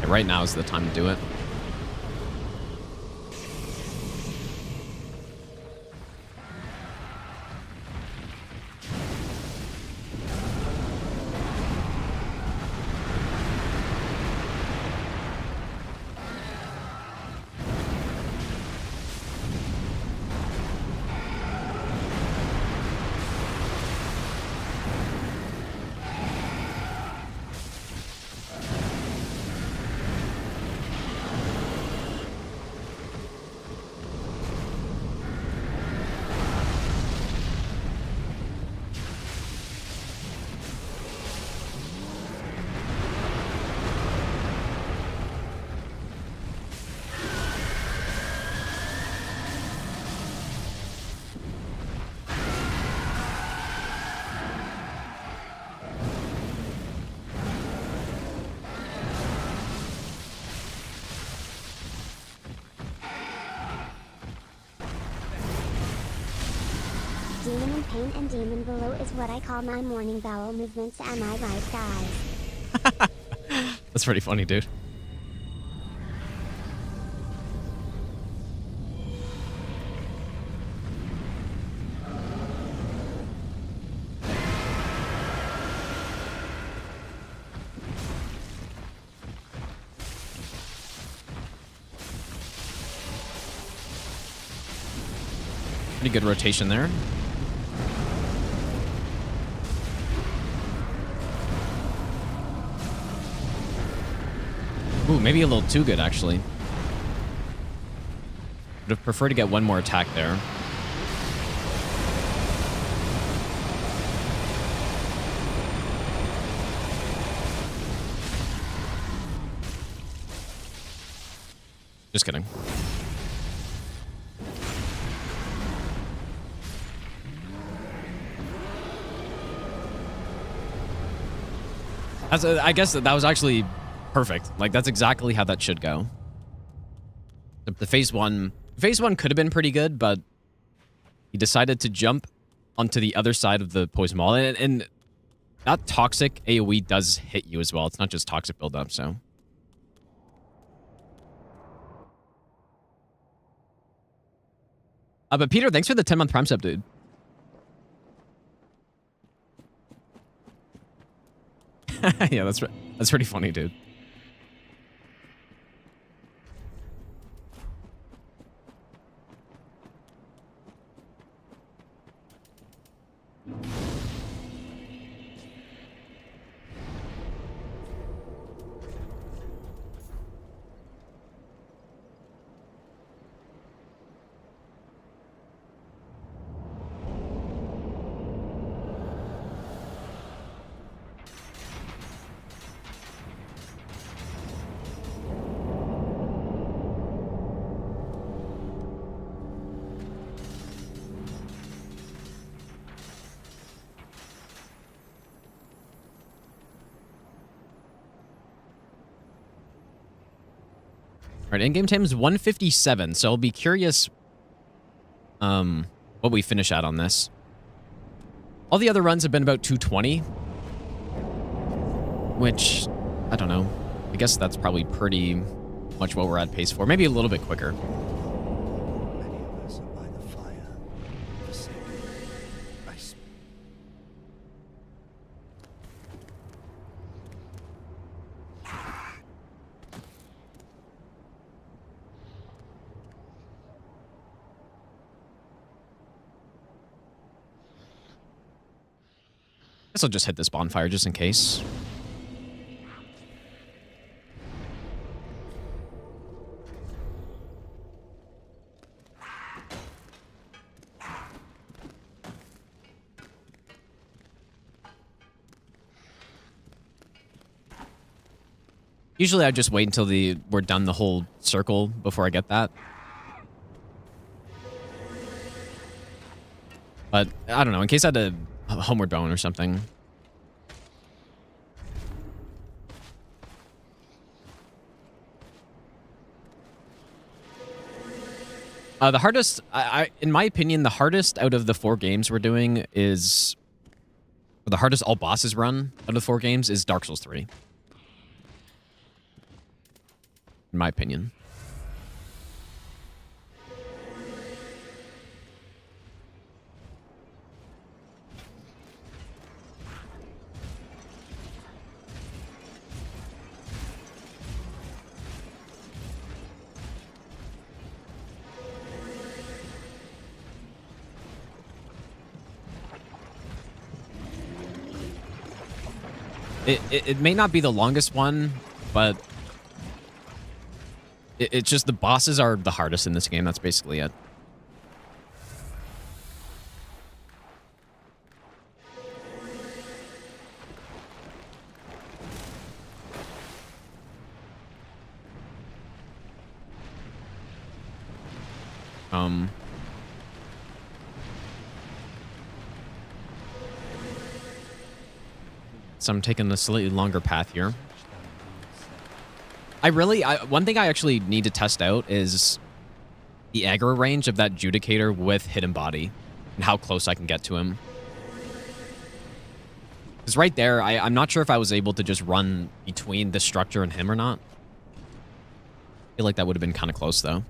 Right now is the time to do it. pain and demon below is what I call my morning bowel movements. Am I right, guys? That's pretty funny, dude. Pretty good rotation there. Ooh, maybe a little too good, actually. Would have preferred to get one more attack there. Just kidding. I guess that was actually perfect. Like, that's exactly how that should go. The phase one could have been pretty good, but he decided to jump onto the other side of the poison wall. And that toxic AoE does hit you as well. It's not just toxic buildup, so. But Peter, thanks for the 10-month Prime sub, dude. Yeah, that's pretty funny, dude. All right, in-game time is 157, so I'll be curious what we finish at on this. All the other runs have been about 220, which, I don't know. I guess that's probably pretty much what we're at pace for. Maybe a little bit quicker. Many of us are by the fire, forsaken, ice. Guess I'll just hit this bonfire just in case. Usually I just wait until we're done the whole circle before I get that. But I don't know, in case I had a homeward bone or something. The hardest, in my opinion, the hardest out of the 4 games we're doing is, or the hardest all bosses run out of the 4 games is Dark Souls 3. In my opinion. It may not be the longest one, but it's just the bosses are the hardest in this game. That's basically it. So I'm taking a slightly longer path here. One thing I actually need to test out is the aggro range of that Judicator with Hidden Body and how close I can get to him. Because right there, I'm not sure if I was able to just run between the structure and him or not. I feel like that would have been kind of close, though.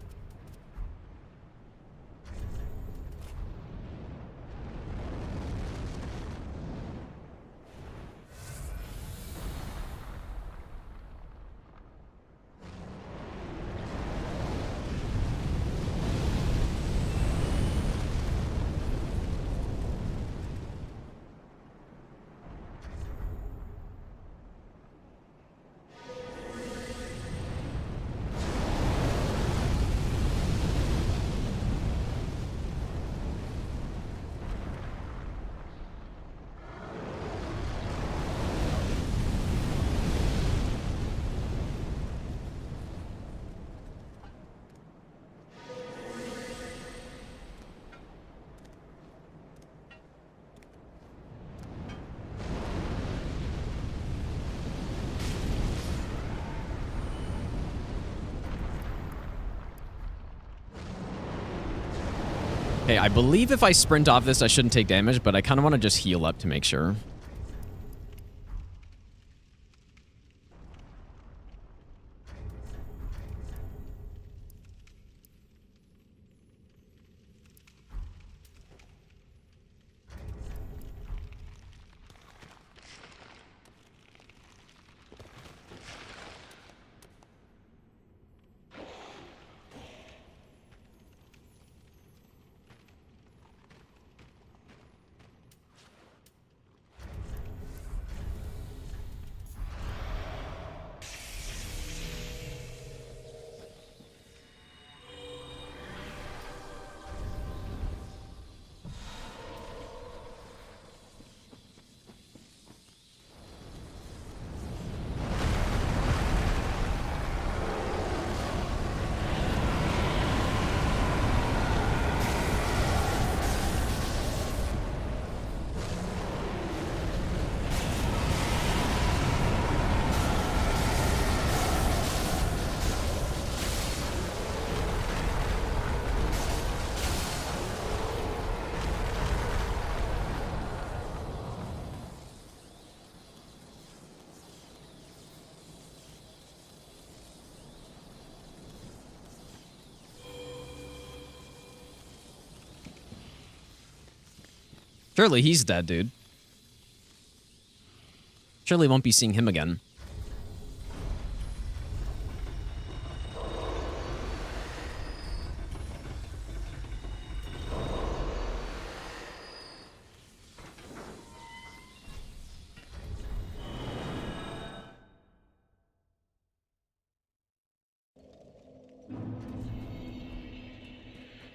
Okay, I believe if I sprint off this, I shouldn't take damage, but I kind of want to just heal up to make sure. Surely he's dead, dude. Surely won't be seeing him again.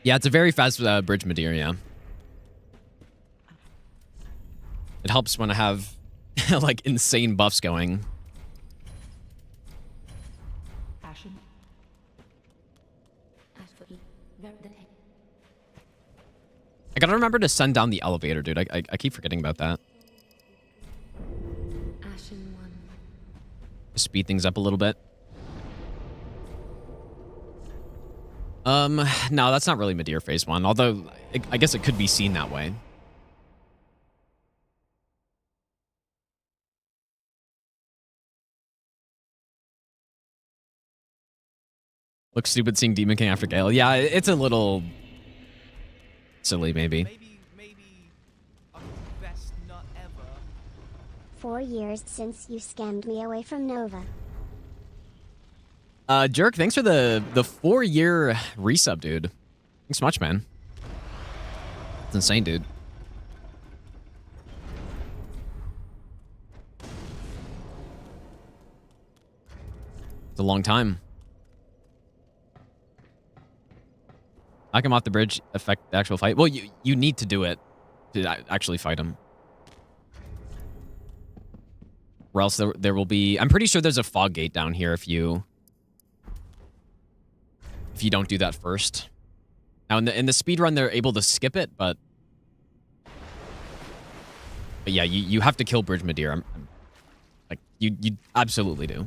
Yeah, it's a very fast bridge, Midir, yeah. It helps when I have, like, insane buffs going. Ashen. As for I gotta remember to send down the elevator, dude. I keep forgetting about that. Ashen one. Speed things up a little bit. No, that's not really Midir phase 1, although I guess it could be seen that way. Looks stupid seeing Demon King after Gale. Yeah, it's a little silly, maybe. Maybe on the best nut ever. 4 years since you scammed me away from Nova. Jerk, thanks for the 4-year resub, dude. Thanks so much, man. It's insane, dude. It's a long time. Knock him off the bridge, affect the actual fight. Well, you need to do it to actually fight him. Or else there will be... I'm pretty sure there's a fog gate down here if you don't do that first. Now, in the speed run, they're able to skip it, but yeah, you have to kill Bridge Midir. Like, you absolutely do.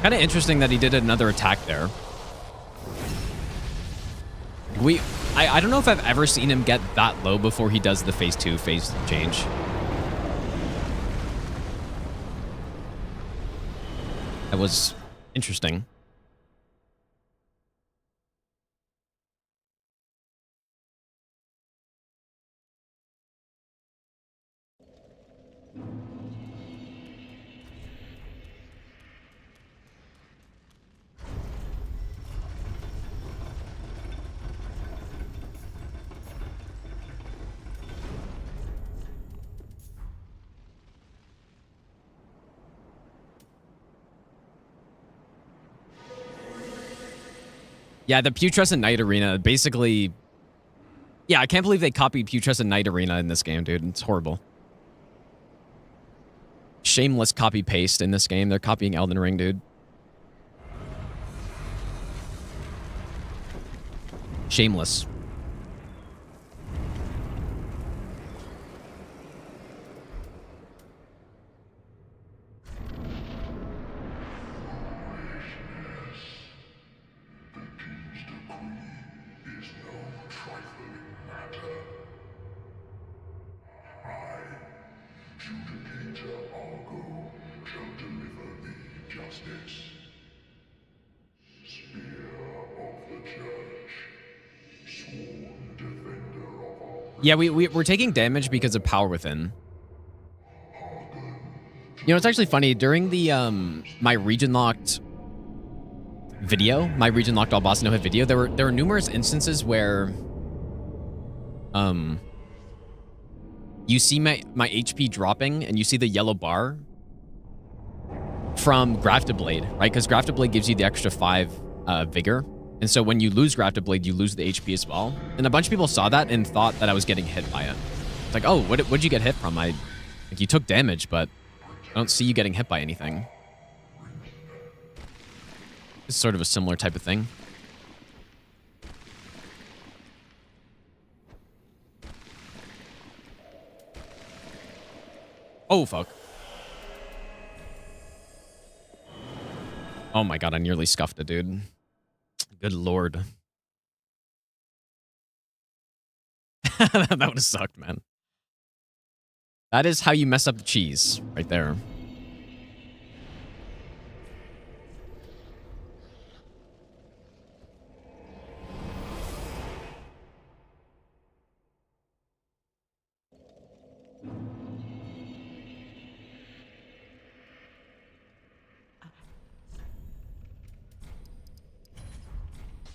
Kind of interesting that he did another attack there. I don't know if I've ever seen him get that low before he does the phase 2 phase change. That was interesting. Yeah, the Putrescent Night Arena, basically... Yeah, I can't believe they copied Putrescent Night Arena in this game, dude. It's horrible. Shameless copy-paste in this game. They're copying Elden Ring, dude. Shameless. Yeah, we're taking damage because of Power Within. You know, it's actually funny. During the my region locked video, my region locked all boss no hit video, there were numerous instances where you see my HP dropping and you see the yellow bar from Grafted Blade, right? Because Grafted Blade gives you the extra 5 vigor. And so when you lose Grafted Blade, you lose the HP as well. And a bunch of people saw that and thought that I was getting hit by it. It's like, oh, what'd you get hit from? Like, you took damage, but I don't see you getting hit by anything. It's sort of a similar type of thing. Oh, fuck. Oh my god, I nearly scuffed it, dude. Good lord. That would have sucked, man. That is how you mess up the cheese, right there.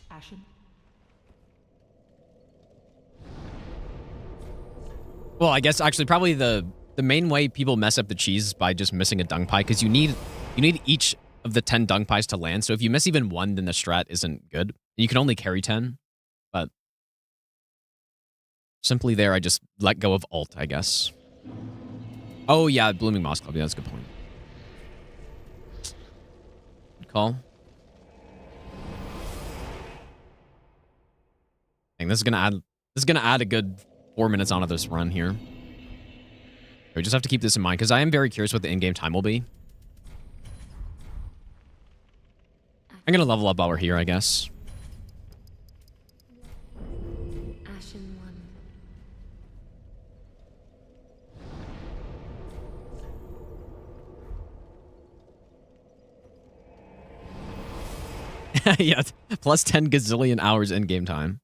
Ashen. Well, I guess actually probably the main way people mess up the cheese is by just missing a dung pie, because you need each of the 10 dung pies to land. So if you miss even one, then the strat isn't good. You can only carry 10, but simply there, I just let go of alt, I guess. Oh yeah, Blooming Moss Club. Yeah, that's a good point. Good call. Dang, this is gonna add a good 4 minutes onto this run here. We just have to keep this in mind, because I am very curious what the in-game time will be. I'm gonna level up while we're here, I guess. Ashen one. Yeah, plus 10 gazillion hours in-game time.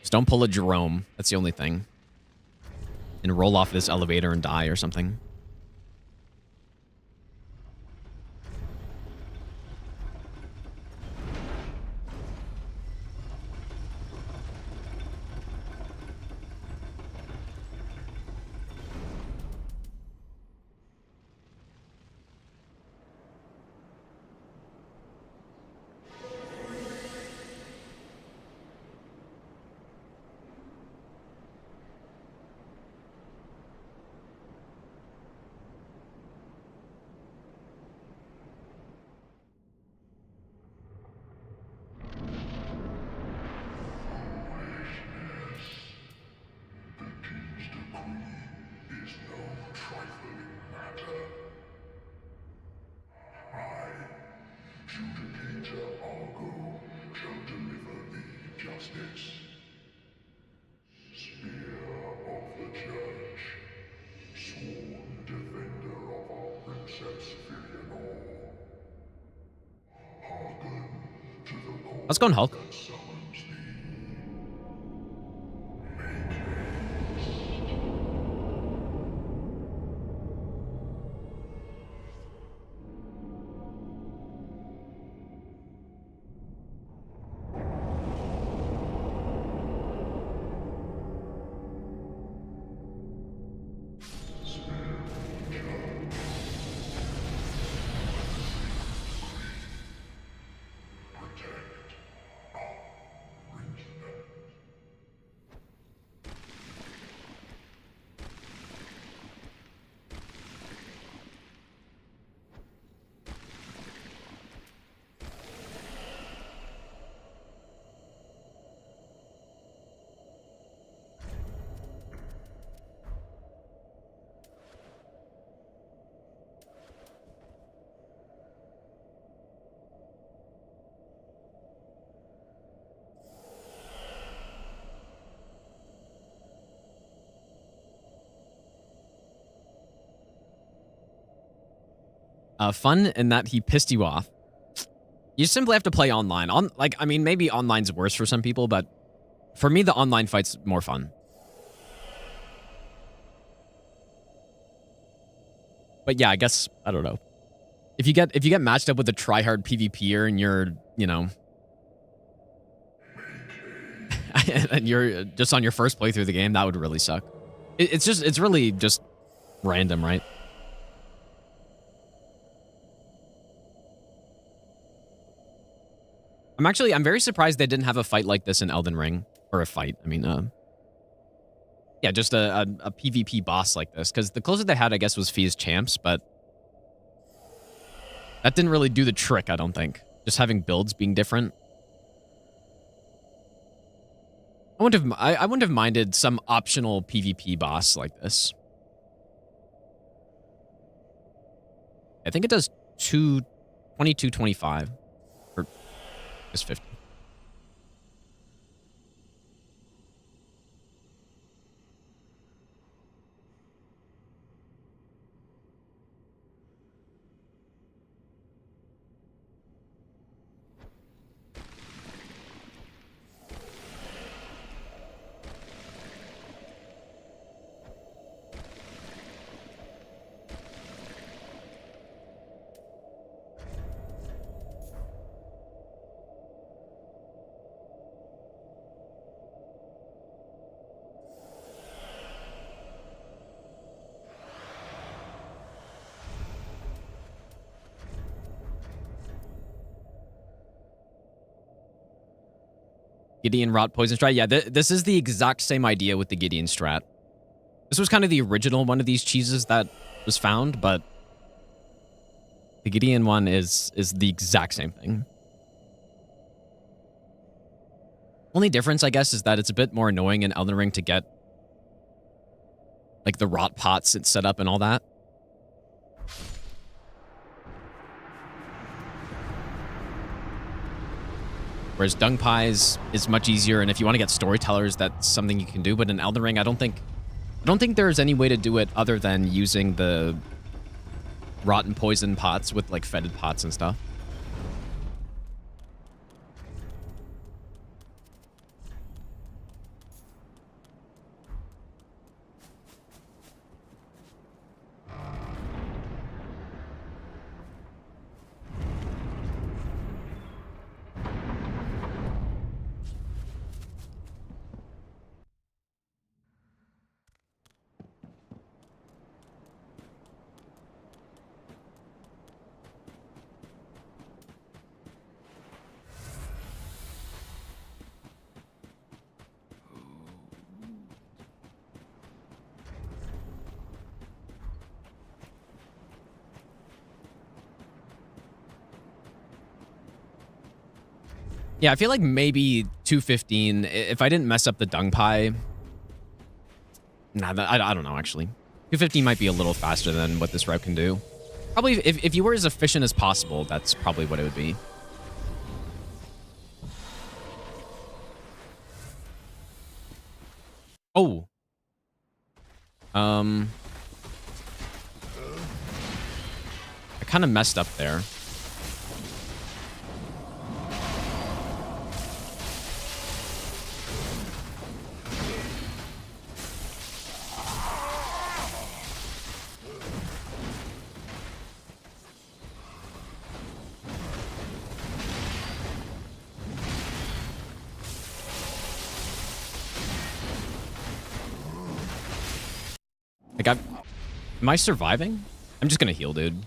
Just don't pull a Jerome. That's the only thing. And roll off this elevator and die or something. Let's go on Hulk. Fun in that he pissed you off. You simply have to play online. I mean, maybe online's worse for some people, but for me, the online fight's more fun. But yeah, I guess I don't know. If you get matched up with a tryhard PvPer and you're, you know, and you're just on your first playthrough of the game, that would really suck. It's really just random, right? I'm very surprised they didn't have a fight like this in Elden Ring. Or a fight, I mean, yeah, just a PvP boss like this. Because the closest they had, I guess, was Fie's Champs, but that didn't really do the trick, I don't think. Just having builds being different. I wouldn't have minded some optional PvP boss like this. I think it does 2225. Or just 50. Gideon Rot Poison Strat. Yeah, this is the exact same idea with the Gideon Strat. This was kind of the original one of these cheeses that was found, but the Gideon one is the exact same thing. Only difference, I guess, is that it's a bit more annoying in Elden Ring to get like the rot pots it's set up and all that. Whereas Dung Pies is much easier, and if you want to get storytellers, that's something you can do. But in Elden Ring, I don't think there's any way to do it other than using the rotten poison pots with like fetid pots and stuff. Yeah, I feel like maybe 215, if I didn't mess up the Dung Pie. Nah, I don't know, actually. 215 might be a little faster than what this route can do. Probably, if you were as efficient as possible, that's probably what it would be. Oh. I kind of messed up there. Like, am I surviving? I'm just gonna heal, dude.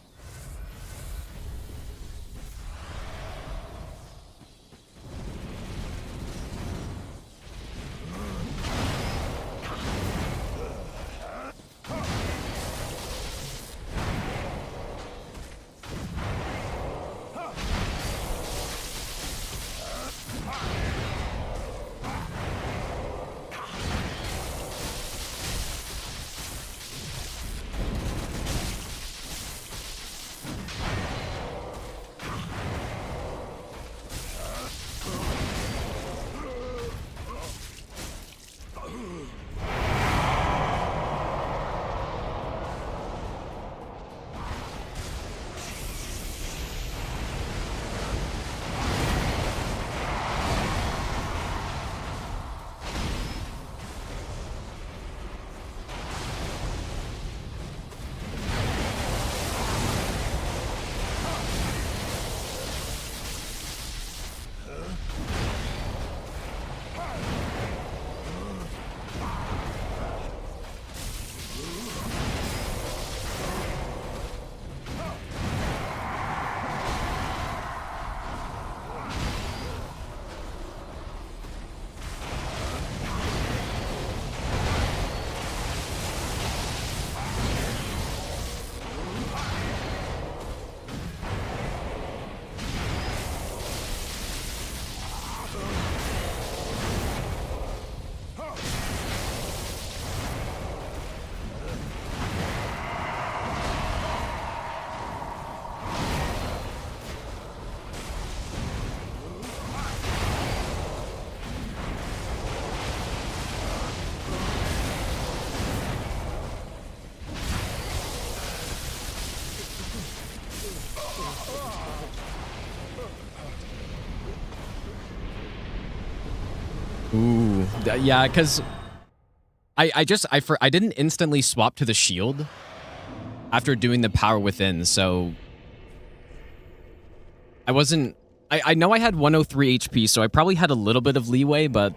Ooh, yeah, because I didn't instantly swap to the shield after doing the power within, so I wasn't. I know I had 103 HP, so I probably had a little bit of leeway, but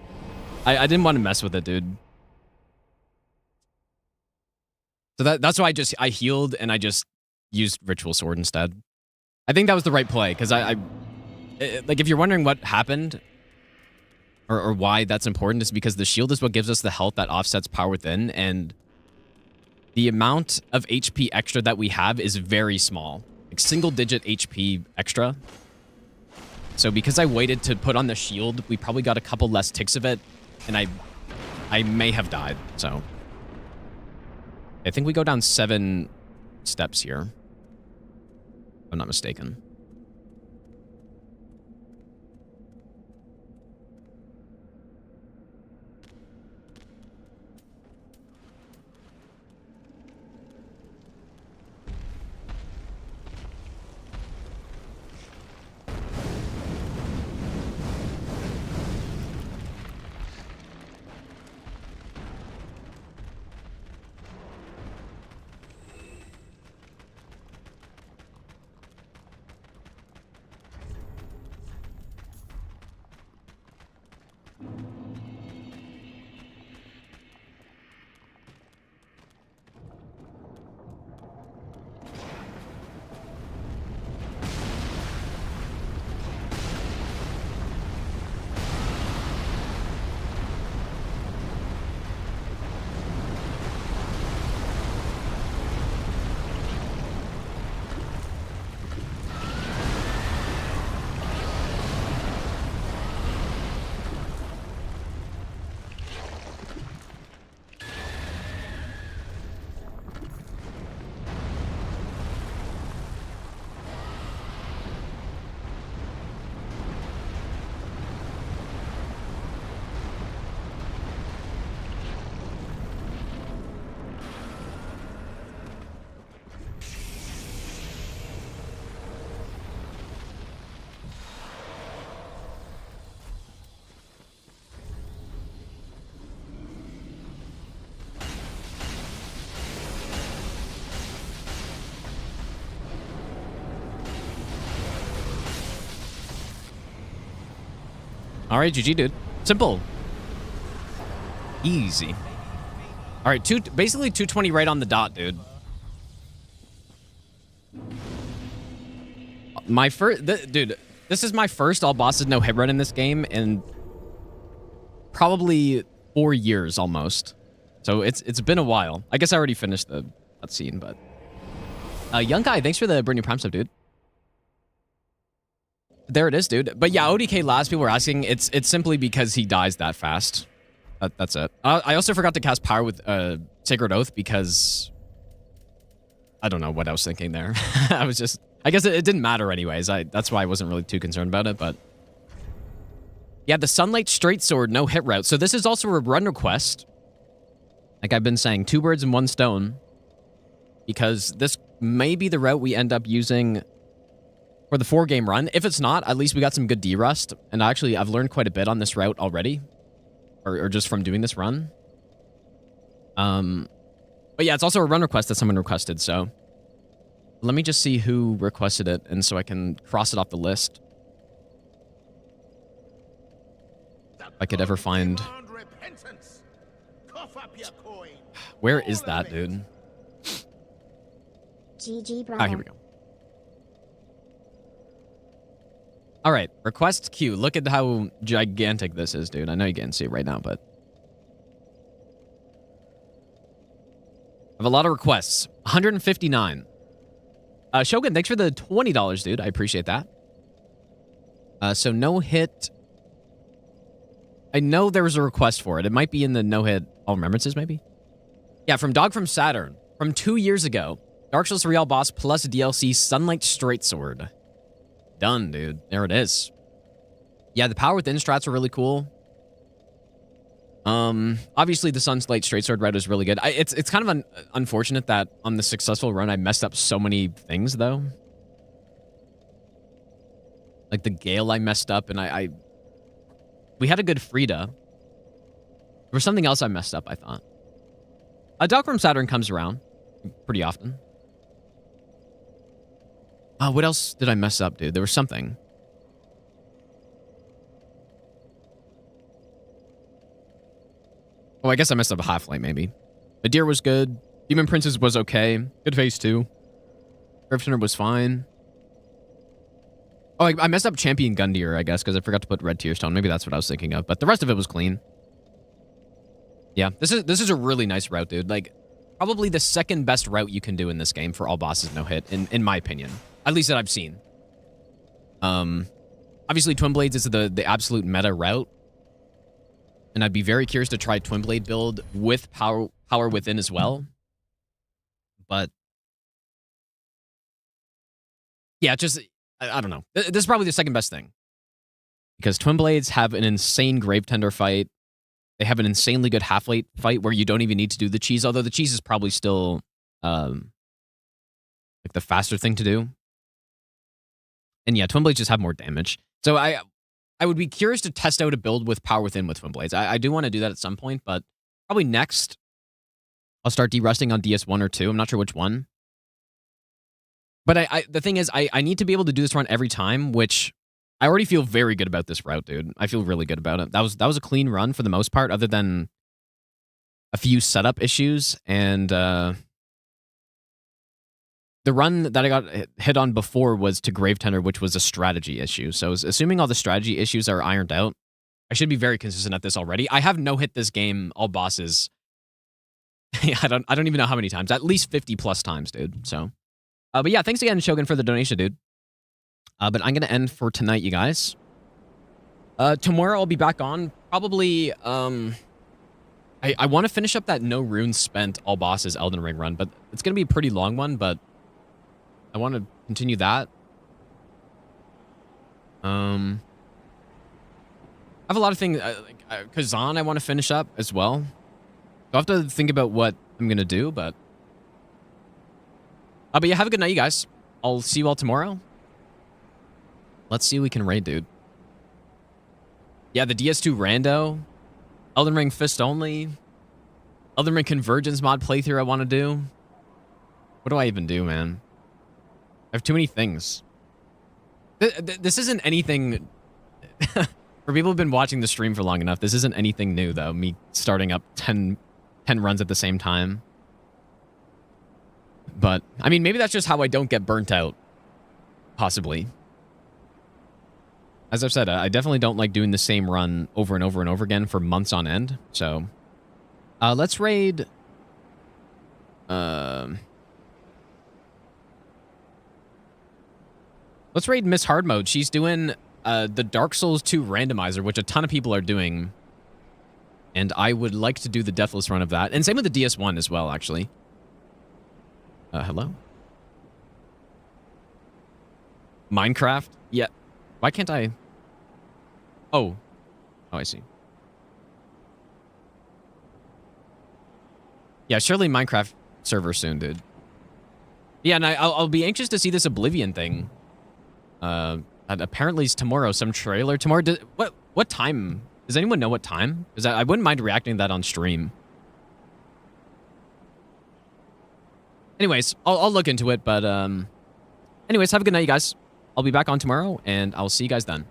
I didn't want to mess with it, dude. So that's why I healed and I just used Ritual Sword instead. I think that was the right play, because like, if you're wondering what happened or why that's important, is because the shield is what gives us the health that offsets power within, and the amount of HP extra that we have is very small, like single-digit HP extra. So because I waited to put on the shield, we probably got a couple less ticks of it, and I may have died. So I think we go down 7 steps here, if I'm not mistaken. All right, GG, dude. Simple. Easy. All right, basically 220 right on the dot, dude. My first, dude, this is my first all bosses no hit run in this game in probably 4 years almost. So it's been a while. I guess I already finished the cutscene, but young guy, thanks for the brand new prime sub, dude. There it is, dude. But yeah, ODK last people were asking. It's simply because he dies that fast. That's it. I also forgot to cast Pyro with Sacred Oath because I don't know what I was thinking there. I guess it didn't matter anyways. That's why I wasn't really too concerned about it. But yeah, the Sunlight Straight Sword, no hit route. So this is also a run request. Like I've been saying, 2 birds and 1 stone. Because this may be the route we end up using for the 4-game run. If it's not, at least we got some good Derust. And actually, I've learned quite a bit on this route already. Or just from doing this run. But yeah, it's also a run request that someone requested, so let me just see who requested it, and so I can cross it off the list. If I could ever find... Where is that, dude? GG, Ah, here we go. All right, request queue. Look at how gigantic this is, dude. I know you can't see it right now, but I have a lot of requests. 159. Shogun, thanks for the $20, dude. I appreciate that. So no hit. I know there was a request for it. It might be in the no hit all remembrances, maybe. Yeah, from Dog from Saturn, from 2 years ago. Dark Souls 3 all boss plus DLC Sunlight Straight Sword. Done, dude. There it is. Yeah, the power within strats are really cool. Obviously the Sunlight Straight Sword route is really good. It's kind of unfortunate that on the successful run I messed up so many things though. Like the Gale I messed up, and we had a good Frida. There was something else I messed up, I thought. A Dog from Saturn comes around pretty often. What else did I mess up, dude? There was something. Oh, I guess I messed up a Half-Light, maybe. Midir was good. Demon Princess was okay. Good Phase 2. Griffin was fine. Oh, I messed up Champion Gundyr, I guess, because I forgot to put Red Tear Stone. Maybe that's what I was thinking of. But the rest of it was clean. Yeah, this is a really nice route, dude. Like, probably the second best route you can do in this game for all bosses no hit, in my opinion. At least that I've seen. Obviously, Twin Blades is the absolute meta route. And I'd be very curious to try Twin Blade build with power within as well. But yeah, just, I don't know. This is probably the second best thing. Because Twin Blades have an insane Grave Tender fight. They have an insanely good Half-Light fight where you don't even need to do the cheese, although the cheese is probably still like the faster thing to do. And yeah, Twin Blades just have more damage. So I would be curious to test out a build with power within with Twin Blades. I do want to do that at some point, but probably next I'll start derusting on DS1 or 2. I'm not sure which one. But the thing is, I need to be able to do this run every time, which I already feel very good about this route, dude. I feel really good about it. That was a clean run for the most part, other than a few setup issues. And the run that I got hit on before was to Grave Tender, which was a strategy issue. So assuming all the strategy issues are ironed out, I should be very consistent at this already. I have no hit this game, all bosses. I don't even know how many times. At least 50 plus times, dude. So, but yeah, thanks again, Shogun, for the donation, dude. But I'm gonna end for tonight, you guys. Tomorrow I'll be back on. Probably, I want to finish up that no runes spent all bosses Elden Ring run, but it's gonna be a pretty long one. But I want to continue that. I have a lot of things. Kazan I want to finish up as well. I'll have to think about what I'm gonna do, but yeah, have a good night, you guys. I'll see you all tomorrow. Let's see what we can raid, dude. Yeah, the DS2 rando. Elden Ring Fist only. Elden Ring Convergence mod playthrough I want to do. What do I even do, man? I have too many things. This isn't anything... For people who've been watching the stream for long enough, this isn't anything new, though. Me starting up 10 runs at the same time. But, I mean, maybe that's just how I don't get burnt out. Possibly. As I've said, I definitely don't like doing the same run over and over and over again for months on end. So, let's raid... Let's raid Miss Hard Mode. She's doing the Dark Souls 2 randomizer, which a ton of people are doing. And I would like to do the Deathless run of that. And same with the DS1 as well, actually. Hello? Minecraft? Yeah. Why can't I... Oh. Oh, I see. Yeah, surely Minecraft server soon, dude. Yeah, and I'll be anxious to see this Oblivion thing. Apparently it's tomorrow, some trailer tomorrow. What time? Does anyone know what time? Because I wouldn't mind reacting to that on stream. Anyways, I'll look into it, but anyways, have a good night, you guys. I'll be back on tomorrow, and I'll see you guys then.